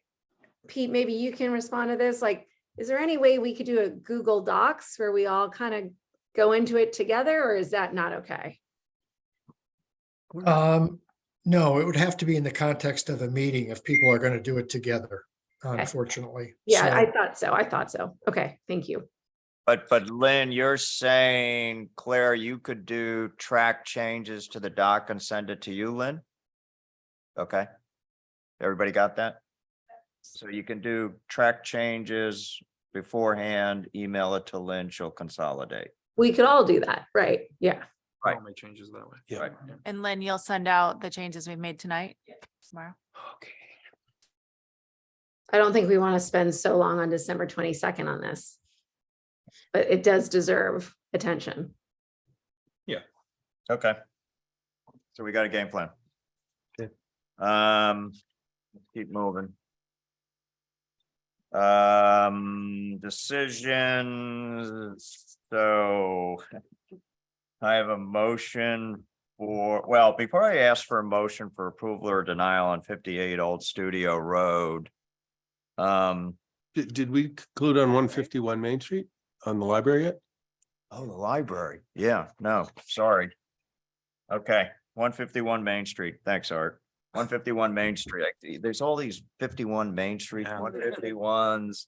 Pete, maybe you can respond to this. Like, is there any way we could do a Google Docs where we all kind of go into it together, or is that not okay? No, it would have to be in the context of a meeting if people are going to do it together, unfortunately. Yeah, So- I thought so. Okay, thank you. But Lynn, you're saying, Claire, you could do track changes to the doc and send it to you, Lynn? Okay. Everybody got that? So you can do track changes beforehand, email it to Lynn, she'll consolidate. We could all do that, right? Yeah. Right. I'll make changes that way. Yeah. Right. And Lynn, you'll send out the changes we've made tonight? Tomorrow? I don't think we want to spend so long on December 22nd on this. But it does deserve attention. Okay. So we got a game plan. Okay. Keep moving. Decisions, so I have a motion well, before I ask for a motion for approval or denial on 58 Old Studio Road. Did we conclude on 151 Main Street on the library yet? Oh, the library. Yeah, no, sorry. Okay, 151 Main Street. Thanks, Art. 151 Main Street. There's all these 51 Main Street, 151s,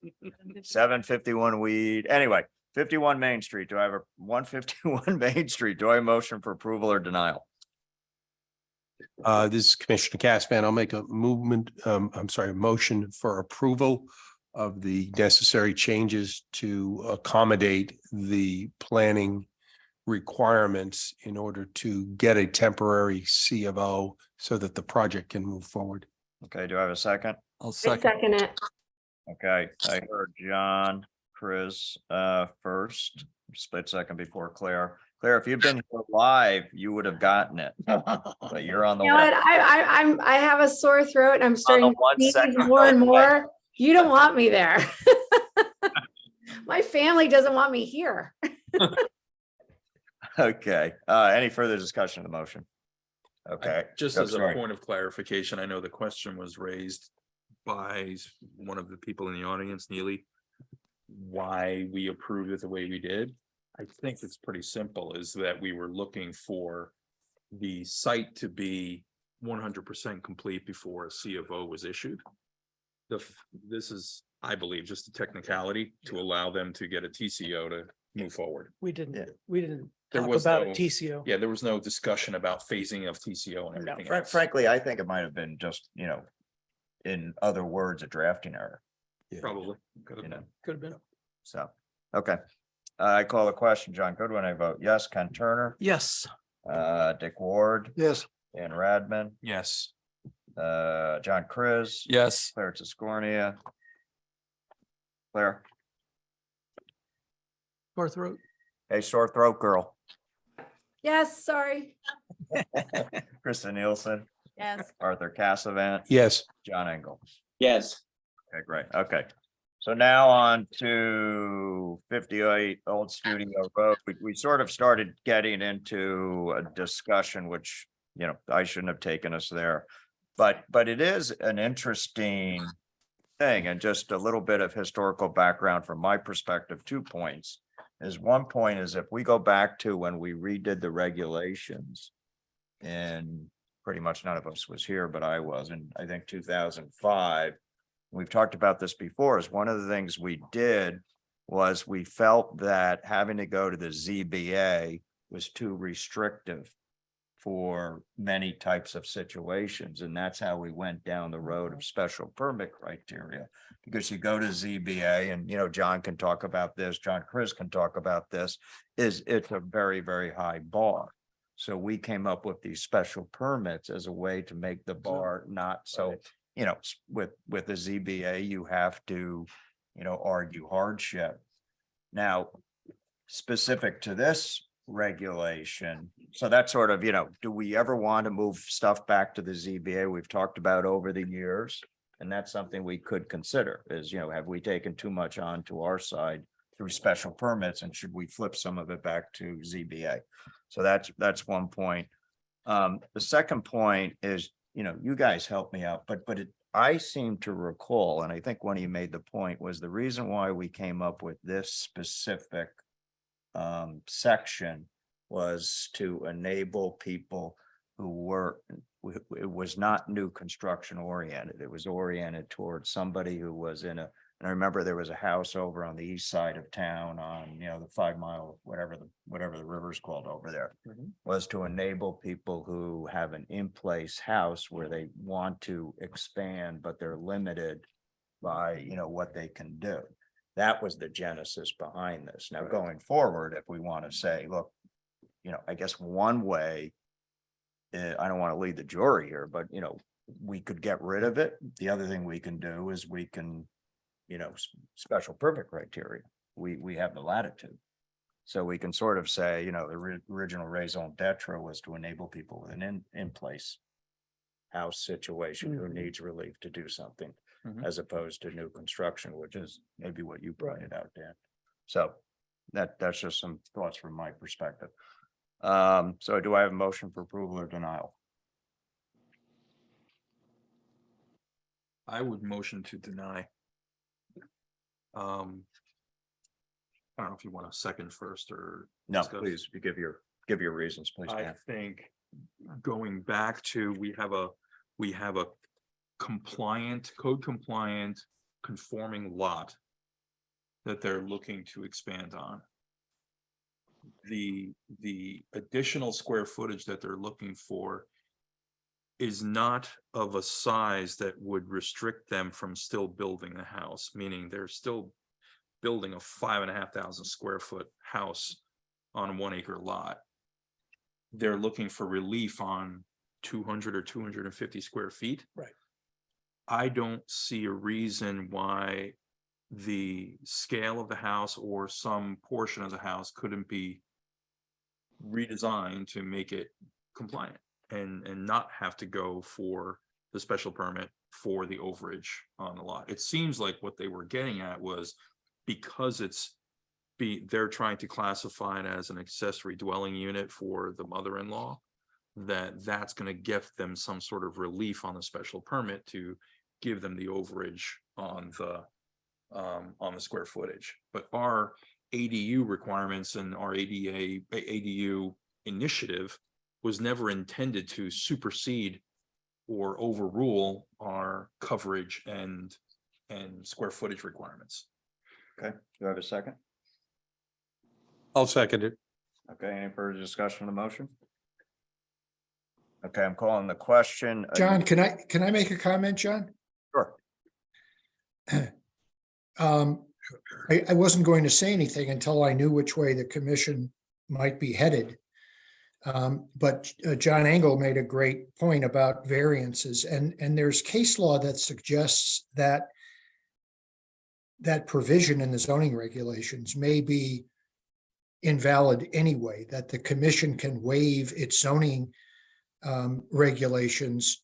751 Weed. Anyway, 51 Main Street. Do I have a 151 Main Street? Do I have a motion for approval or denial? This is Commissioner Caspan. I'll make a motion for approval of the necessary changes to accommodate the planning requirements in order to get a temporary C of O so that the project can move forward. Okay, do I have a second? I'll I second. second it. Okay, I heard John, Chris, first, split second before Claire. Claire, if you'd been here live, you would have gotten it. But you're on the. You know what? web. I have a sore throat and I'm starting to 1 sneeze second more and delay. more. You don't want me there. My family doesn't want me here. Okay, any further discussion of the motion? Okay. Just I'm as a sorry. point of clarification, I know the question was raised by one of the people in the audience, Neely. Why we approved it the way we did. I think it's pretty simple, is that we were looking for the site to be 100% complete before a C of O was issued. This is, I believe, just a technicality to allow them to get a TCO to move forward. We didn't There talk was about no- a TCO. Yeah, there was no discussion about phasing of TCO and everything else. Frankly, I think it might have been just, in other words, a drafting error, Probably. Could have you know, been. Could have been. so, okay. I call the question, John Goodwin, I vote yes. Ken Turner, Yes. Dick Ward, Yes. Dan Radman, Yes. John Chris. Yes. Claire Tiscornia. Claire, Sore throat. hey, sore throat girl. Yes, sorry. Krista Nielsen, Yes. Arthur Cassavant, Yes. John Engel. Yes. Okay, great. Okay. So now on to 58 Old Studio Road. We sort of started getting into a discussion, which, I shouldn't have taken us there. But it is an interesting thing, and just a little bit of historical background from my perspective, 2 points. Is one point is if we go back to when we redid the regulations, and pretty much none of us was here, but I was, in I think 2005. We've talked about this before, is one of the things we did was we felt that having to go to the ZBA was too restrictive for many types of situations. And that's how we went down the road of special permit criteria. Because you go to ZBA and, John can talk about this, John Chris can talk about this, it's a very, very high bar. So we came up with these special permits as a way to make the bar not so, with the ZBA, you have to, argue hardship. Now, specific to this regulation, so that's sort of, do we ever want to move stuff back to the ZBA? We've talked about over the years, and that's something we could consider is, have we taken too much onto our side through special permits, and should we flip some of it back to ZBA? So that's one point. The second point is, you guys help me out, but I seem to recall, and I think when he made the point was the reason why we came up with this specific section was to enable people who were, it was not new construction oriented. It was oriented towards somebody who was in a, and I remember there was a house over on the east side of town on, the 5 mile, whatever the river's called over there, was to enable people who have an in-place house where they want to expand, but they're limited by, what they can do. That was the genesis behind this. Now, going forward, if we want to say, look, I guess one way, I don't want to lead the jury here, but, we could get rid of it. The other thing we can do is we can, special permit criteria. We have the latitude. So we can sort of say, the original raison d'etre was to enable people with an in-place house situation who needs relief to do something, as opposed to new construction, which is maybe what you pointed out, Dan. So that's just some thoughts from my perspective. So do I have a motion for approval or denial? I would motion to deny. I don't know if you want a second first or. No, discuss. please, you give your reasons, please. I Dan. think going back to, we have a code compliant conforming lot that they're looking to expand on. The additional square footage that they're looking for is not of a size that would restrict them from still building a house, meaning they're still building a 5,500 square foot house on a 1 acre lot. They're looking for relief on 200 or 250 square feet. Right. I don't see a reason why the scale of the house or some portion of the house couldn't be redesigned to make it compliant and not have to go for the special permit for the overage on the lot. It seems like what they were getting at was because they're trying to classify it as an accessory dwelling unit for the mother-in-law, that's going to give them some sort of relief on the special permit to give them the overage on the square footage. But our ADU requirements and our ADU initiative was never intended to supersede or overrule our coverage and square footage requirements. Okay, do I have a second? I'll second it. Okay, any further discussion on the motion? Okay, I'm calling the question. John, can I make a comment, John? Sure. I wasn't going to say anything until I knew which way the commission might be headed. But John Engel made a great point about variances, and there's case law that suggests that that provision in the zoning regulations may be invalid anyway, that the commission can waive its zoning regulations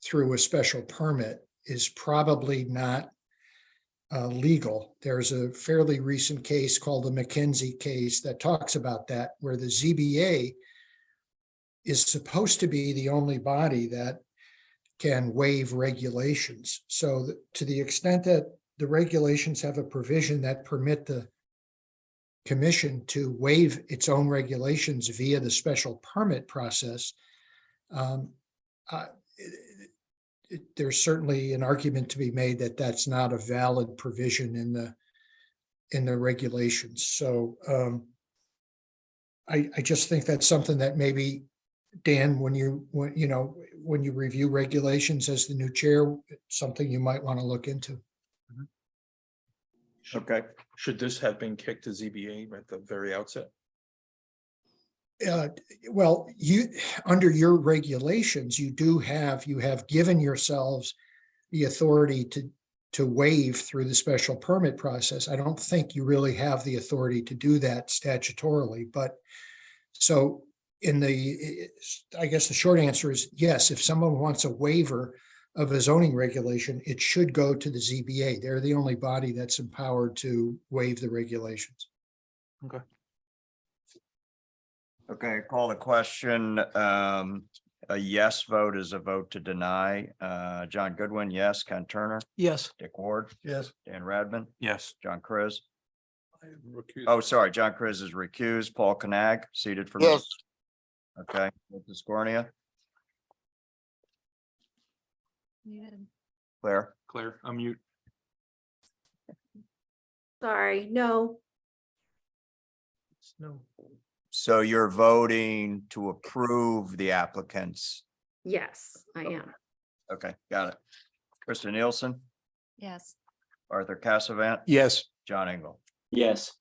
through a special permit is probably not legal. There's a fairly recent case called the McKenzie case that talks about that, where the ZBA is supposed to be the only body that can waive regulations. So to the extent that the regulations have a provision that permit the commission to waive its own regulations via the special permit process, there's certainly an argument to be made that that's not a valid provision in the regulations. So I just think that's something that maybe, Dan, when you review regulations as the new chair, something you might want to look into. Okay. Should this have been kicked to ZBA at the very outset? Well, under your regulations, you have given yourselves the authority to waive through the special permit process. I don't think you really have the authority to do that statutorily, but so I guess the short answer is yes, if someone wants a waiver of a zoning regulation, it should go to the ZBA. They're the only body that's empowered to waive the regulations. Okay. Okay, call the question. A yes vote is a vote to deny. John Goodwin, yes. Ken Turner, Yes. Dick Ward, Yes. Dan Radman, Yes. John Chris. I am recused. Oh, sorry, John Chris is recused. Paul Canag, seated for. Yes. Okay, Mrs. Scornia, Claire, Claire, unmute. Sorry, no. No. so you're voting to approve the applicants. Yes, I am. Okay, got it. Krista Nielsen, Yes. Arthur Cassavant, Yes. John Engel. Yes.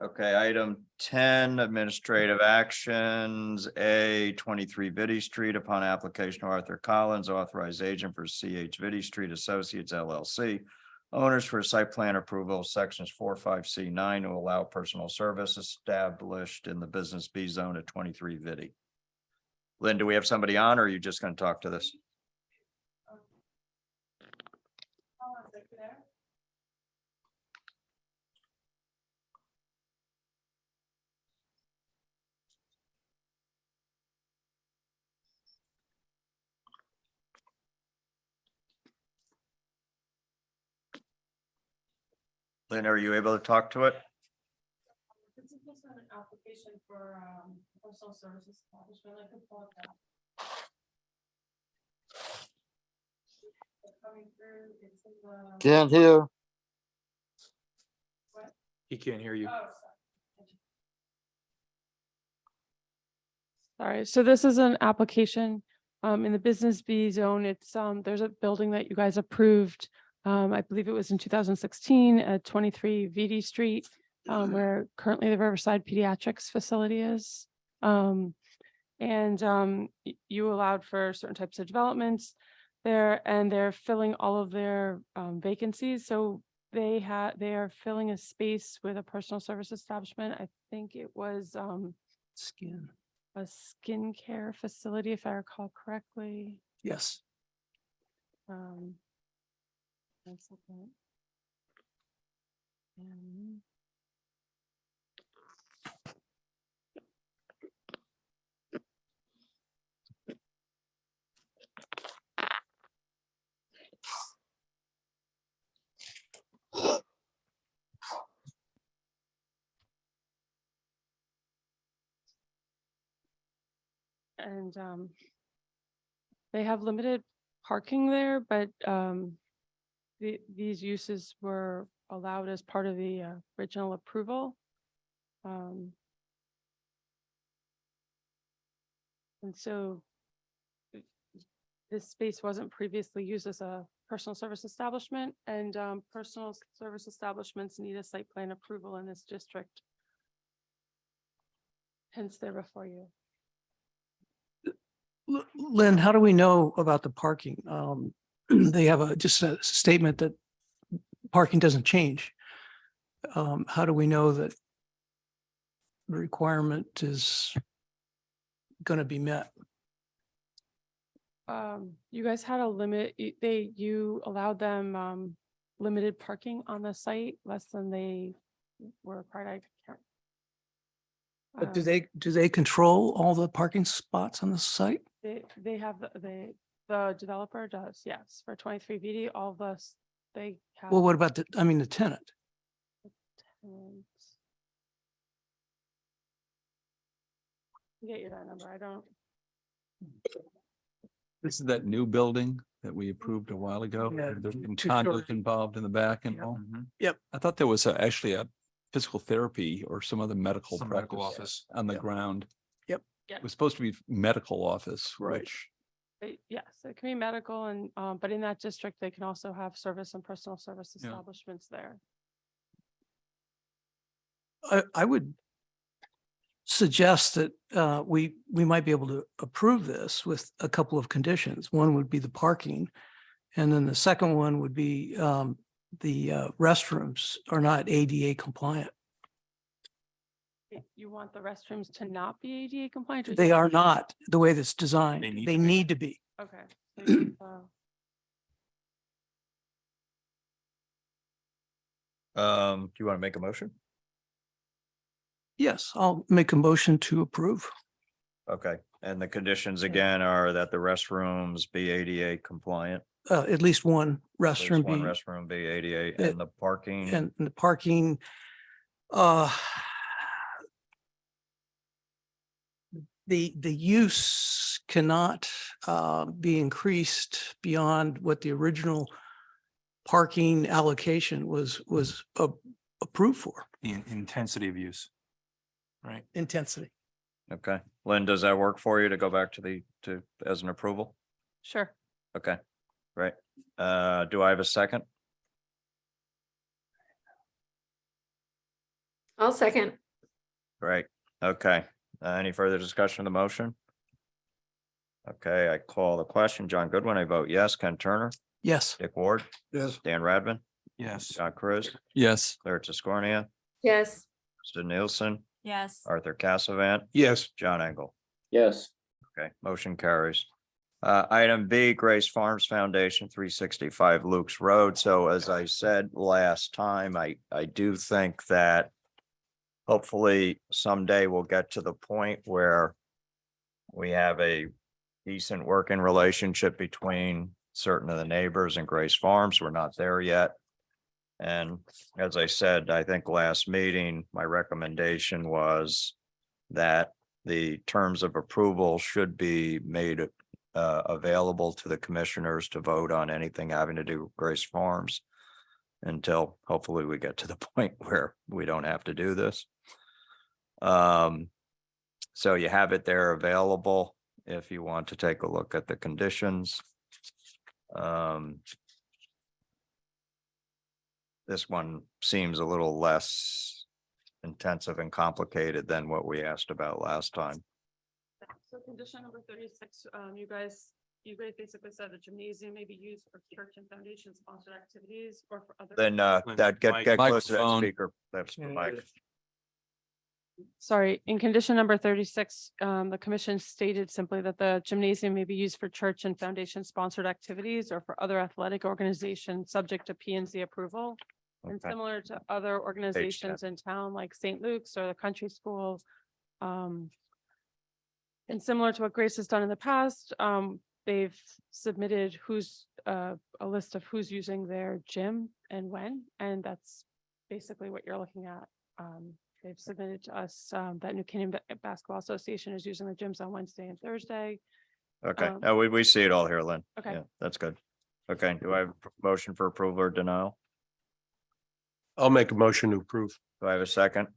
Okay, item 10, administrative actions, A 23 Vitti Street upon application of Arthur Collins, authorized agent for CH Vitti Street Associates LLC. Owners for site plan approval, sections 45C9 to allow personal service established in the business B zone at 23 Vitti. Lynn, do we have somebody on, or are you just going to talk to this? Lynn, are you able to talk to it? This is just an application for personal services establishment. I could pull it up. Coming through, it's in the. Can't hear. He can't hear you. Sorry, so this is an application in the business B zone. It's there's a building that you guys approved. I believe it was in 2016 at 23 VD Street, where currently the Riverside Pediatrics facility is. You allowed for certain types of developments there, and they're filling all of their vacancies. So they are filling a space with a personal service establishment. I think it was a skincare facility, if I recall correctly. Yes. One second. And they have limited parking there, but these uses were allowed as part of the original approval. And so this space wasn't previously used as a personal service establishment, and personal service establishments need a site plan approval in this district. Hence they're before you. Lynn, how do we know about the parking? They have just a statement that parking doesn't change. How do we know that the requirement is going to be met? You guys had a limit, you allowed them limited parking on the site, less than they were required. I can't. But do they control all the parking spots on the site? They have, the developer does, yes, for 23VD, all of us, they have. Well, what about the tenant? Get you that number, I don't. This is that new building that we approved a while ago. Yeah, There's some two-story. condos involved in the back and all. Yep. I thought there was actually a physical therapy or some other medical Some medical practice office. on the ground. Yep. It was supposed to be medical office, Right. which Yes, it can be medical and, but in that district, they can also have service and personal service Yeah. establishments there. I would suggest that we might be able to approve this with a couple of conditions. One would be the parking. And then the second one would be the restrooms are not ADA compliant. You want the restrooms to not be ADA compliant? or They you- are not the way that's designed. They need They to be. need to be. Okay. So you, Do you want to make a motion? Yes, I'll make a motion to approve. Okay, and the conditions again are that the restrooms be ADA compliant. At least one At least restroom one be, restroom be ADA Uh, and the parking. and the parking, the use cannot be increased beyond what the original parking allocation was approved for. The intensity of use. Right. Intensity. Okay, Lynn, does that work for you to go back to as an approval? Sure. Okay, great. Do I have a second? I'll second. Great, okay. Any further discussion of the motion? Okay, I call the question. John Goodwin, I vote yes. Ken Turner, Yes. Dick Ward, Yes. Dan Radman, Yes. John Cruz, yes. Claire Tiscornia, Yes. Krista Nielsen, Yes. Arthur Cassavant, Yes. John Engel. Yes. Okay, motion carries. Item B, Grace Farms Foundation, 365 Luke's Road. So as I said last time, I do think that hopefully someday we'll get to the point where we have a decent working relationship between certain of the neighbors and Grace Farms. We're not there yet. And as I said, I think last meeting, my recommendation was that the terms of approval should be made available to the commissioners to vote on anything having to do with Grace Farms until hopefully we get to the point where we don't have to do this. So you have it there available if you want to take a look at the conditions. This one seems a little less intensive and complicated than what we asked about last time. So condition number 36, you guys basically said the gymnasium may be used for church and foundation sponsored activities or for other. Then that get close to that Microphone. speaker. That's the mic. Sorry, in condition number 36, the commission stated simply that the gymnasium may be used for church and foundation sponsored activities or for other athletic organizations subject to P and Z approval. And Okay. similar to other organizations in town like St. Luke's or the country school. And similar to what Grace has done in the past, they've submitted a list of who's using their gym and when, and that's basically what you're looking at. They've submitted to us that New Canaan Basketball Association is using the gyms on Wednesday and Thursday. Okay, we see it all here, Lynn. Okay. Yeah, that's good. Okay, do I have a motion for approval or denial? I'll make a motion to approve. Do I have a second?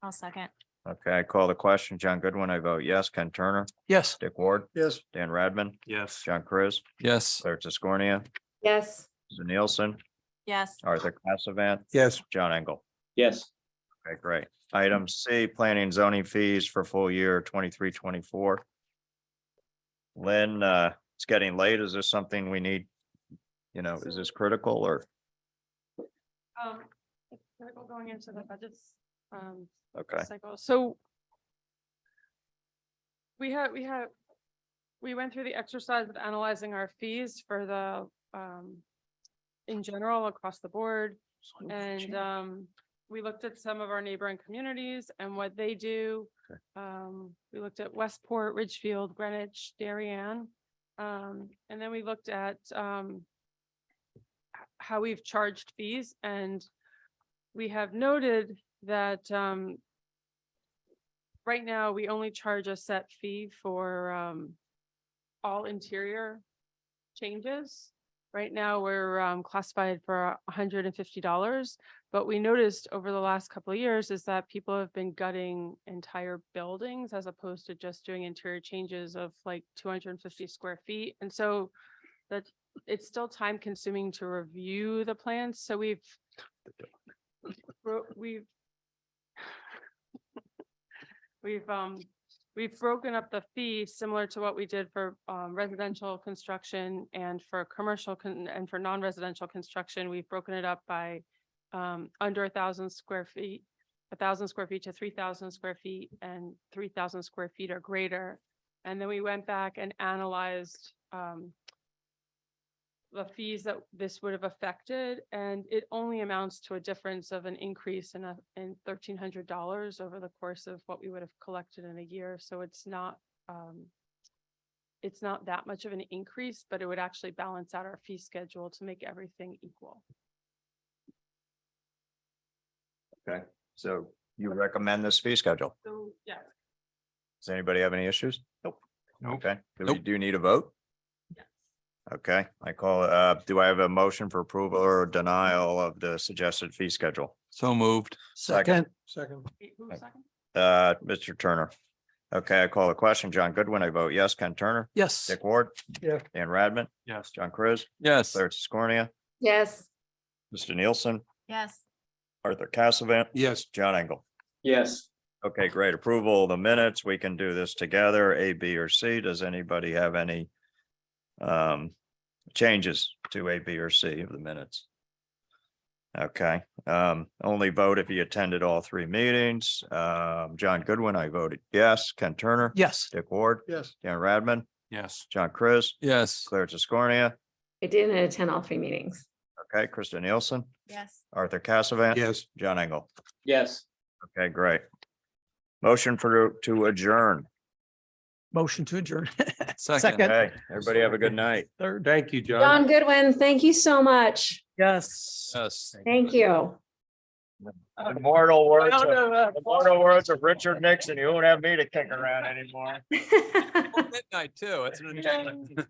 I'll second. Okay, I call the question. John Goodwin, I vote yes. Ken Turner, Yes. Dick Ward, Yes. Dan Radman, Yes. John Chris, Yes. Claire Tiscornia, Yes. Susan Nielsen, Yes. Arthur Cassavant, Yes. John Engel. Yes. Okay, great. Item C, planning and zoning fees for full year 23-24. Lynn, it's getting late. Is this something we need? You know, is this critical or? It's critical going into the budgets, Okay, cycle. So we went through the exercise of analyzing our fees for the, in general across the board. And, we looked at some of our neighboring communities and what they do. We looked at Westport, Ridgefield, Greenwich, Darien. And then we looked at, how we've charged fees, and we have noted that, right now, we only charge a set fee for, all interior changes. Right now, we're classified for $150, but we noticed over the last couple of years is that people have been gutting entire buildings as opposed to just doing interior changes of like 250 square feet. And so that it's still time consuming to review the plans. So we've broken up the fee similar to what we did for residential construction and for commercial and for non-residential construction. We've broken it up by under 1,000 square feet, 1,000 square feet to 3,000 square feet, and 3,000 square feet or greater. And then we went back and analyzed the fees that this would have affected, and it only amounts to a difference of an increase in $1,300 over the course of what we would have collected in a year. So it's not that much of an increase, but it would actually balance out our fee schedule to make everything equal. okay. So you recommend this fee schedule? So, yeah. Does anybody have any issues? Nope. Okay, do you need a vote? Okay, I call, do I have a motion for approval or denial of the suggested fee schedule? So moved. Second. Second. Wait, who was second? Mr. Turner. Okay, I call the question. John Goodwin, I vote yes. Ken Turner, Yes. Dick Ward, Yeah. Dan Radman, Yes. John Chris, Yes. Claire Tiscornia, Yes. Mr. Nielsen, Yes. Arthur Cassavant, Yes. John Engel. Yes. Okay, great. Approval of the minutes. We can do this together, A, B, or C. Does anybody have any changes to A, B, or C of the minutes? Okay, only vote if you attended all three meetings. John Goodwin, I voted yes. Ken Turner, Yes. Dick Ward, Yes. Dan Radman, Yes. John Chris, Yes. Claire Tiscornia. I didn't attend all three meetings. Okay, Krista Nielsen, Yes. Arthur Cassavant. Yes. John Engel. Yes. Okay, great. Motion to adjourn. Motion to adjourn. Second. Okay, everybody have a good night. Third, thank you, John. John Goodwin, thank you so much. Yes. Yes. Thank you. Immortal words of Richard Nixon. You won't have me to kick around anymore. Midnight too. It's an agenda.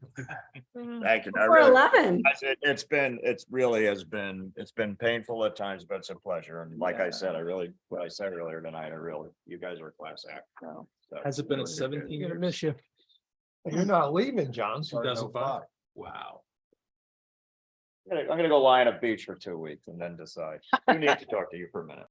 Thank you. I For really- 11. It's really has been, it's been painful at times, but it's a pleasure. And like I said, what I said earlier tonight, you guys are a class act. So, Has it been a really 17 Gonna miss you. You're not leaving, John. 2005. Wow. I'm gonna go lie on a beach for 2 weeks and then decide. We need to talk to you for a minute.